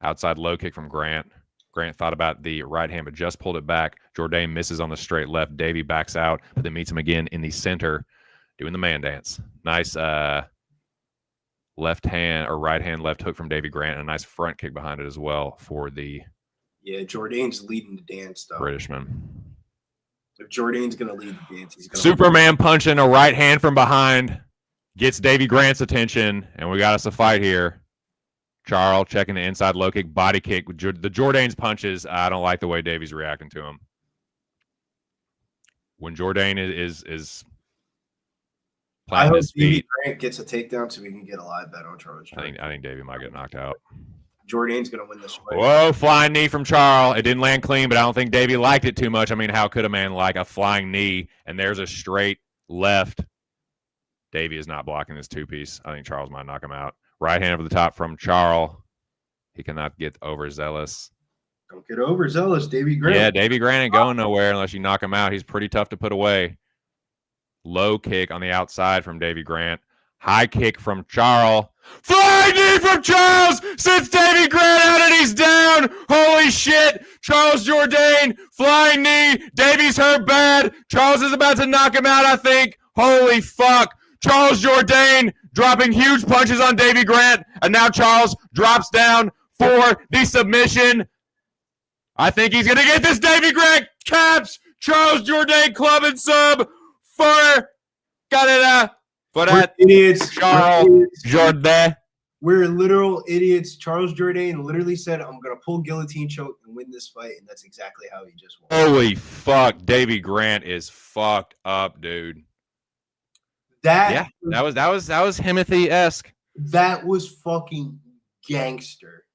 Outside low kick from Grant. Grant thought about the right hand, but just pulled it back. Jordane misses on the straight left. Davey backs out, but then meets him again in the center, doing the man dance. Nice left hand or right hand left hook from Davey Grant, and a nice front kick behind it as well for the Jordane's leading the dance though. Britishman. If Jordane's gonna lead the dance, he's gonna Superman punching a right hand from behind, gets Davey Grant's attention, and we got us a fight here. Charles checking the inside low kick, body kick. The Jordane's punches, I don't like the way Davey's reacting to him. When Jordane is I hope his Davey feet. Grant gets a takedown so we can get a live bet on Charles. I think Davey might get knocked out. Jordane's gonna win this fight. Whoa, flying knee from Charles. It didn't land clean, but I don't think Davey liked it too much. I mean, how could a man like a flying knee? And there's a straight left. Davey is not blocking this two-piece. I think Charles might knock him out. Right hand over the top from Charles. He cannot get overzealous. Don't get overzealous, Davey Grant. Yeah, Davey Grant ain't going nowhere unless you knock him out. He's pretty tough to put away. Low kick on the outside from Davey Grant. High kick from Charles. Flying knee from Charles. Sits Davey Grant out and he's down. Holy shit. Charles Jordane. Flying knee. Davey's hurt bad. Charles is about to knock him out, I think. Holy fuck. Charles Jordane dropping huge punches on Davey Grant. And now Charles drops down for the submission. I think he's going to get this. Davey Grant caps Charles Jordane club and sub for Canada. For that, idiots. Charles Jordane. We're literal idiots. Charles Jordane literally said, I'm going to pull guillotine choke and win this fight. And that's exactly how he just won. Holy fuck. Davey Grant is fucked up, dude. That was Himothy-esque. That was fucking gangster.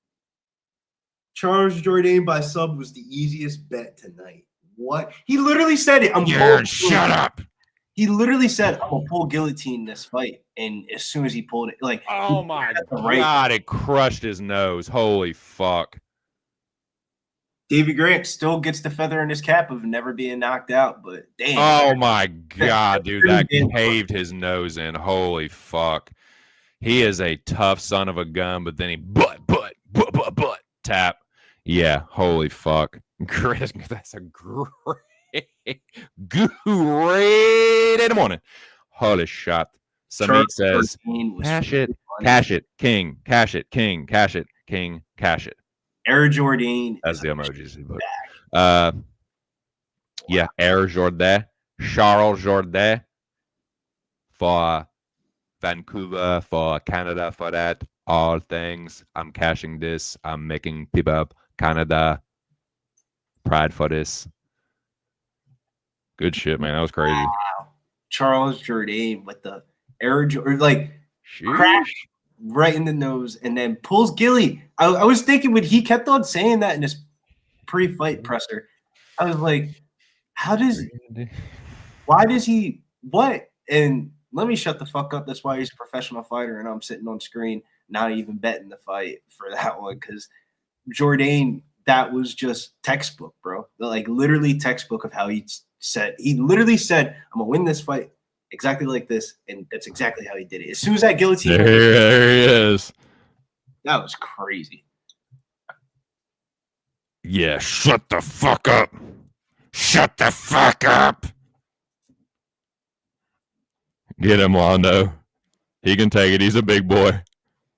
Charles Jordane by sub was the easiest bet tonight. What? He literally said it. Shut up. He literally said, I'm going to pull guillotine this fight. And as soon as he pulled it, like, oh my God, it crushed his nose. Holy fuck. Davey Grant still gets the feather in his cap of never being knocked out, but damn. Oh my God, dude, that caved his nose in. Holy fuck. He is a tough son of a gun, but then he butt, tap. Yeah, holy fuck. Chris, that's a great in the morning. Holy shot. Samit says, cash it, king, cash it, king, cash it, king, cash it. Air Jordane. That's the emojis. Yeah, Air Jordane, Charles Jordane for Vancouver, for Canada, for that. All things. I'm cashing this. I'm making people up. Canada. Pride for this. Good shit, man. That was crazy. Wow. Charles Jordane with the air, like, crash right in the nose and then pulls Gilly. I was thinking when he kept on saying that in his pre-fight presser, I was like, why does he, what? And let me shut the fuck up. That's why he's a professional fighter and I'm sitting on screen not even betting the fight for that one because Jordane, that was just textbook, bro. Like literally textbook of how he literally said, I'm gonna win this fight exactly like this, and that's exactly how he did it. As soon as that guillotine, there he is. That was crazy. Yeah, shut the fuck up. Shut the fuck up. Get him, Londo. He can take it. He's a big boy.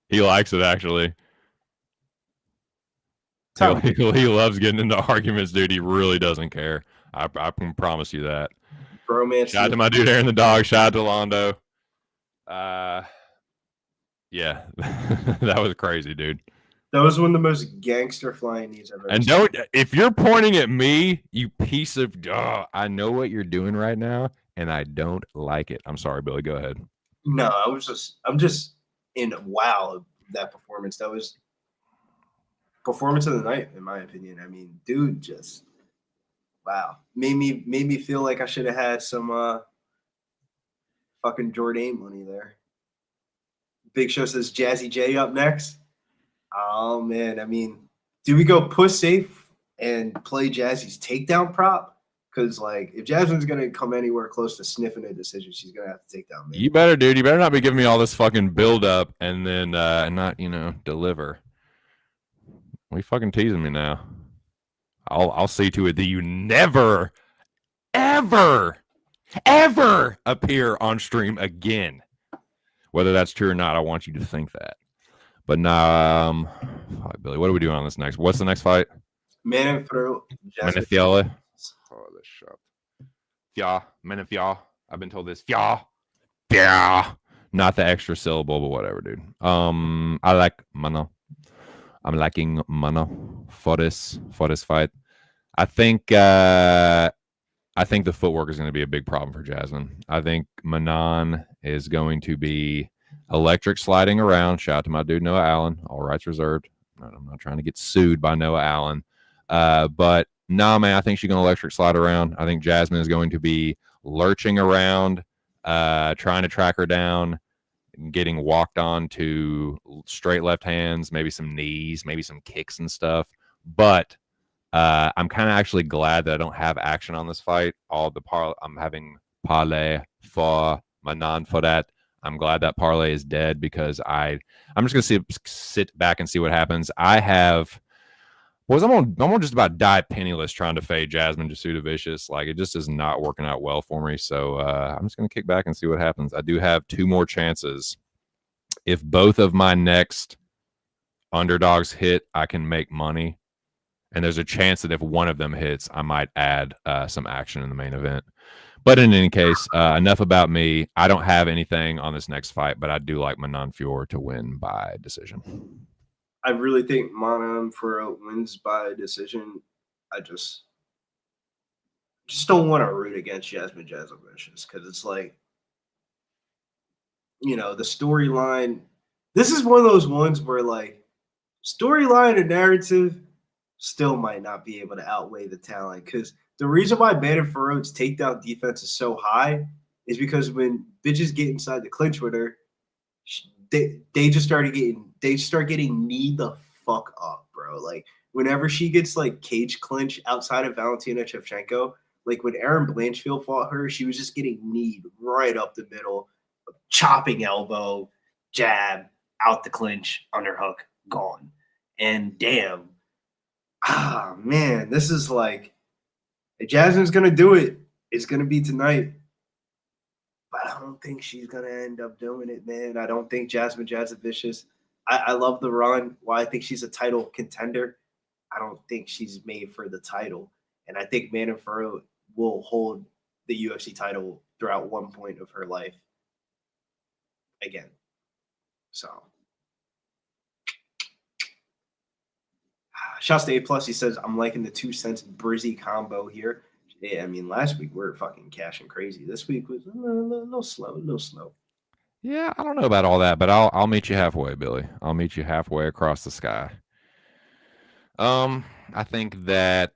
He likes it, actually. He loves getting into arguments, dude. He really doesn't care. I can promise you that. Bromance. Shout out to my dude Aaron the dog. Shout out to Londo. Yeah, that was crazy, dude. That was one of the most gangster flying knees I've ever seen. And if you're pointing at me, you piece of I know what you're doing right now, and I don't like it. I'm sorry, Billy. Go ahead. No, I'm just in wow of that performance. That was performance of the night, in my opinion. I mean, dude, just wow. Made me feel like I should have had some fucking Jordane money there. Big Show says Jazzy J up next. Oh man, I mean, do we go push safe and play Jazzy's takedown prop? Because like, if Jasmine's gonna come anywhere close to sniffing a decision, she's gonna have to take down. You better, dude. You better not be giving me all this fucking build up and then not deliver. What are you fucking teasing me now? I'll see to it that you never, ever appear on stream again. Whether that's true or not, I want you to think that. But now, Billy, what are we doing on this next? What's the next fight? Manon Vera. Oh, this shop. Yeah, Menifia. I've been told this. Yeah. Not the extra syllable, but whatever, dude. I like Manon. I'm liking Manon for this fight. I think I think the footwork is going to be a big problem for Jasmine. I think Manon is going to be electric sliding around. Shout out to my dude Noah Allen. All rights reserved. I'm not trying to get sued by Noah Allen. But nah, man, I think she's going to electric slide around. I think Jasmine is going to be lurching around, trying to track her down, getting walked on to straight left hands, maybe some knees, maybe some kicks and stuff. But I'm kind of actually glad that I don't have action on this fight. I'm having parlay for Manon for that. I'm glad that parlay is dead because I'm just gonna sit back and see what happens. I'm on just about die penniless trying to fade Jasmine Jasudavicius. Like it just is not working out well for me. So I'm just gonna kick back and see what happens. I do have 2 more chances. If both of my next underdogs hit, I can make money. And there's a chance that if one of them hits, I might add some action in the main event. But in any case, enough about me. I don't have anything on this next fight, but I do like Manon Fior to win by decision. I really think Manon Vera wins by decision. I just don't want to root against Jasmine Jasudavicius because it's like, the storyline. This is one of those ones where like storyline and narrative still might not be able to outweigh the talent because the reason why Bantamweight Fiorot's takedown defense is so high is because when bitches get inside the clinch with her, they start getting knee the fuck up, bro. Like whenever she gets like cage clinch outside of Valentina Shevchenko, like when Erin Blanchfield fought her, she was just getting kneed right up the middle, chopping elbow, jab, out the clinch, underhook, gone. And damn, man, this is like, if Jasmine's going to do it, it's going to be tonight. But I don't think she's going to end up doing it, man. I don't think Jasmine Jasudavicius. I love the run. Why I think she's a title contender. I don't think she's made for the title. And I think Manon Vera will hold the UFC title throughout one point of her life again. So. Shouts to A+, he says, I'm liking the 2 cents Brizzy combo here. Yeah, I mean, last week we were fucking cashing crazy. This week was a little slow. Yeah, I don't know about all that, but I'll meet you halfway, Billy. I'll meet you halfway across the sky. I think that,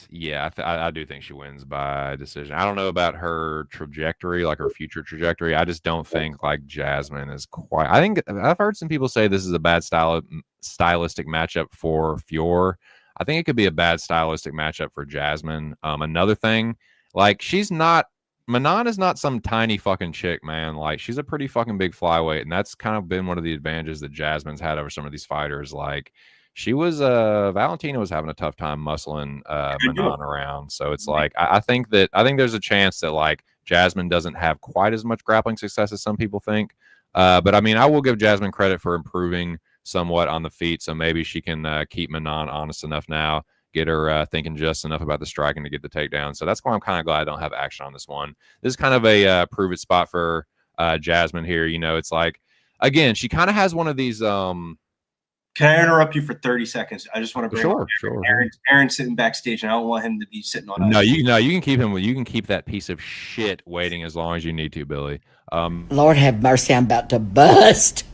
yeah, I do think she wins by decision. I don't know about her trajectory, like her future trajectory. I just don't think like Jasmine is quite. I think I've heard some people say this is a bad stylistic matchup for Fior. I think it could be a bad stylistic matchup for Jasmine. Another thing, like Manon is not some tiny fucking chick, man. Like she's a pretty fucking big flyweight, and that's kind of been one of the advantages that Jasmine's had over some of these fighters. Like she was Valentina was having a tough time muscling Manon around. So it's like I think there's a chance that like Jasmine doesn't have quite as much grappling success as some people think. But I mean, I will give Jasmine credit for improving somewhat on the feet. So maybe she can keep Manon honest enough now, get her thinking just enough about the striking to get the takedown. So that's why I'm kind of glad I don't have action on this one. This is kind of a prove it spot for Jasmine here. It's like, again, she kind of has one of these Can I interrupt you for 30 seconds? I just want to bring sure. Aaron's sitting backstage, and I don't want him to be sitting on. No, you can keep him. You can keep that piece of shit waiting as long as you need to, Billy. Lord have mercy, I'm about to bust.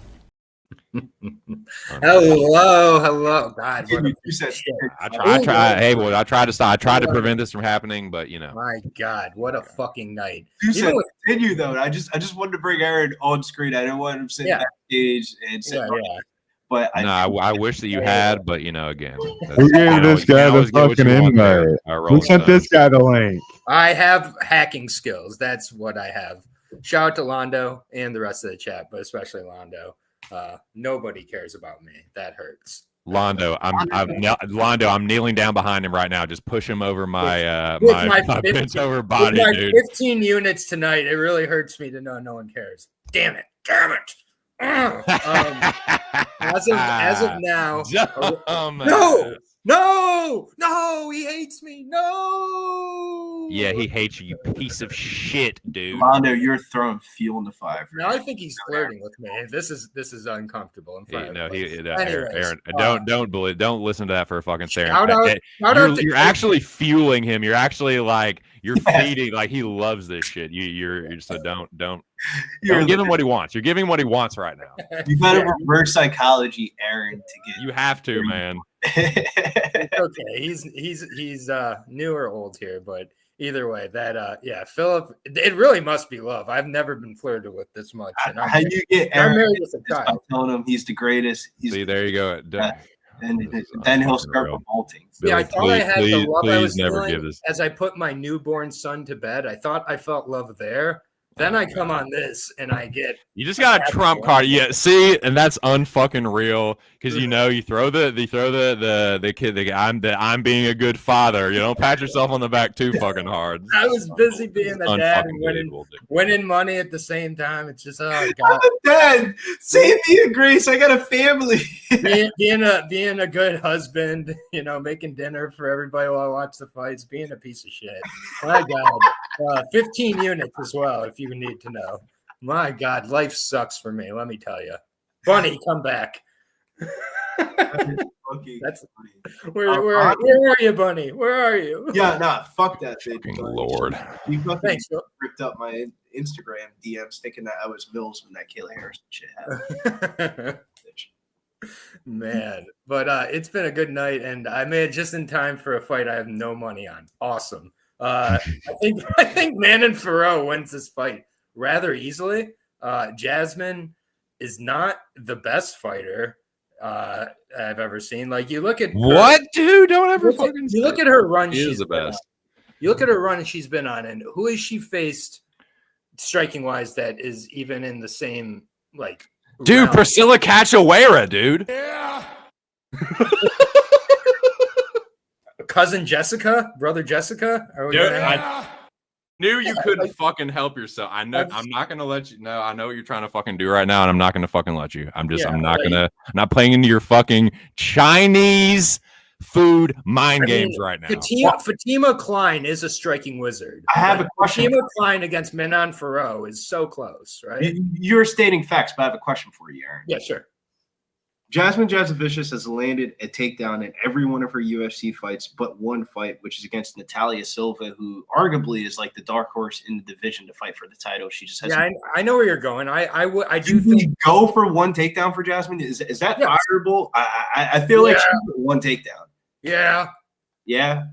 Hello. God, I tried to prevent this from happening, but My God, what a fucking night. You said continue though. I just wanted to bring Aaron on screen. I didn't want him sitting backstage and sitting. But I wish that you had, but again, who gave this guy the fucking invite? Who sent this guy the link? I have hacking skills. That's what I have. Shout out to Londo and the rest of the chat, but especially Londo. Nobody cares about me. That hurts. Londo, I'm kneeling down behind him right now. Just push him over my bent over body, with my dude. 15 units tonight. It really hurts me to know no one cares. Damn it. As of now, no. No, he hates me. No. Yeah, he hates you, you piece of shit, dude. Mondo, you're throwing fuel in the fire. No, I think he's flirting with me. This is uncomfortable. In front of Aaron, don't listen to that for a fucking second. You're actually fueling him. You're actually like you're feeding. Like he loves this shit. You're so don't give him what he wants. You're giving him what he wants right now. You gotta reverse psychology, Aaron, to get. You have to, man. Okay, he's new or old here, but either way, that Philip, it really must be love. I've never been flirted with this much. And How you get Aaron? married with a By telling him he's the greatest. See, there you go. Then he'll start revolting. Yeah, I thought I had the love I was never feeling give this. as I put my newborn son to bed. I thought I felt love there. Then I come on this and I get. You just got a trump card. Yeah, see, and that's unfucking real because you throw the kid. I'm being a good father. You don't pat yourself on the back too fucking hard. I was busy being a dad and winning money at the same time. It's just God. I'm a dad. Save me a grace. I got a family. being a good husband. Making dinner for everybody while I watch the fights. Being a piece of shit. My God. 15 units as well, if you need to know. My God, life sucks for me. Let me tell you. Bunny, come back. That's where are you, Bunny? Where are you? Yeah, nah, fuck that bitch. Lord. You fucking Thanks, Phil. ripped up my Instagram DMs thinking that I was Mills when that Kayla Harrison shit happened. Man, but it's been a good night, and I made it just in time for a fight I have no money on. Awesome. I think Manon Fiorot wins this fight rather easily. Jasmine is not the best fighter I've ever seen. Like you look at what, dude? Don't ever fucking. You look at her run. She's the best. You look at her run she's been on, and who has she faced striking wise that is even in the same like. Dude, round? Priscilla Cachoeira, dude. Yeah. Cousin Jessica, brother Jessica. Dude, I knew you couldn't fucking help yourself. I know. I'm not gonna let you know. I know what you're trying to fucking do right now, and I'm not gonna fucking let you. I'm not playing into your fucking Chinese food mind games right now. Fatima Klein is a striking wizard. I have a question. Fatima Klein against Manon Fiorot is so close, right? You're stating facts, but I have a question for you, Aaron. Yeah, sure. Jasmine Jasudavicius has landed a takedown in every one of her UFC fights but one fight, which is against Natalia Silva, who arguably is like the dark horse in the division to fight for the title. She just has. Yeah, I know where you're going. I do think think go for one takedown for Jasmine. Is that fireable? I feel like she one takedown. Yeah. Yeah.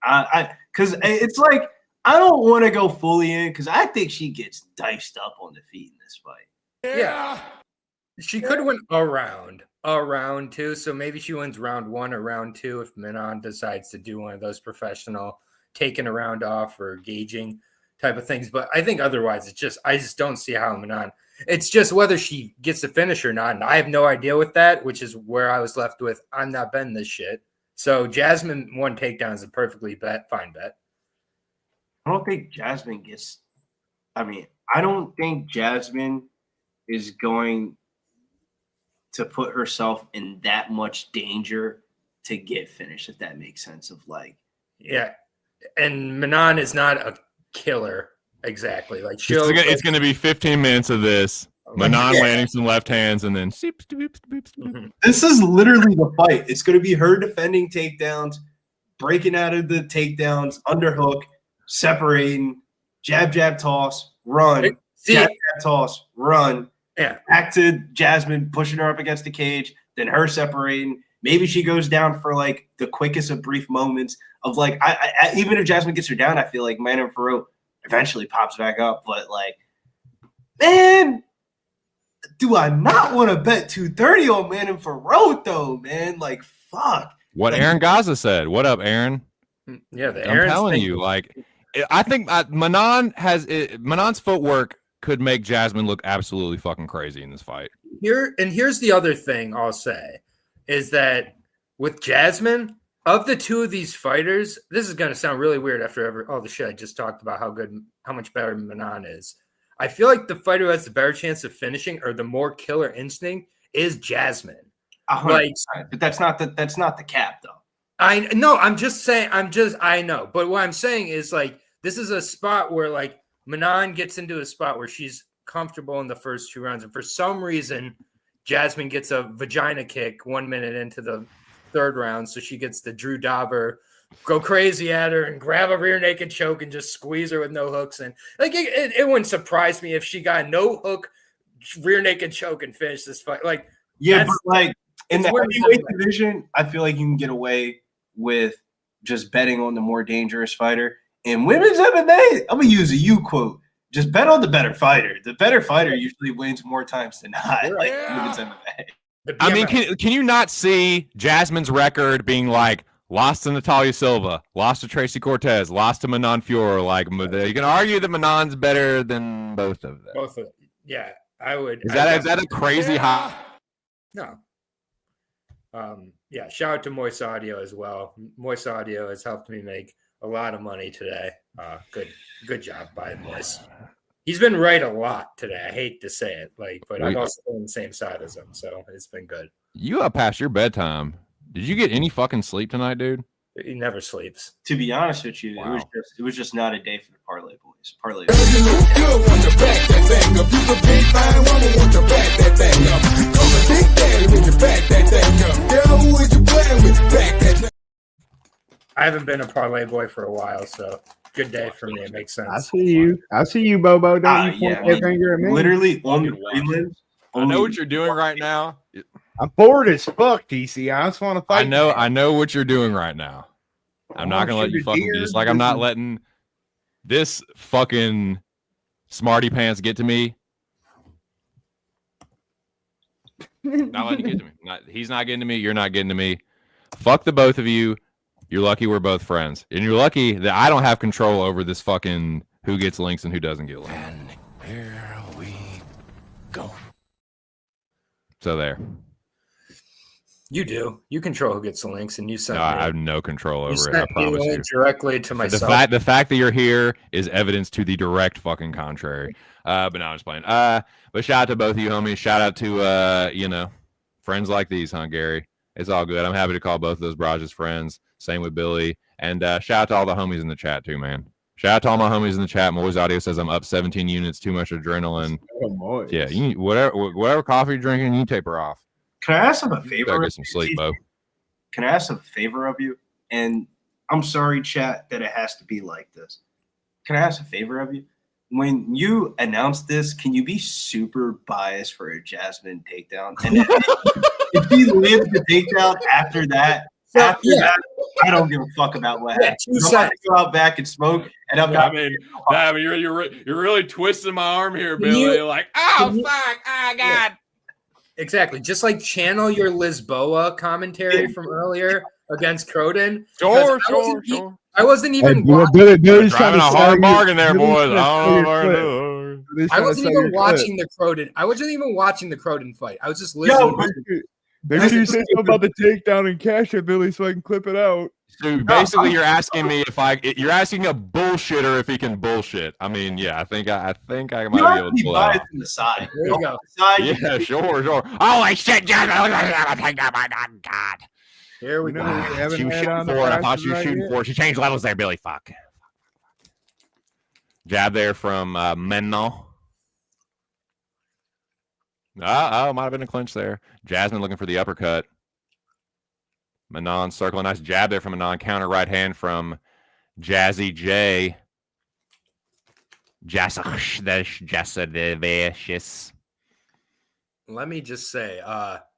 All right. Because it's like I don't want to go fully in because I think she gets diced up on the feet in this fight. Yeah. She could win a round two. So maybe she wins round one or round two if Manon decides to do one of those professional taking a round off or gauging type of things. But I think otherwise, I just don't see how Manon. It's just whether she gets the finish or not. And I have no idea with that, which is where I was left with. I'm not betting this shit. So Jasmine one takedown is a perfectly fine bet. I don't think Jasmine gets. I don't think Jasmine is going to put herself in that much danger to get finished, if that makes sense of like. Yeah. And Manon is not a killer exactly. Like it's going to be 15 minutes of this. Manon landing some left hands and then This is literally the fight. It's going to be her defending takedowns, breaking out of the takedowns, underhook, separating, jab, toss, run, jab, toss, run. Yeah. Back to Jasmine pushing her up against the cage, then her separating. Maybe she goes down for like the quickest of brief moments of like, I even if Jasmine gets her down, I feel like Manon Fiorot eventually pops back up. But like, man, do I not want to bet 230 on Manon Fiorot though, man? Like, fuck. What Aaron Gaza said. What up, Aaron? Yeah, I'm telling you, like, I think Manon's footwork could make Jasmine look absolutely fucking crazy in this fight. Here's the other thing I'll say is that with Jasmine, of the two of these fighters, this is going to sound really weird after all the shit I just talked about how much better Manon is. I feel like the fighter who has the better chance of finishing or the more killer instinct is Jasmine. Like, but that's not the cap though. I know. But what I'm saying is like this is a spot where like Manon gets into a spot where she's comfortable in the first 2 rounds, and for some reason Jasmine gets a vagina kick 1 minute into the 3rd round, so she gets the Drew Dauber go crazy at her and grab a rear naked choke and just squeeze her with no hooks. And like it wouldn't surprise me if she got no hook rear naked choke and finished this fight. Like but like in the heavyweight division, I feel like you can get away with just betting on the more dangerous fighter. In women's MMA, I'm gonna use a you quote. Just bet on the better fighter. The better fighter usually wins more times than not. Like women's MMA. I mean, can you not see Jasmine's record being like lost to Natalia Silva, lost to Tracy Cortez, lost to Manon Fiorot? Like you can argue that Manon's better than both of them. Both of them. Yeah, I would. Is that a crazy high? No. Yeah, shout out to Moist Audio as well. Moist Audio has helped me make a lot of money today. Good job by Moist. He's been right a lot today. I hate to say it, but I've also been on the same side as him, so it's been good. You up past your bedtime. Did you get any fucking sleep tonight, dude? He never sleeps. To be honest with you, it was just not a day for the parlay boys. Parlay. I haven't been a parlay boy for a while, so good day for me. It makes sense. I see you, Bobo. Don't you point that finger at me? Literally on the prelims. I know what you're doing right now. I'm bored as fuck, TC. I just want to fight. I know what you're doing right now. I'm not gonna let you fucking just like I'm not letting this fucking smarty pants get to me. Not letting you get to me. He's not getting to me. You're not getting to me. Fuck the both of you. You're lucky we're both friends, and you're lucky that I don't have control over this fucking who gets links and who doesn't get links. And here we go. So there. You do. You control who gets the links, and you send. No, I have no control over it. I promise you. Directly to myself. The fact that you're here is evidence to the direct fucking contrary. But no, I'm just playing. But shout out to both of you, homies. Shout out to friends like these, huh, Gary? It's all good. I'm happy to call both of those Braj's friends. Same with Billy. And shout out to all the homies in the chat too, man. Shout out to all my homies in the chat. Moise Audio says I'm up 17 units. Too much adrenaline. Oh, yeah, you need whatever coffee you're drinking, you taper off. Can I ask him a favor? Get some sleep, Bo. Can I ask a favor of you? And I'm sorry, chat, that it has to be like this. Can I ask a favor of you? When you announce this, can you be super biased for a Jasmine takedown? And if he lives the takedown after that, I don't give a fuck about what happens. I'm going to go out back and smoke, and I'm not. I mean, you're really twisting my arm here, Billy. You're like, oh fuck, oh god. Yeah. Exactly. Just like channel your Lisboa commentary from earlier against Cronin. Sure. I wasn't even driving a hard bargain there, boys. I wasn't even watching the Cronin. I wasn't even watching the Cronin fight. I was just listening. Maybe you say something about the takedown and cash it, Billy, so I can clip it out. So basically, you're asking me you're asking a bullshitter if he can bullshit. I mean, yeah, I think I might be able to pull it out. The side. There you go. Yeah, sure. Holy shit, God. Here we go. She was shooting for it. I thought she was shooting for it. She changed levels there, Billy. Fuck. Jab there from Manon. Might have been a clinch there. Jasmine looking for the uppercut. Manon circling. Nice jab there from Manon. Counter right hand from Jazzy J. Jasudavicius. Let me just say,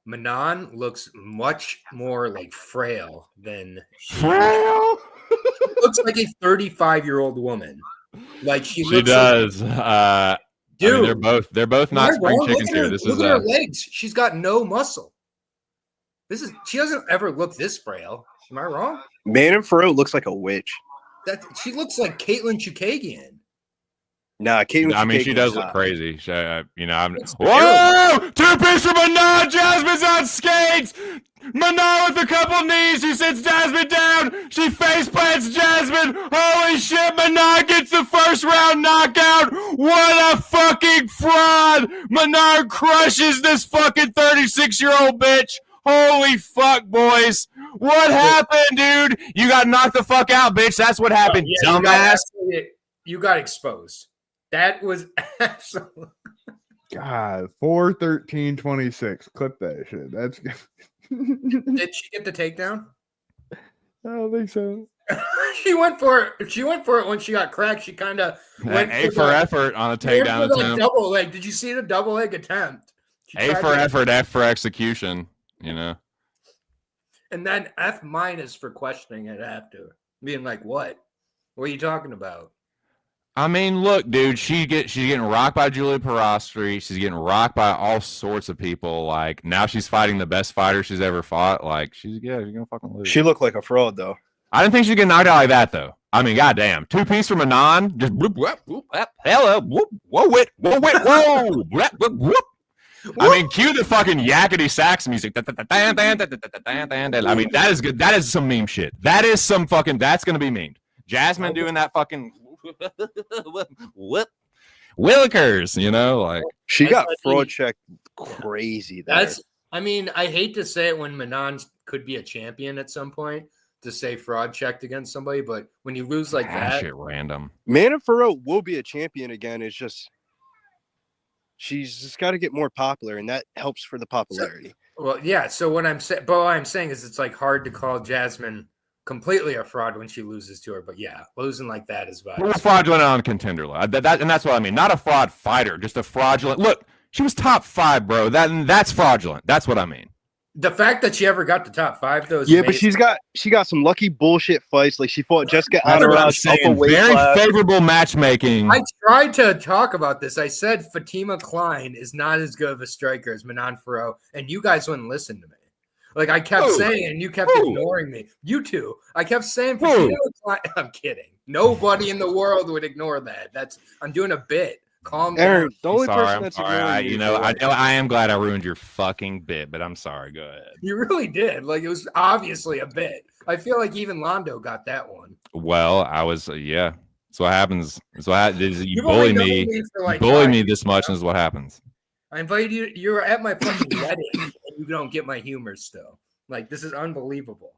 Manon looks much more like frail than frail. Looks like a 35-year-old woman. Like she does. Dude, I mean, they're both not spring chickens here. Look at her legs. She's got no muscle. She doesn't ever look this frail. Am I wrong? Manon Fiorot looks like a witch. She looks like Caitlin Chukagian. Nah, Caitlin. I mean, she does look crazy. Whoa! 2-piece from Manon. Jasmine's on skates. Manon with a couple knees. She sits Jasmine down. She face plants Jasmine. Holy shit! Manon gets the first round knockout. What a fucking fraud! Manon crushes this fucking 36-year-old bitch. Holy fuck, boys. What happened, dude? You got knocked the fuck out, bitch. That's what happened, dumbass. You got exposed. That was absolutely. God, 4-13-26. Clip that shit. That's good. Did she get the takedown? I don't think so. She went for it. She went for it when she got cracked. She kind of went A for effort on a takedown attempt. Double leg. Did you see the double leg attempt? A for effort, F for execution. You know. And then F- for questioning it after, being like, "What? What are you talking about?" I mean, look, dude, she's getting rocked by Julia Perostri. She's getting rocked by all sorts of people. Like, now she's fighting the best fighter she's ever fought. Like, she's gonna fucking lose. She looked like a fraud, though. I didn't think she'd get knocked out like that, though. I mean, goddamn. 2-piece from Manon. Just whoop, whoop, whoop, hello, whoop, whoa, wit, whoa, wit, whoa, whoop, whoop, whoop. I mean, cue the fucking yakety sax music. I mean, that is good. That is some meme shit. That is some fucking, that's going to be memed. Jasmine doing that fucking whoop. Willikers, you know, like. She got fraud checked crazy. I mean, I hate to say it when Manon could be a champion at some point to say fraud checked against somebody, but when you lose like that. Shit random. Manon Fiorot will be a champion again. It's just. She's just got to get more popular, and that helps for the popularity. Well, yeah. So what I'm saying is it's like hard to call Jasmine completely a fraud when she loses to her. But yeah, losing like that is bad. Well, fraudulent on contender. And that's what I mean. Not a fraud fighter, just a fraudulent. Look, she was top 5, bro. That's fraudulent. That's what I mean. The fact that she ever got to top 5, though, is yeah, amazing. but she got some lucky bullshit fights. Like she fought Jessica Andrade, very favorable matchmaking. I tried to talk about this. I said Fatima Klein is not as good of a striker as Manon Fiorot, and you guys wouldn't listen to me. Like I kept saying, and you kept ignoring me. You two, I kept saying Fatima Klein. I'm kidding. Nobody in the world would ignore that. I'm doing a bit. Calm down. Aaron, the only person that's ignoring I am glad I ruined your fucking bit, but I'm sorry. Go ahead. You really did. Like, it was obviously a bit. I feel like even Londo got that one. Well, I was, yeah. That's what happens. That's what happens. You bully me. Bully me this much, and this is what happens. I invited you. You're at my fucking wedding, and you don't get my humor still. Like, this is unbelievable.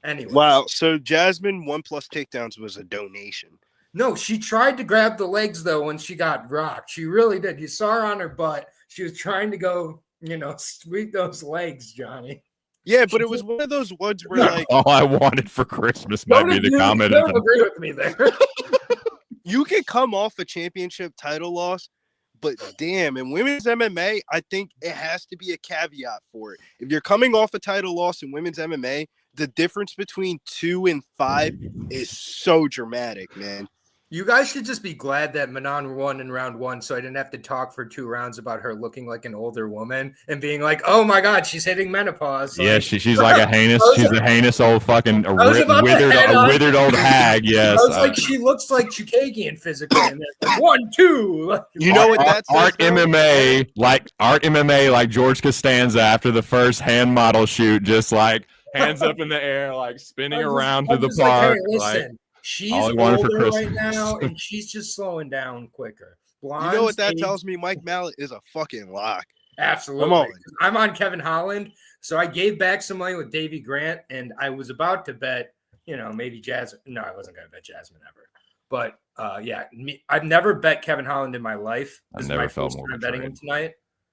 Anyway. Wow. So Jasmine 1+ takedowns was a donation. No, she tried to grab the legs, though, when she got rocked. She really did. You saw her on her butt. She was trying to go, sweep those legs, Johnny. Yeah, but it was one of those ones where, like... all I wanted for Christmas might be the comment. Don't agree with me there. You can come off a championship title loss, but damn, in women's MMA, I think it has to be a caveat for it. If you're coming off a title loss in women's MMA, the difference between 2 and 5 is so dramatic, man. You guys should just be glad that Manon won in round 1, so I didn't have to talk for 2 rounds about her looking like an older woman and being like, "Oh my God, she's hitting menopause." Yeah, she's like a heinous. She's a heinous old fucking withered old hag. Yes, I was like, she looks like Chukagian physically. And like, 1, 2. You know what that's art MMA, like George Costanza after the first hand model shoot, just like hands up in the air, like spinning around through the park. Like, hey, listen. She's older right now, and she's just slowing down quicker. Blondes, you know what that tells me? Mike Malott is a fucking lock. Absolutely. Come on. I'm on Kevin Holland, so I gave back some money with Davey Grant, and I was about to bet, maybe Jasmine. No, I wasn't going to bet Jasmine ever. But, I've never bet Kevin Holland in my life. This is my first time betting him tonight.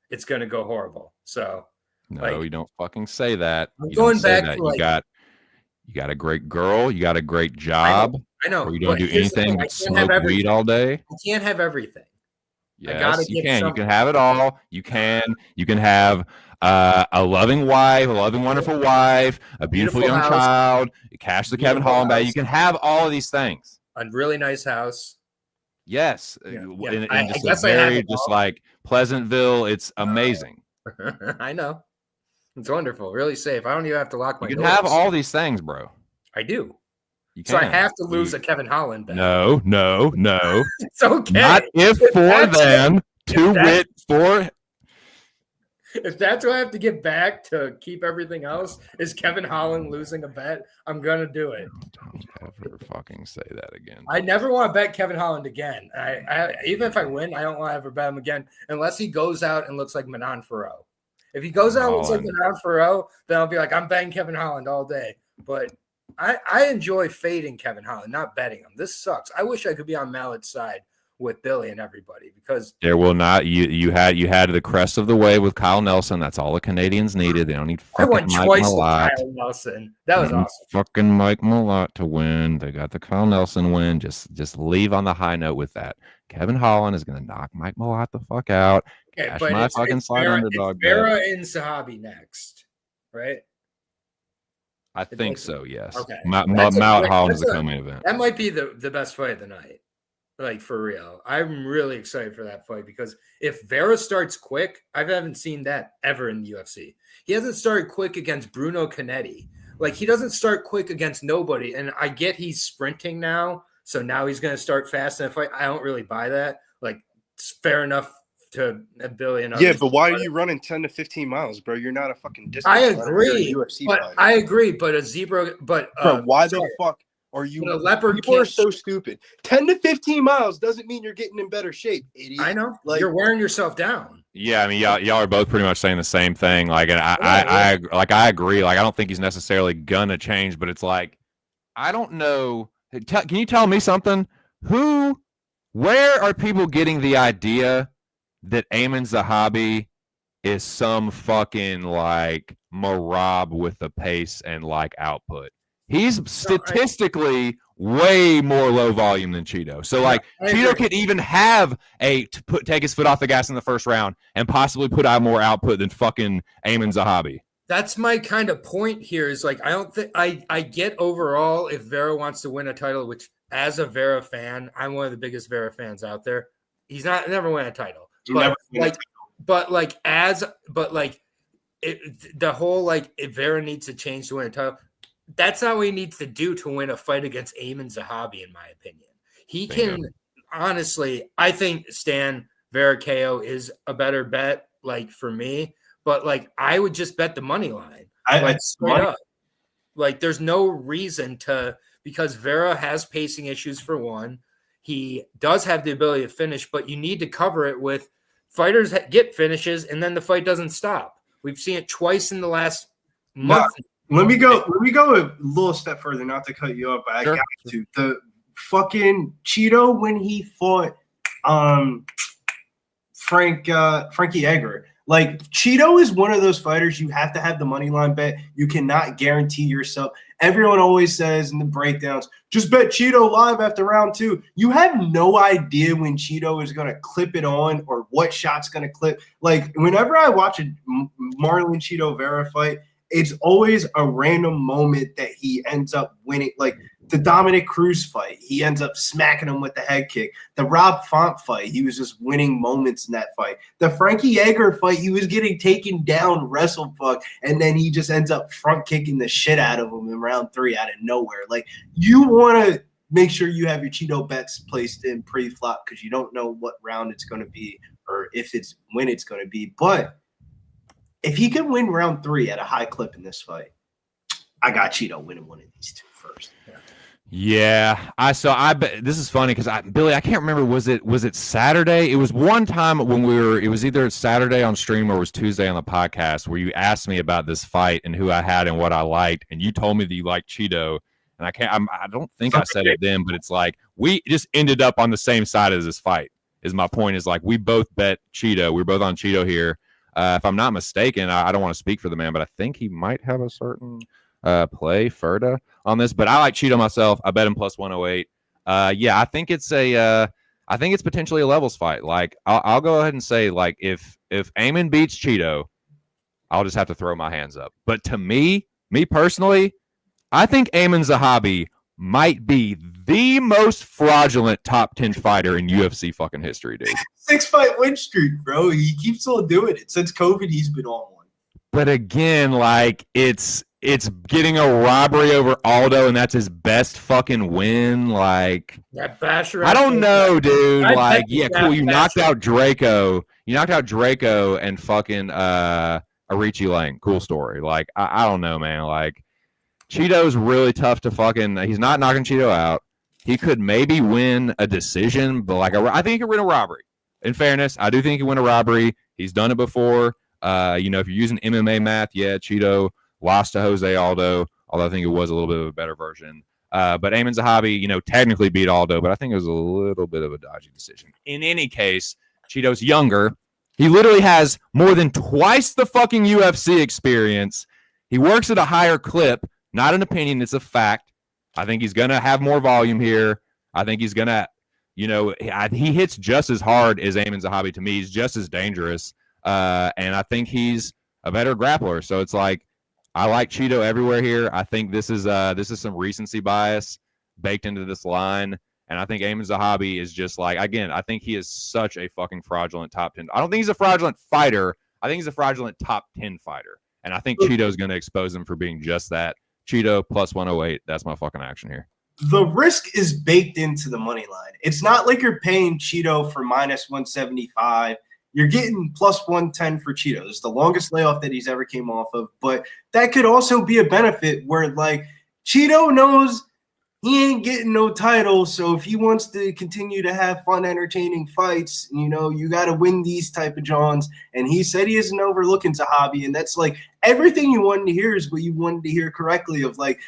It's going to go horrible. So, no, you don't fucking say that. I'm going back to You got a great girl. You got a great job. I know. You don't do anything but smoke weed all day. I can't have everything. Yes, you can. You can have it all. You can have a loving wife, a loving, wonderful wife, a beautiful young child. Cash the Kevin Holland bag. You can have all of these things. A really nice house. Yes. In just like Pleasantville. It's amazing. I know. It's wonderful, really safe. I don't even have to lock my doors. You can have all these things, bro. I do. You so I have to lose a Kevin Holland bet. No. It's okay. Not if for then, to wit for. If that's what I have to give back to keep everything else, is Kevin Holland losing a bet, I'm going to do it. Don't ever fucking say that again. I never want to bet Kevin Holland again. I even if I win, I don't want to ever bet him again unless he goes out and looks like Manon Fiorot. If he goes out with like an round for row, then I'll be like, I'm betting Kevin Holland all day. But I enjoy fading Kevin Holland, not betting him. This sucks. I wish I could be on Mallott's side with Billy and everybody because there will not. You had the crest of the wave with Kyle Nelson. That's all the Canadians needed. They don't need fucking I went Mike twice Malott. with Kyle Nelson. That was awesome. Fucking Mike Malott to win. They got the Kyle Nelson win. Just leave on the high note with that. Kevin Holland is gonna knock Mike Malott the fuck out. Okay, Cash but my it's fucking slide Vera, underdog. it's Vera and Zahabi next, right? I think so. Yes. Okay. Malott Holland is the co-main event. That might be the best fight of the night. Like for real. I'm really excited for that fight because if Vera starts quick, I haven't seen that ever in the UFC. He hasn't started quick against Bruno Canetti. Like he doesn't start quick against nobody. And I get he's sprinting now. So now he's going to start fast in a fight. I don't really buy that. Like it's fair enough to a billion. Yeah, but why are you running 10 to 15 miles, bro? You're not a fucking distance. I agree. UFC but fighter. I agree. But a zebra, but bro, why the fuck are you? Leopard people are so stupid. 10 to 15 miles doesn't mean you're getting in better shape, idiot. I know. Like, you're wearing yourself down. Yeah, I mean, y'all are both pretty much saying the same thing. Like, and I agree. Like, I don't think he's necessarily gonna change, but it's like, I don't know. Can you tell me something? Where are people getting the idea that Aiemann Zahabi is some fucking like Marab with the pace and like output? He's statistically way more low volume than Cheeto. So like Cheeto could even have take his foot off the gas in the first round and possibly put out more output than fucking Aiemann Zahabi. That's my kind of point here is like, I don't think I get overall if Vera wants to win a title, which as a Vera fan, I'm one of the biggest Vera fans out there. He's never won a title, but the whole like if Vera needs to change to win a title, that's not what he needs to do to win a fight against Aiemann Zahabi, in my opinion. He can honestly, I think Stan Vera KO is a better bet, like for me. But like I would just bet the money line. Straight up. Like there's no reason to, because Vera has pacing issues for one. He does have the ability to finish, but you need to cover it with fighters that get finishes and then the fight doesn't stop. We've seen it twice in the last month. Let me go a little step further, not to cut you off, but I got to. The fucking Cheeto when he fought Frankie Edgar. Like Cheeto is one of those fighters you have to have the money line bet. You cannot guarantee yourself. Everyone always says in the breakdowns, just bet Cheeto live after round 2. You have no idea when Cheeto is going to clip it on or what shot's going to clip. Like whenever I watch a Marlon Cheeto Vera fight, it's always a random moment that he ends up winning. Like the Dominic Cruz fight, he ends up smacking him with the head kick. The Rob Font fight, he was just winning moments in that fight. The Frankie Edgar fight, he was getting taken down, wrestle fuck, and then he just ends up front kicking the shit out of him in round 3 out of nowhere. Like you want to make sure you have your Cheeto bets placed in pre-flop because you don't know what round it's going to be or when it's going to be. But if he can win round 3 at a high clip in this fight, I got Cheeto winning one of these two first. Yeah, this is funny because Billy, I can't remember. Was it Saturday? It was one time when it was either Saturday on stream or it was Tuesday on the podcast where you asked me about this fight and who I had and what I liked, and you told me that you liked Cheeto, and I don't think I said it then, but it's like we just ended up on the same side as this fight. Is my point is like we both bet Cheeto. We're both on Cheeto here. If I'm not mistaken, I don't want to speak for the man, but I think he might have a certain play Ferda on this, but I like Cheeto myself. I bet him plus 108. Yeah, I think it's potentially a levels fight. Like I'll go ahead and say like if Aiemann beats Cheeto, I'll just have to throw my hands up. But to me personally, I think Aiemann Zahabi might be the most fraudulent top 10 fighter in UFC fucking history, dude. 6-fight win streak, bro. He keeps on doing it. Since COVID, he's been on one. But again, like it's getting a robbery over Aldo, and that's his best fucking win. Like that basher. I don't know, dude. Like, yeah, cool. You knocked out Draco. You knocked out Draco and fucking Arichi Lang. Cool story. Like, I don't know, man. Like, Cheeto's really tough to fucking. He's not knocking Cheeto out. He could maybe win a decision, but like I think he could win a robbery. In fairness, I do think he could win a robbery. He's done it before. You know, if you're using MMA math, yeah, Cheeto lost to Jose Aldo, although I think it was a little bit of a better version. But Aiemann Zahabi, you know, technically beat Aldo, but I think it was a little bit of a dodgy decision. In any case, Cheeto's younger. He literally has more than twice the fucking UFC experience. He works at a higher clip. Not an opinion, it's a fact. I think he's going to have more volume here. I think he's going to, you know, he hits just as hard as Aiemann Zahabi to me. He's just as dangerous. And I think he's a better grappler. So it's like, I like Cheeto everywhere here. I think this is some recency bias baked into this line. And I think Aiemann Zahabi is just like, again, I think he is such a fucking fraudulent top 10. I don't think he's a fraudulent fighter. I think he's a fraudulent top 10 fighter. And I think Cheeto's going to expose him for being just that. Cheeto plus 108. That's my fucking action here. The risk is baked into the money line. It's not like you're paying Cheeto for minus 175. You're getting plus 110 for Cheeto. It's the longest layoff that he's ever came off of. But that could also be a benefit where, like, Cheeto knows he ain't getting no title. So if he wants to continue to have fun, entertaining fights, you know, you got to win these type of Johns. And he said he isn't overlooking Zahabi. And that's like everything you wanted to hear is what you wanted to hear correctly of, like,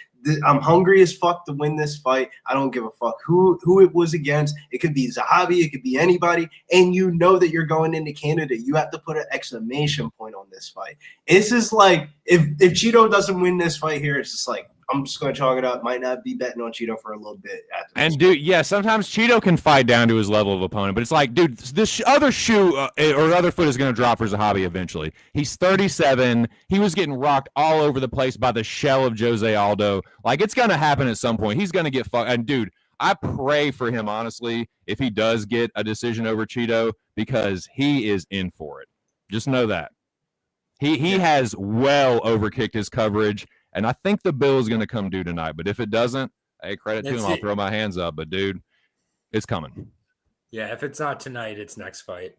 I'm hungry as fuck to win this fight. I don't give a fuck who it was against. It could be Zahabi. It could be anybody. And you know that you're going into Canada. You have to put an exclamation point on this fight. It's just like if Cheeto doesn't win this fight here, it's just like, I'm just going to chalk it up. Might not be betting on Cheeto for a little bit. And, dude, yeah, sometimes Cheeto can fight down to his level of opponent. But it's like, dude, this other shoe or other foot is going to drop for Zahabi eventually. He's 37. He was getting rocked all over the place by the shell of Jose Aldo. Like, it's going to happen at some point. He's going to get fucked. And, dude, I pray for him, honestly, if he does get a decision over Cheeto, because he is in for it. Just know that. He has well overkicked his coverage. And I think the bill is going to come due tonight. But if it doesn't, hey, credit to him. I'll throw my hands up. But, dude, it's coming. Yeah, if it's not tonight, it's next fight.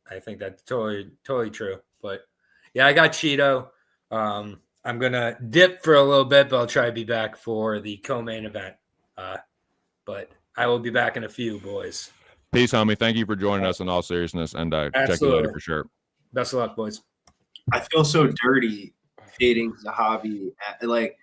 I think that's totally true. But, yeah, I got Cheeto. I'm going to dip for a little bit, but I'll try to be back for the co-main event. But I will be back in a few, boys. Peace, homie. Thank you for joining us in all seriousness. And check you later for sure. Best of luck, boys. I feel so dirty fading Zahabi. Like,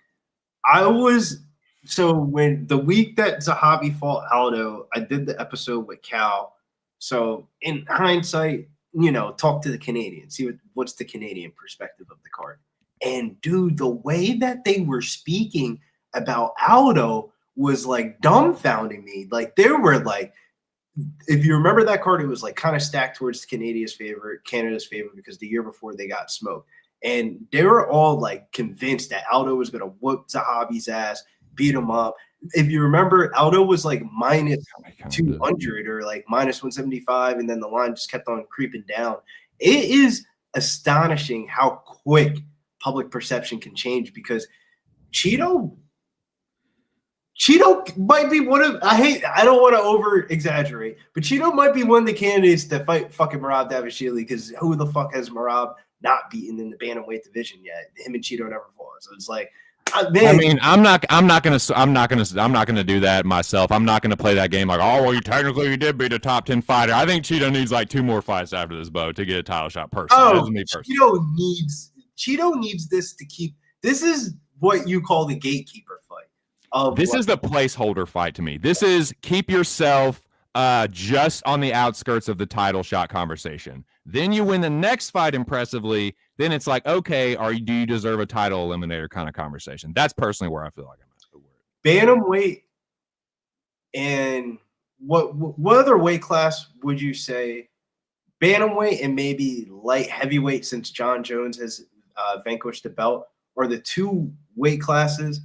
I was so when the week that Zahabi fought Aldo, I did the episode with Cal. So in hindsight, you know, talk to the Canadians, see what's the Canadian perspective of the card. And dude, the way that they were speaking about Aldo was like dumbfounding me. Like, there were like, if you remember that card, it was like kind of stacked towards Canada's favor because the year before they got smoked. And they were all like convinced that Aldo was going to whoop Zahabi's ass, beat him up. If you remember, Aldo was like minus 200 or like minus 175, and then the line just kept on creeping down. It is astonishing how quick public perception can change, because Cheeto might be one of, I don't want to over exaggerate, but Cheeto might be one of the candidates that fight fucking Merab Dvalishvili, because who the fuck has Merab not beaten in the bantamweight division yet? Him and Cheeto never fought. So it's like, man. I mean, I'm not gonna do that myself. I'm not gonna play that game like, oh well, you did beat a top 10 fighter. I think Cheeto needs like 2 more fights after this, Bo, to get a title shot. Personally, Cheeto needs this to keep. This is what you call the gatekeeper fight. This is the placeholder fight to me. This is keep yourself just on the outskirts of the title shot conversation. Then you win the next fight impressively. Then it's like, okay, do you deserve a title eliminator kind of conversation? That's personally where I feel like I'm at. Bantamweight, and what other weight class would you say? Bantamweight and maybe light heavyweight, since John Jones has vanquished the belt, are the 2 weight classes.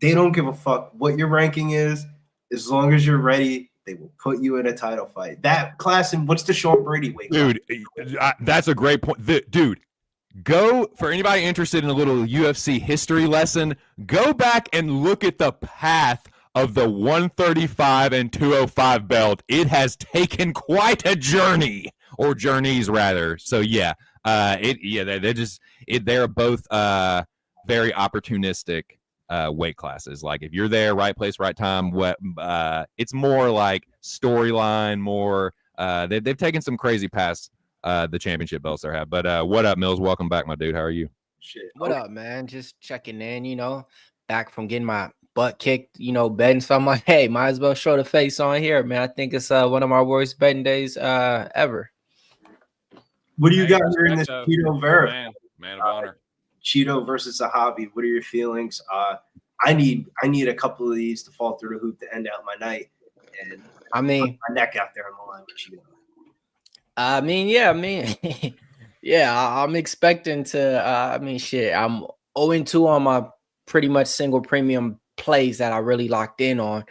They don't give a fuck what your ranking is. As long as you're ready, they will put you in a title fight. That class, and what's the Sean Brady weight class? Dude, that's a great point. Dude, go, for anybody interested in a little UFC history lesson, go back and look at the path of the 135 and 205 belt. It has taken quite a journey, or journeys rather. So yeah, they're both very opportunistic weight classes. Like, if you're there, right place, right time, it's more like storyline, more they've taken some crazy paths the championship belts they have. But what up, Mills? Welcome back, my dude. How are you? Shit. What up, man? Just checking in, back from getting my butt kicked, betting. So I'm like, hey, might as well show the face on here, man. I think it's one of my worst betting days ever. What do you got here in this Cheeto Vera? Man of honor. Cheeto versus Zahabi. What are your feelings? I need a couple of these to fall through the hoop to end out my night, and I mean, put my neck out there on the line with Cheeto. Yeah, I'm expecting to. Shit, I'm 0-2 on my pretty much single premium plays that I really locked in on.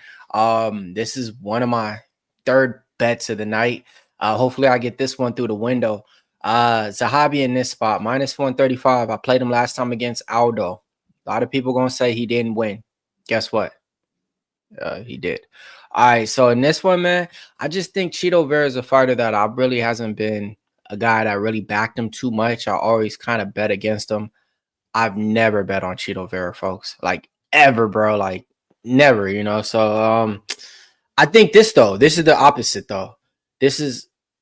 This is one of my third bets of the night. Hopefully, I get this one through the window. Zahabi in this spot, -135. I played him last time against Aldo. A lot of people gonna say he didn't win. Guess what? He did. All right, so in this one, man, I just think Cheeto Vera is a fighter that I really hasn't been a guy that really backed him too much. I always kind of bet against him. I've never bet on Cheeto Vera, folks. Like ever, bro. Like never, So I think this is the opposite though.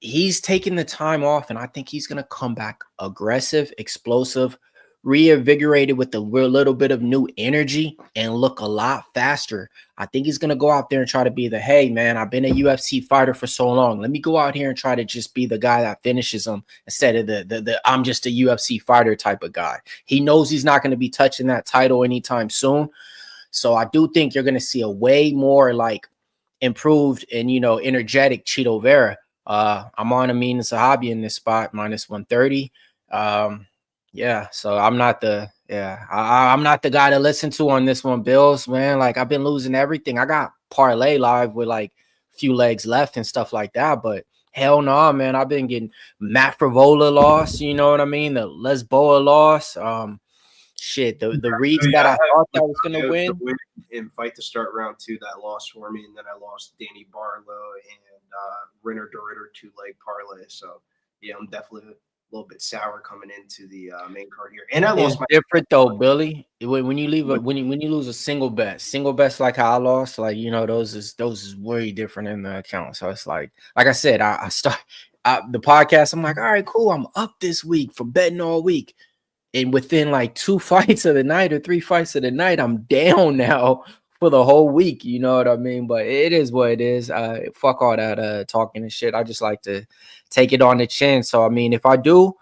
He's taking the time off, and I think he's gonna come back aggressive, explosive, reinvigorated with a little bit of new energy and look a lot faster. I think he's gonna go out there and try to be the, hey man, I've been a UFC fighter for so long. Let me go out here and try to just be the guy that finishes him instead of the I'm just a UFC fighter type of guy. He knows he's not gonna be touching that title anytime soon. So I do think you're gonna see a way more like improved and energetic Cheeto Vera. I'm on Aiemann Zahabi in this spot, -130. Yeah, so I'm not the guy to listen to on this one, Bills, man. Like I've been losing everything. I got parlay live with like a few legs left and stuff like that, but hell no, man. I've been getting Matt Frevola loss, you know what I mean? The Lisboa loss. The Reeds that I thought that was gonna win in fight to start round 2, that lost for me, and then I lost Danny Barlo and Reinier 2-leg parlay. So yeah, I'm definitely a little bit sour coming into the main card here. And I lost my different though, Billy. When you leave when you lose a single bet's like how I lost, like those is way different in the account. So it's like I said, I start the podcast. I'm like, all right, cool. I'm up this week for betting all week. And within like 2 fights of the night or 3 fights of the night, I'm down now for the whole week. You know what I mean? But it is what it is. Fuck all that talking and shit. I just like to take it on the chin. So I mean, if I do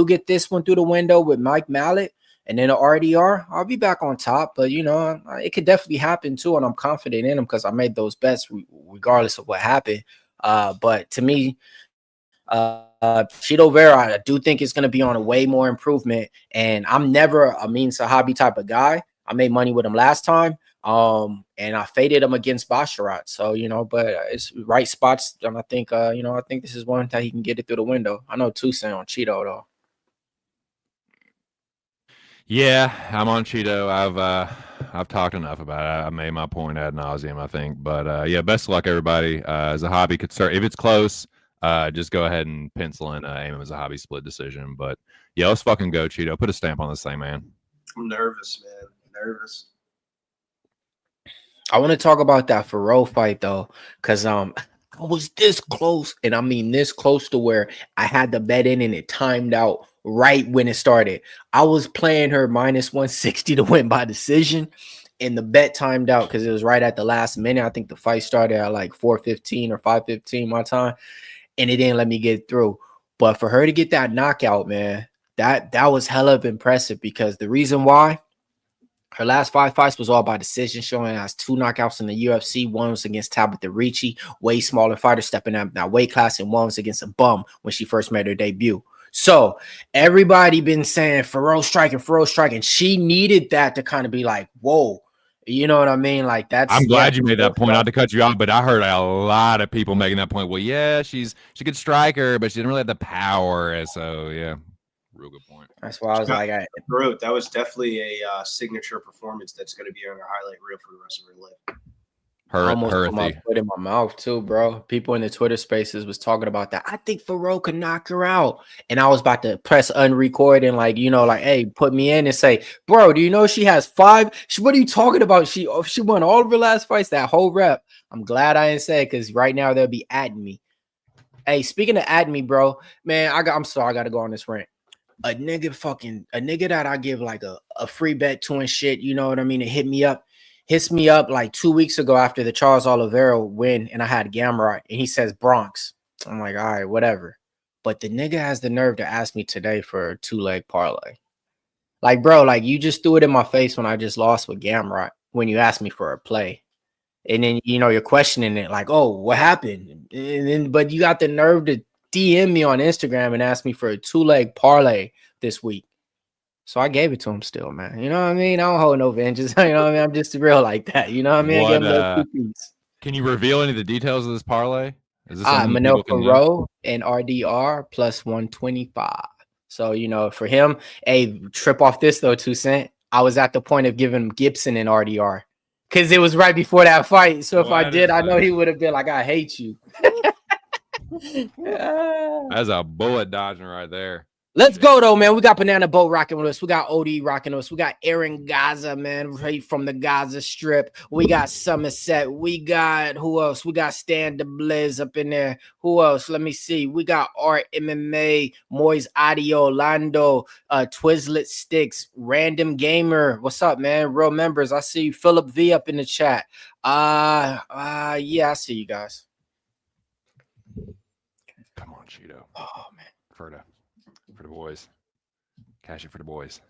get this one through the window with Mike Malott and then an RDR, I'll be back on top. But it could definitely happen too, and I'm confident in him because I made those bets regardless of what happened. But to me, Cheeto Vera, I do think it's going to be on a way more improvement, and I'm never a Aiemann Zahabi type of guy. I made money with him last time, and I faded him against Basharat. So but it's right spots, and I think I think this is one that he can get it through the window. I know Tucson on Cheeto though. Yeah, I'm on Cheeto. I've talked enough about it. I made my point ad nauseum, I think. But yeah, best of luck, everybody. Zahabi could start if it's close. Just go ahead and pencil in Aiemann Zahabi split decision. But yeah, let's fucking go, Cheeto. Put a stamp on this thing, man. I'm nervous, man. Nervous. I want to talk about that Fiorot fight though, because I was this close, and I mean this close to where I had the bet in and it timed out right when it started. I was playing her -160 to win by decision, and the bet timed out because it was right at the last minute. I think the fight started at like 4:15 or 5:15 my time, and it didn't let me get through. But for her to get that knockout, man, that was hella impressive, because the reason why her last 5 fights was all by decision, showing has 2 knockouts in the UFC. One was against Tabitha Ricci, way smaller fighter, stepping up that weight class, and one was against a bum when she first made her debut. So everybody been saying Fiorot striking. She needed that to kind of be like, whoa. You know what I mean? Like that's. I'm glad you made that point. Not to cut you off, but I heard a lot of people making that point. Well, yeah, she could strike her, but she didn't really have the power. And so yeah, real good point. That's why I was like, that was definitely a signature performance that's going to be on her highlight reel for the rest of her life. I almost put my foot in my mouth too, bro. People in the Twitter spaces was talking about that. I think Fiorot could knock her out, and I was about to press unrecord and hey, put me in and say, bro, do you know she has 5? What are you talking about? She won all of her last fights, that whole rep. I'm glad I didn't say it, because right now they'll be adding me. Hey, speaking of at me, bro, man, I'm sorry, I gotta go on this rant. A nigga that I give like a free bet to and shit, you know what I mean? It hits me up like 2 weeks ago after the Charles Oliveira win, and I had Gamrot, and he says Bronx. I'm like, all right, whatever. But the nigga has the nerve to ask me today for a 2-leg parlay. Like, bro, like you just threw it in my face when I just lost with Gamrot when you asked me for a play. And then, you know, you're questioning it like, oh, what happened? And then, but you got the nerve to DM me on Instagram and ask me for a 2-leg parlay this week. So I gave it to him still, man. You know what I mean? I don't hold no vengeance. You know what I mean? I'm just real like that. You know what I mean? I gave him those 2 piece. Can you reveal any of the details of this parlay? Is this Manon Vera and RDR plus 125. So, you know, for him, hey, trip off this though, 2 cent. I was at the point of giving Gibson and RDR. Because it was right before that fight. So if I did, I know he would have been like, I hate you. That's a bullet dodging right there. Let's go, though, man. We got Banana Boat rocking with us. We got OD rocking with us. We got Aaron Gaza, man, right from the Gaza Strip. We got Somerset. We got, who else? We got Stan DeBliz up in there. Who else? Let me see. We got Art MMA, Moise Audio, Lando, Twizzlet Sticks, Random Gamer. What's up, man? Real members. I see Philip V up in the chat. Yeah, I see you guys. Come on, Cheeto. Oh, man. For the boys. Cash it for the boys.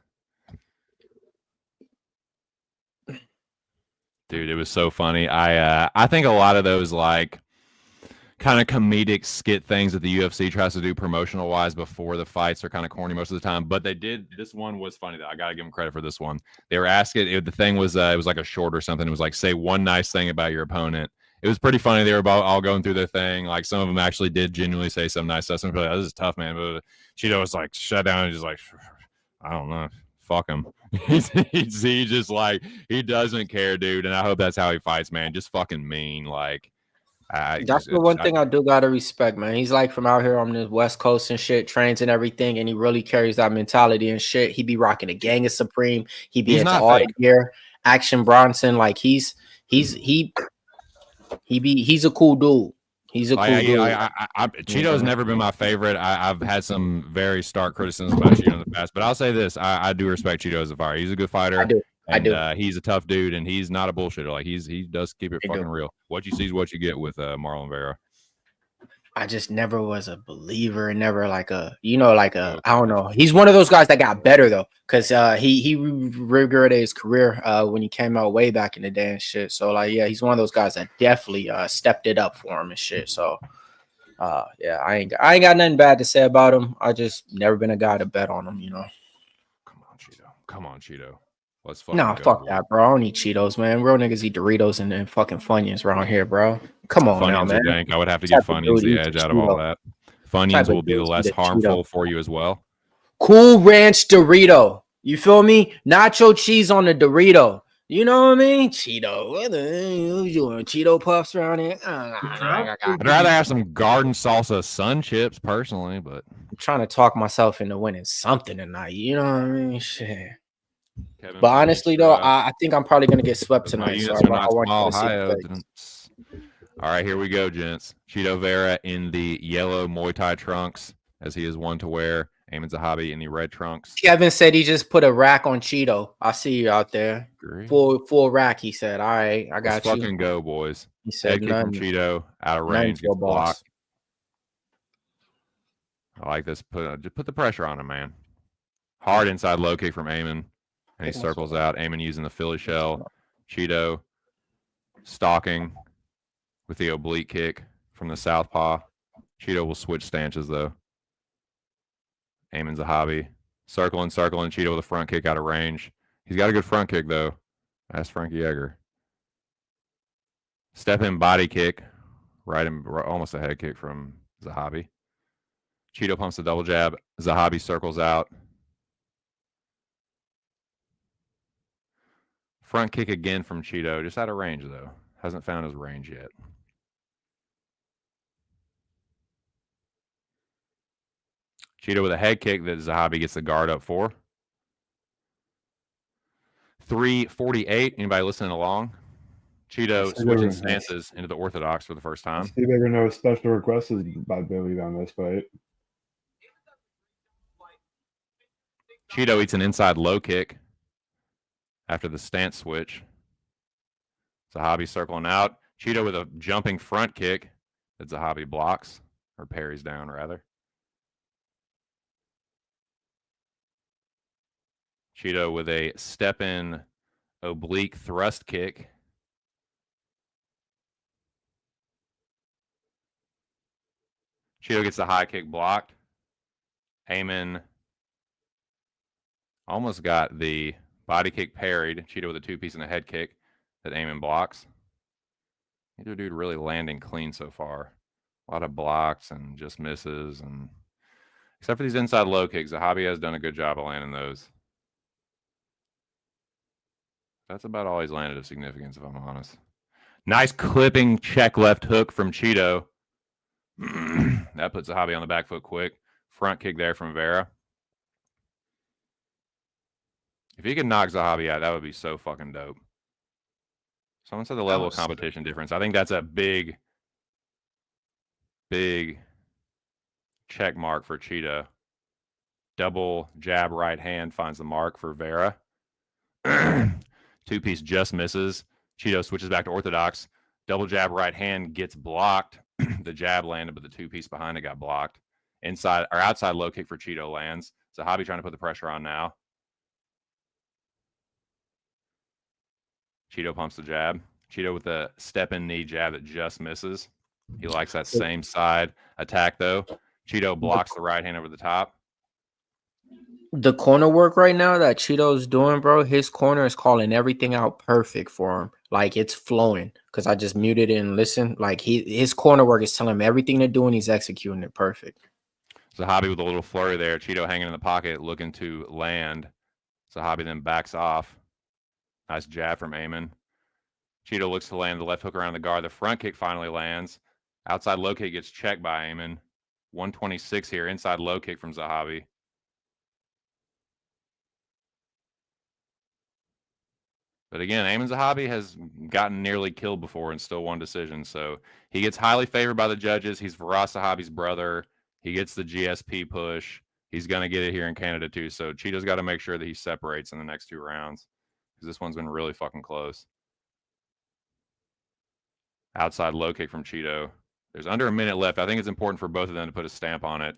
Dude, it was so funny. I think a lot of those like kind of comedic skit things that the UFC tries to do promotional wise before the fights are kind of corny most of the time. But they did. This one was funny though. I gotta give them credit for this one. They were asking. The thing was it was like a short or something. It was like say one nice thing about your opponent. It was pretty funny. They were all going through their thing. Like some of them actually did genuinely say some nice stuff. Some people were like, oh, this is tough, man. But Cheeto was like shut down and just like, I don't know. Fuck him. He just like, he doesn't care, dude. And I hope that's how he fights, man. Just fucking mean. Like, that's the one thing I do gotta respect, man. He's like from out here on the West Coast and shit, trains and everything, and he really carries that mentality and shit. He be rocking a Gang of Supreme. He be into all the gear, Action Bronson. Like he's a cool dude. He's a cool dude. Cheeto's never been my favorite. I've had some very stark criticisms about Cheeto in the past, but I'll say this: I do respect Cheeto as a fighter. He's a good fighter. I do. He's a tough dude, and he's not a bullshitter. Like he does keep it fucking real. What you see is what you get with Marlon Vera. I just never was a believer and never like I don't know. He's one of those guys that got better though, because he regretted his career when he came out way back in the day and shit. So like, yeah, he's one of those guys that definitely stepped it up for him and shit. So yeah, I ain't got nothing bad to say about him. I just never been a guy to bet on him, you know. Come on, Cheeto. Let's fuck that, bro. I don't eat Cheetos, man. Real niggas eat Doritos and fucking Funyuns around here, bro. Come on, now, man. Dank. I would have to give Funyuns the edge out of all that. Funyuns will be the less harmful for you as well. Cool Ranch Dorito. You feel me? Nacho cheese on the Dorito. You know what I mean? Cheeto. What you doing? Cheeto puffs around here? I'd rather have some garden salsa sun chips personally, but I'm trying to talk myself into winning something tonight. You know what I mean? Shit. But honestly, though, I think I'm probably going to get swept tonight. So all right, here we go, gents. Cheeto Vera in the yellow Muay Thai trunks, as he is one to wear. Aiemann Zahabi in the red trunks. Kevin said he just put a rack on Cheeto. I see you out there. Full rack, he said. All right, I got Let's fucking go, boys. He said head kick from Cheeto, out of range, gets blocked. I like this. Just put the pressure on him, man. Hard inside low kick from Aiemann. And he circles out. Aiemann using the Philly shell. Cheeto stalking with the oblique kick from the southpaw. Cheeto will switch stances, though. Aiemann Zahabi. Circling. Cheeto with a front kick out of range. He's got a good front kick, though. That's Frankie Yeager. Step in body kick. Almost a head kick from Zahabi. Cheeto pumps the double jab. Zahabi circles out. Front kick again from Cheeto, just out of range, though. Hasn't found his range yet. Cheeto with a head kick that Zahabi gets the guard up for. 3:48. Anybody listening along? Cheeto switching stances into the orthodox for the first time. See, they're going to know a special request is by Billy on this fight. Cheeto eats an inside low kick after the stance switch. Zahabi circling out. Cheeto with a jumping front kick that Zahabi blocks, or parries down, rather. Cheeto with a step-in oblique thrust kick. Cheeto gets the high kick blocked. Aiemann almost got the body kick parried. Cheeto with a two-piece and a head kick that Aiemann blocks. Neither dude really landing clean so far. A lot of blocks and just misses, and except for these inside low kicks, Zahabi has done a good job of landing those. That's about all he's landed of significance, if I'm honest. Nice clipping check left hook from Cheeto. That puts Zahabi on the back foot quick. Front kick there from Vera. If he could knock Zahabi out, that would be so fucking dope. Someone said the level of competition difference. I think that's a big check mark for Cheeto. Double jab right hand finds the mark for Vera. Two-piece just misses. Cheeto switches back to orthodox. Double jab right hand gets blocked. The jab landed, but the two-piece behind it got blocked. Inside or outside low kick for Cheeto lands. Zahabi trying to put the pressure on now. Cheeto pumps the jab. Cheeto with a step-in knee jab that just misses. He likes that same side attack, though. Cheeto blocks the right hand over the top. The corner work right now that Cheeto's doing, bro, his corner is calling everything out perfect for him. Like, it's flowing. Because I just muted it and listened. Like, his corner work is telling him everything to do, and he's executing it perfect. Zahabi with a little flurry there. Cheeto hanging in the pocket, looking to land. Zahabi then backs off. Nice jab from Aiemann. Cheeto looks to land the left hook around the guard. The front kick finally lands. Outside low kick gets checked by Aiemann. 126 here. Inside low kick from Zahabi. But again, Aiemann Zahabi has gotten nearly killed before and still won decision. So he gets highly favored by the judges. He's Firas Zahabi's brother. He gets the GSP push. He's going to get it here in Canada too. So Cheeto's got to make sure that he separates in the next two rounds, because this one's been really fucking close. Outside low kick from Cheeto. There's under a minute left. I think it's important for both of them to put a stamp on it.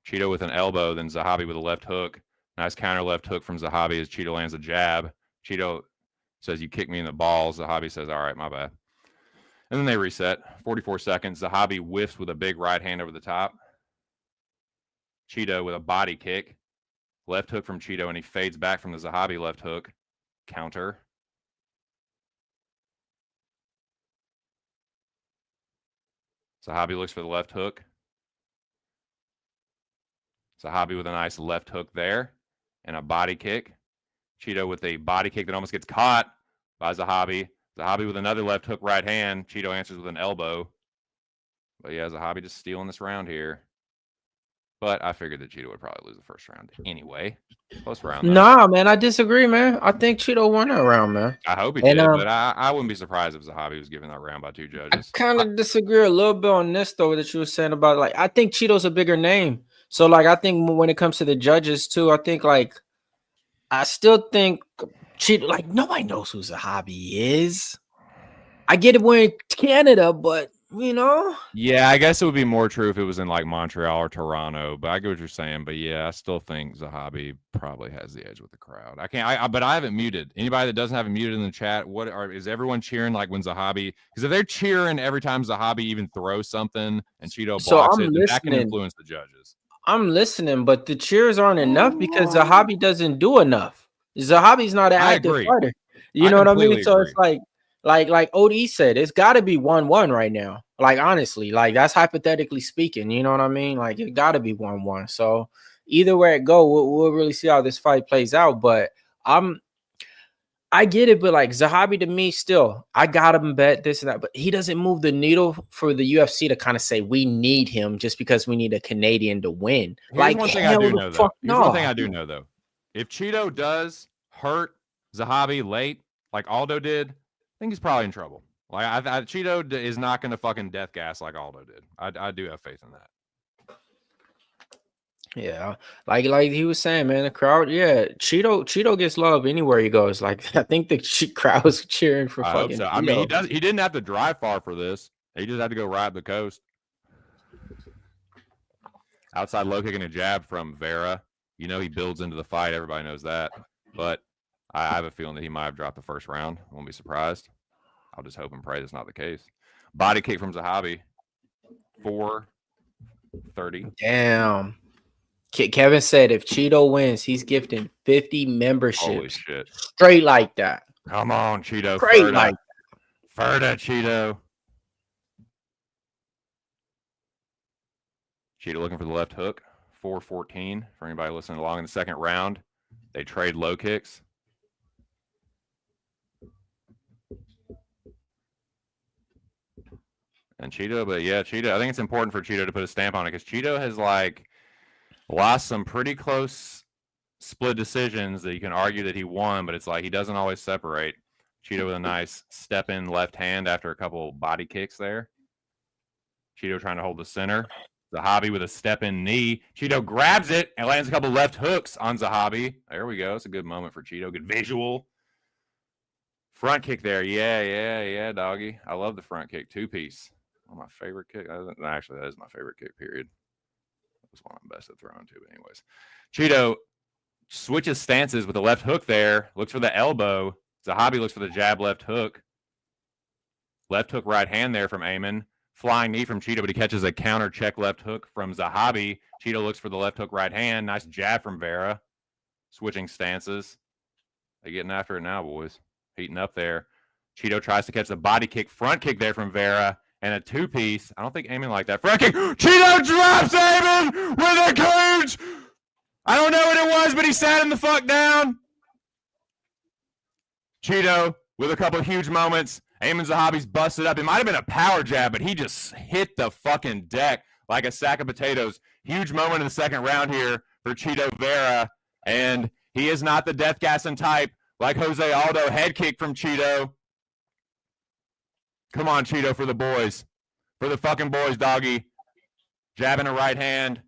Cheeto with an elbow, then Zahabi with a left hook. Nice counter left hook from Zahabi as Cheeto lands a jab. Cheeto says, "You kick me in the balls." Zahabi says, "All right, my bad." And then they reset. 44 seconds. Zahabi whiffs with a big right hand over the top. Cheeto with a body kick. Left hook from Cheeto, and he fades back from the Zahabi left hook. Counter. Zahabi looks for the left hook. Zahabi with a nice left hook there and a body kick. Cheeto with a body kick that almost gets caught by Zahabi. Zahabi with another left hook right hand. Cheeto answers with an elbow. But yeah, Zahabi just stealing this round here. But I figured that Cheeto would probably lose the first round anyway. Close round, though. Nah, man, I disagree, man. I think Cheeto won that round, man. I hope he did, but I wouldn't be surprised if Zahabi was given that round by two judges. I kind of disagree a little bit on this, though, that you were saying about, like, I think Cheeto's a bigger name. So, like, I think when it comes to the judges, too, I think, like, I still think Cheeto, like, nobody knows who Zahabi is. I get it, we're in Canada, but, you know. Yeah, I guess it would be more true if it was in, like, Montreal or Toronto, but I get what you're saying. But, yeah, I still think Zahabi probably has the edge with the crowd. But I haven't muted. Anybody that doesn't have it muted in the chat, is everyone cheering, like, when Zahabi? Because if they're cheering every time Zahabi even throws something and Cheeto blocks it, that can influence the judges. I'm listening, but the cheers aren't enough because Zahabi doesn't do enough. Zahabi's not an active fighter. You know what I mean? So it's like OD said, it's got to be 1-1 right now. Like, honestly, like, that's hypothetically speaking. You know what I mean? Like, it got to be 1-1. So either way it go, we'll really see how this fight plays out. But I get it, but like Zahabi to me still, I got him bet this and that, but he doesn't move the needle for the UFC to kind of say we need him just because we need a Canadian to win. Here's one thing I do know, though. Here's one thing I do know, though. If Cheeto does hurt Zahabi late, like Aldo did, think he's probably in trouble. Like Cheeto is not going to fucking death gas like Aldo did. I do have faith in that. Yeah, like he was saying, man, the crowd, yeah, Cheeto gets love anywhere he goes. Like I think the crowd was cheering for I fucking. hope so. I mean, he didn't have to drive far for this. He just had to go ride the coast. Outside low kick and a jab from Vera. You know he builds into the fight. Everybody knows that. But I have a feeling that he might have dropped the first round. I won't be surprised. I'll just hope and pray that's not the case. Body kick from Zahabi. 4:30. Damn. Kevin said if Cheeto wins, he's gifting 50 memberships. Holy shit. Straight like that. Come on, Cheeto. Straight like Ferda, Cheeto. Cheeto looking for the left hook. 4:14 for anybody listening along in the second round. They trade low kicks. And Cheeto, but yeah, Cheeto, I think it's important for Cheeto to put a stamp on it because Cheeto has like lost some pretty close split decisions that you can argue that he won, but it's like he doesn't always separate. Cheeto with a nice step in left hand after a couple body kicks there. Cheeto trying to hold the center. Zahabi with a step in knee. Cheeto grabs it and lands a couple left hooks on Zahabi. There we go. It's a good moment for Cheeto. Good visual. Front kick there. Yeah, doggy. I love the front kick. Two-piece. One of my favorite kick. Actually, that is my favorite kick, period. That's one I'm best at throwing to. But anyways, Cheeto switches stances with the left hook there. Looks for the elbow. Zahabi looks for the jab left hook. Left hook right hand there from Aiemann. Flying knee from Cheeto, but he catches a counter check left hook from Zahabi. Cheeto looks for the left hook right hand. Nice jab from Vera. Switching stances. They're getting after it now, boys. Heating up there. Cheeto tries to catch the body kick, front kick there from Vera. And a two-piece. I don't think Aiemann like that. Front kick. Cheeto drops Aiemann with a cage. I don't know what it was, but he sat him the fuck down. Cheeto with a couple of huge moments. Aiemann Zahabi's busted up. It might have been a power jab, but he just hit the fucking deck like a sack of potatoes. Huge moment in the second round here for Cheeto Vera. And he is not the death gassing type like Jose Aldo. Head kick from Cheeto. Come on, Cheeto, for the boys. For the fucking boys, doggy. Jabbing a right hand.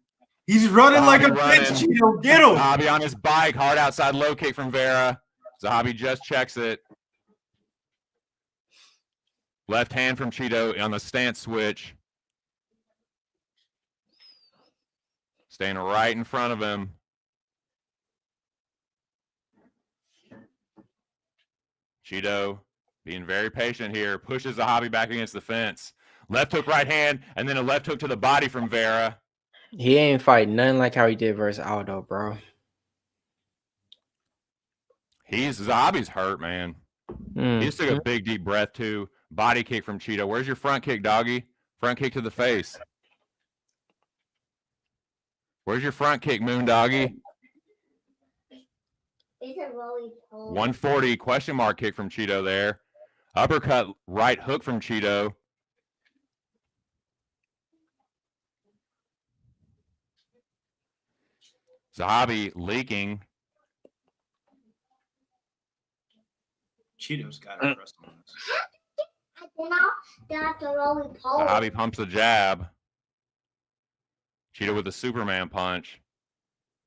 He's running Zahabi like a bitch, Cheeto. Get him. Zahabi on his bike. Hard outside low kick from Vera. Zahabi just checks it. Left hand from Cheeto on the stance switch. Staying right in front of him. Cheeto being very patient here. Pushes Zahabi back against the fence. Left hook right hand, and then a left hook to the body from Vera. He ain't fighting nothing like how he did versus Aldo, bro. Zahabi's hurt, man. He just took a big, deep breath, too. Body kick from Cheeto. Where's your front kick, doggy? Front kick to the face. Where's your front kick, Moon Doggy? 140 question mark kick from Cheeto there. Uppercut right hook from Cheeto. Zahabi leaking. Cheeto's got it. Zahabi pumps the jab. Cheeto with the Superman punch.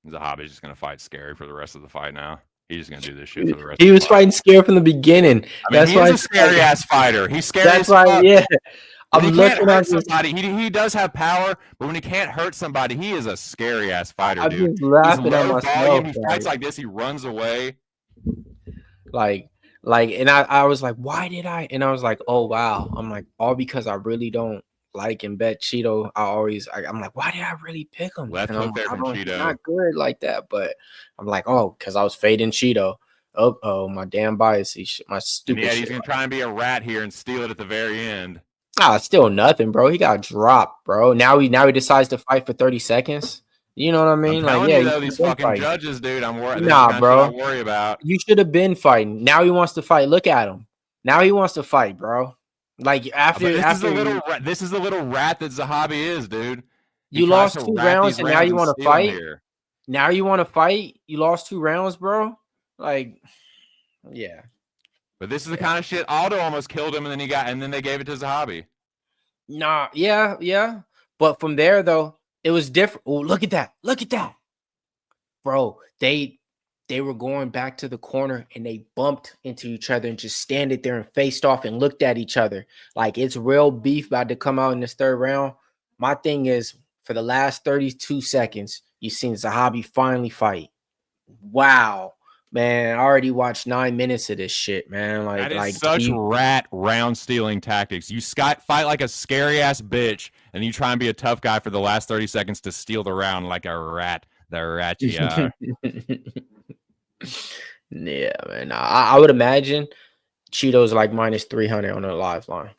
Zahabi's just going to fight scary for the rest of the fight now. He's just going to do this shit for the rest of the fight. He was fighting scary from the beginning. That's why he's a scary-ass fighter. He's scary That's as why, fuck. yeah. I'm looking at somebody. He does have power, but when he can't hurt somebody, he is a scary-ass fighter, I'm dude. just laughing at myself. Volume. He fights like this. He runs away. And I was like, why did I? And I was like, oh, wow. I'm like, all because I really don't like and bet Cheeto. I'm like, why did I really pick him? Left hook there from Cheeto. He's not good like that, but I'm like, oh, because I was fading Cheeto. Oh, my damn bias. My stupid shit. He's going to try and be a rat here and steal it at the very end. Still nothing, bro. He got dropped, bro. Now he decides to fight for 30 seconds. You know what I mean? I'm telling you, though, these fucking fighting. Judges, dude. I'm worried. Nah, bro. I worry about. You should have been fighting. Now he wants to fight. Look at him. Now he wants to fight, bro. Like this is the little rat that Zahabi is, dude. You lost 2 rounds and now you want to fight. Now you want to fight. You lost 2 rounds, bro. Like, yeah. But this is the kind of shit Aldo almost killed him, and then they gave it to Zahabi. Nah, yeah. But from there though, it was different. Oh, look at that. Bro, they were going back to the corner and they bumped into each other and just standed there and faced off and looked at each other. Like it's real beef about to come out in this third round. My thing is, for the last 32 seconds, you've seen Zahabi finally fight. Wow. Man, I already watched 9 minutes of this shit, man. That is such rat round stealing tactics. You fight like a scary ass bitch, and you try and be a tough guy for the last 30 seconds to steal the round like a rat. The rat you are. Yeah, man. I would imagine Cheeto's like minus 300 on the live line.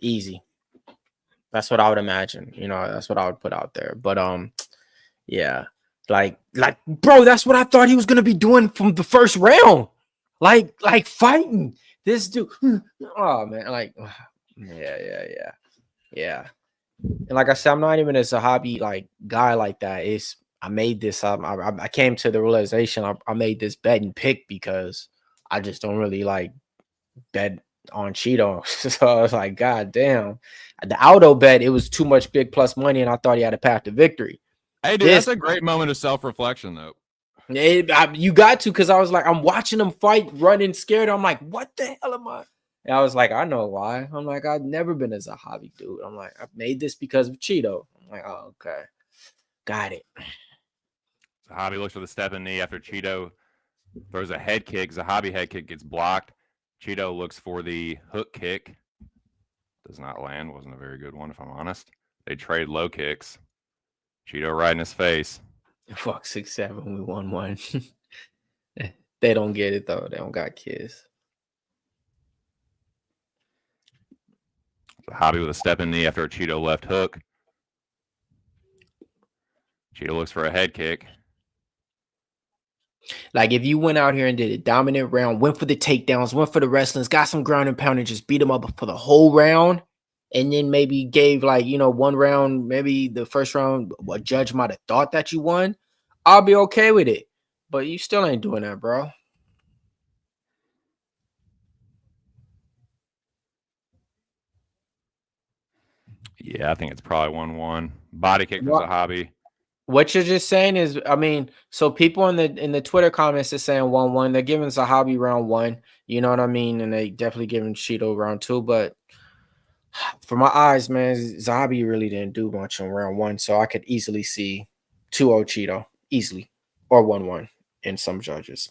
Easy. That's what I would imagine. You know, that's what I would put out there. But yeah. Like, bro, that's what I thought he was gonna be doing from the first round. Like fighting this dude. Oh man, like, yeah. And like I said, I'm not even a Zahabi like guy like that. I made this. I came to the realization I made this bet and pick because I just don't really like bet on Cheeto. So I was like, God damn. The Aldo bet, it was too much big plus money, and I thought he had a path to victory. Hey, dude, that's a great moment of self-reflection, though. You got to, because I was like, I'm watching him fight, running scared. I'm like, what the hell am I? And I was like, I know why. I'm like, I've never been a Zahabi dude. I'm like, I made this because of Cheeto. I'm like, oh, okay. Got it. Zahabi looks for the step and knee after Cheeto throws a head kick. Zahabi head kick gets blocked. Cheeto looks for the hook kick. Does not land. Wasn't a very good one, if I'm honest. They trade low kicks. Cheeto right in his face. Fuck 6-7. We won one. They don't get it though. They don't got kids. Zahabi with a step in knee after a Cheeto left hook. Cheeto looks for a head kick. Like if you went out here and did a dominant round, went for the takedowns, went for the wrestlings, got some ground and pound and just beat him up for the whole round, and then maybe gave one round, maybe the first round, a judge might have thought that you won, I'll be okay with it. But you still ain't doing that, bro. Yeah, I think it's probably 1-1. Body kick for Zahabi. What you're just saying is, I mean, so people in the Twitter comments are saying 1-1. They're giving Zahabi round 1. You know what I mean? And they definitely giving Cheeto round 2. But for my eyes, man, Zahabi really didn't do much in round 1. So I could easily see 2-0 Cheeto. Easily. Or 1-1 in some judges.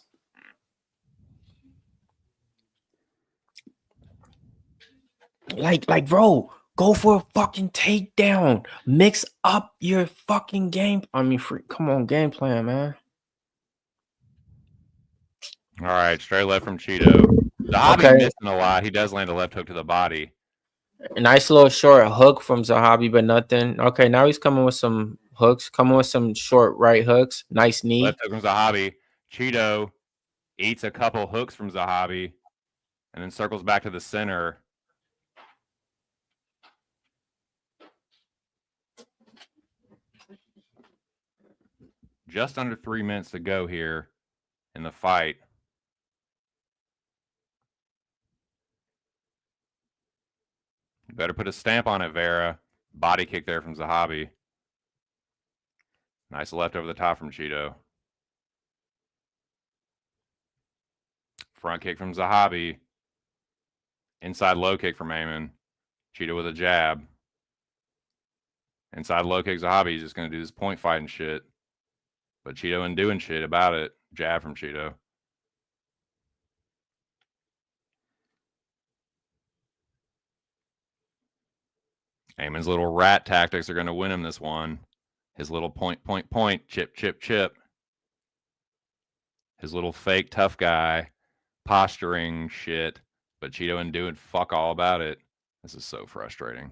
Like, bro, go for a fucking takedown. Mix up your fucking game. I mean, come on, game plan, man. All right, straight left from Cheeto. Zahabi missing a lot. He does land a left hook to the body. A nice little short hook from Zahabi, but nothing. Okay, now he's coming with some hooks. Coming with some short right hooks. Nice knee. Left hook from Zahabi. Cheeto eats a couple hooks from Zahabi and then circles back to the center. Just under 3 minutes to go here in the fight. You better put a stamp on it, Vera. Body kick there from Zahabi. Nice left over the top from Cheeto. Front kick from Zahabi. Inside low kick from Aiemann. Cheeto with a jab. Inside low kick Zahabi. He's just going to do this point fighting shit. But Cheeto ain't doing shit about it. Jab from Cheeto. Aimann's little rat tactics are going to win him this one. His little point, chip, chip, chip. His little fake tough guy posturing shit. But Cheeto ain't doing fuck all about it. This is so frustrating.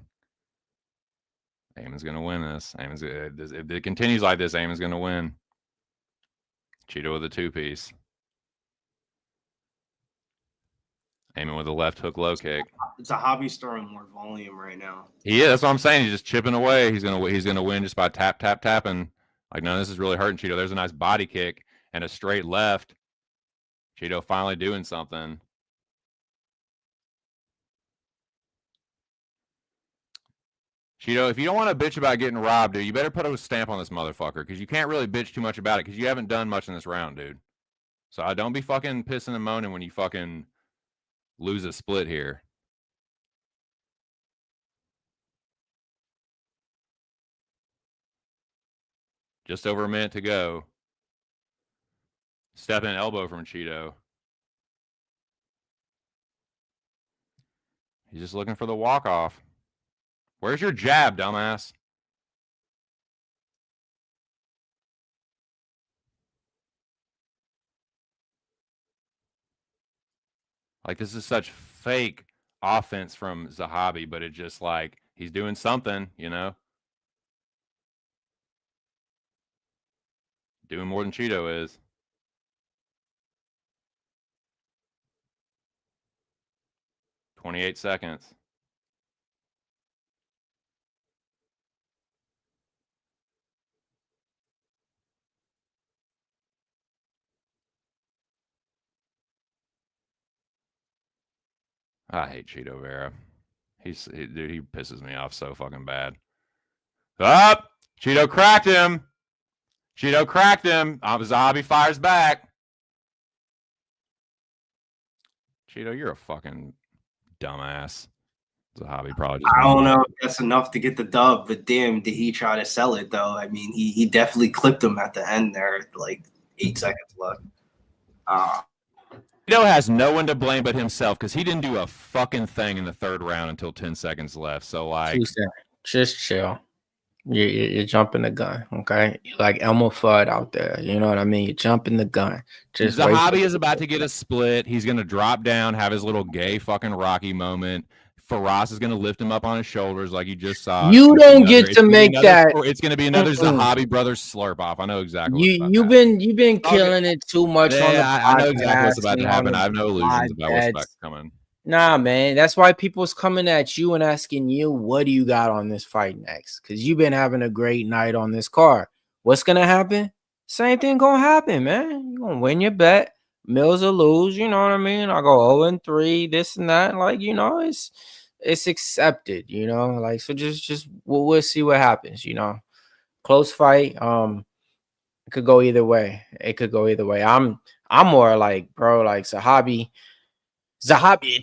Aimann's going to win this. If it continues like this, Aimann's going to win. Cheeto with a two-piece. Aiemann with a left hook low kick. Zahabi's throwing more volume right now. Yeah, that's what I'm saying. He's just chipping away. He's gonna win just by tapping. Like, no, this is really hurting Cheeto. There's a nice body kick and a straight left. Cheeto finally doing something. Cheeto, if you don't want to bitch about getting robbed, dude, you better put a stamp on this motherfucker because you can't really bitch too much about it because you haven't done much in this round, dude. So I don't be fucking pissing and moaning when you fucking lose a split here. Just over a minute to go. Step in elbow from Cheeto. He's just looking for the walk-off. Where's your jab, dumbass? Like, this is such fake offense from Zahabi, but it just like, he's doing something, you know? Doing more than Cheeto is. "28 seconds. I hate Cheeto Vera. Dude, he pisses me off so fucking bad. Up! Cheeto cracked him. Cheeto cracked him. Zahabi fires back. Cheeto, you're a fucking dumbass. Zahabi probably just. I don't know if that's enough to get the dub, but damn, did he try to sell it though? I mean, he definitely clipped him at the end there, like 8 seconds left. Cheeto has no one to blame but himself because he didn't do a fucking thing in the third round until 10 seconds left. So like, just chill. You're jumping the gun, okay? You're like Elmo Fudd out there. You know what I mean? You're jumping the gun. Just Zahabi is about to get a split. He's gonna drop down, have his little gay fucking Rocky moment. Fiorot is gonna lift him up on his shoulders like you just saw. You don't get to make that. It's gonna be another Zahabi brothers slurp off. I know exactly. You've been killing it too much on the podcast. I know exactly what's about to happen. I have no illusions about what's coming. Nah, man. That's why people's coming at you and asking you, what do you got on this fight next? Because you've been having a great night on this card. What's going to happen? Same thing going to happen, man. You're going to win your bet. Mills will lose. You know what I mean? I go 0-3, this and that. Like, you know, it's accepted, you know? Like, so just we'll see what happens, you know? Close fight. It could go either way. It could go either way. I'm more like, bro, like Zahabi,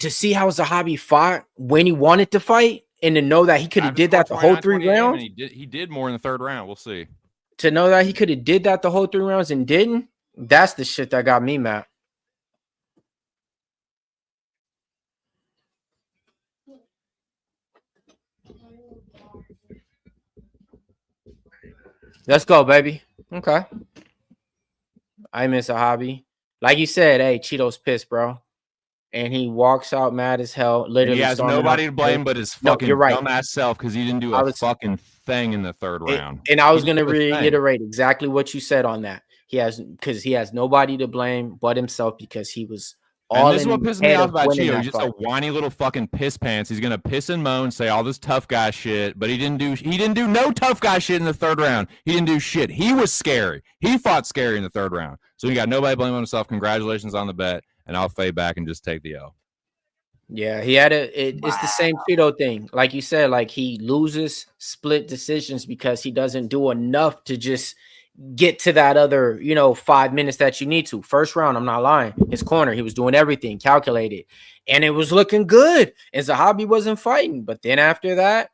to see how Zahabi fought when he wanted to fight and to know that he could have did that the whole 3 rounds. He did more in the third round. We'll see. To know that he could have did that the whole 3 rounds and didn't, that's the shit that got me mad. Let's go, baby. Okay. I miss Zahabi. Like you said, hey, Cheeto's pissed, bro. And he walks out mad as hell. Literally, he has nobody to blame but his fucking dumbass self because he didn't do a fucking thing in the third round. And I was going to reiterate exactly what you said on that. He has nobody to blame but himself because he was all. And this is what pisses me off about Cheeto. He's just a whiny little fucking piss pants. He's gonna piss and moan, say all this tough guy shit, but he didn't do no tough guy shit in the third round. He didn't do shit. He was scary. He fought scary in the third round. So he got nobody blaming himself. Congratulations on the bet. And I'll fade back and just take the L. Yeah, he had it's the same Cheeto thing. Like you said, like he loses split decisions because he doesn't do enough to just get to that other, 5 minutes that you need to. First round, I'm not lying. His corner, he was doing everything, calculated. And it was looking good. And Zahabi wasn't fighting. But then after that,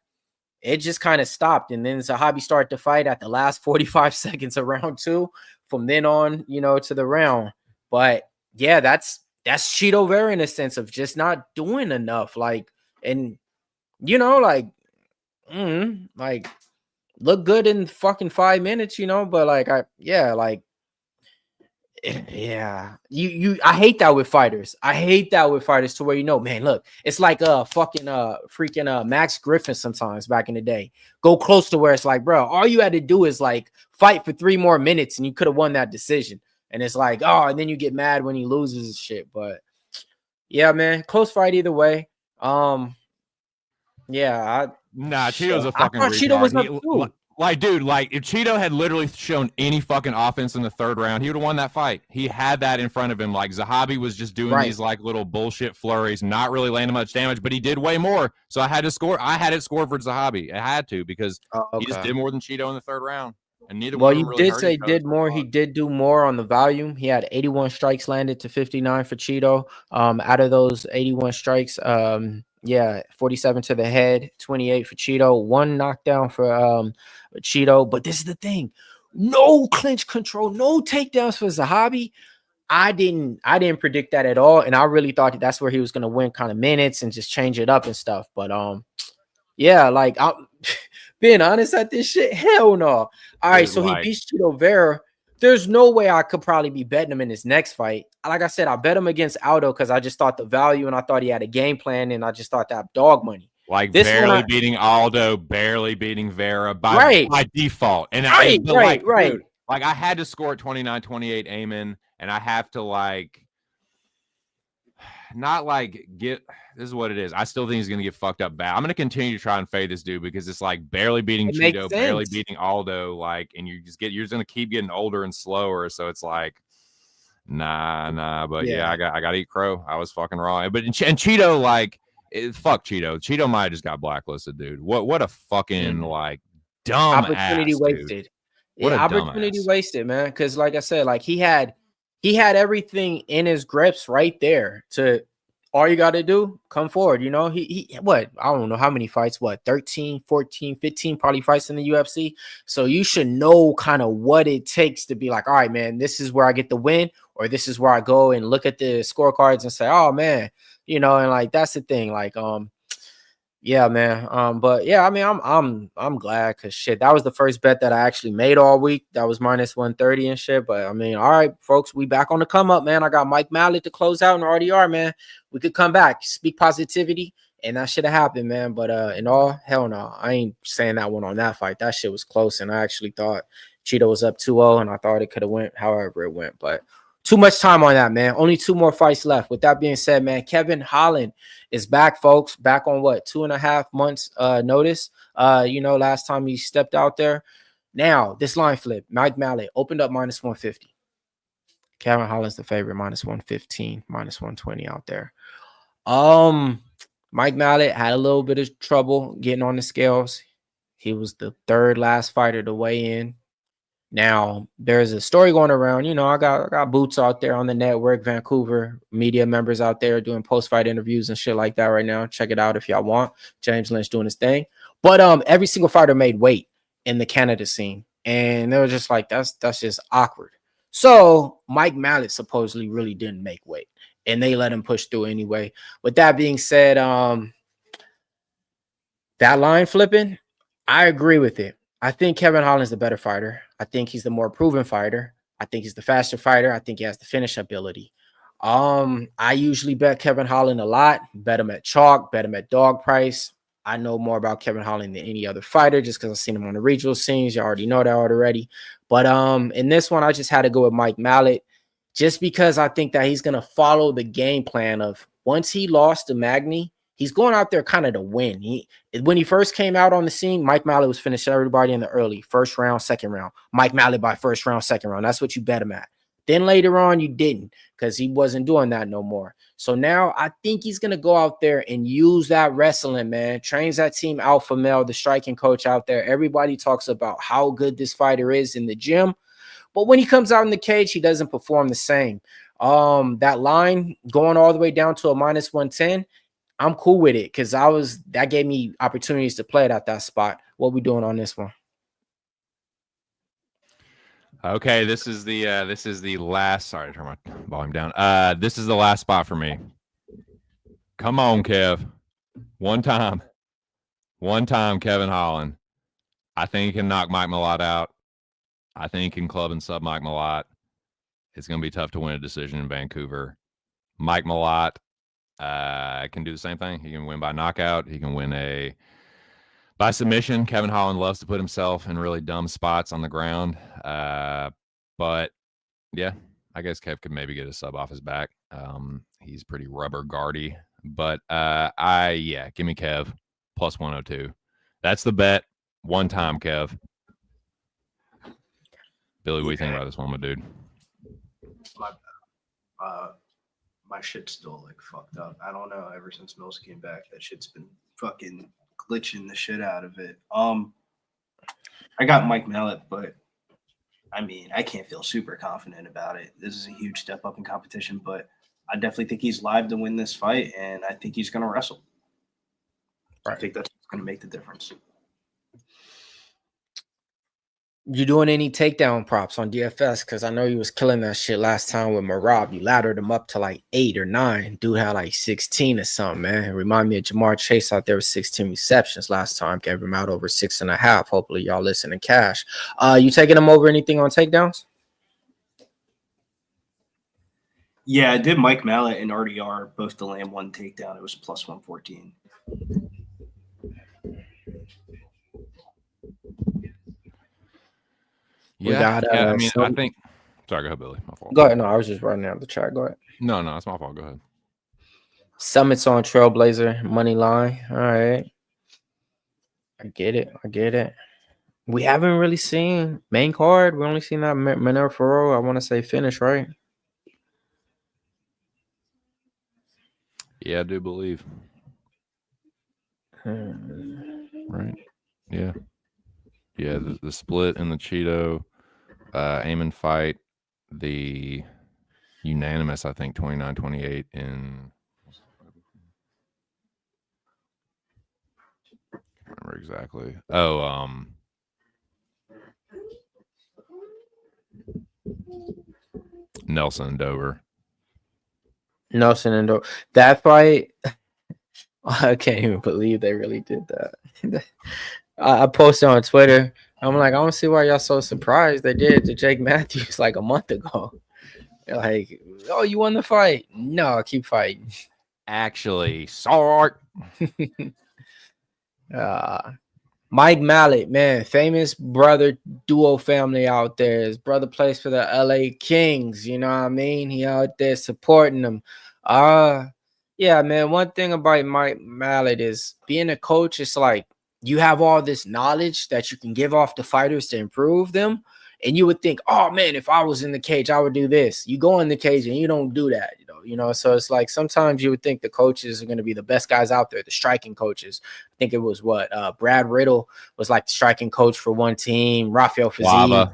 it just kind of stopped. And then Zahabi started to fight at the last 45 seconds of round 2. From then on, to the round. But yeah, that's Cheeto Vera in a sense of just not doing enough. Like, and like look good in fucking 5 minutes, but I hate that with fighters. I hate that with fighters to where man, look, it's like freaking Max Griffin sometimes back in the day. Go close to where it's like, bro, all you had to do is like fight for 3 more minutes and you could have won that decision. And it's like, oh, and then you get mad when he loses and shit. But yeah, man, close fight either way. Cheeto's a fucking retard. Cheeto was up too. Like, dude, like if Cheeto had literally shown any fucking offense in the third round, he would have won that fight. He had that in front of him. Like Zahabi was just doing these like little bullshit flurries, not really landing much damage, but he did way more. So I had to score. I had it scored for Zahabi. I had to because he just did more than Cheeto in the third round. And neither one of them really did hurt say each other did more. He did do more on the volume. He had 81 strikes landed to 59 for Cheeto. Out of those 81 strikes, 47 to the head, 28 for Cheeto, 1 knockdown for Cheeto. But this is the thing: no clinch control, no takedowns for Zahabi. I didn't predict that at all, and I really thought that's where he was going to win kind of minutes and just change it up and stuff. But yeah, like I'm being honest at this shit, hell no. All right, so he beats Cheeto Vera. There's no way I could probably be betting him in his next fight. Like I said, I bet him against Aldo because I just thought the value and I thought he had a game plan and I just thought that dog money. Like this barely beating Aldo, barely beating Vera by default. And right. Dude, like I had to score at 29-28 Aiemann, and I have to not like get this is what it is. I still think he's gonna get fucked up bad. I'm gonna continue to try and fade this dude because it's like barely beating Cheeto, barely beating Aldo, like, and you're just gonna keep getting older and slower. So it's like, nah. But yeah, I got to eat crow. I was fucking wrong. But and Cheeto, like, fuck Cheeto. Cheeto might have just got blacklisted, dude. What a fucking like dumb opportunity ass, wasted. Dude. What a opportunity wasted, man. Because like I said, like he had everything in his grips right there to all you got to do, come forward. You know, he what? I don't know how many fights, 13, 14, 15 probably fights in the UFC. So you should know kind of what it takes to be like, all right, man, this is where I get the win, or this is where I go and look at the scorecards and say, oh man, you know, and like that's the thing. Like, yeah, man. But yeah, I mean, I'm glad because shit, that was the first bet that I actually made all week. That was minus 130 and shit. But I mean, all right, folks, we back on the come up, man. I got Mike Malott to close out in RDR, man. We could come back, speak positivity, and that should have happened, man. But in all, hell no, I ain't saying that one on that fight. That shit was close, and I actually thought Cheeto was up 2-0, and I thought it could have went however it went, but. Too much time on that, man. Only 2 more fights left. With that being said, man, Kevin Holland is back, folks. Back on what, 2.5 months notice. You know, last time he stepped out there. Now, this line flip, Mike Malott opened up minus 150. Kevin Holland's the favorite, minus 115, minus 120 out there. Mike Malott had a little bit of trouble getting on the scales. He was the 3rd last fighter to weigh in. Now, there's a story going around. You know, I got boots out there on the network, Vancouver, media members out there doing post-fight interviews and shit like that right now. Check it out if y'all want. James Lynch doing his thing. But every single fighter made weight in the Canada scene. And they were just like, that's just awkward. So Mike Malott supposedly really didn't make weight. And they let him push through anyway. With that being said, that line flipping, I agree with it. I think Kevin Holland's the better fighter. I think he's the more proven fighter. I think he's the faster fighter. I think he has the finish ability. I usually bet Kevin Holland a lot. Bet him at chalk, bet him at dog price. I know more about Kevin Holland than any other fighter just because I've seen him on the regional scenes. You already know that already. But in this one, I just had to go with Mike Malott just because I think that he's going to follow the game plan of once he lost to Magny, he's going out there kind of to win. When he first came out on the scene, Mike Malott was finishing everybody in the early first round, second round. Mike Malott by first round, second round. That's what you bet him at. Then later on, you didn't because he wasn't doing that no more. So now I think he's going to go out there and use that wrestling, man. Trains that team Alpha Male, the striking coach out there. Everybody talks about how good this fighter is in the gym. But when he comes out in the cage, he doesn't perform the same. That line going all the way down to a minus 110, I'm cool with it because that gave me opportunities to play it at that spot. What we doing on this one? Okay, this is the last. Sorry, turn my volume down. This is the last spot for me. Come on, Kev. One time, Kevin Holland. I think he can knock Mike Malott out. I think he can club and sub Mike Malott. It's going to be tough to win a decision in Vancouver. Mike Malott can do the same thing. He can win by knockout. He can win by submission. Kevin Holland loves to put himself in really dumb spots on the ground. But yeah, I guess Kev could maybe get a sub off his back. He's pretty rubber guardy. But give me Kev plus 102. That's the bet. One time, Kev. Billy, what do you think about this one, my dude? My shit's still like fucked up. I don't know. Ever since Mills came back, that shit's been fucking glitching the shit out of it. I got Mike Malott, but I mean, I can't feel super confident about it. This is a huge step up in competition, but I definitely think he's live to win this fight, and I think he's going to wrestle. Right. I think that's going to make the difference. You doing any takedown props on DFS? Because I know you was killing that shit last time with Marab. You laddered him up to like 8 or 9. Dude had like 16 or something, man. It reminded me of Jamar Chase out there with 16 receptions last time. Gave him out over 6.5. Hopefully y'all listen in cash. You taking him over anything on takedowns? Yeah, I did Mike Malott and RDR both to land 1 takedown. It was plus 114. Yeah, I mean, I think. Sorry, go ahead, Billy. My fault. Go ahead. No, I was just running out the chat. Go ahead. No, it's my fault. Go ahead. Summits on Trailblazer money line. All right, I get it. We haven't really seen main card. We only seen that Manon Ferro. I want to say finish, right? Yeah, I do believe. Right. Yeah. Yeah, the split in the Cheeto, Aiemann fight, the unanimous, I think, 29-28 in. I can't remember exactly. Oh, Nelson and Dover. That fight, I can't even believe they really did that. I posted on Twitter. I'm like, I don't see why y'all so surprised. They did it to Jake Matthews like a month ago. They're like, oh, you won the fight. No, keep fighting. Actually, sorry. Mike Malott, man, famous brother duo family out there. His brother plays for the LA Kings. You know what I mean? He out there supporting them. Yeah, man. One thing about Mike Malott is being a coach. It's like you have all this knowledge that you can give off to fighters to improve them. And you would think, oh man, if I was in the cage, I would do this. You go in the cage and you don't do that, you know. So it's like sometimes you would think the coaches are going to be the best guys out there, the striking coaches. I think it was Brad Riddle was like the striking coach for one team. Rafael Fiziev,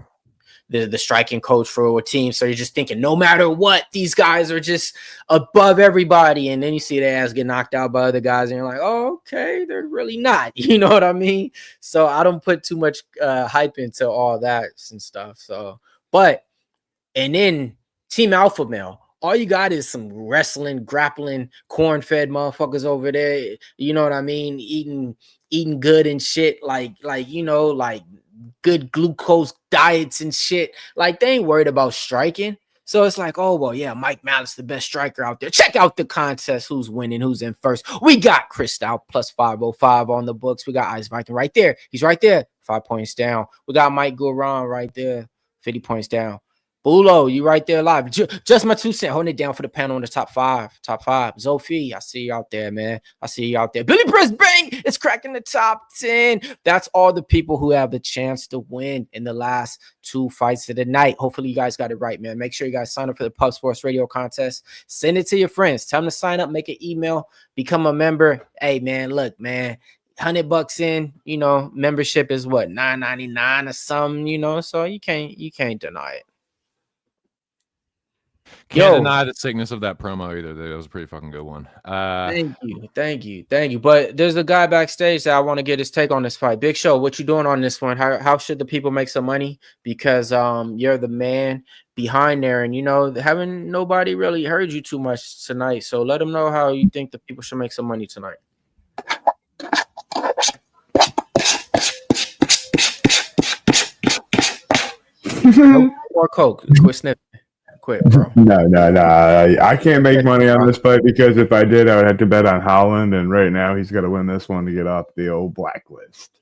the striking coach for a team. So you're just thinking, no matter what, these guys are just above everybody. And then you see their ass get knocked out by other guys, and you're like, oh, okay, they're really not. You know what I mean? So I don't put too much hype into all that and stuff. So, and then Team Alpha Male, all you got is some wrestling, grappling, corn-fed motherfuckers over there. You know what I mean? Eating good and shit, like good glucose diets and shit. Like they ain't worried about striking. So it's like, oh, well, yeah, Mike Mallott's the best striker out there. Check out the contest. Who's winning? Who's in first? We got Chris Stout plus 505 on the books. We got Ice Viking right there. He's right there. 5 points down. We got Mike Guran right there. 50 points down. Bulo, you right there live. Just my 2 cents. Holding it down for the panel in the top five. Zophie, I see you out there, man. I see you out there. Billy Brisbane is cracking the top 10. That's all the people who have the chance to win in the last 2 fights of the night. Hopefully you guys got it right, man. Make sure you guys sign up for the Pub Sports Radio contest. Send it to your friends. Tell them to sign up, make an email, become a member. Hey, man, look, man. $100 in, membership is what, $9.99 or something, so you can't deny it. Can't deny the sickness of that promo either. That was a pretty fucking good one. Thank you. But there's a guy backstage that I want to get his take on this fight. Big Show, what you doing on this one? How should the people make some money? Because you're the man behind there, and haven't nobody really heard you too much tonight. So let them know how you think the people should make some money tonight. No more coke. Quit sniffing. Quit, bro. No. I can't make money on this fight because if I did, I would have to bet on Holland, and right now he's got to win this one to get off the old blacklist.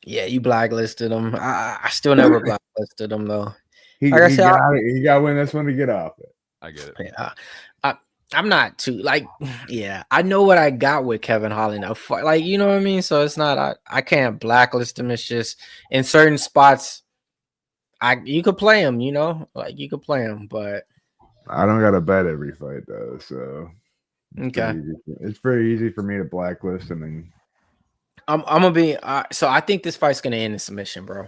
Yeah, you blacklisted him. I still never blacklisted him though. He got to win this one to get off it. I get it. Yeah, I'm not too I know what I got with Kevin Holland. Like, you know what I mean? So it's not I can't blacklist him. It's just in certain spots You could play him, you know, like you could play him, but I don't got to bet every fight though, so okay. It's pretty easy for me to blacklist him. And I'm gonna be so I think this fight's gonna end in submission, bro.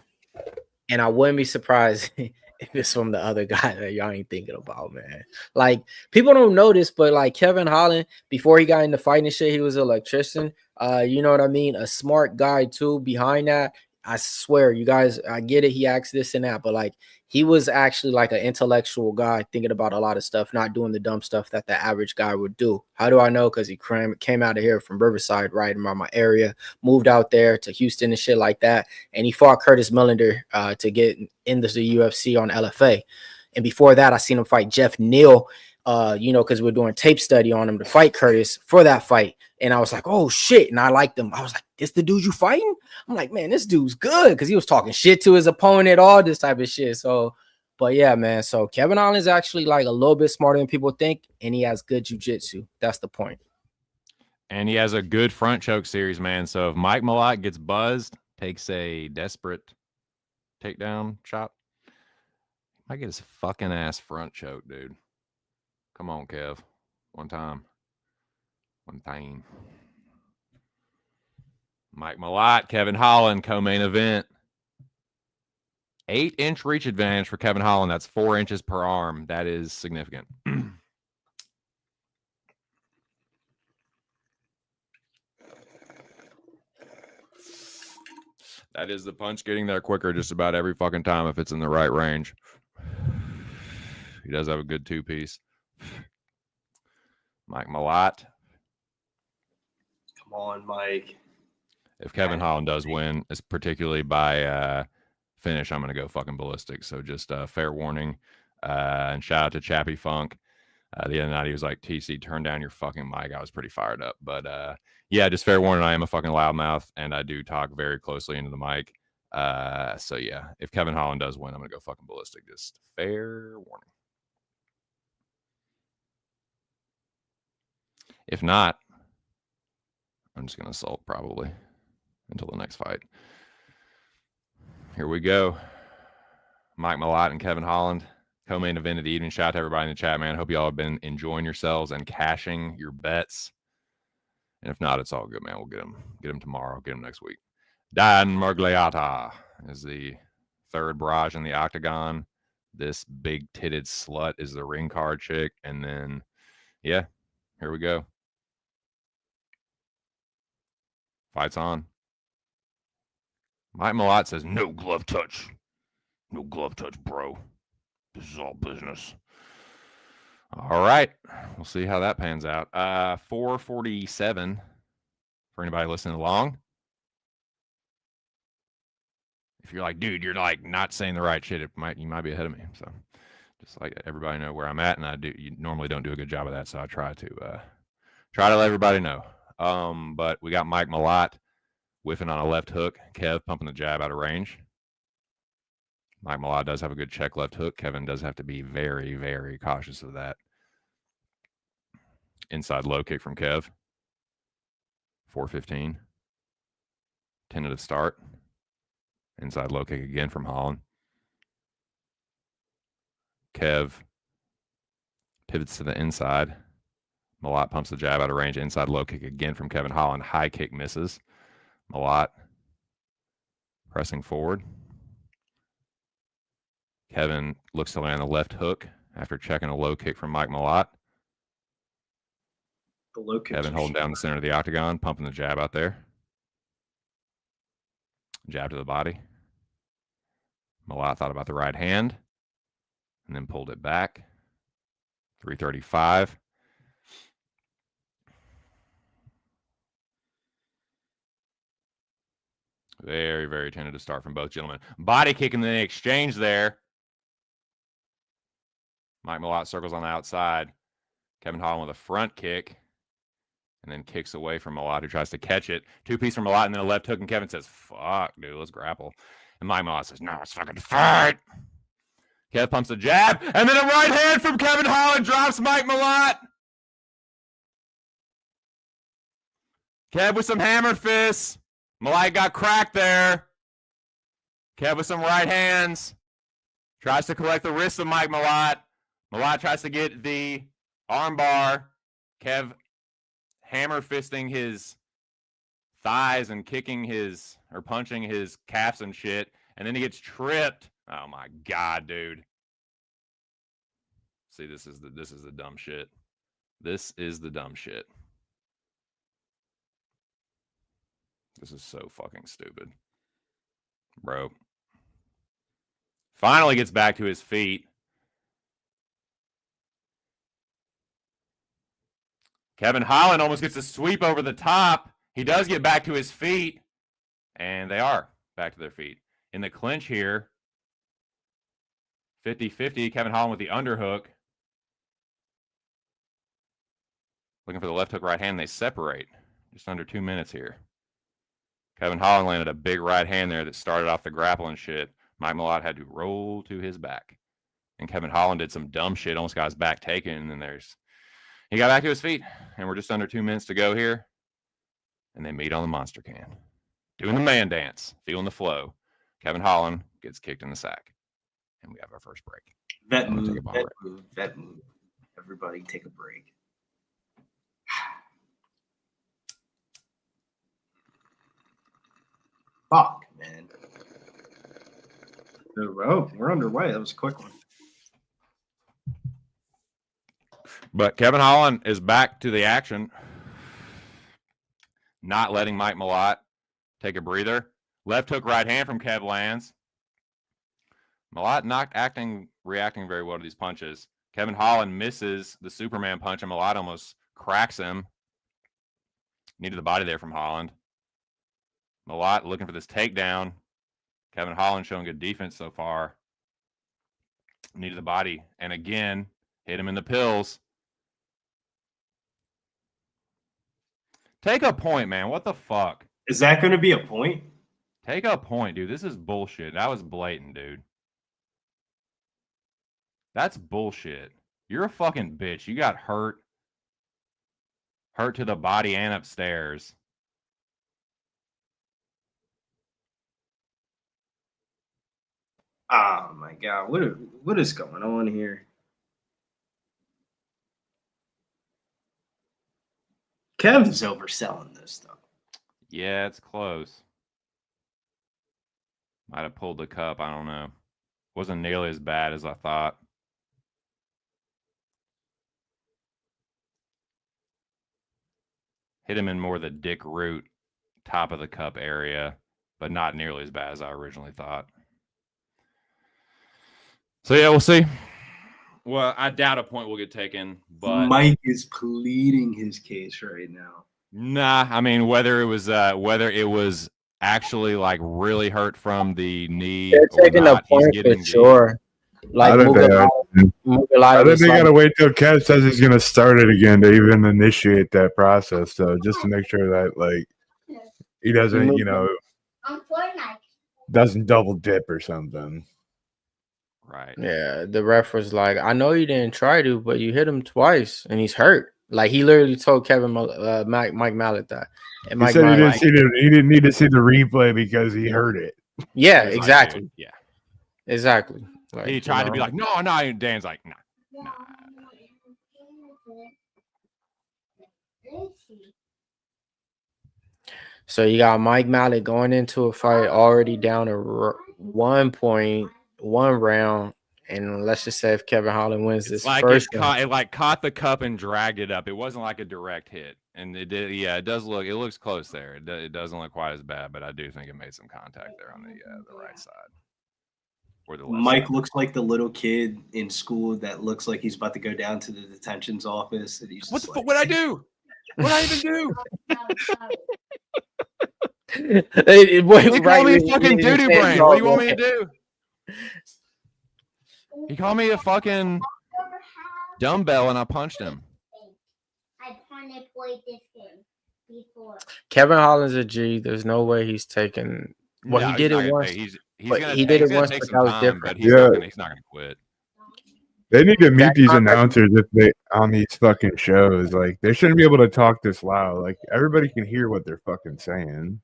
And I wouldn't be surprised if it's from the other guy that y'all ain't thinking about, man. Like people don't know this, but like Kevin Holland, before he got into fighting and shit, he was an electrician. You know what I mean? A smart guy too. Behind that, I swear, you guys, I get it. He acts this and that, but like he was actually like an intellectual guy thinking about a lot of stuff, not doing the dumb stuff that the average guy would do. How do I know? Because he came out of here from Riverside, right around my area, moved out there to Houston and shit like that. And he fought Curtis Millender to get into the UFC on LFA. And before that, I seen him fight Jeff Neal, you know, because we're doing tape study on him to fight Curtis for that fight. And I was like, oh shit. And I liked him. I was like, this the dude you fighting? I'm like, man, this dude's good, because he was talking shit to his opponent, all this type of shit. So, but yeah, man. So Kevin Holland is actually like a little bit smarter than people think, and he has good jiu-jitsu. That's the point. And he has a good front choke series, man. So if Mike Malott gets buzzed, takes a desperate takedown chop, might get his fucking ass front choke, dude. Come on, Kev. One time. Mike Malott, Kevin Holland, co-main event. 8-inch reach advantage for Kevin Holland. That's 4 inches per arm. That is significant. That is the punch getting there quicker just about every fucking time if it's in the right range. He does have a good two-piece. Mike Malott. Come on, Mike. If Kevin Holland does win, it's particularly by finish, I'm going to go fucking ballistic. So just fair warning. And shout out to Chappie Funk. The other night he was like, TC, turn down your fucking mic. I was pretty fired up. But yeah, just fair warning. I am a fucking loudmouth, and I do talk very closely into the mic. So yeah, if Kevin Holland does win, I'm going to go fucking ballistic. Just fair warning. If not, I'm just going to assault probably until the next fight. Here we go. Mike Malott and Kevin Holland, co-main event of the evening. Shout out to everybody in the chat, man. Hope you all have been enjoying yourselves and cashing your bets. And if not, it's all good, man. We'll get them tomorrow. Get them next week. Dan Margliata is the third barrage in the octagon. This big-titted slut is the ring card chick. And then, yeah, here we go. Fight's on. Mike Malott says, no glove touch. No glove touch, bro. This is all business. All right. We'll see how that pans out. 447 for anybody listening along. If you're like, dude, you're like not saying the right shit, you might be ahead of me. So just like everybody know where I'm at, and you normally don't do a good job of that, so I try to let everybody know. But we got Mike Malott whiffing on a left hook. Kev pumping the jab out of range. Mike Malott does have a good check left hook. Kevin does have to be very, very cautious of that. Inside low kick from Kev. 415. Tentative start. Inside low kick again from Holland. Kev pivots to the inside. Malott pumps the jab out of range. Inside low kick again from Kevin Holland. High kick misses. Malott pressing forward. Kevin looks to land the left hook after checking a low kick from Mike Malott. The low kick. Kevin holding down the center of the octagon, pumping the jab out there. Jab to the body. Malott thought about the right hand and then pulled it back. 335. Very, very tentative start from both gentlemen. Body kick in the exchange there. Mike Malott circles on the outside. Kevin Holland with a front kick. And then kicks away from Malott, who tries to catch it. Two-piece from Malott, and then a left hook, and Kevin says, fuck, dude, let's grapple. And Mike Malott says, no, let's fucking fight. Kev pumps a jab, and then a right hand from Kevin Holland drops Mike Malott. Kev with some hammered fists. Malott got cracked there. Kev with some right hands. Tries to collect the wrists of Mike Malott. Malott tries to get the armbar. Kev hammer fisting his thighs and kicking his or punching his calves and shit. And then he gets tripped. Oh my God, dude. See, this is the dumb shit. This is the dumb shit. This is so fucking stupid. Bro. Finally gets back to his feet. Kevin Holland almost gets a sweep over the top. He does get back to his feet. And they are back to their feet. In the clinch here, 50-50. Kevin Holland with the underhook. Looking for the left hook, right hand. They separate. Just under 2 minutes here. Kevin Holland landed a big right hand there that started off the grapple and shit. Mike Malott had to roll to his back. And Kevin Holland did some dumb shit. Almost got his back taken. And then he got back to his feet. And we're just under 2 minutes to go here. And they meet on the monster can. Doing the man dance. Feeling the flow. Kevin Holland gets kicked in the sack. And we have our first break. Vet move. Everybody take a break. Fuck, man. We're underway. That was a quick one. But Kevin Holland is back to the action. Not letting Mike Malott take a breather. Left hook, right hand from Kev lands. Malott not reacting very well to these punches. Kevin Holland misses the Superman punch, and Malott almost cracks him. Needed the body there from Holland. Malott looking for this takedown. Kevin Holland showing good defense so far. Needed the body. And again, hit him in the pills. Take a point, man. What the fuck? Is that going to be a point? Take a point, dude. This is bullshit. That was blatant, dude. That's bullshit. You're a fucking bitch. You got hurt. Hurt to the body and upstairs. Oh my God. What is going on here? Kev's overselling this stuff. Yeah, it's close. Might have pulled the cup. I don't know. Wasn't nearly as bad as I thought. Hit him in more the dick root, top of the cup area, but not nearly as bad as I originally thought. So, yeah, we'll see. Well, I doubt a point will get taken, but Mike is pleading his case right now. Nah, I mean whether it was actually like really hurt from the knee. They're taking a point for sure. Like I think they gotta wait till Kev says he's gonna start it again to even initiate that process. So just to make sure that like he doesn't, doesn't double dip or something. Right. Yeah, the ref was like, I know you didn't try to, but you hit him twice and he's hurt. Like he literally told Mike Malott that. And Mike said he didn't need to see the replay because he heard it. Yeah, exactly. Like, yeah. Exactly. Like, he tried to be like, no. Dan's like, nah. So you got Mike Malott going into a fight already down to 1 point, 1 round, and let's just say if Kevin Holland wins this first it caught the cup and dragged it up. It wasn't like a direct hit, and it did. Yeah, it looks close there. It doesn't look quite as bad, but I do think it made some contact there on the right side. Or the left Mike side. looks like the little kid in school that looks like he's about to go down to the detention's office, and he's what the fuck? What'd I do? What'd I even do? He called me a fucking doo-doo brain. What do you want me to do? He called me a fucking dumbbell, and I punched him. Kevin Holland's a G. There's no way he's taking. Well, he did it once. He did it once, but that was different. He's not gonna quit. They need to meet these announcers on these fucking shows. Like they shouldn't be able to talk this loud. Like everybody can hear what they're fucking saying.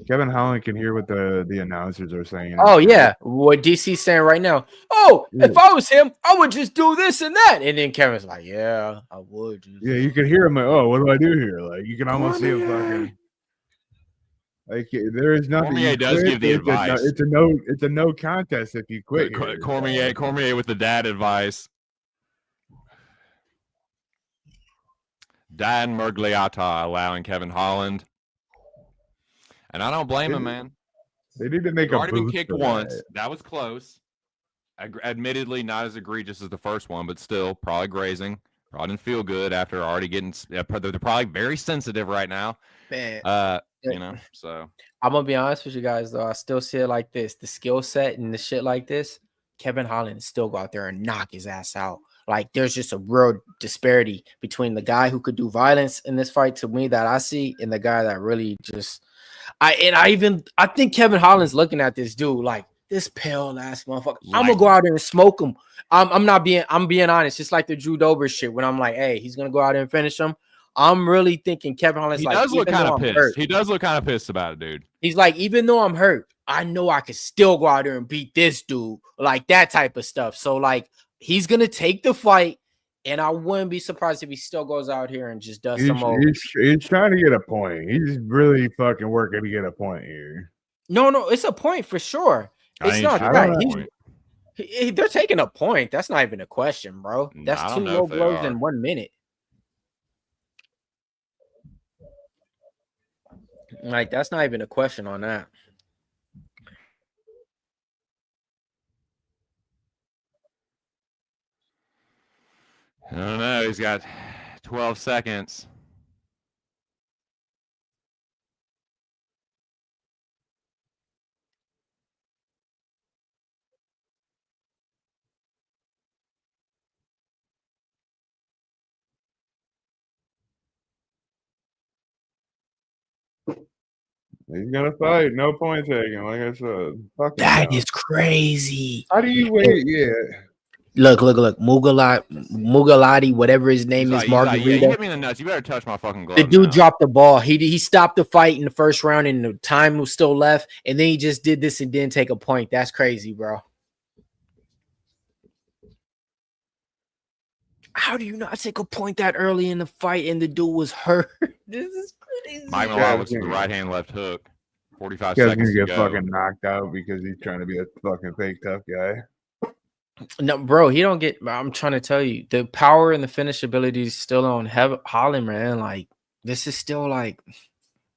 Kevin Holland can hear what the announcers are saying. Oh yeah, what DC's saying right now. Oh, if I was him, I would just do this and that. And then Kevin's like, yeah, I would. Yeah, you can hear him like, oh, what do I do here? Like you can almost see him fucking. Like there is nothing. Cormier does give the advice. It's a no contest if you quit. Cormier with the dad advice. Dan Mergliata allowing Kevin Holland. And I don't blame him, man. They need to make already been kicked once. That was close. Admittedly, not as egregious as the first one, but still probably grazing. Probably didn't feel good after already getting. They're probably very sensitive right now. Man. You know, so I'm gonna be honest with you guys though. I still see it like this: the skill set and the shit like this. Kevin Holland still go out there and knock his ass out. Like there's just a real disparity between the guy who could do violence in this fight to me that I see, and the guy that really just. I think Kevin Holland's looking at this dude like this pale ass motherfucker. I'm gonna go out there and smoke him. I'm being honest. It's like the Drew Dober shit when I'm like, hey, he's gonna go out there and finish him. I'm really thinking Kevin Holland's he like, does look kind of pissed. Hurt, he does look kind of pissed about it, dude. He's like, even though I'm hurt, I know I could still go out there and beat this dude, like that type of stuff. So like, he's gonna take the fight, and I wouldn't be surprised if he still goes out here and just does some more. He's trying to get a point. He's really fucking working to get a point here. No, it's a point for sure. It's not that. They're taking a point. That's not even a question, bro. That's 2 low blows in 1 minute. Like, that's not even a question on that. I don't know. He's got 12 seconds. He's gonna fight. No point taken. Like I said. That is crazy. How do you wait? Yeah. Look. Mugalati, whatever his name is, Margarita. Like, yeah, you hit me in the nuts. You better touch my fucking glove. The dude dropped the ball. He stopped the fight in the first round, and the time was still left. And then he just did this and didn't take a point. That's crazy, bro. How do you not take a point that early in the fight and the dude was hurt? This is crazy. Mike Malott with the right hand, left hook. 45 He's seconds gonna to get go. fucking knocked out because he's trying to be a fucking fake tough guy. No, bro, he don't get. I'm trying to tell you, the power and the finish ability is still on Holland, man. Like this is still like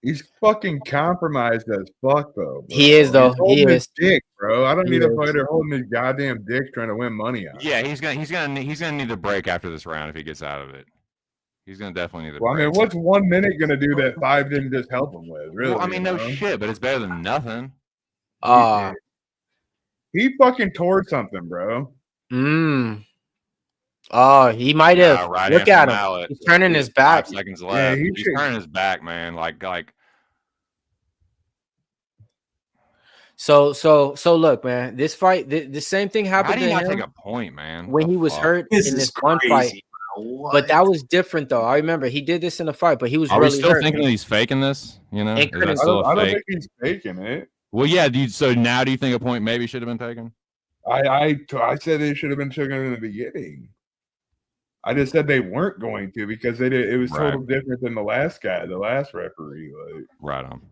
he's fucking compromised as fuck, though. Bro. He is though. He is dick, bro. I don't need a fighter holding his goddamn dick trying to win money out. Yeah, he's gonna need a break after this round if he gets out of it. He's gonna definitely need a break. I mean, what's 1 minute gonna do that 5 didn't just help him with? Really? Well, I mean, no shit, but it's better than nothing. He fucking tore something, bro. Oh, he might have. Yeah, right. Look at him. Malott. He's turning his back. 5 seconds left. Yeah, he's turning his back, man. Like. So look, man. This fight, the same thing happened. How do you to not him take a point, man? when he was hurt in this one fight. But that was different, though. I remember he did this in a fight, but he was Are really we still hurt. thinking that he's faking this? You know, I don't think he's faking it. Well, yeah, dude. So now, do you think a point maybe should have been taken? I said it should have been taken in the beginning. I just said they weren't going to because they did. It was totally different than the last guy, the last referee. Like, right on.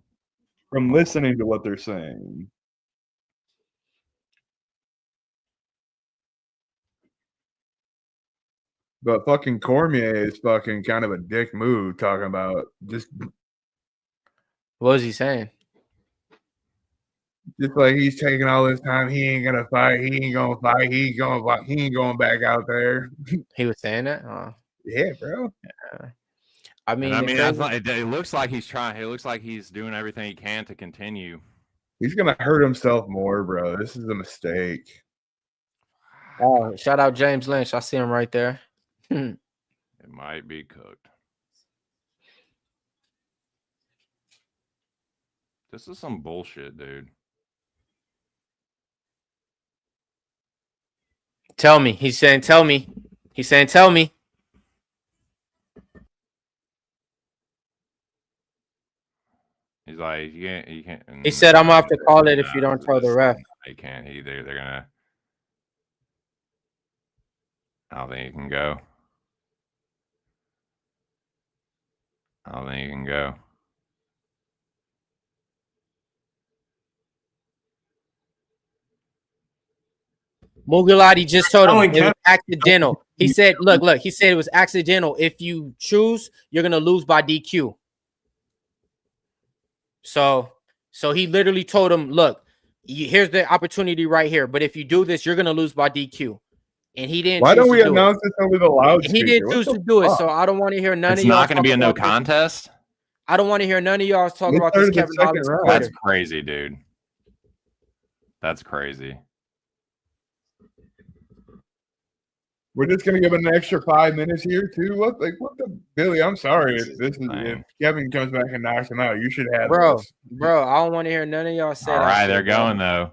From listening to what they're saying. But fucking Cormier is fucking kind of a dick move talking about just. What was he saying? Just like he's taking all this time, he ain't gonna fight. He ain't gonna fight. He ain't going back out there. He was saying that. Oh. Yeah, bro. Yeah. I mean, it looks like he's trying. It looks like he's doing everything he can to continue. He's gonna hurt himself more, bro. This is a mistake. Oh, shout out James Lynch. I see him right there. It might be cooked. This is some bullshit, dude. Tell me. He's saying, tell me. He's saying, tell me. He's like, you can't. He said, "I'm gonna have to call it if you don't tell the ref." He can't. They're gonna. I don't think he can go. I don't think he can go. Mugilati just told him it was accidental. He said, look, he said it was accidental. If you choose, you're going to lose by DQ. So he literally told him, look, here's the opportunity right here. But if you do this, you're going to lose by DQ. And he didn't. Why don't we announce this over the loudspeaker? He didn't choose to do it. So I don't want to hear none of y'all. It's not going to be a no contest? I don't want to hear none of y'all talk about this Kevin Holland. That's crazy, dude. That's crazy. We're just gonna give it an extra 5 minutes here too. What the Billy? I'm sorry if Kevin comes back and knocks him out, you should have bro. this. Bro, I don't want to hear none of y'all say. All right, they're going though.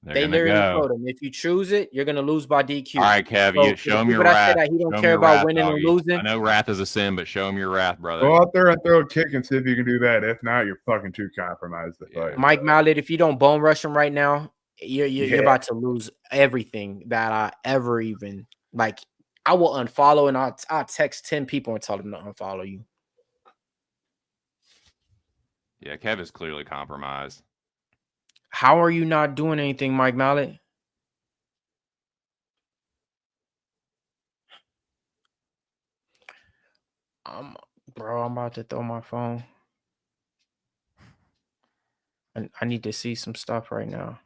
They literally told him if you choose it, you're gonna lose by DQ. All right, Kev, you show him your wrath. He don't care about winning or losing. I know wrath is a sin, but show him your wrath, brother. Go out there and throw a kick and see if you can do that. If not, you're fucking too compromised to fight. Mike Malott, if you don't bone rush him right now, you're about to lose everything that I ever even like. I will unfollow and I'll text 10 people and tell them to unfollow you. Yeah, Kev is clearly compromised. How are you not doing anything, Mike Malott? Bro, I'm about to throw my phone. I need to see some stuff right now.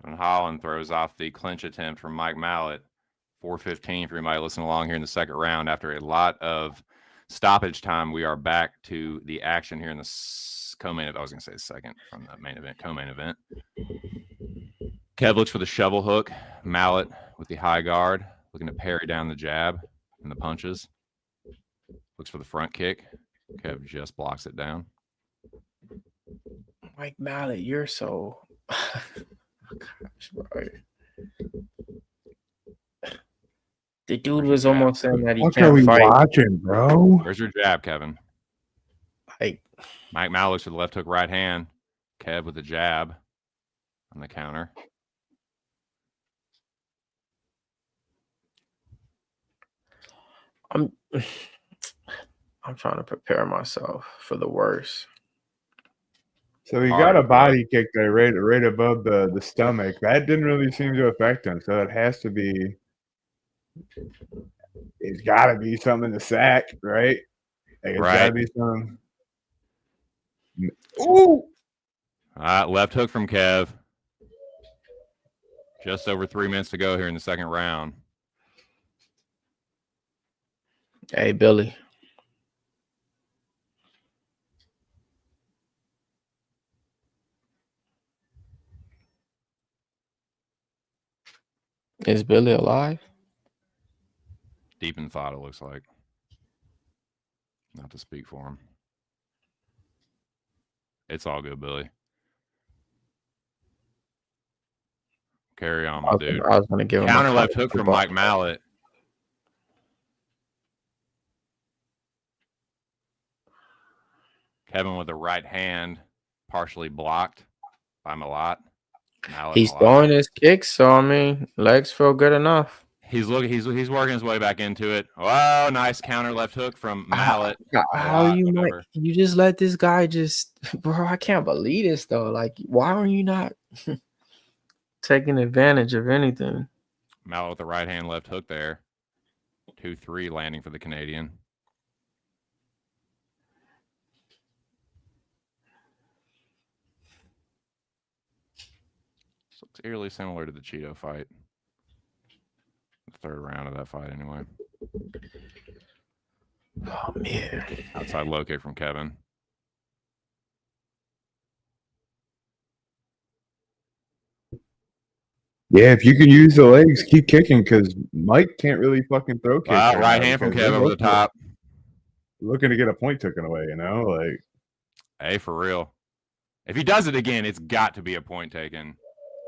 Kevin Holland throws off the clinch attempt from Mike Malott. 4:15 for anybody listening along here in the second round. After a lot of stoppage time, we are back to the action here in the co-main event. I was going to say the second from the main event, co-main event. Kev looks for the shovel hook. Malott with the high guard, looking to parry down the jab and the punches. Looks for the front kick. Kev just blocks it down. Mike Malott, you're so... Gosh, bro. The dude was almost saying that he can't fight. Watching, bro? Where's your jab, Kevin? Like Mike Malott looks for the left hook, right hand. Kev with the jab on the counter. I'm trying to prepare myself for the worst. So he got a body kick there right above the stomach. That didn't really seem to affect him. So it has to be. It's got to be something in the sack, right? Like it's got to be some. Ooh! Left hook from Kev. Just over 3 minutes to go here in the second round. Hey, Billy. Is Billy alive? Deep in thought, it looks like. Not to speak for him. It's all good, Billy. Carry on, my dude. I was going to give him counter left hook from Mike Malott. Kevin with the right hand, partially blocked by Malott. He's throwing his kicks, so I mean, legs feel good enough. He's working his way back into it. Oh, nice counter left hook from Malott. How you just let this guy bro? I can't believe this though. Like, why are you not taking advantage of anything? Malott with the right hand left hook there. 2-3 landing for the Canadian. This looks eerily similar to the Cheeto fight. The third round of that fight, anyway. Oh, man. Outside low kick from Kevin. Yeah, if you can use the legs, keep kicking because Mike can't really fucking throw kicks. Wow, right hand from Kevin over the top. Looking to get a point taken away, you know? Like, hey, for real. If he does it again, it's got to be a point taken.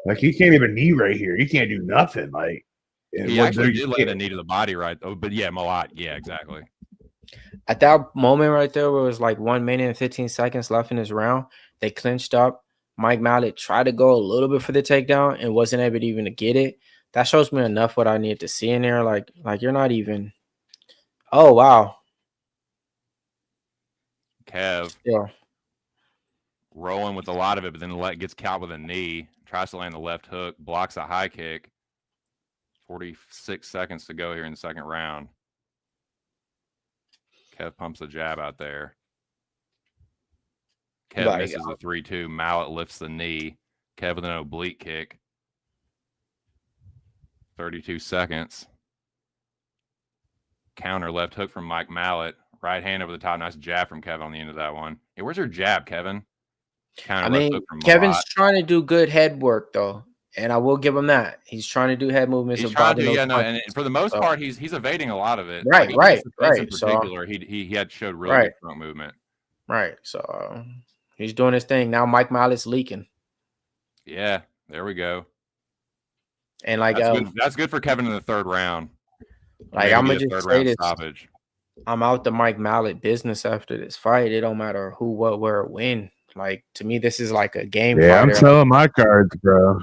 Like, he can't even knee right here. He can't do nothing. Like, he actually did land a knee to the body, right? Oh, but yeah, Malott. Yeah, exactly. At that moment right there, where it was like 1 minute and 15 seconds left in this round, they clinched up. Mike Malott tried to go a little bit for the takedown and wasn't able to even to get it. That shows me enough what I need to see in there. Like you're not even. Oh wow. Kev. Yeah. Rolling with a lot of it, but then gets caught with a knee. Tries to land the left hook. Blocks a high kick. 46 seconds to go here in the second round. Kev pumps a jab out there. Kev misses the 3-2. Malott lifts the knee. Kev with an oblique kick. 32 seconds. Counter left hook from Mike Malott. Right hand over the top. Nice jab from Kevin on the end of that one. Hey, where's your jab, Kevin? I mean, Kevin's trying to do good head work, though. And I will give him that. He's trying to do head movements. He's trying to, and for the most part, he's evading a lot of it. Right, right. In particular, he had showed really good front movement. Right. So he's doing his thing. Now Mike Malott's leaking. Yeah, there we go. And like that's good for Kevin in the third round. Like I'm gonna just say this. Stoppage. I'm out the Mike Malott business after this fight. It don't matter who, what, where, when. Like to me, this is like a game. Yeah, I'm selling my cards, bro.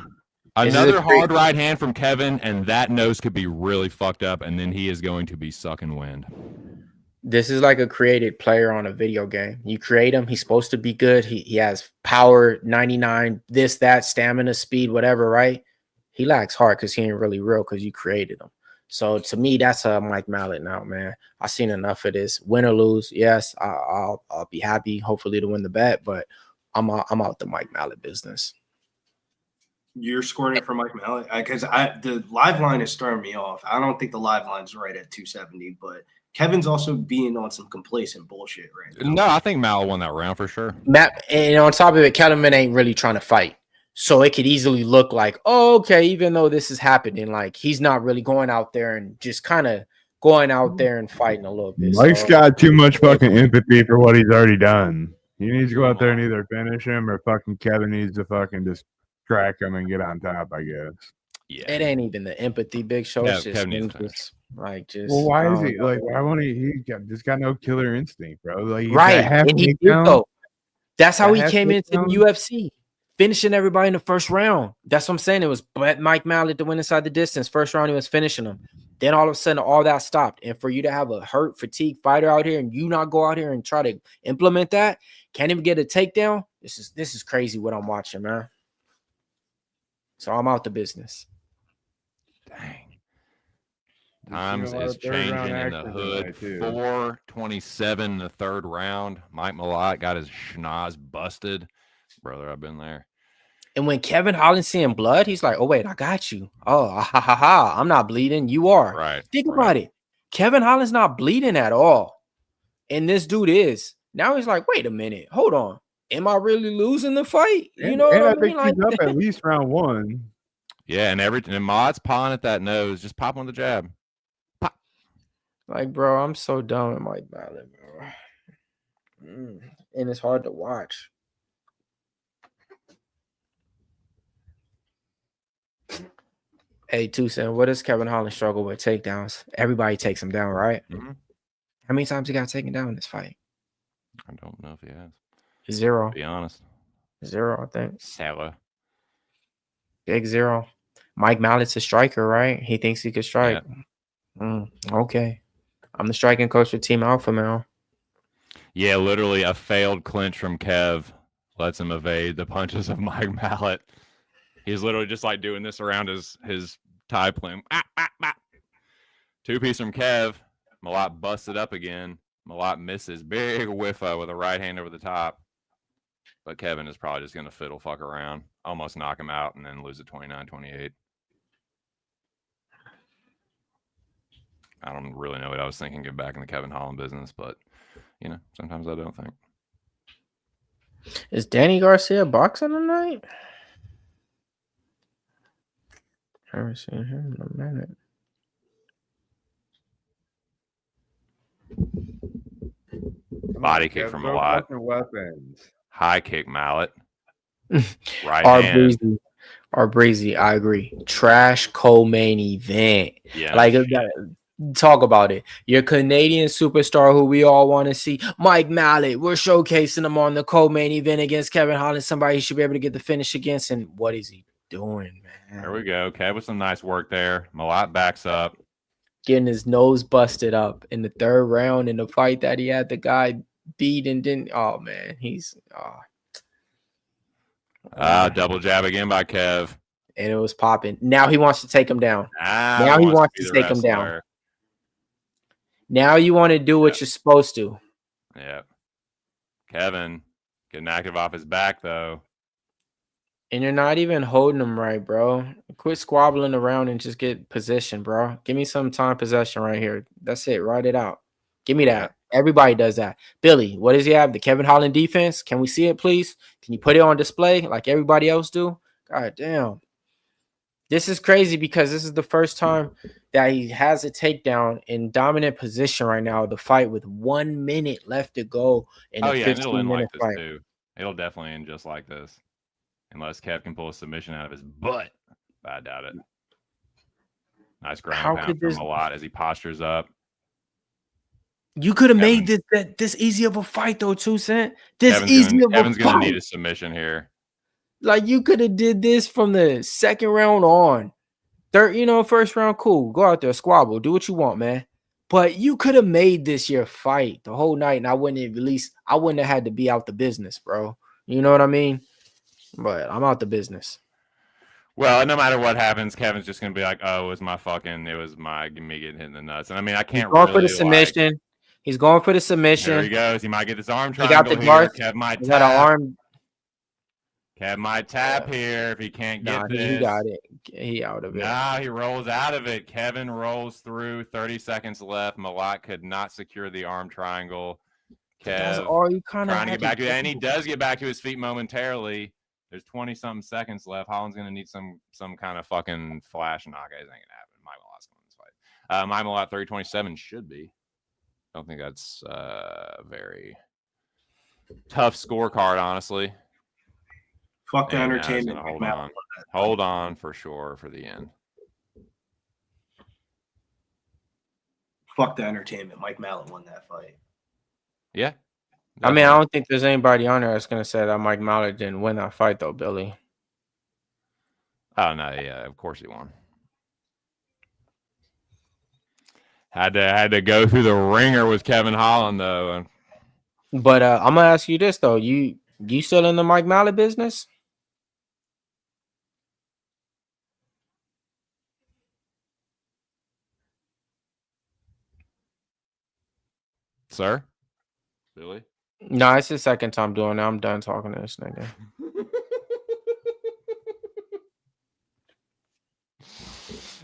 Another hard right hand from Kevin, and that nose could be really fucked up, and then he is going to be sucking wind. This is like a created player on a video game. You create him, he's supposed to be good. He has power, 99, this, that, stamina, speed, whatever, right? He lacks heart because he ain't really real because you created him. So to me, that's a Mike Malott now, man. I've seen enough of this. Win or lose, yes, I'll be happy, hopefully, to win the bet, but I'm out the Mike Malott business. You're scoring it for Mike Malott because the live line is throwing me off. I don't think the live line's right at 270, but Kevin's also being on some complacent bullshit right now. No, I think Malott won that round for sure. And on top of it, Kellerman ain't really trying to fight. So it could easily look like, oh, okay, even though this is happening, like he's not really going out there and just kind of going out there and fighting a little bit. Mike's got too much fucking empathy for what he's already done. He needs to go out there and either finish him or fucking Kevin needs to fucking just track him and get on top, I guess. Yeah, it ain't even the empathy, Big Show. It's just like Well, why is he like? Why won't he just got no killer instinct, bro? Like, right, and he did though. That's how he came into the UFC, finishing everybody in the first round. That's what I'm saying. It was Mike Malott to win inside the distance. First round, he was finishing them. Then all of a sudden, all that stopped. And for you to have a hurt, fatigued fighter out here, and you not go out here and try to implement that, can't even get a takedown. This is crazy what I'm watching, man. So I'm out the business. Dang. Times is changing in the hood. 4:27 the third round. Mike Malott got his schnoz busted. Brother, I've been there. And when Kevin Holland seeing blood, he's like, oh, wait, I got you. Oh, ha, ha, ha. I'm not bleeding. You are. Right. Think about it. Kevin Holland's not bleeding at all. And this dude is. Now he's like, wait a minute. Hold on. Am I really losing the fight? You know what I mean? Think he's up at least round one. Yeah, and Mott's pawing at that nose. Just pop on the jab. Pop. Like, bro, I'm so done with Mike Malott, bro. And it's hard to watch. Hey, Tucson, what does Kevin Holland struggle with takedowns? Everybody takes him down, right? Mm-hmm. How many times he got taken down in this fight? I don't know if he has. 0. To be honest. 0, I think. 0. Big 0. Mike Mallott's a striker, right? He thinks he could strike. Yeah. Okay. I'm the striking coach for Team Alpha, man. Yeah, literally a failed clinch from Kev lets him evade the punches of Mike Malott. He's literally just like doing this around his tie plume. Two-piece from Kev. Malott busts it up again. Malott misses. Big whiff with a right hand over the top. But Kevin is probably just going to fiddle fuck around, almost knock him out, and then lose at 29-28. I don't really know what I was thinking. Get back in the Kevin Holland business, but, you know, sometimes I don't think. Is Danny Garcia boxing tonight? I haven't seen him in a minute. Body kick from Malott. Weapons. High kick Malott. Right hand. Breezy, I agree. Trash co-main event. Yeah. Like Talk about it. Your Canadian superstar who we all want to see, Mike Malott. We're showcasing him on the co-main event against Kevin Holland, somebody he should be able to get the finish against. And what is he doing, man? There we go. Kev with some nice work there. Malott backs up. Getting his nose busted up in the third round in the fight that he had the guy beat and didn't. Oh, man. He's double jab again by Kev. And it was popping. Now he wants to take him down. Now he wants to take him down. Now you want to do what you're supposed to. Yeah. Kevin getting active off his back, though. And you're not even holding him right, bro. Quit squabbling around and just get position, bro. Give me some time possession right here. That's it. Write it out. Give me that. Everybody does that. Billy, what does he have? The Kevin Holland defense? Can we see it, please? Can you put it on display like everybody else do? God damn. This is crazy because this is the first time that he has a takedown in dominant position right now. The fight with 1 minute left to go in a 15-minute fight. Too. It'll definitely end just like this, unless Kev can pull a submission out of his butt. But I doubt it. Nice ground pound from Malott as he postures up. You could have made this easy of a fight though, too, Cent. Kevin's gonna need a submission here. Like you could have did this from the second round on. First round, cool. Go out there, squabble, do what you want, man. But you could have made this your fight the whole night, and I wouldn't have had to be out the business, bro. You know what I mean? But I'm out the business. Well, no matter what happens, Kevin's just gonna be like, "Oh, it was me getting hit in the nuts." And I mean, I can't. He's going for the submission. He's going for the submission. There he goes. He might get this arm triangle. He got the guard. Kev might got an arm. Kev might tap here if he can't get this. He got it. He out of it. Nah, he rolls out of it. Kevin rolls through. 30 seconds left. Malott could not secure the arm triangle. Kev that's all you kind of trying to get back to it, and he does get back to his feet momentarily. There's 20-something seconds left. Holland's going to need some kind of fucking flash knock. It ain't going to happen. Mike Malott's going to this fight. Mike Malott 30-27 should be. I don't think that's a very tough scorecard, honestly. Fuck the entertainment. Hold on for sure for the end. Fuck the entertainment. Mike Malott won that fight. Yeah. I mean, I don't think there's anybody on there that's going to say that Mike Malott didn't win that fight, though, Billy. Oh, no. Yeah, of course he won. Had to go through the ringer with Kevin Holland, though. But I'm going to ask you this, though. You still in the Mike Malott business? Sir? Billy? No, it's the second time doing it. I'm done talking to this nigga.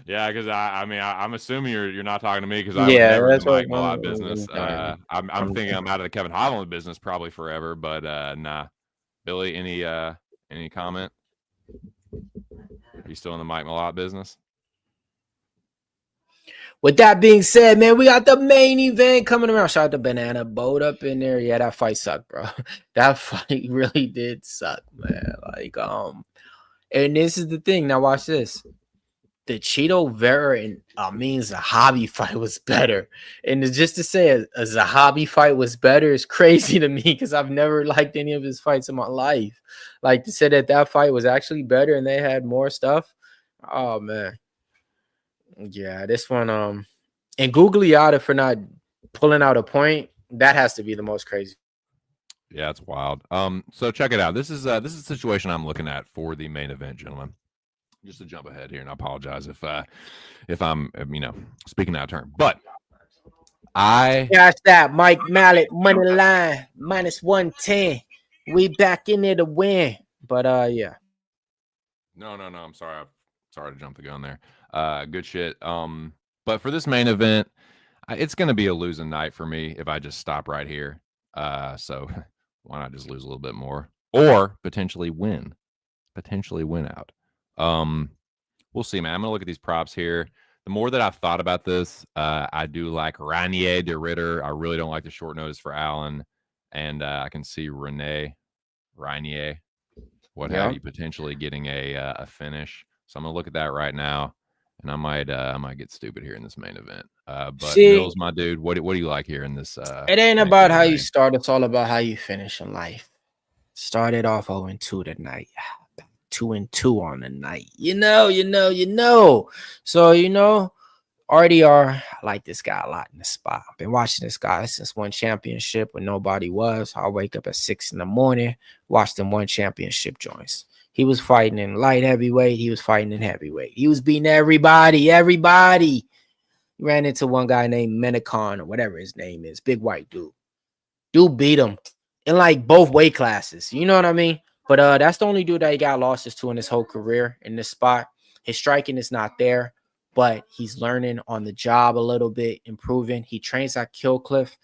Yeah, because I'm assuming you're not talking to me because I was never in the Mike Malott business. I'm thinking I'm out of the Kevin Holland business probably forever, but nah. Billy, any comment? Are you still in the Mike Malott business? With that being said, man, we got the main event coming around. Shout out to Banana Boat up in there. Yeah, that fight sucked, bro. That fight really did suck, man. And this is the thing. Now watch this. The Chito Vera and Zahabi fight was better. And just to say a Zahabi fight was better is crazy to me because I've never liked any of his fights in my life. Like to say that fight was actually better and they had more stuff. Oh, man. Yeah, this one, and Gugliotta for not pulling out a point, that has to be the most crazy. Yeah, it's wild. So check it out. This is the situation I'm looking at for the main event, gentlemen. Just to jump ahead here, and I apologize if I'm speaking out of turn. But Gosh, that Mike Malott money line -110. We back in there to win. But yeah. No. I'm sorry. Sorry to jump the gun there. Good shit. But for this main event, it's going to be a losing night for me if I just stop right here. So why not just lose a little bit more or potentially win out. We'll see, man. I'm going to look at these props here. The more that I've thought about this, I do like Reinier de Ritter. I really don't like the short notice for Allen. And I can see Reinier, have you potentially getting a finish. So I'm going to look at that right now. and I might get stupid here in this main event. But See, Mills, my dude, what do you like here in this? It ain't about how you start; it's all about how you finish in life. Started off 0-2 tonight, 2-2 on the night. You know. So RDR, I like this guy a lot in the spot. I've been watching this guy since one championship when nobody was. I wake up at 6 a.m, watch them one championship joints. He was fighting in light heavyweight. He was fighting in heavyweight. He was beating everybody. He ran into one guy named Manon or whatever his name is. Big white dude. Dude beat him in like both weight classes. You know what I mean? But that's the only dude that he got losses to in his whole career in this spot. His striking is not there, but he's learning on the job a little bit, improving. He trains at Killcliff,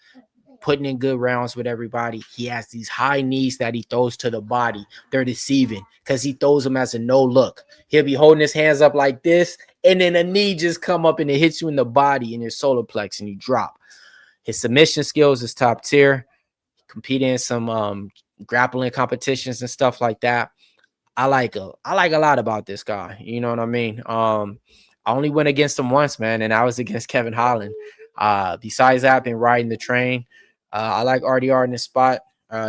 putting in good rounds with everybody. He has these high knees that he throws to the body. They're deceiving because he throws them as a no look. He'll be holding his hands up like this, and then a knee just come up and it hits you in the body in your solar plex and you drop. His submission skills is top tier. Competing in some grappling competitions and stuff like that. I like a lot about this guy. You know what I mean? I only went against him once, man, and I was against Kevin Holland. Besides that, I've been riding the train. I like RDR in this spot.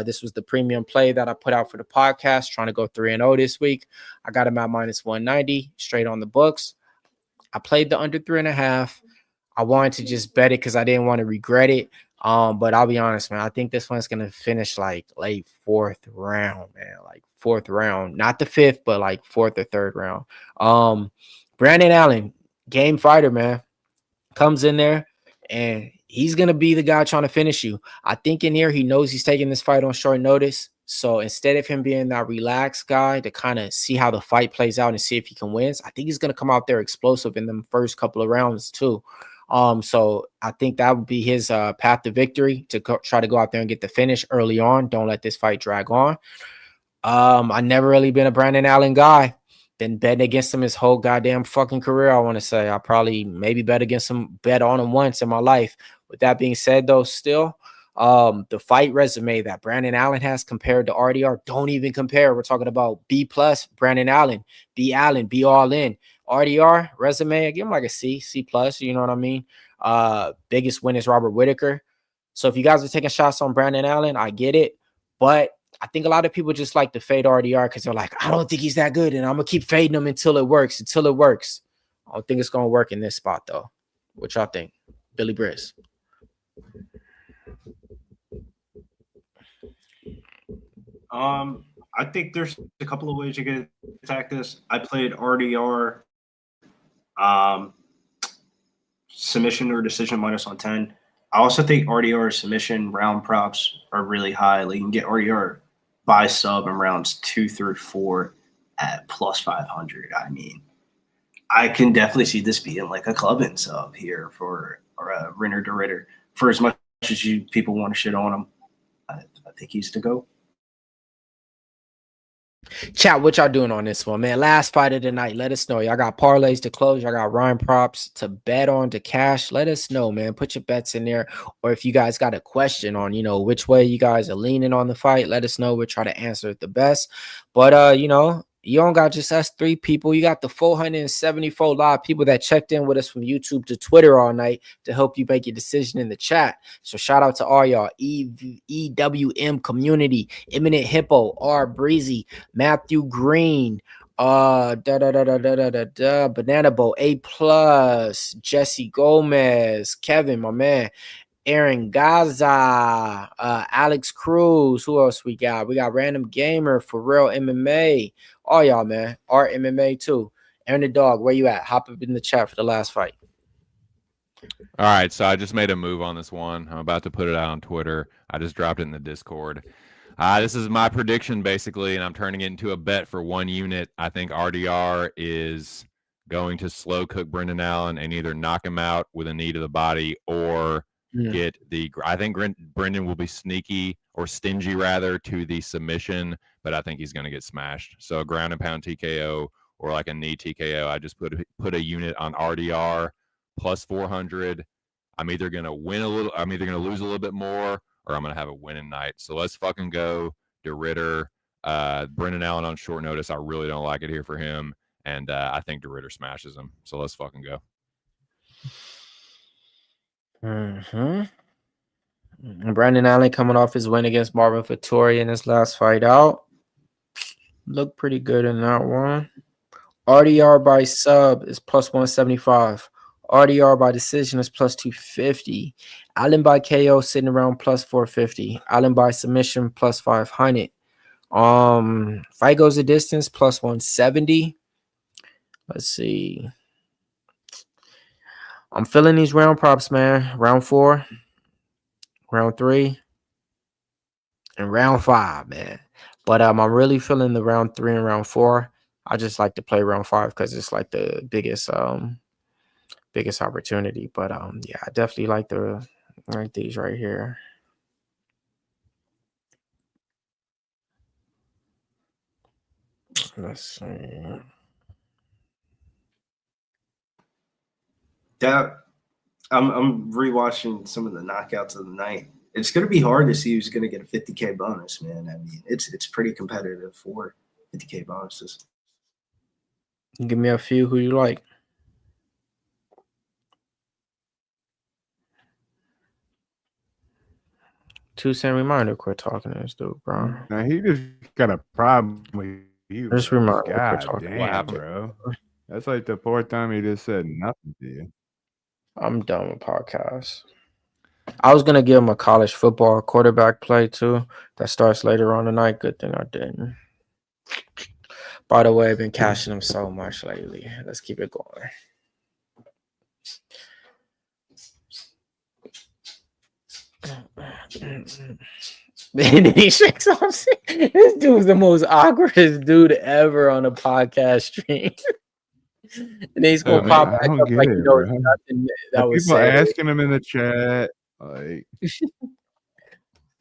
This was the premium play that I put out for the podcast, trying to go 3-0 this week. I got him at -190, straight on the books. I played the under 3.5. I wanted to just bet it because I didn't want to regret it. But I'll be honest, man. I think this one's gonna finish like late 4th round, man. Like 4th round, not the 5th, but like 4th or 3rd round. Brandon Allen, game fighter, man, comes in there and he's gonna be the guy trying to finish you. I think in here he knows he's taking this fight on short notice. So instead of him being that relaxed guy to kind of see how the fight plays out and see if he can win, I think he's gonna come out there explosive in the first couple of rounds too. So I think that would be his path to victory, to try to go out there and get the finish early on. Don't let this fight drag on. I never really been a Brandon Allen guy. Been betting against him his whole goddamn fucking career, I want to say. I probably maybe bet on him once in my life. With that being said, though, still, the fight resume that Brandon Allen has compared to RDR, don't even compare. We're talking about B+, Brandon Allen, B Allen, be all in. RDR resume, I give him like a C+, you know what I mean? Biggest win is Robert Whittaker. So if you guys are taking shots on Brandon Allen, I get it. But I think a lot of people just like to fade RDR because they're like, I don't think he's that good, and I'm going to keep fading him until it works. I don't think it's going to work in this spot, though. What y'all think? Billy Briz. I think there's a couple of ways you can attack this. I played RDR submission or decision -110. I also think RDR submission round props are really high. Like you can get RDR by sub in rounds 2 through 4 at +500. I mean, I can definitely see this being like a club-in sub here for Reinier to Ritter. For as much as people want to shit on him, I think he's to go. Chat, what y'all doing on this one, man? Last fight of the night. Let us know. Y'all got parlays to close. Y'all got Ryan props to bet on, to cash. Let us know, man. Put your bets in there. Or if you guys got a question on, which way you guys are leaning on the fight, let us know. We'll try to answer it the best. But, you don't got just us 3 people. You got the 474 live people that checked in with us from YouTube to Twitter all night to help you make your decision in the chat. So shout out to all y'all. EWM community, Imminent Hippo, R Breezy, Matthew Green, Banana Boat, A+, Jesse Gomez, Kevin, my man, Aaron Gaza, Alex Cruz. Who else we got? We got Random Gamer, For Real MMA. All y'all, man. Art MMA too. Aaron the Dog, where you at? Hop up in the chat for the last fight. All right, so I just made a move on this one. I'm about to put it out on Twitter. I just dropped it in the Discord. This is my prediction, basically, and I'm turning it into a bet for 1 unit. I think RDR is going to slow cook Brendan Allen and either knock him out with a knee to the body or get the – I think Brendan will be sneaky or stingy, rather, to the submission, but I think he's going to get smashed. So a ground and pound TKO or like a knee TKO. I just put a unit on RDR plus 400. I'm either going to win a little – I'm either going to lose a little bit more or I'm going to have a winning night. So let's fucking go. De Ritter, Brendan Allen on short notice. I really don't like it here for him. and I think DeRitter smashes him. So let's fucking go. Brandon Allen coming off his win against Marvin Vettori in his last fight out. Looked pretty good in that one. RDR by sub is plus 175. RDR by decision is plus 250. Allen by KO sitting around plus 450. Allen by submission plus 500. Fight goes a distance plus 170. Let's see. I'm feeling these round props, man. Round 4, round 3, and round 5, man. But I'm really feeling the round 3 and round 4. I just like to play round 5 because it's like the biggest opportunity. But yeah, I definitely like these right here. Let's see. Yeah, I'm rewatching some of the knockouts of the night. It's going to be hard to see who's going to get a 50K bonus, man. I mean, it's pretty competitive for 50K bonuses. Give me a few who you like. $0.02 reminder, quit talking to this dude, bro. Now he just got a problem with you. Just reminder, quit God talking. damn, bro. That's like the 4th time he just said nothing to you. I'm done with podcasts. I was gonna give him a college football quarterback play too. That starts later on tonight. Good thing I didn't. By the way, I've been cashing him so much lately. Let's keep it going. This dude's the most awkwardest dude ever on a podcast stream. And he's gonna pop back up like you know nothing that was people said. asking him in the chat, like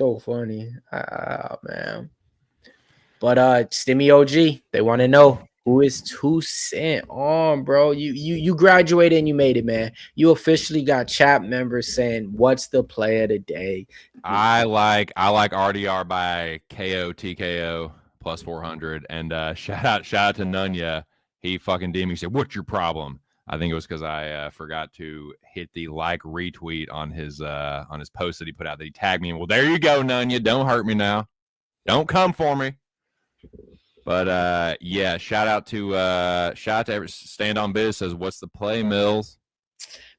So funny. Man. But Stimmy OG, they want to know who is 2 Cent on, bro. You graduated and you made it, man. You officially got chat members saying what's the play of the day. I like RDR by KO TKO plus 400, and shout out to Nunya. He fucking DM'd me, said, "What's your problem?" I think it was because I forgot to hit the like retweet on his post that he put out that he tagged me in. Well, there you go, Nunya. Don't hurt me now. Don't come for me. But yeah, shout out to Stand on Biz says, "What's the play, Mills?"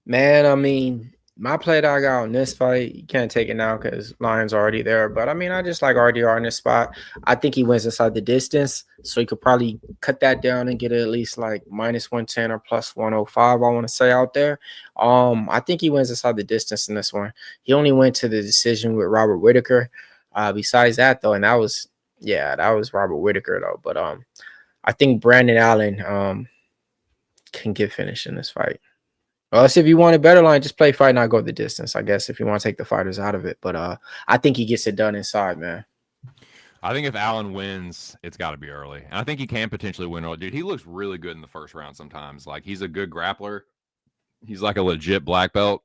Man, I mean, my play that I got on this fight, you can't take it now because Lion's already there. But I mean, I just like RDR in this spot. I think he wins inside the distance, so he could probably cut that down and get it at least like minus 110 or plus 105. I want to say out there. I think he wins inside the distance in this one. He only went to the decision with Robert Whitaker. Besides that, though, and that was Robert Whitaker though. But I think Brandon Allen can get finished in this fight. Well, if you want a better line, just play fight, not go the distance, I guess, if you want to take the fighters out of it. But I think he gets it done inside, man. I think if Allen wins, it's got to be early. And I think he can potentially win early. Dude, he looks really good in the first round sometimes. Like, he's a good grappler. He's like a legit black belt.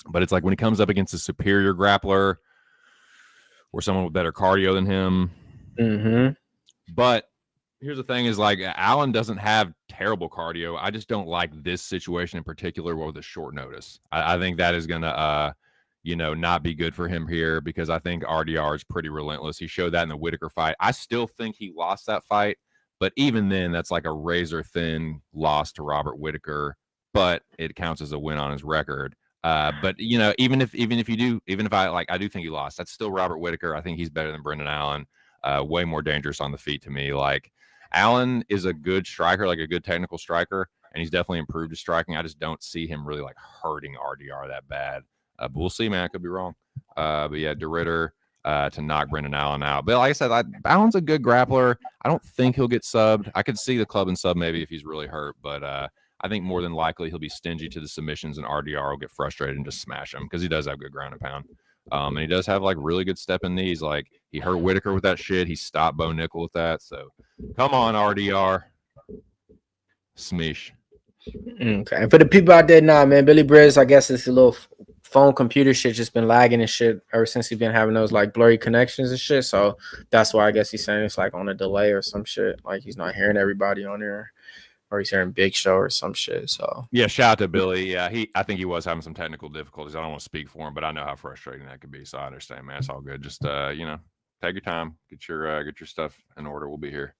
But it's like when he comes up against a superior grappler or someone with better cardio than him. Mm-hmm. But here's the thing is, like, Allen doesn't have terrible cardio. I just don't like this situation in particular with a short notice. I think that is going to, not be good for him here because I think RDR is pretty relentless. He showed that in the Whitaker fight. I still think he lost that fight, but even then, that's like a razor-thin loss to Robert Whitaker, but it counts as a win on his record. But even if I do think he lost, that's still Robert Whitaker. I think he's better than Brendan Allen. Way more dangerous on the feet to me. Like, Allen is a good striker, like a good technical striker, and he's definitely improved his striking. I just don't see him really like hurting RDR that bad. But we'll see, man. I could be wrong. But yeah, DeRitter to knock Brendan Allen out. But like I said, Allen's a good grappler. I don't think he'll get subbed. I could see the club and sub maybe if he's really hurt, but I think more than likely he'll be stingy to the submissions, and RDR will get frustrated and just smash him because he does have good ground and pound. And he does have like really good step in knees. Like, he hurt Whitaker with that shit. He stopped Bo Nickel with that. So come on, RDR. Smeesh. Okay. And for the people out there, man, Billy Briz, I guess it's a little phone computer shit just been lagging and shit ever since he's been having those like blurry connections and shit. So that's why I guess he's saying it's like on a delay or some shit. Like, he's not hearing everybody on there. or he's hearing Big Show or some shit. So yeah, shout out to Billy. Yeah, I think he was having some technical difficulties. I don't want to speak for him, but I know how frustrating that could be. So I understand, man. It's all good. Just take your time, get your stuff in order. We'll be here.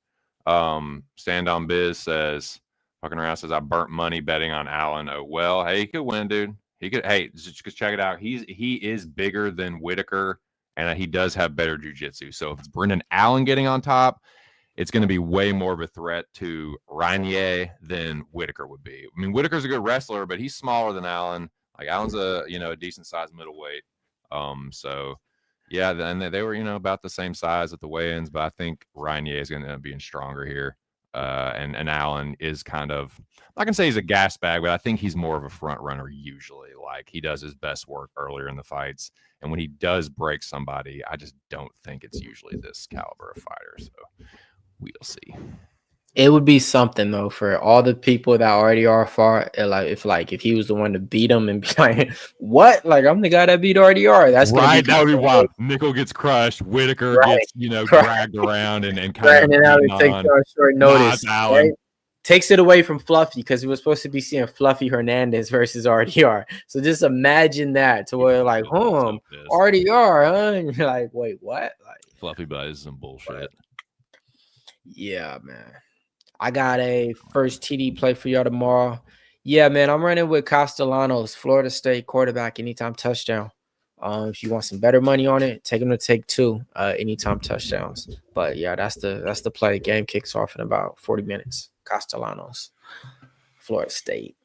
Stand on Biz says, fucking around says I burnt money betting on Allen. Oh well, hey, he could win, dude. He could. Hey, just check it out. He is bigger than Whitaker, and he does have better jiu-jitsu. So if it's Brendan Allen getting on top, it's going to be way more of a threat to Reinier than Whitaker would be. I mean, Whitaker's a good wrestler, but he's smaller than Allen. Like Allen's a decent sized middleweight. So yeah, and they were about the same size at the weigh-ins, but I think Reinier is going to end up being stronger here. And Allen is kind of, I'm not gonna say he's a gas bag, but I think he's more of a front runner usually. Like he does his best work earlier in the fights, and when he does break somebody, I just don't think it's usually this caliber of fighter. So we'll see. it would be something though for all the people that already are far. If he was the one to beat him and be like, "What? Like I'm the guy that beat RDR." That's right. That would be wild. Nickel gets crushed. Whitaker gets dragged around and kind of. And then it takes on short notice. Right? Takes it away from Fluffy because we were supposed to be seeing Fluffy Hernandez versus RDR. So just imagine that to where like, RDR, huh? And you're like, wait, what? Like Fluffy Bud is some bullshit. Yeah, man. I got a first TD play for y'all tomorrow. Yeah, man. I'm running with Castellanos, Florida State quarterback, anytime touchdown. If you want some better money on it, take him to take 2 anytime touchdowns. But yeah, that's the play. Game kicks off in about 40 minutes. Castellanos, Florida State.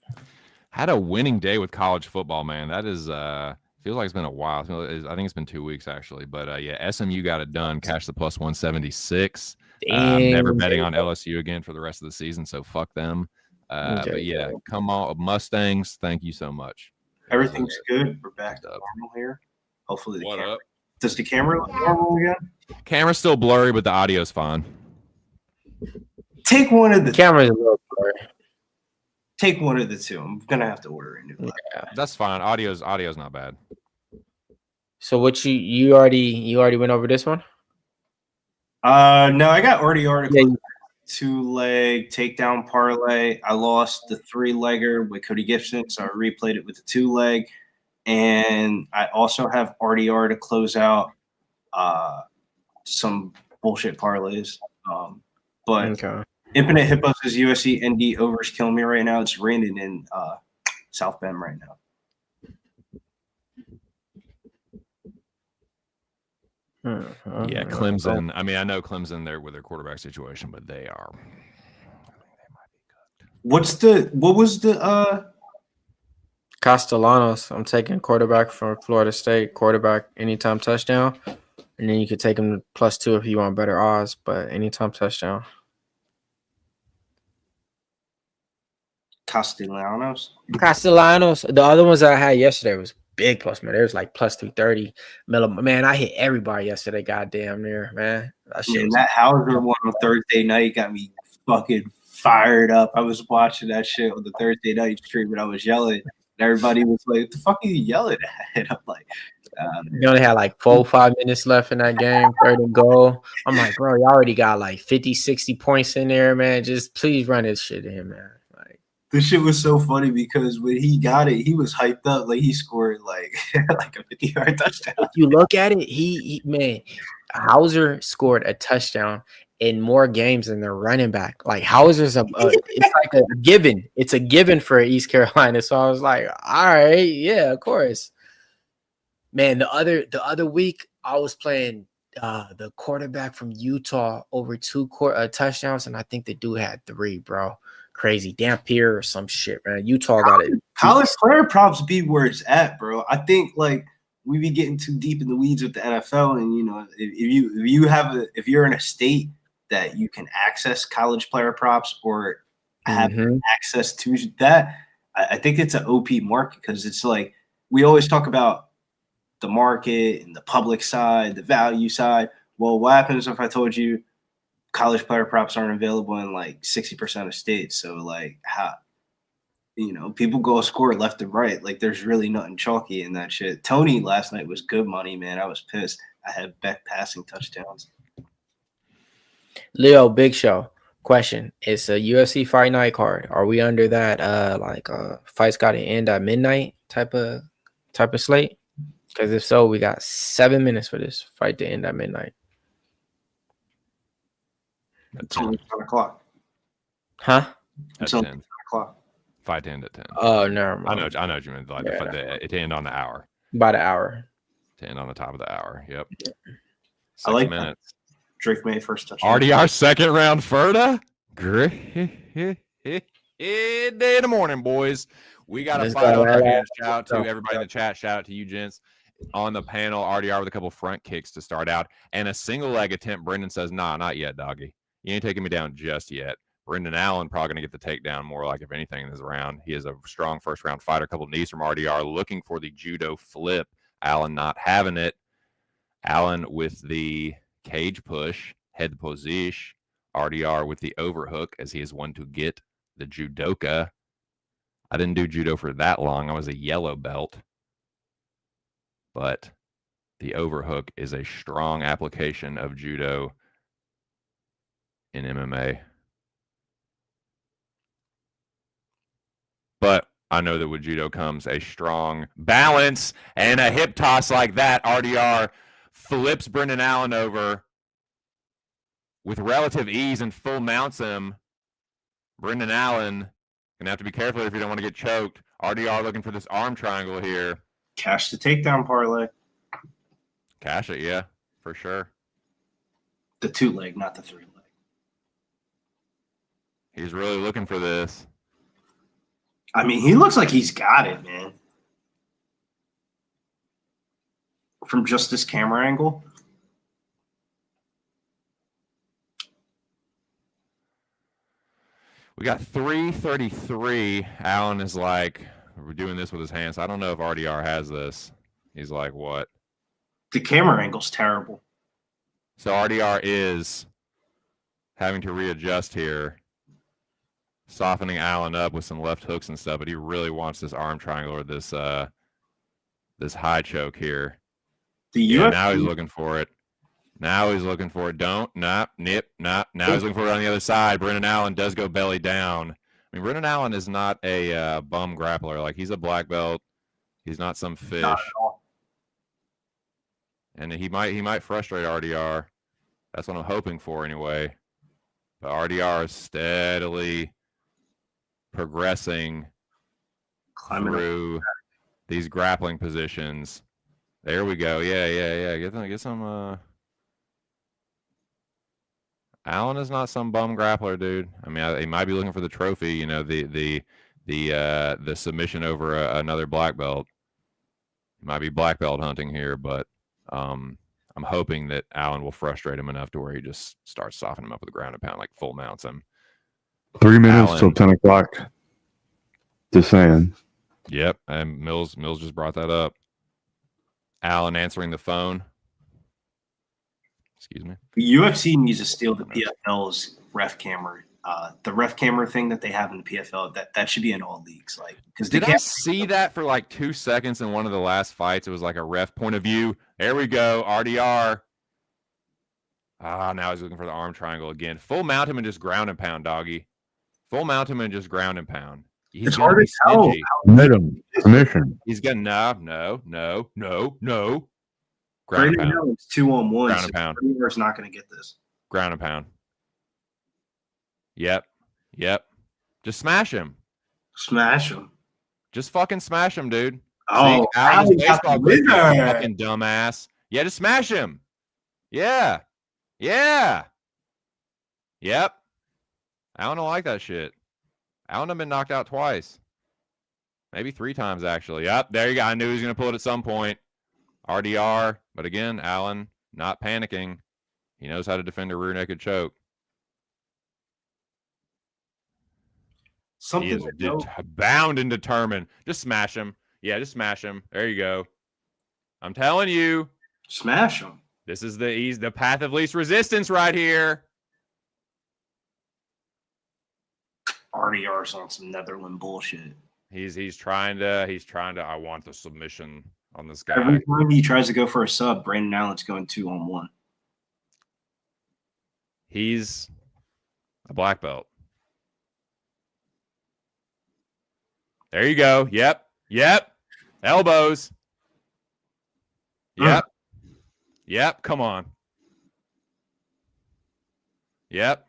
Had a winning day with college football, man. That is feels like it's been a while. I think it's been 2 weeks actually. But yeah, SMU got it done. Cash the plus 176. Never betting on LSU again for the rest of the season, so fuck them. But yeah, come on, Mustangs. Thank you so much. Everything's good. We're back to normal here. Hopefully, does the camera look normal again? Camera's still blurry, but the audio's fine. Take one of the camera's a little blurry. Take one of the two. I'm gonna have to order a new laptop. Yeah, that's fine. Audio's not bad. So what you already went over this one? No, I got already article 2-leg takedown parlay. I lost the 3-legger with Cody Gibson, so I replayed it with the 2-leg. And I also have RDR to close out some bullshit parlays. But Infinite Hippos is UFC ND overs killing me right now. It's raining in South Bend right now. Yeah, Clemson. I mean, I know Clemson there with their quarterback situation, but they are. I think they might be cooked. What was the Castellanos? I'm taking quarterback from Florida State, quarterback anytime touchdown, and then you could take him +2 if you want better odds, but anytime touchdown. Castellanos. The other ones that I had yesterday was big plus, man. There's like +330. Man, I hit everybody yesterday. Goddamn near, man. That Hauser one on Thursday night got me fucking fired up. I was watching that shit on the Thursday night stream and I was yelling. And everybody was like, "What the fuck are you yelling at?" And I'm like, you only had like 4-5 minutes left in that game, 3rd and goal. I'm like, bro, you already got like 50, 60 points in there, man. Just please run this shit in, man. This shit was so funny because when he got it, he was hyped up. Like he scored like like a 50-yard touchdown. If you look at it, he Hauser scored a touchdown in more games than their running back. Like Hauser's it's like a given. It's a given for East Carolina. So I was like, all right, yeah, of course. Man, the other week I was playing the quarterback from Utah over 2 touchdowns, and I think the dude had 3, bro. Crazy Dampier or some shit, man. Utah got it. College player props be where it's at, bro. I think like we be getting too deep in the weeds with the NFL, and you know, if you're in a state that you can access college player props or have access to that, I think it's an OP market because it's like we always talk about the market and the public side, the value side. Well, what happens if I told you college player props aren't available in like 60% of states? So like how, you know, people go score left and right. Like there's really nothing chalky in that shit. Tony last night was good money, man. I was pissed. I had Beck passing touchdowns. Leo, Big Show. Question: it's a UFC fight night card. Are we under that fights got to end at midnight type of slate? Because if so, we got 7 minutes for this fight to end at midnight. It's only 10 o'clock. Huh? It's only 10 o'clock. Fight to end at 10. Oh, never mind. I know what you meant. Like it to end on the hour. About an hour. To end on the top of the hour. Yep. 6 I like minutes. That. Drake May first touchdown. RDR second round Ferda. Great day in the morning, boys. We got a fight on our hands. Shout out to everybody in the chat. Shout out to you, gents. On the panel, RDR with a couple front kicks to start out. And a single leg attempt. Brendan says, nah, not yet, doggy. You ain't taking me down just yet. Brendan Allen probably going to get the takedown more like if anything in this round. He is a strong first round fighter. A couple knees from RDR looking for the judo flip. Allen not having it. Allen with the cage push, head position. RDR with the overhook as he is one to get the judoka. I didn't do judo for that long. I was a yellow belt. But the overhook is a strong application of judo in MMA. But I know that with judo comes a strong balance and a hip toss like that. RDR flips Brendan Allen over with relative ease and full mounts him. Brendan Allen gonna have to be careful if you don't want to get choked. RDR looking for this arm triangle here. Cash the takedown parlay. Cash it, yeah, for sure. The 2-leg, not the 3-leg. He's really looking for this. I mean, he looks like he's got it, man. From just this camera angle. We got 3:33. Allen is like, we're doing this with his hands. I don't know if RDR has this. He's like, what? The camera angle's terrible. So RDR is having to readjust here, softening Allen up with some left hooks and stuff, but he really wants this arm triangle or this this high choke here. Now he's looking for it. Now he's looking for it. Don't, nip. Now he's looking for it on the other side. Brendan Allen does go belly down. I mean, Brendan Allen is not a bum grappler. Like, he's a black belt. He's not some fish. Not at all. And he might frustrate RDR. That's what I'm hoping for anyway. But RDR is steadily progressing through these grappling positions. There we go. Yeah. Get some. Allen is not some bum grappler, dude. I mean, he might be looking for the trophy. You know, the submission over another black belt. He might be black belt hunting here, but I'm hoping that Allen will frustrate him enough to where he just starts softening him up with the ground and pound, like full mounts him. 3 minutes till 10 o'clock. Just saying. Yep, and Mills just brought that up. Allen answering the phone. Excuse me. The UFC needs to steal the PFL's ref camera. The ref camera thing that they have in the PFL, that should be in all leagues. Like, because did I see that for like 2 seconds in one of the last fights? It was like a ref point of view. There we go, RDR. Now he's looking for the arm triangle again. Full mount him and just ground and pound, doggy. Full mount him and just ground and pound. It's hard to tell. Submission. He's gonna no. Ground and pound. It's 2-on-1. Ground and pound. Reinier not going to get this. Ground and pound. Yep. Just smash him. Smash him. Just fucking smash him, dude. Oh, Allen's baseball grip, you fucking dumbass. Yeah, just smash him. Yeah. Yep. Allen don't like that shit. Allen have been knocked out twice. Maybe 3 times, actually. Yep, there you go. I knew he was going to pull it at some point. RDR. But again, Allen not panicking. He knows how to defend a rear naked choke. He is bound and determined. Just smash him. Yeah, just smash him. There you go. I'm telling you. Smash him. This is the path of least resistance right here. RDR's on some Netherlands bullshit. He's trying to I want the submission on this guy. Every time he tries to go for a sub, Brandon Allen's going 2-on-1. A black belt. There you go. Yep. Elbows. Yep. Come on. Yep.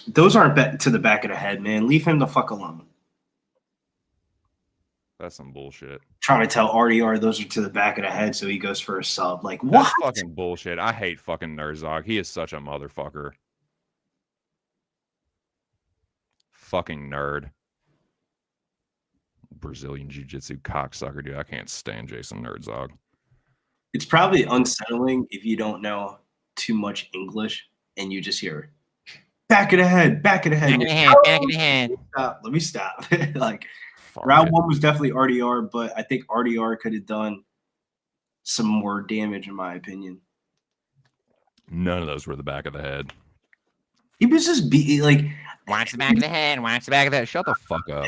Those aren't to the back of the head, man. Leave him the fuck alone. That's some bullshit. Trying to tell RDR those are to the back of the head, so he goes for a sub. Like, what? That's fucking bullshit. I hate fucking Nerzog. He is such a motherfucker. Fucking nerd. Brazilian Jiu-Jitsu cocksucker, dude. I can't stand Jason Nerzog. It's probably unsettling if you don't know too much English and you just hear back of the head, back of the head. Back of the head. Let me stop. Like, Fuck round it. one was definitely RDR, but I think RDR could have done some more damage, in my opinion. None of those were the back of the head. He was just like, Watch the back of the head. Watch the back of the head. Shut the fuck up.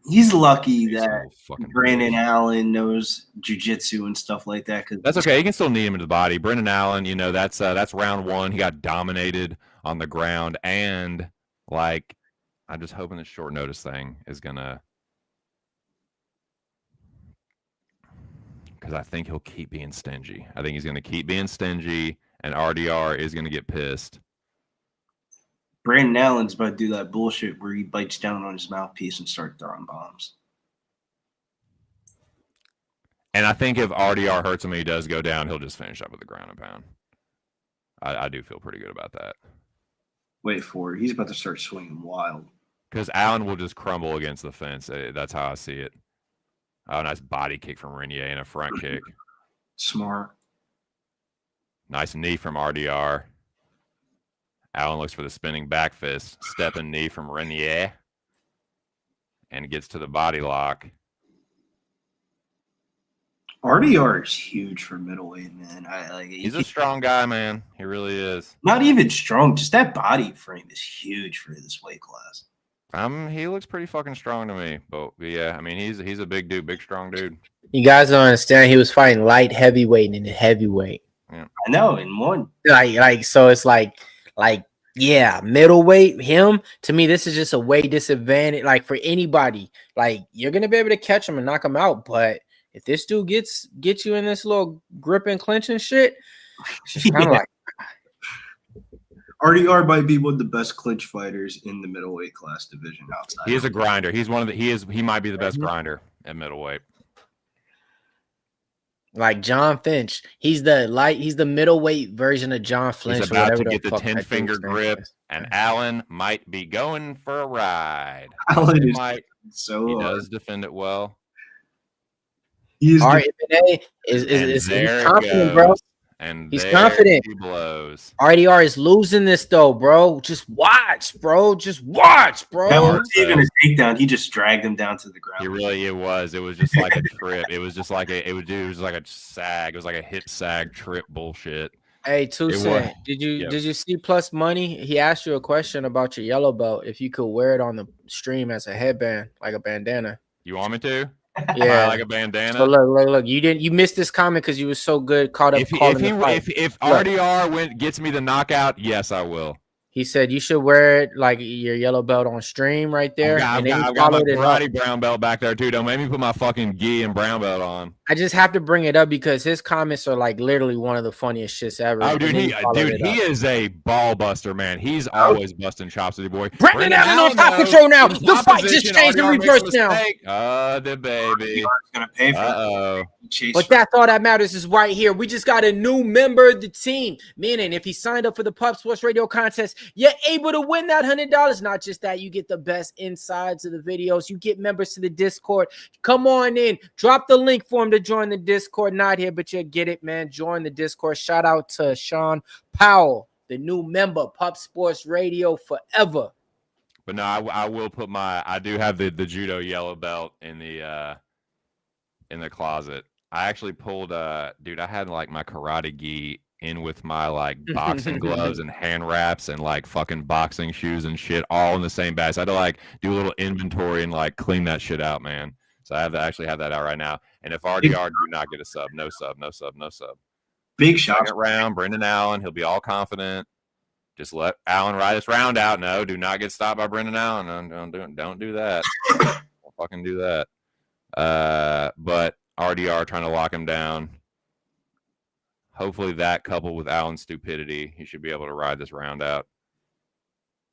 he's lucky that So fucking Brandon bitch. Allen knows jiu-jitsu and stuff like that. Cause That's okay. He can still knee him into the body. Brendan Allen, you know, that's round one. He got dominated on the ground, and like, I'm just hoping this short notice thing is gonna, because I think he'll keep being stingy. I think he's gonna keep being stingy, and RDR is gonna get pissed. Brandon Allen's about to do that bullshit where he bites down on his mouthpiece and start throwing bombs. And I think if RDR hurts him and he does go down, he'll just finish up with the ground and pound. I do feel pretty good about that. Wait for it. He's about to start swinging wild. Because Allen will just crumble against the fence. That's how I see it. Oh, nice body kick from Reinier and a front kick. Smart. Nice knee from RDR. Allen looks for the spinning back fist. Stepping knee from Reinier. And gets to the body lock. RDR is huge for middleweight, man. He's a strong guy, man. He really is. Not even strong. Just that body frame is huge for this weight class. He looks pretty fucking strong to me. But yeah, I mean, he's a big dude, big strong dude. You guys don't understand. He was fighting light heavyweight and heavyweight. Yeah. I know, in one. Like so it's like yeah, middleweight, him, to me, this is just a weight disadvantage. Like for anybody, like you're gonna be able to catch him and knock him out. But if this dude gets you in this little grip and clinch and shit, it's just kind of like RDR might be one of the best clinch fighters in the middleweight class division outside. He is a grinder. He's one of the he might be the best grinder at middleweight. like John Finch. He's the middleweight version of John Finch. He's about to get the 10-finger grip, and Allen might be going for a ride. Allen He is might. so He does defend it well. He's RDR is There it confident, bro. goes. And He's there confident. He blows. RDR is losing this though, bro. Just watch, bro. Just watch, bro. that wasn't even a takedown. He just dragged him down to the ground. It was just like a trip. It was just like it was like a sag. It was like a hip sag trip bullshit. Hey, It Tucson, was- did you yeah. did you see Plus Money? He asked you a question about your yellow belt. If you could wear it on the stream as a headband, like a bandana. You want me to? Yeah, Like a bandana. So look. You missed this comment because you were so good caught up. If calling the fight. if Look. RDR gets me the knockout, yes, I will. He said you should wear it like your yellow belt on stream right there. I've and then he got my followed it up. karate brown belt back there too. Don't make me put my fucking gi and brown belt on. I just have to bring it up because his comments are like literally one of the funniest shits ever. Oh, And dude, then he followed it up. is a ball buster, man. He's always busting chops with your boy. Brandon Allen on top control now. The fight just changed in reverse now. The baby. Gonna pay for Uh-oh. Chase. But that's all that matters is right here. We just got a new member of the team. Meaning, if he signed up for the Pub Sports Radio contest, you're able to win that $100. Not just that, you get the best insides of the videos. You get members to the Discord. Come on in. Drop the link for him to join the Discord. Not here, but you'll get it, man. Join the Discord. Shout out to Sean Powell, the new member, Pub Sports Radio forever. But no, I will put I do have the judo yellow belt in the closet. I actually pulled dude, I had like my karate gi in with my like boxing gloves and hand wraps and like fucking boxing shoes and shit all in the same bag. So I had to like do a little inventory and like clean that shit out, man. So I actually have that out right now. And if RDR do not get a sub, no sub. Big shot. Second round, Brendan Allen. He'll be all confident. Just let Allen ride this round out. No, do not get stopped by Brendan Allen. No, don't do that. Don't fucking do that. But RDR trying to lock him down. Hopefully that coupled with Allen's stupidity, he should be able to ride this round out.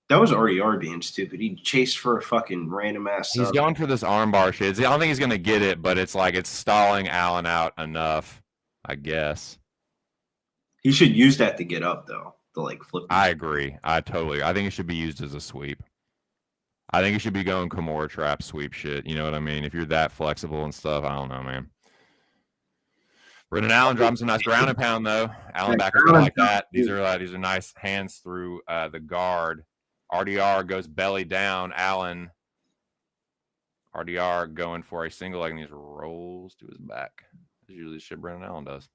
That was RDR being stupid. He chased for a fucking random ass. He's going for this armbar shit. I don't think he's going to get it, but it's like it's stalling Allen out enough, I guess. He should use that to get up, though. To like flip. I agree. I think it should be used as a sweep. I think it should be going Kimura trap sweep shit. You know what I mean? If you're that flexible and stuff, I don't know, man. Brendan Allen dropping some nice ground and pound, though. Allen back like that. These are nice hands through the guard. RDR goes belly down. Allen. RDR going for a single leg and he rolls to his back. That's usually the shit Brendan Allen does.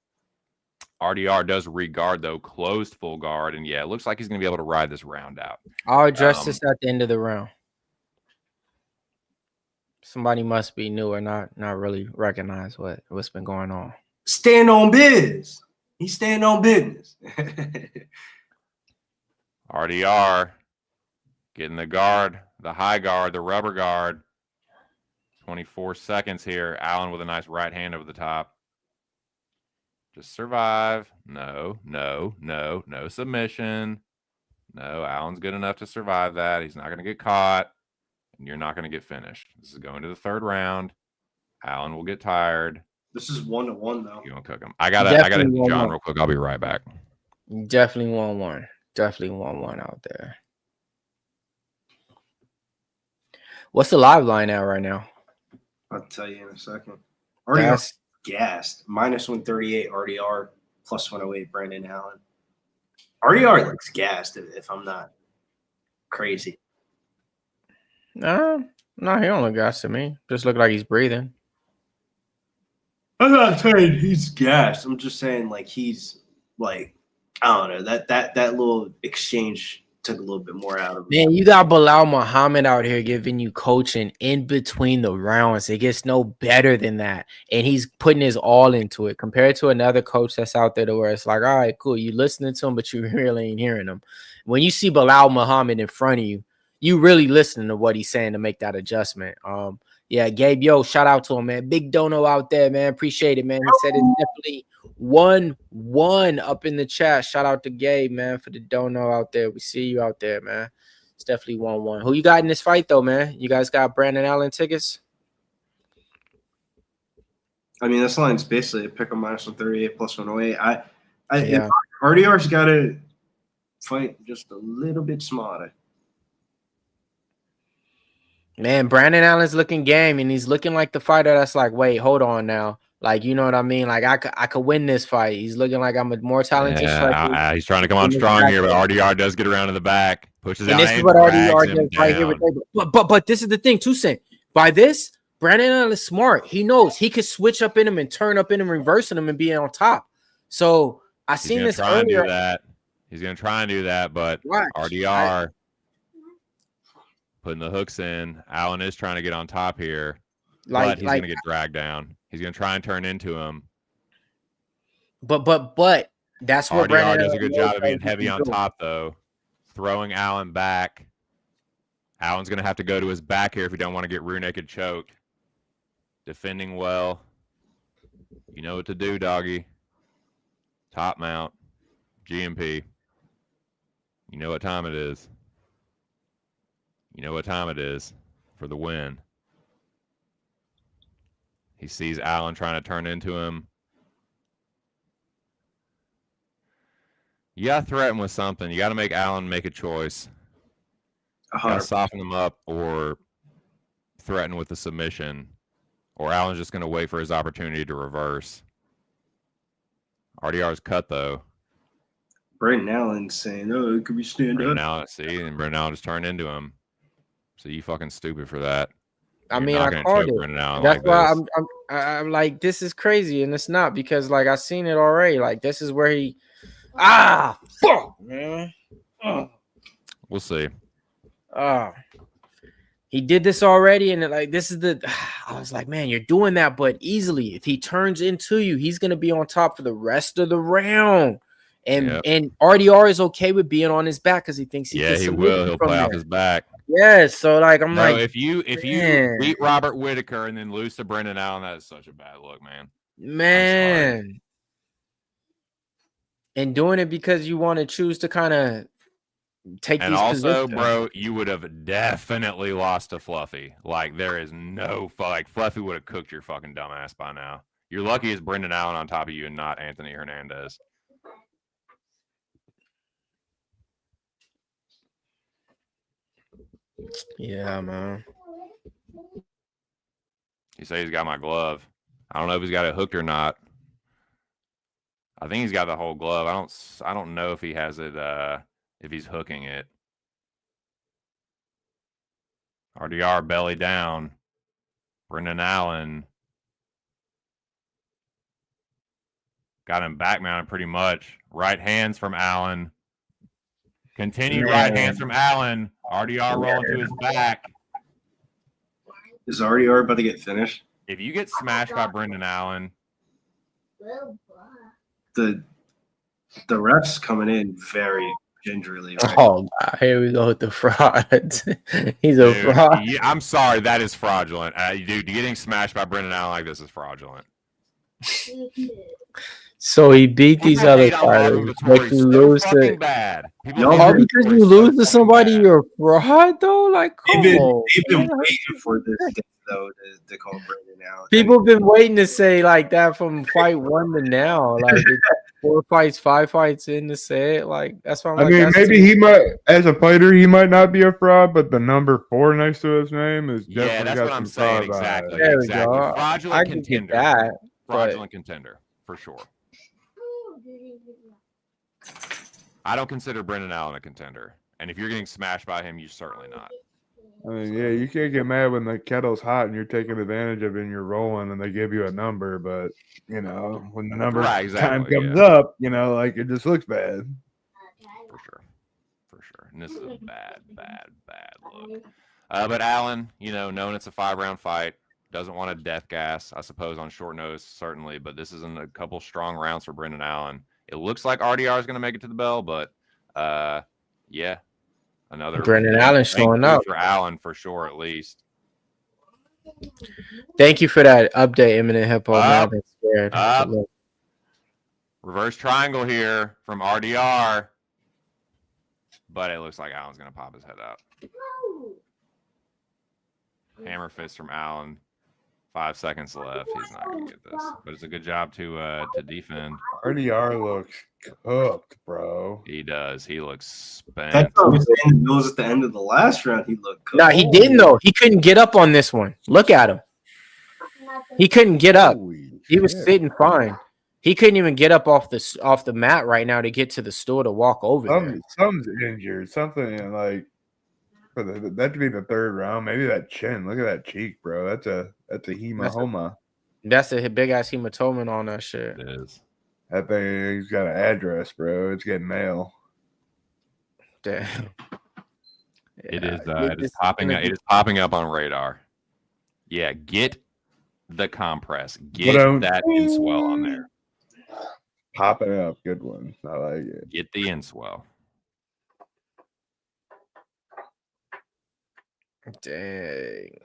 RDR does re-guard, though, closed full guard. And, yeah, it looks like he's going to be able to ride this round out. I'll address this at the end of the round. Somebody must be new or not really recognize what's been going on. Stand on biz. He's standing on business. RDR getting the guard, the high guard, the rubber guard. 24 seconds here. Allen with a nice right hand over the top. Just survive. No submission. No, Allen's good enough to survive that. He's not going to get caught, and you're not going to get finished. This is going to the third round. Allen will get tired. This is 1-1, though. You want to cook him? I gotta hit John real quick. I'll be right back. Definitely 1-1. Definitely 1-1 out there. What's the live line at right now? I'll tell you in a second. RDR gassed. Minus 138 RDR, plus 108 Brendan Allen. RDR looks gassed if I'm not crazy. No, he don't look gassed to me. Just look like he's breathing. I'm not saying he's gassed. I'm just saying like he's like, I don't know, that little exchange took a little bit more out of him. Man, you got Belal Muhammad out here giving you coaching in between the rounds. It gets no better than that. And he's putting his all into it compared to another coach that's out there to where it's like, all right, cool. You listening to him, but you really ain't hearing him. When you see Belal Muhammad in front of you, you really listening to what he's saying to make that adjustment. Yeah, Gabe, shout out to him, man. Big dono out there, man. Appreciate it, man. He said it's definitely 1-1 up in the chat. Shout out to Gabe, man, for the dono out there. We see you out there, man. It's definitely 1-1. Who you got in this fight, though, man? You guys got Brendan Allen tickets? I mean, this line's basically a pick 'em minus 138 plus 108. RDR's got to fight just a little bit smarter. Man, Brandon Allen's looking game, and he's looking like the fighter that's like, wait, hold on now. Like, you know what I mean? Like, I could win this fight. He's looking like I'm a more talented striker. He's trying to come on strong here, but RDR does get around to the back. Pushes out. And this is what RDR does right here. But this is the thing, too, Saint. By this, Brandon Allen is smart. He knows he could switch up in him and turn up in him, reversing him, and be on top. So, I seen this earlier. He's going to try and do that, but RDR putting the hooks in. Allen is trying to get on top here, but he's going to get dragged down. He's going to try and turn into him. But that's what RDR does a good job of being heavy on top, though. Throwing Allen back. Allen's going to have to go to his back here if you don't want to get rear naked choked. Defending well. You know what to do, doggy. Top mount. GMP. You know what time it is. You know what time it is for the win. He sees Allen trying to turn into him. You got to threaten with something. You got to make Allen make a choice. You got to soften him up or threaten with the submission. Or Allen's just going to wait for his opportunity to reverse. RDR's cut, though. Brendan Allen's saying, oh, it could be stand up. And Brendan Allen just turned into him. So you fucking stupid for that. I mean, I called it. That's why I'm like, this is crazy, and it's not because like I seen it already. Like this is where he, fuck, man. We'll see. He did this already, and like this is the. I was like, man, you're doing that, but easily. If he turns into you, he's gonna be on top for the rest of the round. And RDR is okay with being on his back because he thinks he will. He'll play off his back. Yes, so like I'm like, if you beat Robert Whitaker and then lose to Brendan Allen, that is such a bad look, man. And doing it because you want to choose to kind of take and these also, positions. bro, you would have definitely lost to Fluffy. Like there is no Fluffy would have cooked your fucking dumbass by now. You're lucky it's Brendan Allen on top of you and not Anthony Hernandez. Yeah, man. He said he's got my glove. I don't know if he's got it hooked or not. I think he's got the whole glove. I don't know if he has it if he's hooking it. RDR belly down. Brendan Allen got him back mounted pretty much. Right hands from Allen. Continue right hands from Allen. RDR rolling to his back. Is RDR about to get finished? If you get smashed by Brendan Allen, the ref's coming in very gingerly. Right? Oh, God, here we go with the fraud. He's a fraud. Yeah, I'm sorry, that is fraudulent. Dude, getting smashed by Brendan Allen like this is fraudulent. So he beat these other fighters, but you lose to bad. All because you lose to somebody you're a fraud though. Like, come on. They've been waiting for this day, though to call Brendan Allen. People have been waiting to say like that from fight 1 to now. Like 4 fights, 5 fights in to say it. Like that's why I'm I like, mean, maybe he might, as a fighter, he might not be a fraud, but the number 4 next to his name is definitely that's got what I'm some saying. fraud Exactly. There we Exactly. go. Fraudulent I can contender. get that. Fraudulent contender for sure. I don't consider Brendan Allen a contender, and if you're getting smashed by him, you're certainly not. I mean, yeah, you can't get mad when the kettle's hot and you're taking advantage of it and you're rolling and they give you a number, but you know, when the number time comes up, you know, like it just looks bad. For sure. And this is a bad look. But Allen, you know, knowing it's a 5-round fight, doesn't want a death gas, I suppose, on short notice, certainly, but this isn't a couple strong rounds for Brendan Allen. It looks like RDR is going to make it to the bell, but yeah, another Brendan Allen showing up for Allen for sure, at least. Thank you for that update, Imminent Hippo. Now I've been scared. Reverse triangle here from RDR, but it looks like Allen's going to pop his head out. Hammer fist from Allen. 5 seconds left. He's not going to get this, but it's a good job to defend. RDR looks cooked, bro. He does. He looks spent. That's what I'm saying. It was at the end of the last round. He looked cooked. No, he didn't though. He couldn't get up on this one. Look at him. He couldn't get up. He was sitting fine. He couldn't even get up off the mat right now to get to the store to walk over there. Some's injured. Something like for that to be the 3rd round. Maybe that chin. Look at that cheek, bro. That's a hematoma. That's a big ass hematoma on that shit. It is. That thing, he's got an address, bro. It's getting mail. Damn. It is. It is popping up. It is popping up on radar. Yeah, get the compress. Get that inswell on there. Popping up, good one. I like it. Get the inswell. Dang.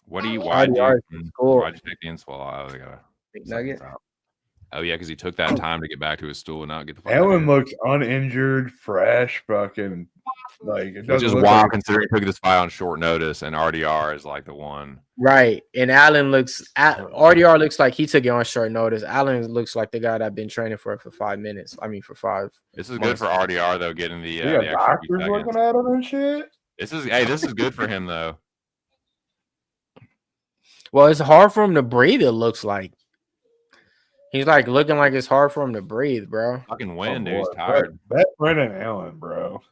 Why'd you take the inswell out? Big nugget. Oh yeah, because he took that time to get back to his stool and not get the fuck Aiemann looks uninjured, fresh, fucking like it which is wild considering he took this fight on short notice, and RDR is like the one. Right. And RDR looks like he took it on short notice. Allen looks like the guy that I've been training for 5 minutes. I mean for 5. This is good for RDR though, getting the doctors looking at him and shit. This is good for him though. Well, it's hard for him to breathe, it looks like. He's like looking like it's hard for him to breathe, bro. Fucking win, dude. He's tired. That's Brendan Allen, bro.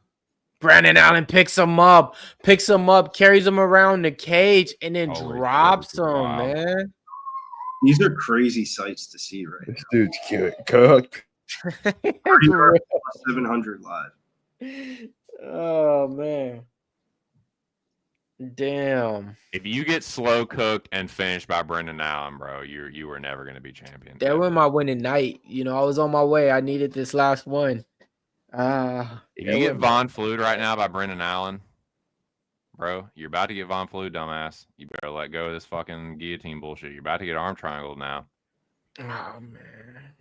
Brendan Allen picks him up, carries him around the cage, and then drops him, man. These are crazy sights to see, right? This dude's cooked. 700 live. Oh man. Damn. If you get slow cooked and finished by Brendan Allen, bro, you were never gonna be champion. That was my winning night. You know, I was on my way. I needed this last one. If you get Von Flewed right now by Brendan Allen, bro, you're about to get Von Flewed, dumbass. You better let go of this fucking guillotine bullshit. You're about to get arm triangled now. Oh man.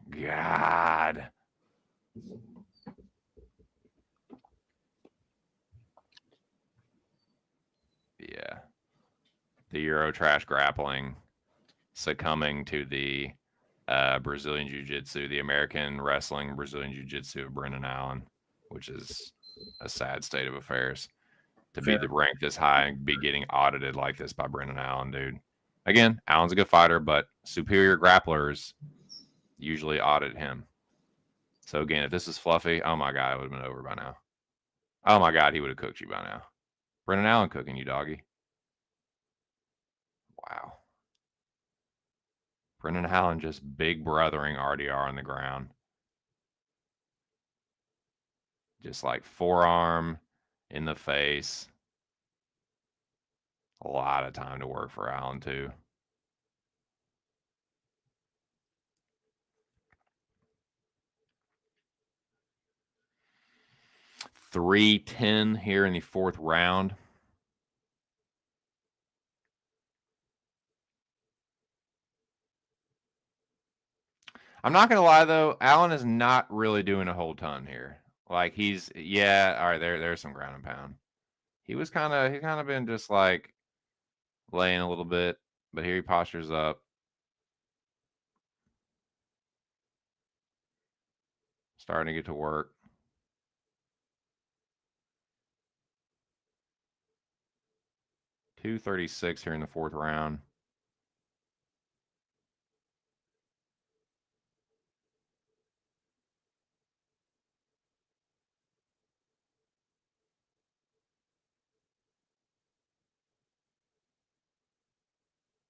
God. Yeah. The Euro trash grappling succumbing to the Brazilian Jiu-Jitsu, the American wrestling Brazilian Jiu-Jitsu of Brendan Allen, which is a sad state of affairs to be the rank this high and be getting audited like this by Brendan Allen, dude. Again, Allen's a good fighter, but superior grapplers usually audit him. So again, if this is fluffy, oh my God, it would have been over by now. Oh my God, he would have cooked you by now. Brendan Allen cooking you, doggy. Wow. Brendan Allen just big brothering RDR on the ground. Just like forearm in the face. A lot of time to work for Allen, too. .310 here in the fourth round. I'm not gonna lie though, Allen is not really doing a whole ton here. Like he's all right, there's some ground and pound. He kind of been just like laying a little bit, but here he postures up. Starting to get to work. .236 here in the fourth round.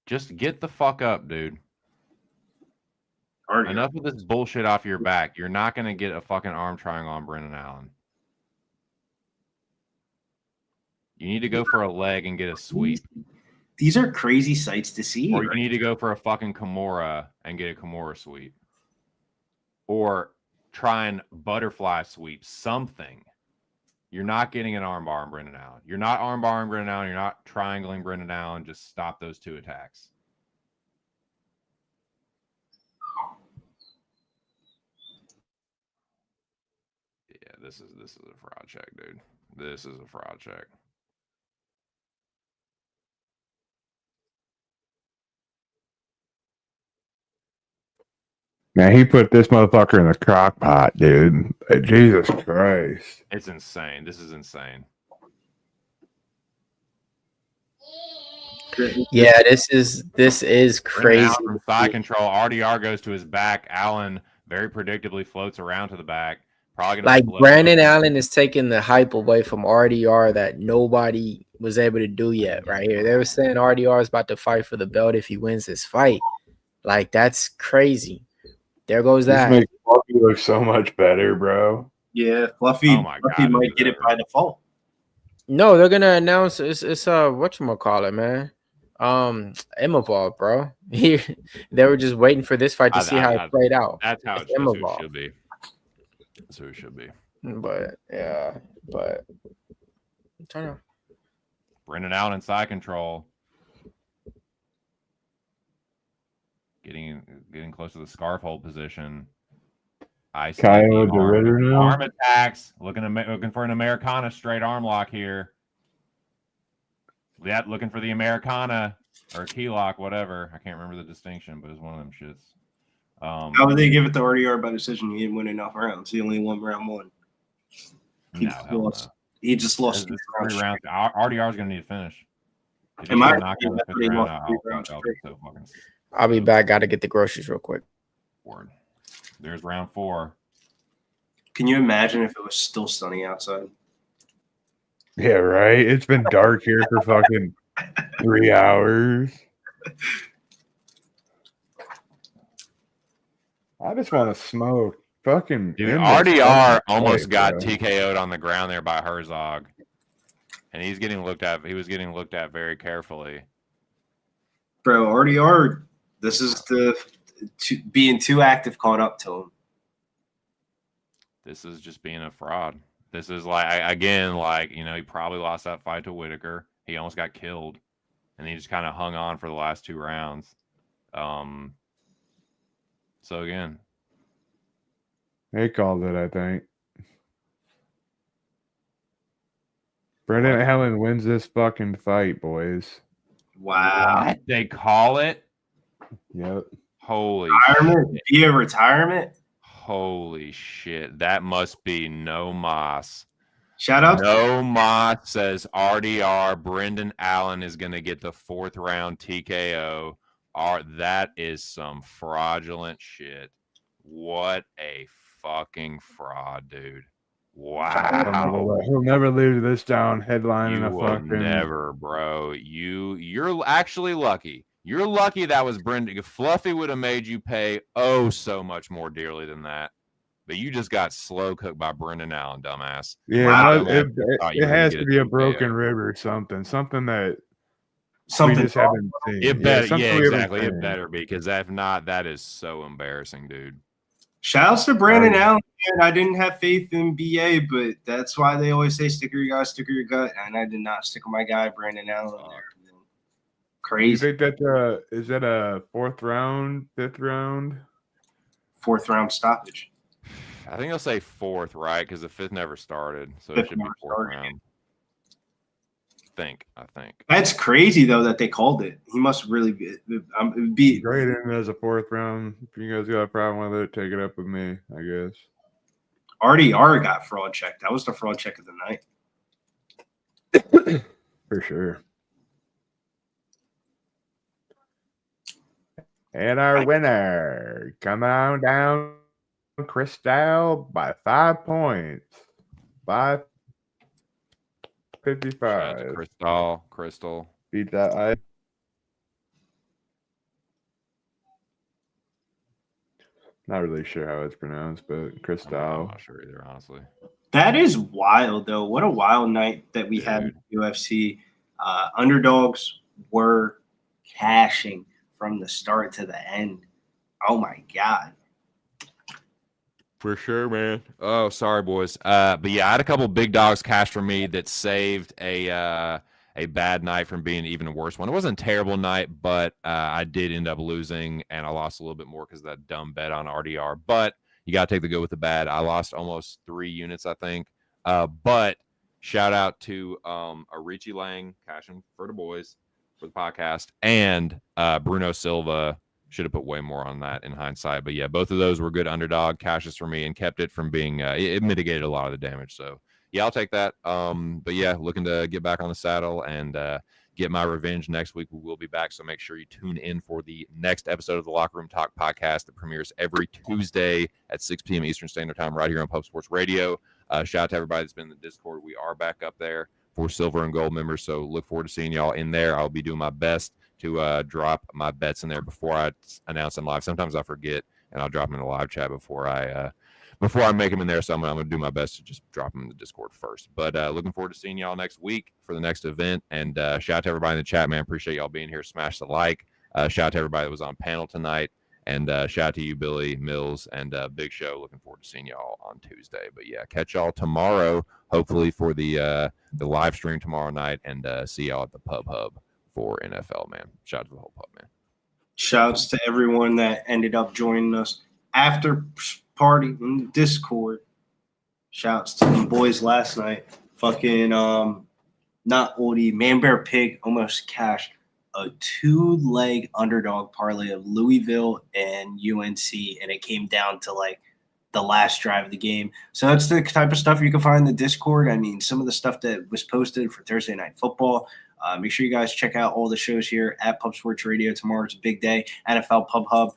Just get the fuck up, dude. Enough of this bullshit off your back. You're not going to get a fucking arm triangle on Brendan Allen. You need to go for a leg and get a sweep. These are crazy sights to see. Or you need to go for a fucking Kimura and get a Kimura sweep. Or try and butterfly sweep something. You're not getting an armbar on Brendan Allen. You're not armbarring Brendan Allen. You're not triangling Brendan Allen. Just stop those two attacks. Yeah, this is a fraud check, dude. This is a fraud check. Man, he put this motherfucker in the crock pot, dude. Jesus Christ. It's insane. This is insane. Yeah, this is crazy. From side control, RDR goes to his back. Allen very predictably floats around to the back. Probably like Brandon Allen is taking the hype away from RDR that nobody was able to do yet. Right here, they were saying RDR is about to fight for the belt if he wins this fight. Like that's crazy. There goes that. This makes Fluffy look so much better, bro. Yeah, Fluffy might get it by default. No, they're gonna announce it's whatchamacallit, man. Immovable, bro. They were just waiting for this fight to see how it played out. That's how it should be. That's who it should be. But turn on. Brendan Allen in side control. Getting close to the scarf hold position. Kyle DeRitter now. Arm attacks. Looking for an Americana straight arm lock here. Yeah, looking for the Americana or key lock, whatever. I can't remember the distinction, but it's one of them shits. How would they give it to RDR by decision? He didn't win enough rounds. He only won round one. He just lost 3 rounds. RDR is going to need to finish. I'll be back. Got to get the groceries real quick. Word. There's round 4. Can you imagine if it was still sunny outside? Yeah, right. It's been dark here for fucking 3 hours. I just want to smoke. Fucking dude, RDR almost got TKO'd on the ground there by Herzog. and he's getting looked at. He was getting looked at very carefully. Bro, RDR, this is being too active caught up to him. This is just being a fraud. This is like, he probably lost that fight to Whitaker. He almost got killed, and he just kind of hung on for the last 2 rounds. So again, they called it, I think. Brendan Allen wins this fucking fight, boys. Wow. What? They call it? Yep. Holy retirement? shit. Via retirement? Holy shit. That must be No Moss. Shout out. No Moss says RDR. Brendan Allen is going to get the 4th round TKO. That is some fraudulent shit. What a fucking fraud, dude. Wow. He'll never leave this down headline in a fucking. Never, bro. You're actually lucky. You're lucky that was Brendan. Fluffy would have made you pay so much more dearly than that. But you just got slow cooked by Brendan Allen, dumbass. Yeah, wow. it has to be a broken rib or something. Something that we just haven't seen. It better, exactly. It better be, because if not, that is so embarrassing, dude. Shouts to Brandon Allen. Man, I didn't have faith in BA, but that's why they always say stick your guy, stick your gut. And I did not stick with my guy, Brandon Allen. Crazy. You think that is that a 4th round, 5th round? 4th round stoppage. I think I'll say 4th, right? Because the 5th never started, so it should be 4th round. I think that's crazy though that they called it. He must really be great in as a 4th round. If you guys got a problem with it, take it up with me, I guess. RDR got fraud check. That was the fraud check of the night. For sure. And our winner coming on down Cristal by 5 points. 555. Crystal. Beat that eye. Not really sure how it's pronounced, but Cristal. I'm not sure either, honestly. That is wild, though. What a wild night that we had in UFC. Underdogs were cashing from the start to the end. Oh, my God. For sure, man. Oh, sorry, boys. But yeah, I had a couple big dogs cash for me that saved a bad night from being an even worse one. It wasn't a terrible night, but I did end up losing, and I lost a little bit more because of that dumb bet on RDR. But you got to take the good with the bad. I lost almost 3 units, I think. But shout out to Arichi Lang, cashing for the boys for the podcast, and Bruno Silva. Should have put way more on that in hindsight. But yeah, both of those were good underdog cashes for me and kept it from being, it mitigated a lot of the damage. So yeah, I'll take that. But yeah, looking to get back on the saddle and get my revenge next week. We will be back. So make sure you tune in for the next episode of the Locker Room Talk podcast that premieres every Tuesday at 6 p.m. Eastern Standard Time right here on Pub Sports Radio. Shout out to everybody that's been in the Discord. We are back up there for silver and gold members. So look forward to seeing y'all in there. I'll be doing my best to drop my bets in there before I announce them live. Sometimes I forget, and I'll drop them in the live chat before I make them in there. So I'm going to do my best to just drop them in the Discord first. But looking forward to seeing y'all next week for the next event. And shout out to everybody in the chat, man. Appreciate y'all being here. Smash the like. Shout out to everybody that was on panel tonight. And shout out to you, Billy, Mills, and Big Show. Looking forward to seeing y'all on Tuesday. But yeah, catch y'all tomorrow, hopefully for the live stream tomorrow night, and see y'all at the Pub Hub for NFL, man. Shout out to the whole pub, man. Shouts to everyone that ended up joining us after party in the Discord. Shouts to the boys last night. Fucking not oldie, Man Bear Pig almost cashed a 2-leg underdog parlay of Louisville and UNC, and it came down to like the last drive of the game. So that's the type of stuff you can find in the Discord. I mean, some of the stuff that was posted for Thursday Night Football. Make sure you guys check out all the shows here at Pub Sports Radio. Tomorrow is a big day. NFL Pub Hub.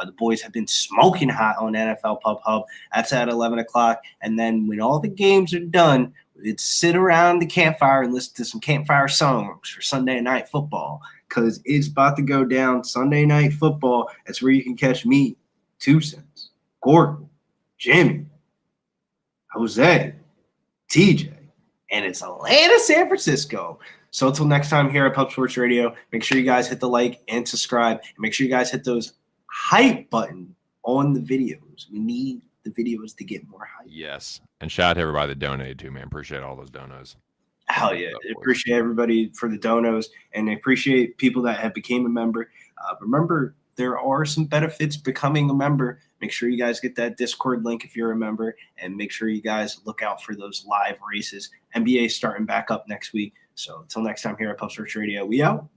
The boys have been smoking hot on NFL Pub Hub. That's at 11 o'clock. And then when all the games are done, we'd sit around the campfire and listen to some campfire songs for Sunday Night Football, because it's about to go down. Sunday Night Football. That's where you can catch me, 2 Cents, Gordon, Jimmy, Jose, TJ, and it's Atlanta, San Francisco. So until next time here at Pub Sports Radio, make sure you guys hit the like and subscribe. And make sure you guys hit those hype button on the videos. We need the videos to get more hype. Yes. And shout out to everybody that donated too, man. Appreciate all those donos. Hell yeah. I appreciate everybody for the donos, and I appreciate people that have became a member. Remember, there are some benefits becoming a member. Make sure you guys get that Discord link if you're a member, and make sure you guys look out for those live races. NBA starting back up next week. So until next time here at Pub Sports Radio, we out.